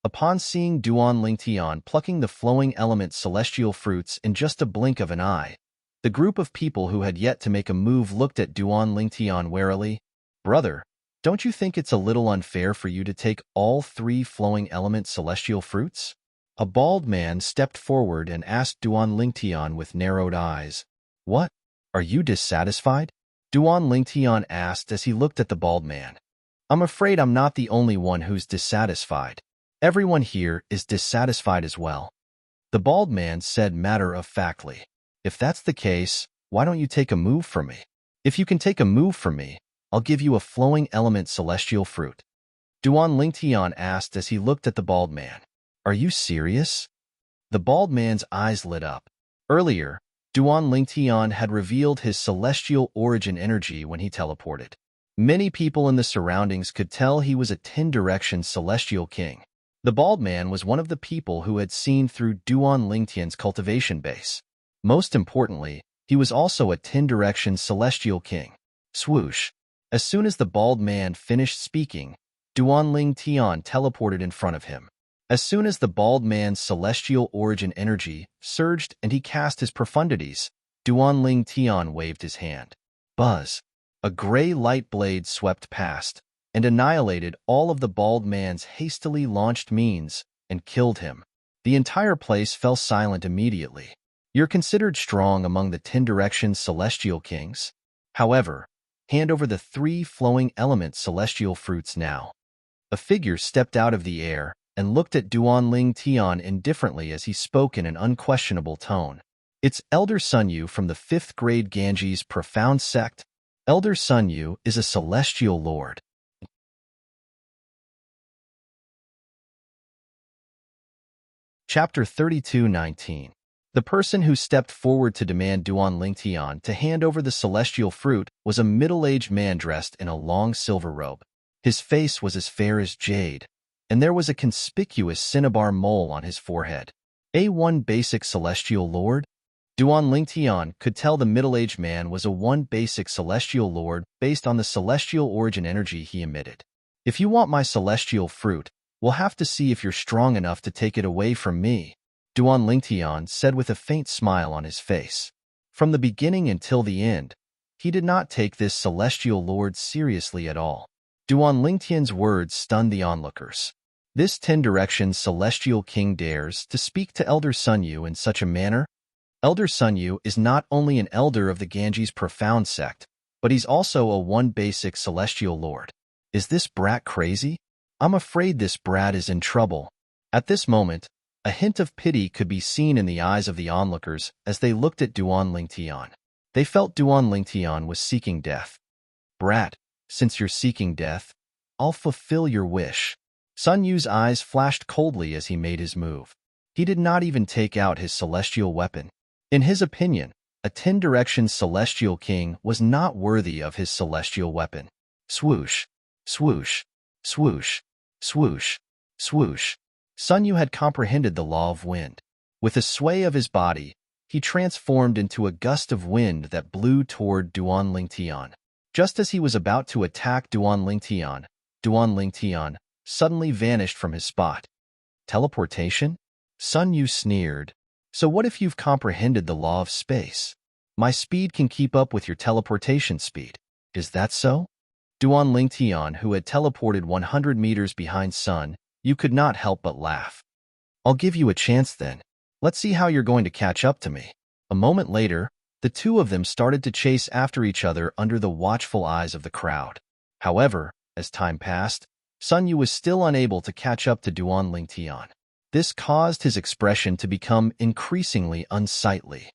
Upon seeing Duan Lingtian plucking the flowing element celestial fruits in just a blink of an eye, the group of people who had yet to make a move looked at Duan Lingtian warily. Brother, don't you think it's a little unfair for you to take all 3 flowing element celestial fruits? A bald man stepped forward and asked Duan Lingtian with narrowed eyes. What? Are you dissatisfied? Duan Lingtian asked as he looked at the bald man. I'm afraid I'm not the only one who's dissatisfied. Everyone here is dissatisfied as well. The bald man said matter-of-factly. If that's the case, why don't you take a move from me? If you can take a move from me, I'll give you a flowing element celestial fruit. Duan Lingtian asked as he looked at the bald man. Are you serious? The bald man's eyes lit up. Earlier, Duan Lingtian had revealed his celestial origin energy when he teleported. Many people in the surroundings could tell he was a 10-direction celestial king. The bald man was one of the people who had seen through Duan Lingtian's cultivation base. Most importantly, he was also a 10-direction celestial king. Swoosh! As soon as the bald man finished speaking, Duan Lingtian teleported in front of him. As soon as the bald man's celestial origin energy surged and he cast his profundities, Duan Lingtian waved his hand. Buzz! A gray light blade swept past and annihilated all of the bald man's hastily launched means and killed him. The entire place fell silent immediately. You're considered strong among the 10-direction celestial kings. However, hand over the 3 flowing element celestial fruits now. A figure stepped out of the air and looked at Duan Lingtian indifferently as he spoke in an unquestionable tone. It's Elder Sun Yu from the 5th grade Ganges Profound Sect. Elder Sun Yu is a celestial lord. Chapter 32:19. The person who stepped forward to demand Duan Lingtian to hand over the celestial fruit was a middle-aged man dressed in a long silver robe. His face was as fair as jade, and there was a conspicuous cinnabar mole on his forehead. A1 basic celestial lord? Duan Lingtian could tell the middle-aged man was a one basic celestial lord based on the celestial origin energy he emitted. If you want my celestial fruit, we'll have to see if you're strong enough to take it away from me, Duan Lingtian said with a faint smile on his face. From the beginning until the end, he did not take this celestial lord seriously at all. Duan Lingtian's words stunned the onlookers. This 10-direction celestial king dares to speak to Elder Sun Yu in such a manner? Elder Sun Yu is not only an elder of the Ganges profound sect, but he's also a one basic celestial lord. Is this brat crazy? I'm afraid this brat is in trouble. At this moment, a hint of pity could be seen in the eyes of the onlookers as they looked at Duan Lingtian. They felt Duan Lingtian was seeking death. Brat, since you're seeking death, I'll fulfill your wish. Sun Yu's eyes flashed coldly as he made his move. He did not even take out his celestial weapon. In his opinion, a 10-direction celestial king was not worthy of his celestial weapon. Swoosh, swoosh, swoosh, swoosh, swoosh. Sun Yu had comprehended the law of wind. With a sway of his body, he transformed into a gust of wind that blew toward Duan Lingtian. Just as he was about to attack Duan Lingtian suddenly vanished from his spot. Teleportation? Sun Yu sneered. So what if you've comprehended the law of space? My speed can keep up with your teleportation speed. Is that so? Duan Lingtian, who had teleported 100 meters behind Sun Yu, could not help but laugh. I'll give you a chance then. Let's see how you're going to catch up to me. A moment later, the two of them started to chase after each other under the watchful eyes of the crowd. However, as time passed, Sun Yu was still unable to catch up to Duan Lingtian. This caused his expression to become increasingly unsightly.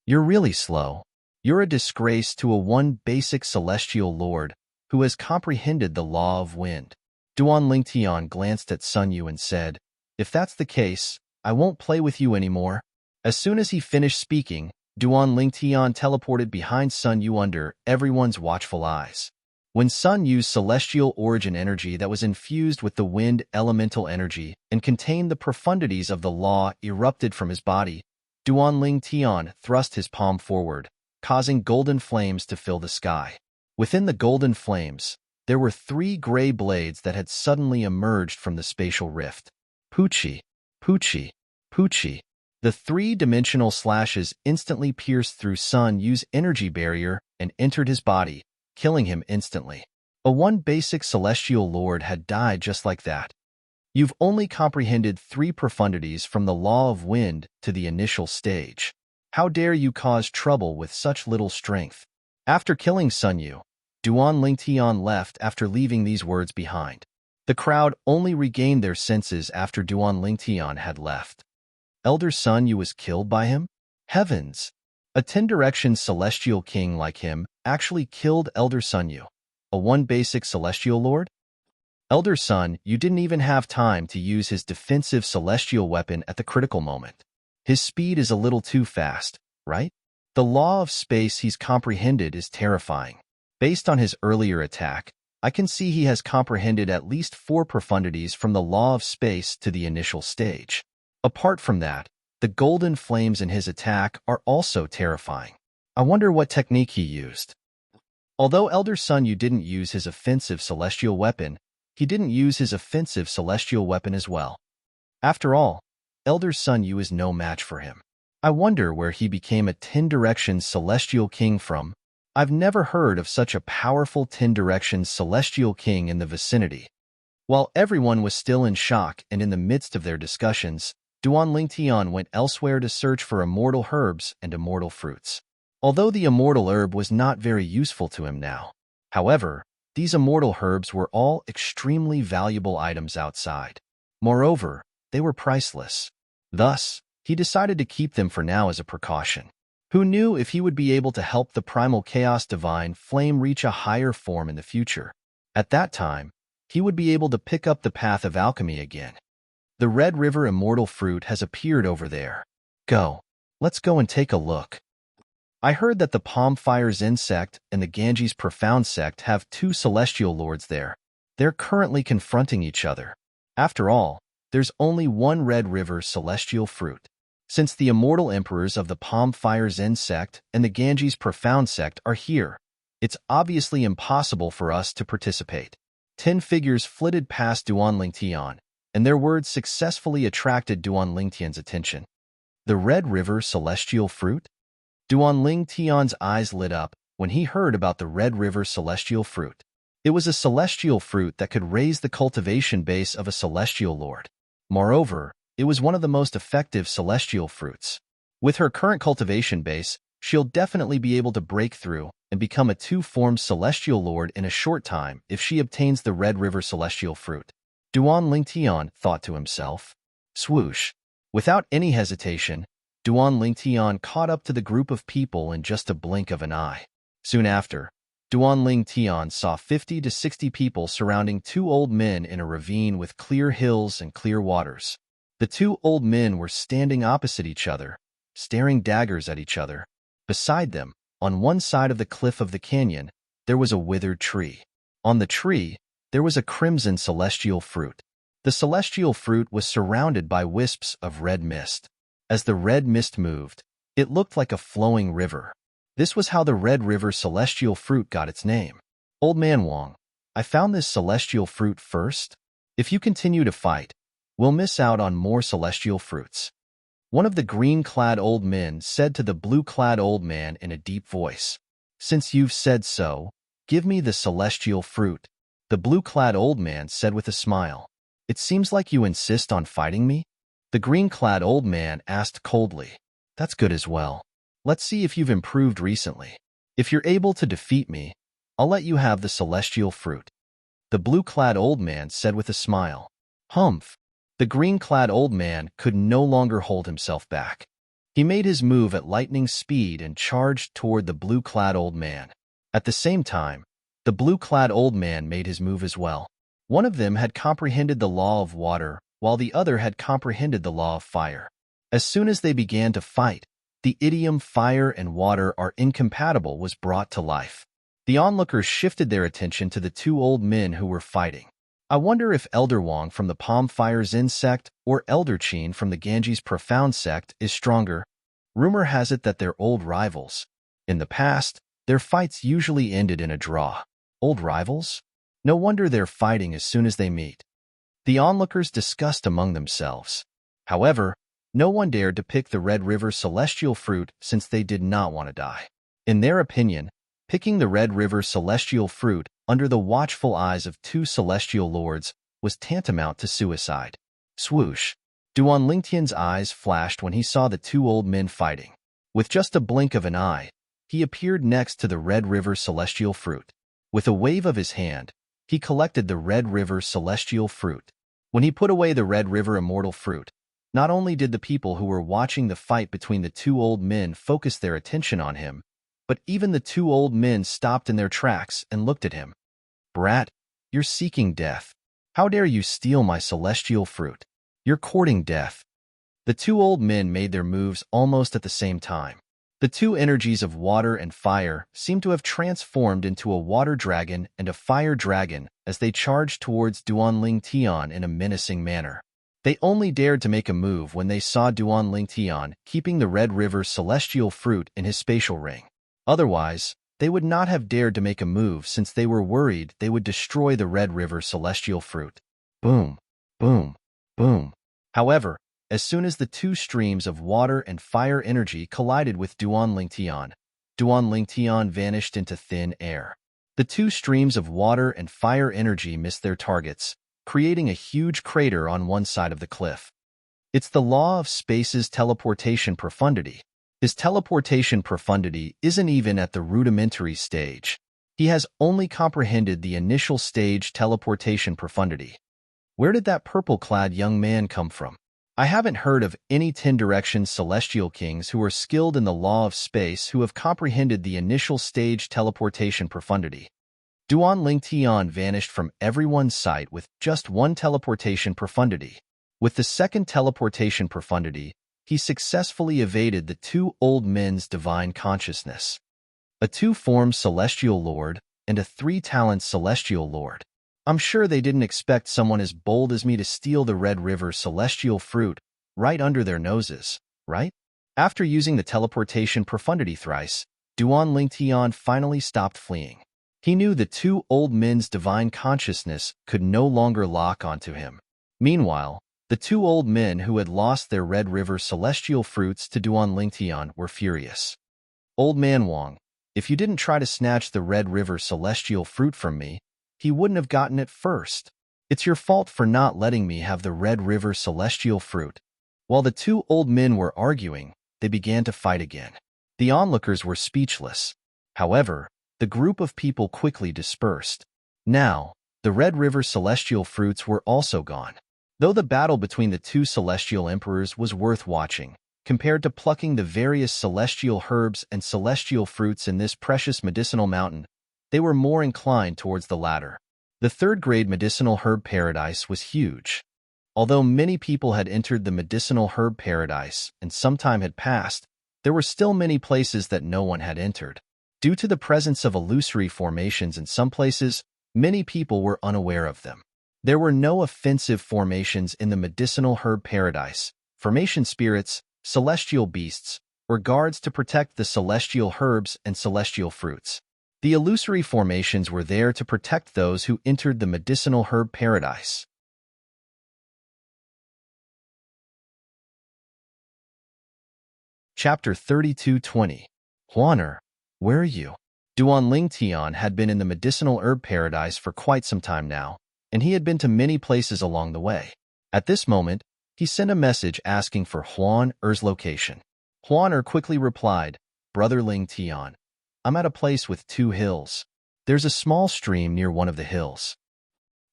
You're really slow. You're a disgrace to a one basic celestial lord who has comprehended the law of wind. Duan Lingtian glanced at Sun Yu and said, If that's the case, I won't play with you anymore. As soon as he finished speaking, Duan Lingtian teleported behind Sun Yu under everyone's watchful eyes. When Sun Yu's celestial origin energy that was infused with the wind elemental energy and contained the profundities of the law erupted from his body, Duan Lingtian thrust his palm forward, causing golden flames to fill the sky. Within the golden flames, there were 3 gray blades that had suddenly emerged from the spatial rift. Poochie, Poochie, Poochie. The 3-dimensional slashes instantly pierced through Sun Yu's energy barrier and entered his body, killing him instantly. A one basic celestial lord had died just like that. You've only comprehended 3 profundities from the law of wind to the initial stage. How dare you cause trouble with such little strength? After killing Sun Yu, Duan Lingtian left after leaving these words behind. The crowd only regained their senses after Duan Lingtian had left. Elder Sun Yu was killed by him? Heavens! A 10-direction celestial king like him actually killed Elder Sun Yu, a one basic celestial lord? Elder Sun Yu didn't even have time to use his defensive celestial weapon at the critical moment. His speed is a little too fast, right? The law of space he's comprehended is terrifying. Based on his earlier attack, I can see he has comprehended at least 4 profundities from the law of space to the initial stage. Apart from that, the golden flames in his attack are also terrifying. I wonder what technique he used. Although Elder Sun Yu didn't use his offensive celestial weapon, he didn't use his offensive celestial weapon as well. After all, Elder Sun Yu is no match for him. I wonder where he became a 10-direction celestial king from. I've never heard of such a powerful 10-direction celestial king in the vicinity. While everyone was still in shock and in the midst of their discussions, Duan Lingtian went elsewhere to search for immortal herbs and immortal fruits. Although the immortal herb was not very useful to him now. However, these immortal herbs were all extremely valuable items outside. Moreover, they were priceless. Thus, he decided to keep them for now as a precaution. Who knew if he would be able to help the primal chaos divine flame reach a higher form in the future? At that time, he would be able to pick up the path of alchemy again. The Red River immortal fruit has appeared over there. Go. Let's go and take a look. I heard that the Palm Fire's insect and the Ganges Profound sect have two celestial lords there. They're currently confronting each other. After all, there's only one Red River celestial fruit. Since the immortal emperors of the Palm Fire's insect and the Ganges Profound sect are here, it's obviously impossible for us to participate. 10 figures flitted past Duan Lingtian, and their words successfully attracted Duan Lingtian's attention. The Red River celestial fruit? Duan Lingtian's eyes lit up when he heard about the Red River celestial fruit. It was a celestial fruit that could raise the cultivation base of a celestial lord. Moreover, it was one of the most effective celestial fruits. With her current cultivation base, she'll definitely be able to break through and become a two-formed celestial lord in a short time if she obtains the Red River celestial fruit. Duan Lingtian thought to himself. Swoosh. Without any hesitation, Duan Lingtian caught up to the group of people in just a blink of an eye. Soon after, Duan Lingtian saw 50 to 60 people surrounding two old men in a ravine with clear hills and clear waters. The two old men were standing opposite each other, staring daggers at each other. Beside them, on one side of the cliff of the canyon, there was a withered tree. On the tree, there was a crimson celestial fruit. The celestial fruit was surrounded by wisps of red mist. As the red mist moved, it looked like a flowing river. This was how the Red River celestial fruit got its name. Old Man Wong, I found this celestial fruit first. If you continue to fight, we'll miss out on more celestial fruits. One of the green-clad old men said to the blue-clad old man in a deep voice. Since you've said so, give me the celestial fruit. The blue-clad old man said with a smile. It seems like you insist on fighting me? The green-clad old man asked coldly. That's good as well. Let's see if you've improved recently. If you're able to defeat me, I'll let you have the celestial fruit. The blue-clad old man said with a smile. Humph. The green-clad old man could no longer hold himself back. He made his move at lightning speed and charged toward the blue-clad old man. At the same time, the blue-clad old man made his move as well. One of them had comprehended the law of water, while the other had comprehended the law of fire. As soon as they began to fight, the idiom fire and water are incompatible was brought to life. The onlookers shifted their attention to the two old men who were fighting. I wonder if Elder Wong from the Palm Fire's insect or Elder Qin from the Ganges Profound sect is stronger. Rumor has it that they're old rivals. In the past, their fights usually ended in a draw. Old rivals? No wonder they're fighting as soon as they meet. The onlookers discussed among themselves. However, no one dared to pick the Red River celestial fruit since they did not want to die. In their opinion, picking the Red River celestial fruit under the watchful eyes of two celestial lords was tantamount to suicide. Swoosh. Duan Lingtian's eyes flashed when he saw the two old men fighting. With just a blink of an eye, he appeared next to the Red River celestial fruit. With a wave of his hand, he collected the Red River celestial fruit. When he put away the Red River immortal fruit, not only did the people who were watching the fight between the two old men focus their attention on him, but even the two old men stopped in their tracks and looked at him. Brat, you're seeking death. How dare you steal my celestial fruit? You're courting death. The two old men made their moves almost at the same time. The two energies of water and fire seemed to have transformed into a water dragon and a fire dragon as they charged towards Duan Lingtian in a menacing manner. They only dared to make a move when they saw Duan Lingtian keeping the Red River celestial fruit in his spatial ring. Otherwise, they would not have dared to make a move since they were worried they would destroy the Red River celestial fruit. Boom, boom, boom. However, as soon as the two streams of water and fire energy collided with Duan Lingtian vanished into thin air. The two streams of water and fire energy missed their targets, creating a huge crater on one side of the cliff. It's the law of space's teleportation profundity. His teleportation profundity isn't even at the rudimentary stage. He has only comprehended the initial stage teleportation profundity. Where did that purple-clad young man come from? I haven't heard of any 10 Directions celestial kings who are skilled in the law of space who have comprehended the initial stage teleportation profundity. Duan Ling Tian vanished from everyone's sight with just one teleportation profundity. With the second teleportation profundity, he successfully evaded the two old men's divine consciousness. A two-form celestial lord and a three-talent celestial lord. I'm sure they didn't expect someone as bold as me to steal the Red River celestial fruit right under their noses, right? After using the teleportation profundity thrice, Duan Ling Tian finally stopped fleeing. He knew the two old men's divine consciousness could no longer lock onto him. Meanwhile, the two old men who had lost their Red River celestial fruits to Duan Ling Tian were furious. Old Man Wang, if you didn't try to snatch the Red River celestial fruit from me, he wouldn't have gotten it first. It's your fault for not letting me have the Red River celestial fruit. While the two old men were arguing, they began to fight again. The onlookers were speechless. However, the group of people quickly dispersed. Now, the Red River celestial fruits were also gone. Though the battle between the two celestial emperors was worth watching, compared to plucking the various celestial herbs and celestial fruits in this precious medicinal mountain, they were more inclined towards the latter. The third-grade medicinal herb paradise was huge. Although many people had entered the medicinal herb paradise and some time had passed, there were still many places that no one had entered. Due to the presence of illusory formations in some places, many people were unaware of them. There were no offensive formations in the medicinal herb paradise, formation spirits, celestial beasts, or guards to protect the celestial herbs and celestial fruits. The illusory formations were there to protect those who entered the medicinal herb paradise. Chapter 32:20. Huaner, where are you? Duan Ling Tian had been in the medicinal herb paradise for quite some time now, and he had been to many places along the way. At this moment, he sent a message asking for Huan Er's location. Huan quickly replied, Brother Ling Tian, I'm at a place with 2 hills. There's a small stream near one of the hills.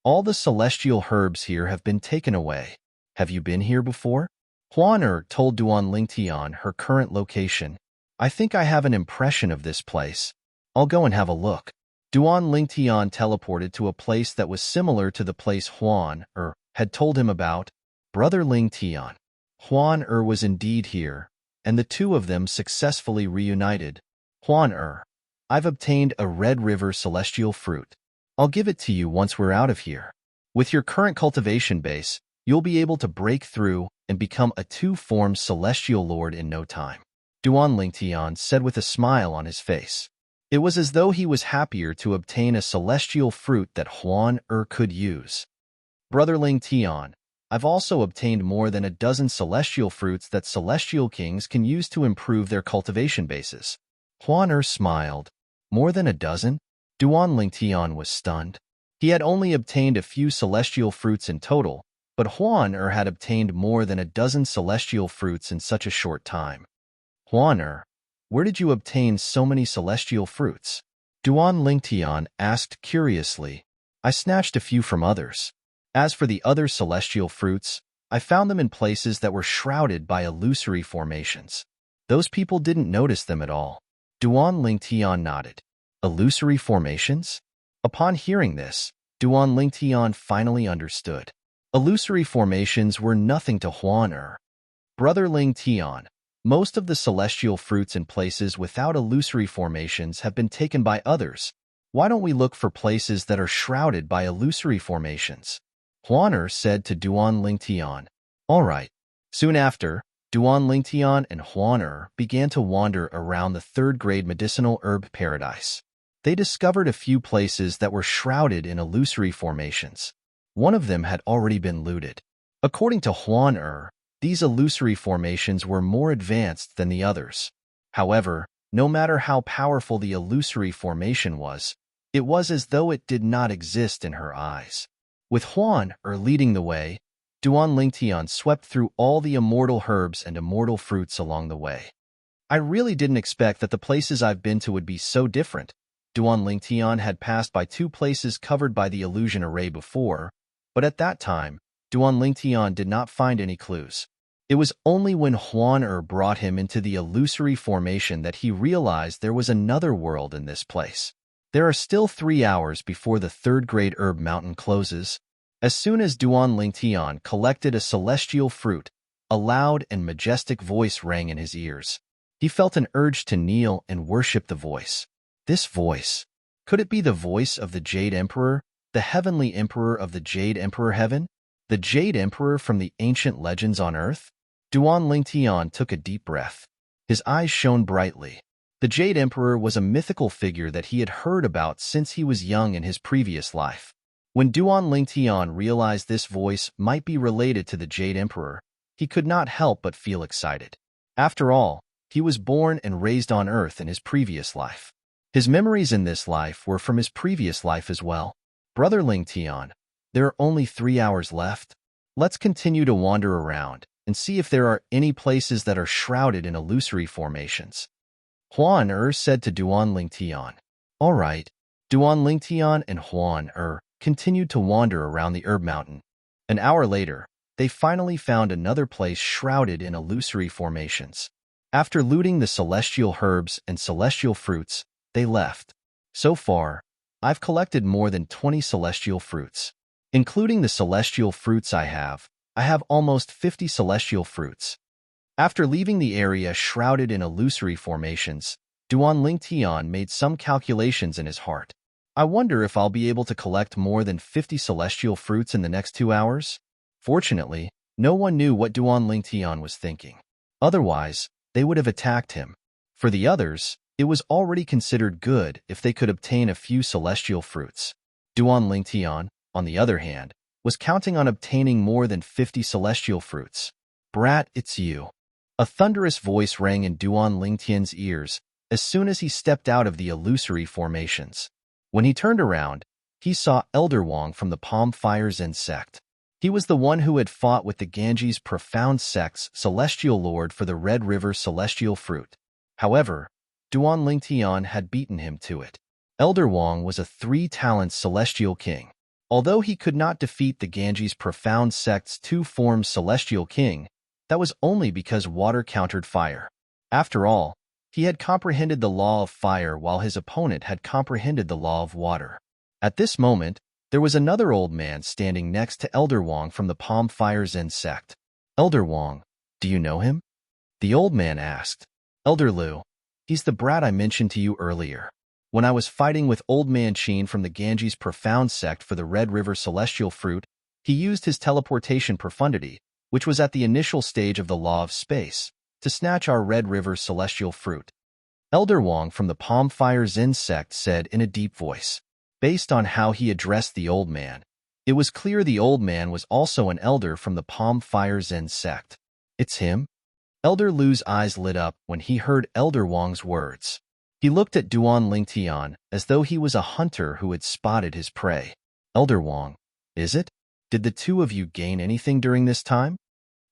All the celestial herbs here have been taken away. Have you been here before? Huan told Duan Ling Tian her current location. I think I have an impression of this place. I'll go and have a look. Duan Ling Tian teleported to a place that was similar to the place Huan had told him about. Brother Ling Tian. Huan was indeed here, and the two of them successfully reunited. Huan I've obtained a Red River celestial fruit. I'll give it to you once we're out of here. With your current cultivation base, you'll be able to break through and become a two-form celestial lord in no time. Duan Ling Tian said with a smile on his face. It was as though he was happier to obtain a celestial fruit that Huan could use. Brother Ling Tian, I've also obtained more than a dozen celestial fruits that celestial kings can use to improve their cultivation bases. Huan smiled. More than a dozen? Duan Ling Tian was stunned. He had only obtained a few celestial fruits in total, but Huan had obtained more than a dozen celestial fruits in such a short time. Huan where did you obtain so many celestial fruits? Duan Ling Tian asked curiously. I snatched a few from others. As for the other celestial fruits, I found them in places that were shrouded by illusory formations. Those people didn't notice them at all. Duan Ling Tian nodded. Illusory formations? Upon hearing this, Duan Ling Tian finally understood. Illusory formations were nothing to Huan Brother Ling Tian, most of the celestial fruits in places without illusory formations have been taken by others. Why don't we look for places that are shrouded by illusory formations? Huan said to Duan Ling Tian. All right. Soon after, Duan Ling Tian and Huan began to wander around the third-grade medicinal herb paradise. They discovered a few places that were shrouded in illusory formations. One of them had already been looted. According to Huan these illusory formations were more advanced than the others. However, no matter how powerful the illusory formation was, it was as though it did not exist in her eyes. With Huan leading the way, Duan Ling Tian swept through all the immortal herbs and immortal fruits along the way. I really didn't expect that the places I've been to would be so different. Duan Ling Tian had passed by 2 places covered by the illusion array before, but at that time, Duan Lingtian did not find any clues. It was only when Huan brought him into the illusory formation that he realized there was another world in this place. There are still 3 hours before the third-grade herb mountain closes. As soon as Duan Lingtian collected a celestial fruit, a loud and majestic voice rang in his ears. He felt an urge to kneel and worship the voice. This voice, could it be the voice of the Jade Emperor, the heavenly emperor of the Jade Emperor Heaven? The Jade Emperor from the ancient legends on Earth? Duan Lingtian took a deep breath. His eyes shone brightly. The Jade Emperor was a mythical figure that he had heard about since he was young in his previous life. When Duan Lingtian realized this voice might be related to the Jade Emperor, he could not help but feel excited. After all, he was born and raised on Earth in his previous life. His memories in this life were from his previous life as well. Brother Lingtian, there are only 3 hours left. Let's continue to wander around and see if there are any places that are shrouded in illusory formations. Huan said to Duan Lingtian. All right. Duan Lingtian and Huan continued to wander around the herb mountain. An hour later, they finally found another place shrouded in illusory formations. After looting the celestial herbs and celestial fruits, they left. So far, I've collected more than 20 celestial fruits. Including the celestial fruits I have almost 50 celestial fruits. After leaving the area shrouded in illusory formations, Duan Lingtian made some calculations in his heart. I wonder if I'll be able to collect more than 50 celestial fruits in the next 2 hours? Fortunately, no one knew what Duan Lingtian was thinking. Otherwise, they would have attacked him. For the others, it was already considered good if they could obtain a few celestial fruits. Duan Lingtian, on the other hand, was counting on obtaining more than 50 celestial fruits. Brat, it's you. A thunderous voice rang in Duan Lingtian's ears as soon as he stepped out of the illusory formations. When he turned around, he saw Elder Wang from the Palm Fire Zen sect. He was the one who had fought with the Ganges Profound sect's celestial lord for the Red River celestial fruit. However, Duan Lingtian had beaten him to it. Elder Wang was a 3-talent celestial king. Although he could not defeat the Ganges Profound sect's 2-form celestial king, that was only because water countered fire. After all, he had comprehended the law of fire while his opponent had comprehended the law of water. At this moment, there was another old man standing next to Elder Wang from the Palm Fire Zen sect. Elder Wang, do you know him? The old man asked. Elder Lu, he's the brat I mentioned to you earlier. When I was fighting with Old Man Qin from the Ganges Profound sect for the Red River celestial fruit, he used his teleportation profundity, which was at the initial stage of the law of space, to snatch our Red River celestial fruit. Elder Wang from the Palm Fire Zen sect said in a deep voice. Based on how he addressed the old man, it was clear the old man was also an elder from the Palm Fire Zen sect. It's him? Elder Lu's eyes lit up when he heard Elder Wang's words. He looked at Duan Lingtian as though he was a hunter who had spotted his prey. Elder Wang, is it? Did the two of you gain anything during this time?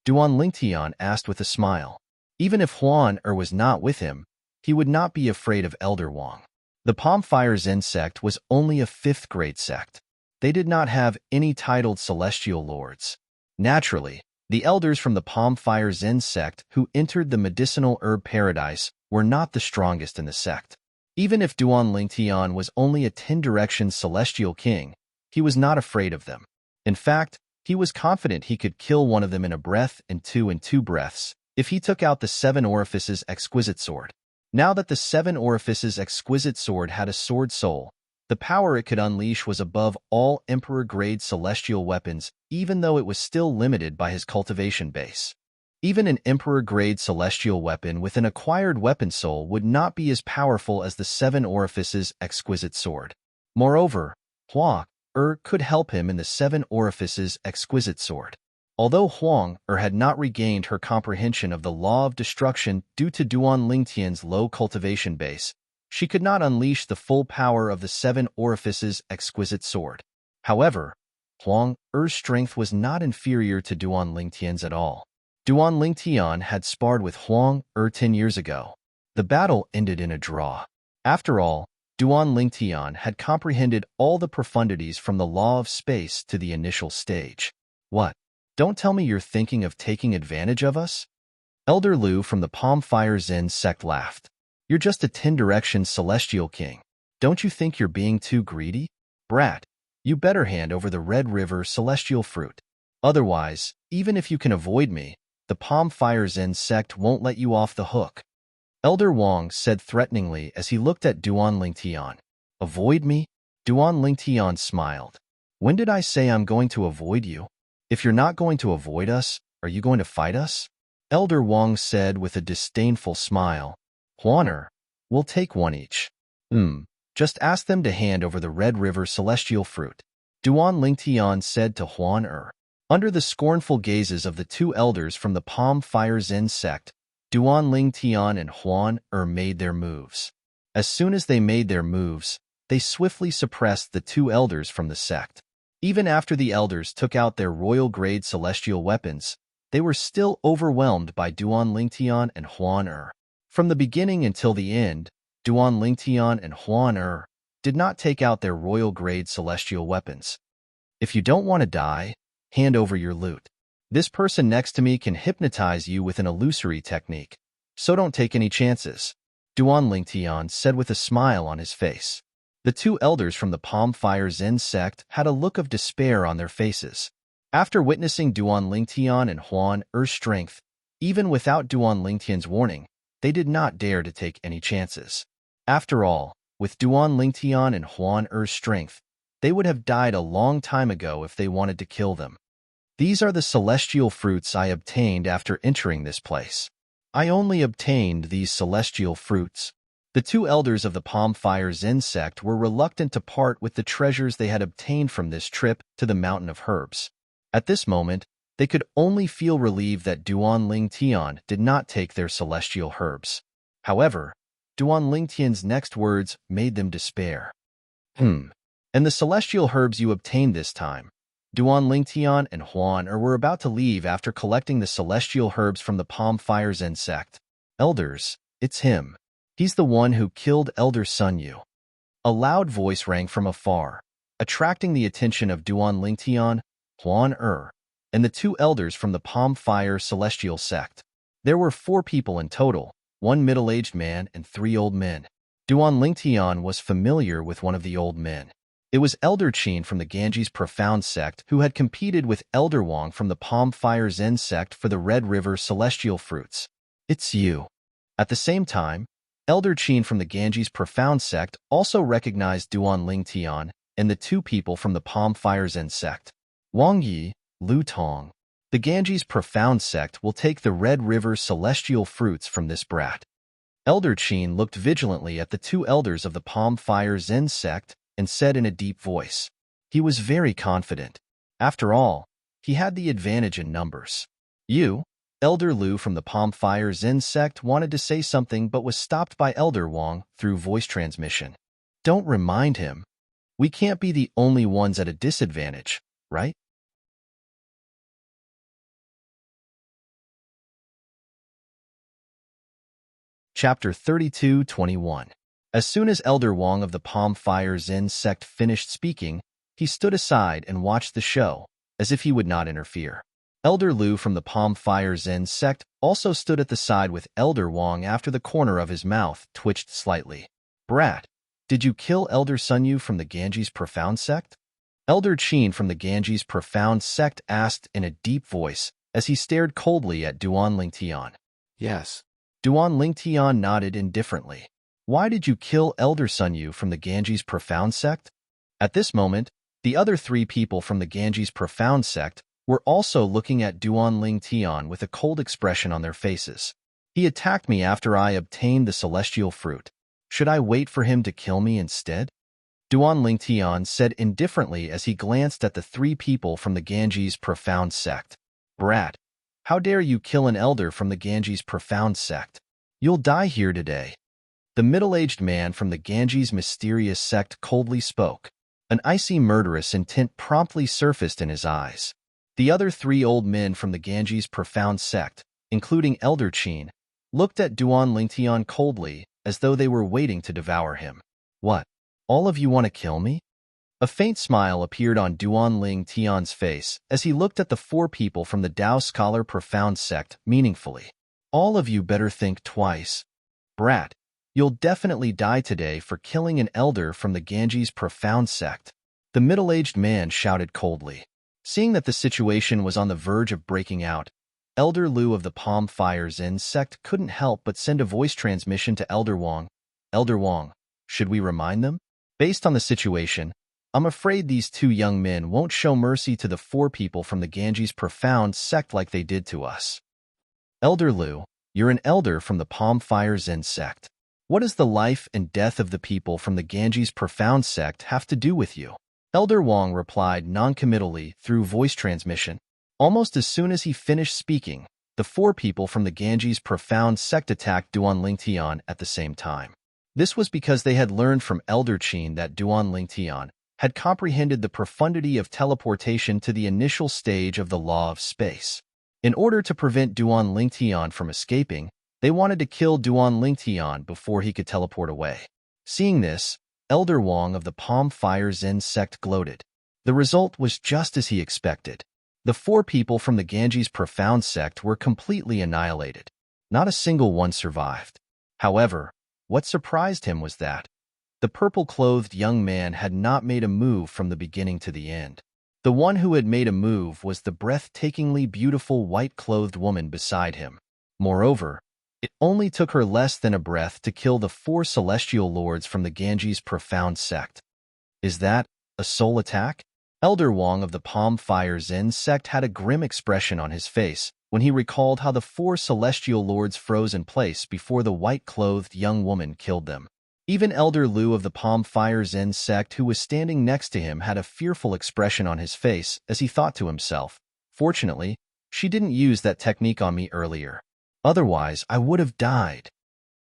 Duan Lingtian asked with a smile. Even if Huan was not with him, he would not be afraid of Elder Wang. The Palm Fire Zen sect was only a 5th-grade sect. They did not have any titled celestial lords. Naturally, the elders from the Palm Fire Zen sect who entered the medicinal herb paradise were not the strongest in the sect. Even if Duan Lingtian was only a 10-direction celestial king, he was not afraid of them. In fact, he was confident he could kill one of them in a breath and 2 breaths if he took out the 7 Orifices exquisite sword. Now that the 7 Orifices exquisite sword had a sword soul, the power it could unleash was above all Emperor-grade celestial weapons, even though it was still limited by his cultivation base. Even an Emperor-grade celestial weapon with an acquired weapon soul would not be as powerful as the 7 Orifices exquisite sword. Moreover, Huang could help him in the 7 Orifices exquisite sword. Although Huang had not regained her comprehension of the law of destruction due to Duan Lingtian's low cultivation base, she could not unleash the full power of the 7 Orifices exquisite sword. However, Huang's strength was not inferior to Duan Lingtian's at all. Duan Lingtian had sparred with Huang 10 years ago. The battle ended in a draw. After all, Duan Lingtian had comprehended all the profundities from the law of space to the initial stage. What? Don't tell me you're thinking of taking advantage of us? Elder Lu from the Palm Fire Zen sect laughed. You're just a 10-direction celestial king. Don't you think you're being too greedy? Brat, you better hand over the Red River celestial fruit. Otherwise, even if you can avoid me, the Palm Fire Zen sect won't let you off the hook. Elder Wang said threateningly as he looked at Duan Lingtian. Avoid me? Duan Lingtian smiled. When did I say I'm going to avoid you? If you're not going to avoid us, are you going to fight us? Elder Wang said with a disdainful smile. Huaner, we'll take one each. Just ask them to hand over the Red River celestial fruit. Duan Lingtian said to Huan. Under the scornful gazes of the two elders from the Palm Fire Zen sect, Duan Lingtian and Huan made their moves. As soon as they made their moves, they swiftly suppressed the two elders from the sect. Even after the elders took out their royal-grade celestial weapons, they were still overwhelmed by Duan Lingtian and Huan. From the beginning until the end, Duan Lingtian and Huan did not take out their royal-grade celestial weapons. If you don't want to die, hand over your loot. This person next to me can hypnotize you with an illusory technique, so don't take any chances, Duan Lingtian said with a smile on his face. The two elders from the Palm Fire Zen sect had a look of despair on their faces. After witnessing Duan Lingtian and Huan-er's strength, even without Duan Lingtian's warning, they did not dare to take any chances. After all, with Duan Lingtian and Huan-er's strength, they would have died a long time ago if they wanted to kill them. These are the celestial fruits I obtained after entering this place. I only obtained these celestial fruits. The two elders of the Palm Fire Zen sect were reluctant to part with the treasures they had obtained from this trip to the Mountain of Herbs. At this moment, they could only feel relieved that Duan Lingtian did not take their celestial herbs. However, Duan Lingtian's next words made them despair. And the celestial herbs you obtained this time? Duan Lingtian and Huan were about to leave after collecting the celestial herbs from the Palm Fire Zen sect. Elders, it's him. He's the one who killed Elder Sun Yu. A loud voice rang from afar, attracting the attention of Duan Lingtian, Huan and the two elders from the Palm Fire Celestial sect. There were 4 people in total, 1 middle-aged man and 3 old men. Duan Lingtian was familiar with one of the old men. It was Elder Qin from the Ganges Profound sect who had competed with Elder Wang from the Palm Fire Zen sect for the Red River celestial fruits. It's you. At the same time, Elder Qin from the Ganges Profound sect also recognized Duan Lingtian and the 2 people from the Palm Fire Zen sect. Wang Yi, Lu Tong. The Ganges Profound sect will take the Red River celestial fruits from this brat. Elder Qin looked vigilantly at the 2 elders of the Palm Fire Zen sect and said in a deep voice. He was very confident. After all, he had the advantage in numbers. You, Elder Lu from the Palm Fire Zen sect wanted to say something but was stopped by Elder Wang through voice transmission. Don't remind him. We can't be the only ones at a disadvantage, right? Chapter 32:21. As soon as Elder Wang of the Palm Fire Zen sect finished speaking, he stood aside and watched the show, as if he would not interfere. Elder Lu from the Palm Fire Zen sect also stood at the side with Elder Wang after the corner of his mouth twitched slightly. Brat, did you kill Elder Sun Yu from the Ganges Profound sect? Elder Qin from the Ganges Profound sect asked in a deep voice as he stared coldly at Duan Lingtian. Yes. Duan Lingtian nodded indifferently. Why did you kill Elder Sun Yu from the Ganges Profound sect? At this moment, the other 3 people from the Ganges Profound sect were also looking at Duan Lingtian with a cold expression on their faces. He attacked me after I obtained the celestial fruit. Should I wait for him to kill me instead? Duan Lingtian said indifferently as he glanced at the 3 people from the Ganges Profound sect. Brat, how dare you kill an elder from the Ganges Profound sect? You'll die here today. The middle-aged man from the Ganges mysterious sect coldly spoke. An icy murderous intent promptly surfaced in his eyes. The other 3 old men from the Ganges Profound sect, including Elder Qin, looked at Duan Lingtian coldly as though they were waiting to devour him. What? All of you want to kill me? A faint smile appeared on Duan Ling Tian's face as he looked at the four people from the Tao Scholar Profound sect meaningfully. All of you better think twice. Brat, you'll definitely die today for killing an elder from the Ganges Profound sect. The middle-aged man shouted coldly. Seeing that the situation was on the verge of breaking out, Elder Lu of the Palm Fire Zen sect couldn't help but send a voice transmission to Elder Wang. Elder Wang, should we remind them? Based on the situation, I'm afraid these two young men won't show mercy to the four people from the Ganges Profound sect like they did to us. Elder Lu, you're an elder from the Palm Fire Zen sect. What does the life and death of the people from the Ganges Profound sect have to do with you? Elder Wang replied noncommittally through voice transmission. Almost as soon as he finished speaking, the four people from the Ganges Profound sect attacked Duan Lingtian at the same time. This was because they had learned from Elder Qin that Duan Lingtian had comprehended the profundity of teleportation to the initial stage of the law of space. In order to prevent Duan Lingtian from escaping, they wanted to kill Duan Lingtian before he could teleport away. Seeing this, Elder Wang of the Palm Fire Zen sect gloated. The result was just as he expected. The four people from the Ganges Profound sect were completely annihilated. Not a single one survived. However, what surprised him was that the purple-clothed young man had not made a move from the beginning to the end. The one who had made a move was the breathtakingly beautiful white-clothed woman beside him. Moreover, it only took her less than a breath to kill the four celestial lords from the Ganges Profound sect. Is that a soul attack? Elder Wang of the Palm Fire Zen sect had a grim expression on his face when he recalled how the four celestial lords froze in place before the white-clothed young woman killed them. Even Elder Lu of the Palm Fire Zen sect, who was standing next to him, had a fearful expression on his face as he thought to himself, "Fortunately, she didn't use that technique on me earlier. Otherwise, I would have died."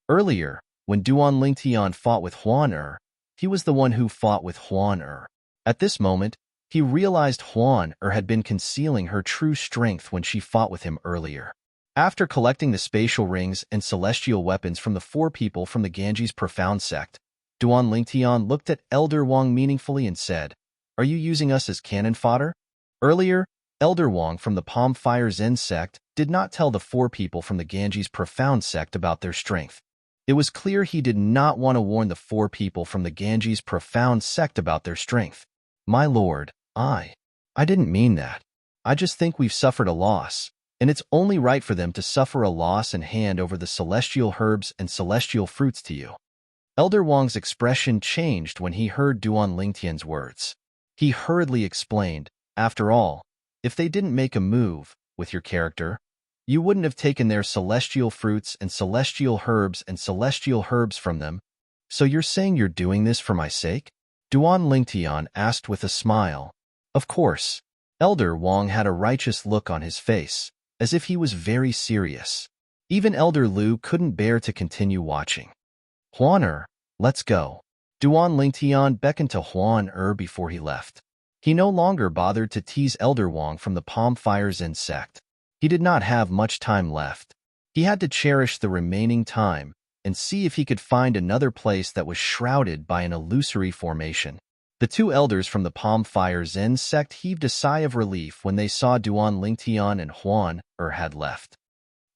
Earlier, when Duan Lingtian fought with Huan Er, he was the one who fought with Huan Er. At this moment, he realized Huan Er had been concealing her true strength when she fought with him earlier. After collecting the spatial rings and celestial weapons from the four people from the Ganges Profound sect, Duan Lingtian looked at Elder Wang meaningfully and said, "Are you using us as cannon fodder?" Earlier, Elder Wang from the Palm Fire Zen sect did not tell the four people from the Ganges Profound sect about their strength. It was clear he did not want to warn the four people from the Ganges Profound sect about their strength. "My lord, I didn't mean that. I just think we've suffered a loss, and it's only right for them to suffer a loss and hand over the celestial herbs and celestial fruits to you." Elder Wang's expression changed when he heard Duan Lingtian's words. He hurriedly explained, "After all, if they didn't make a move with your character, you wouldn't have taken their celestial fruits and celestial herbs from them. So you're saying you're doing this for my sake?" Duan Lingtian asked with a smile. Of course. Elder Wang had a righteous look on his face, as if he was very serious. Even Elder Lu couldn't bear to continue watching. "Huan Er, let's go." Duan Lingtian beckoned to Huan Er before he left. He no longer bothered to tease Elder Wang from the Palm Fire Zen sect. He did not have much time left. He had to cherish the remaining time and see if he could find another place that was shrouded by an illusory formation. The two elders from the Palm Fire Zen sect heaved a sigh of relief when they saw Duan Lingtian and Huan Er had left.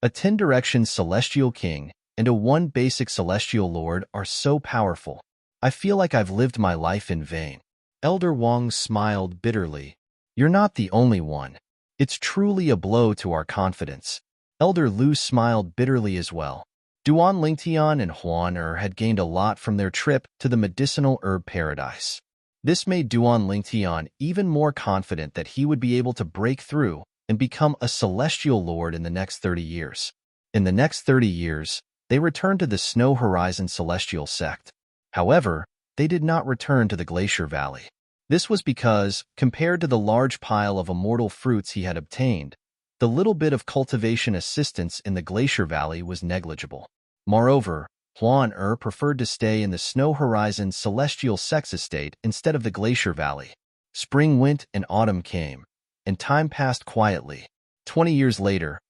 A 10-direction celestial king and a 1 basic celestial lord are so powerful. I feel like I've lived my life in vain. Elder Wang smiled bitterly. You're not the only one. It's truly a blow to our confidence. Elder Lu smiled bitterly as well. Duan Lingtian and Huan Er had gained a lot from their trip to the medicinal herb paradise. This made Duan Lingtian even more confident that he would be able to break through and become a celestial lord in the next 30 years. In the next 30 years, they returned to the Snow Horizon Celestial Sect. However, they did not return to the Glacier Valley. This was because, compared to the large pile of immortal fruits he had obtained, the little bit of cultivation assistance in the Glacier Valley was negligible. Moreover, Huan Er preferred to stay in the Snow Horizon Celestial Sex Estate instead of the Glacier Valley. Spring went and autumn came, and time passed quietly. 20 years later,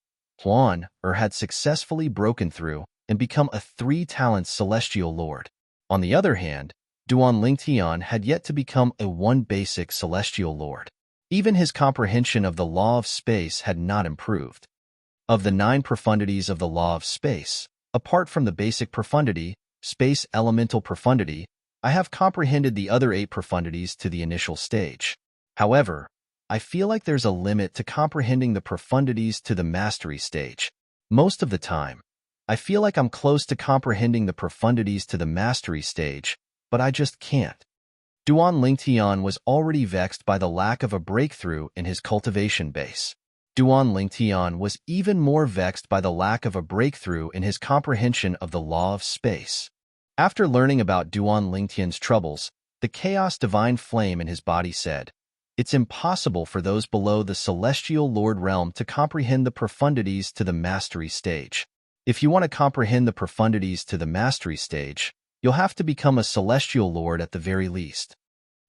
Huan Er had successfully broken through and become a 3-talent celestial lord. On the other hand, Duan Lingtian had yet to become a one basic celestial lord. Even his comprehension of the law of space had not improved. Of the 9 profundities of the law of space, apart from the basic profundity, space elemental profundity, I have comprehended the other 8 profundities to the initial stage. However, I feel like there's a limit to comprehending the profundities to the mastery stage. Most of the time, I feel like I'm close to comprehending the profundities to the mastery stage, but I just can't. Duan Lingtian was already vexed by the lack of a breakthrough in his cultivation base. Duan Lingtian was even more vexed by the lack of a breakthrough in his comprehension of the law of space. After learning about Duan Lingtian's troubles, the chaos divine flame in his body said, "It's impossible for those below the celestial lord realm to comprehend the profundities to the mastery stage. If you want to comprehend the profundities to the mastery stage, you'll have to become a celestial lord at the very least."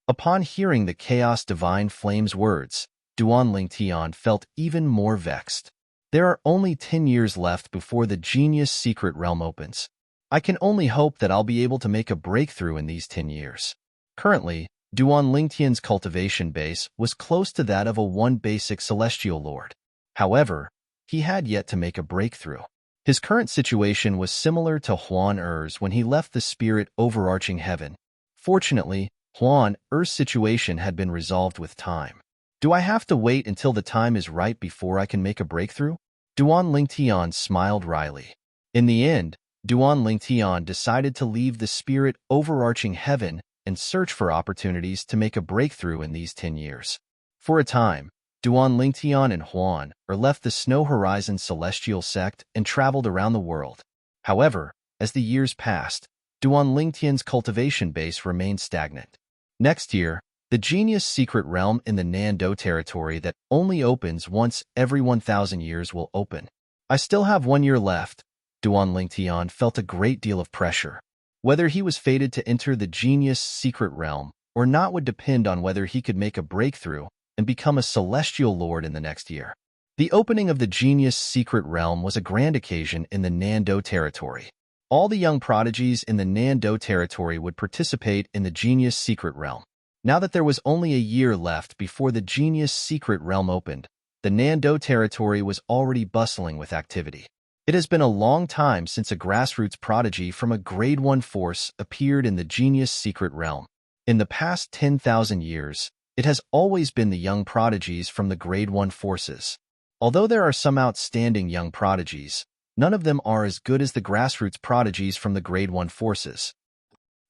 Upon hearing the chaos divine flame's words, Duan Lingtian felt even more vexed. There are only 10 years left before the genius secret realm opens. I can only hope that I'll be able to make a breakthrough in these 10 years. Currently, Duan Lingtian's cultivation base was close to that of a one basic celestial lord. However, he had yet to make a breakthrough. His current situation was similar to Huan Er's when he left the spirit overarching heaven. Fortunately, Huan Er's situation had been resolved with time. Do I have to wait until the time is right before I can make a breakthrough? Duan Lingtian smiled wryly. In the end, Duan Lingtian decided to leave the spirit overarching heaven and search for opportunities to make a breakthrough in these 10 years. For a time, Duan Lingtian and Huan Er left the Snow Horizon celestial sect and traveled around the world. However, as the years passed, Duan Lingtian's cultivation base remained stagnant. Next year, the genius secret realm in the Nando territory that only opens once every 1,000 years will open. I still have 1 year left. Duan Lingtian felt a great deal of pressure. Whether he was fated to enter the genius secret realm or not would depend on whether he could make a breakthrough and become a celestial lord in the next year. The opening of the genius secret realm was a grand occasion in the Nando territory. All the young prodigies in the Nando territory would participate in the genius secret realm. Now that there was only a year left before the genius secret realm opened, the Nando territory was already bustling with activity. It has been a long time since a grassroots prodigy from a grade 1 force appeared in the genius secret realm. In the past 10,000 years, it has always been the young prodigies from the grade 1 forces. Although there are some outstanding young prodigies, none of them are as good as the grassroots prodigies from the grade 1 forces.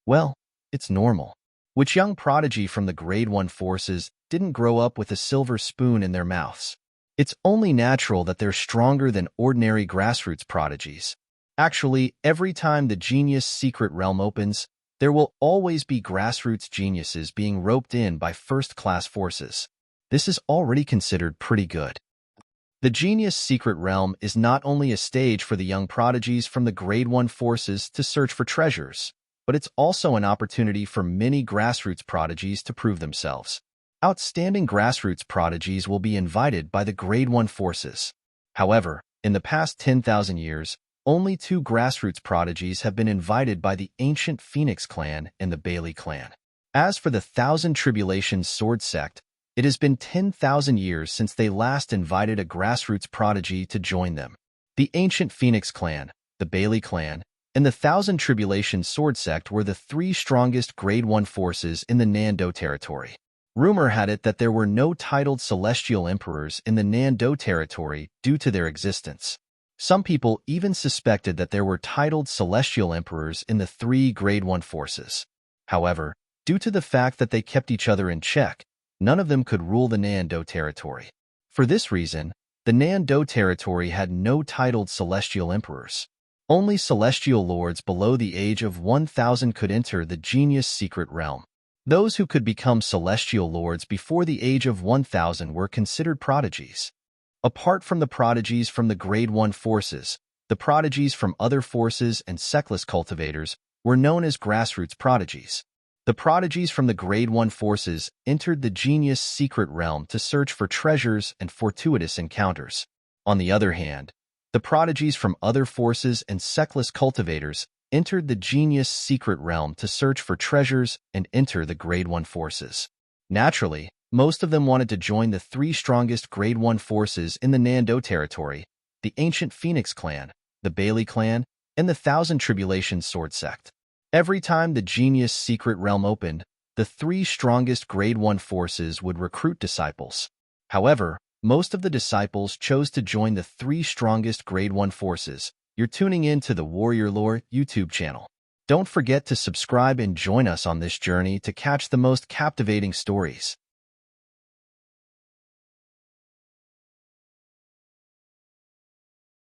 Well, it's normal. Which young prodigy from the grade 1 forces didn't grow up with a silver spoon in their mouths? It's only natural that they're stronger than ordinary grassroots prodigies. Actually, every time the genius secret realm opens, there will always be grassroots geniuses being roped in by first-class forces. This is already considered pretty good. The genius secret realm is not only a stage for the young prodigies from the grade 1 forces to search for treasures, but it's also an opportunity for many grassroots prodigies to prove themselves. Outstanding grassroots prodigies will be invited by the grade 1 forces. However, in the past 10,000 years, only 2 grassroots prodigies have been invited by the ancient Phoenix clan and the Bailey clan. As for the Thousand Tribulations Sword sect, it has been 10,000 years since they last invited a grassroots prodigy to join them. The ancient Phoenix clan, the Bailey clan, and the Thousand Tribulations Sword sect were the 3 strongest grade 1 forces in the Nando territory. Rumor had it that there were no titled celestial emperors in the Nando territory due to their existence. Some people even suspected that there were titled celestial emperors in the 3 grade 1 forces. However, due to the fact that they kept each other in check, none of them could rule the Nando territory. For this reason, the Nando territory had no titled celestial emperors. Only celestial lords below the age of 1,000 could enter the genius secret realm. Those who could become celestial lords before the age of 1,000 were considered prodigies. Apart from the prodigies from the grade 1 forces, the prodigies from other forces and sectless cultivators were known as grassroots prodigies. The prodigies from the grade 1 forces entered the genius secret realm to search for treasures and fortuitous encounters. On the other hand, the prodigies from other forces and sectless cultivators entered the Genius secret realm to search for treasures and enter the Grade 1 forces. Naturally, most of them wanted to join the 3 strongest Grade 1 forces in the Nando territory: the ancient Phoenix clan, the Bailey clan, and the Thousand Tribulations sword sect. Every time the Genius secret realm opened, the 3 strongest Grade 1 forces would recruit disciples. However, most of the disciples chose to join the 3 strongest Grade 1 forces. You're tuning in to the Warrior Lore YouTube channel. Don't forget to subscribe and join us on this journey to catch the most captivating stories.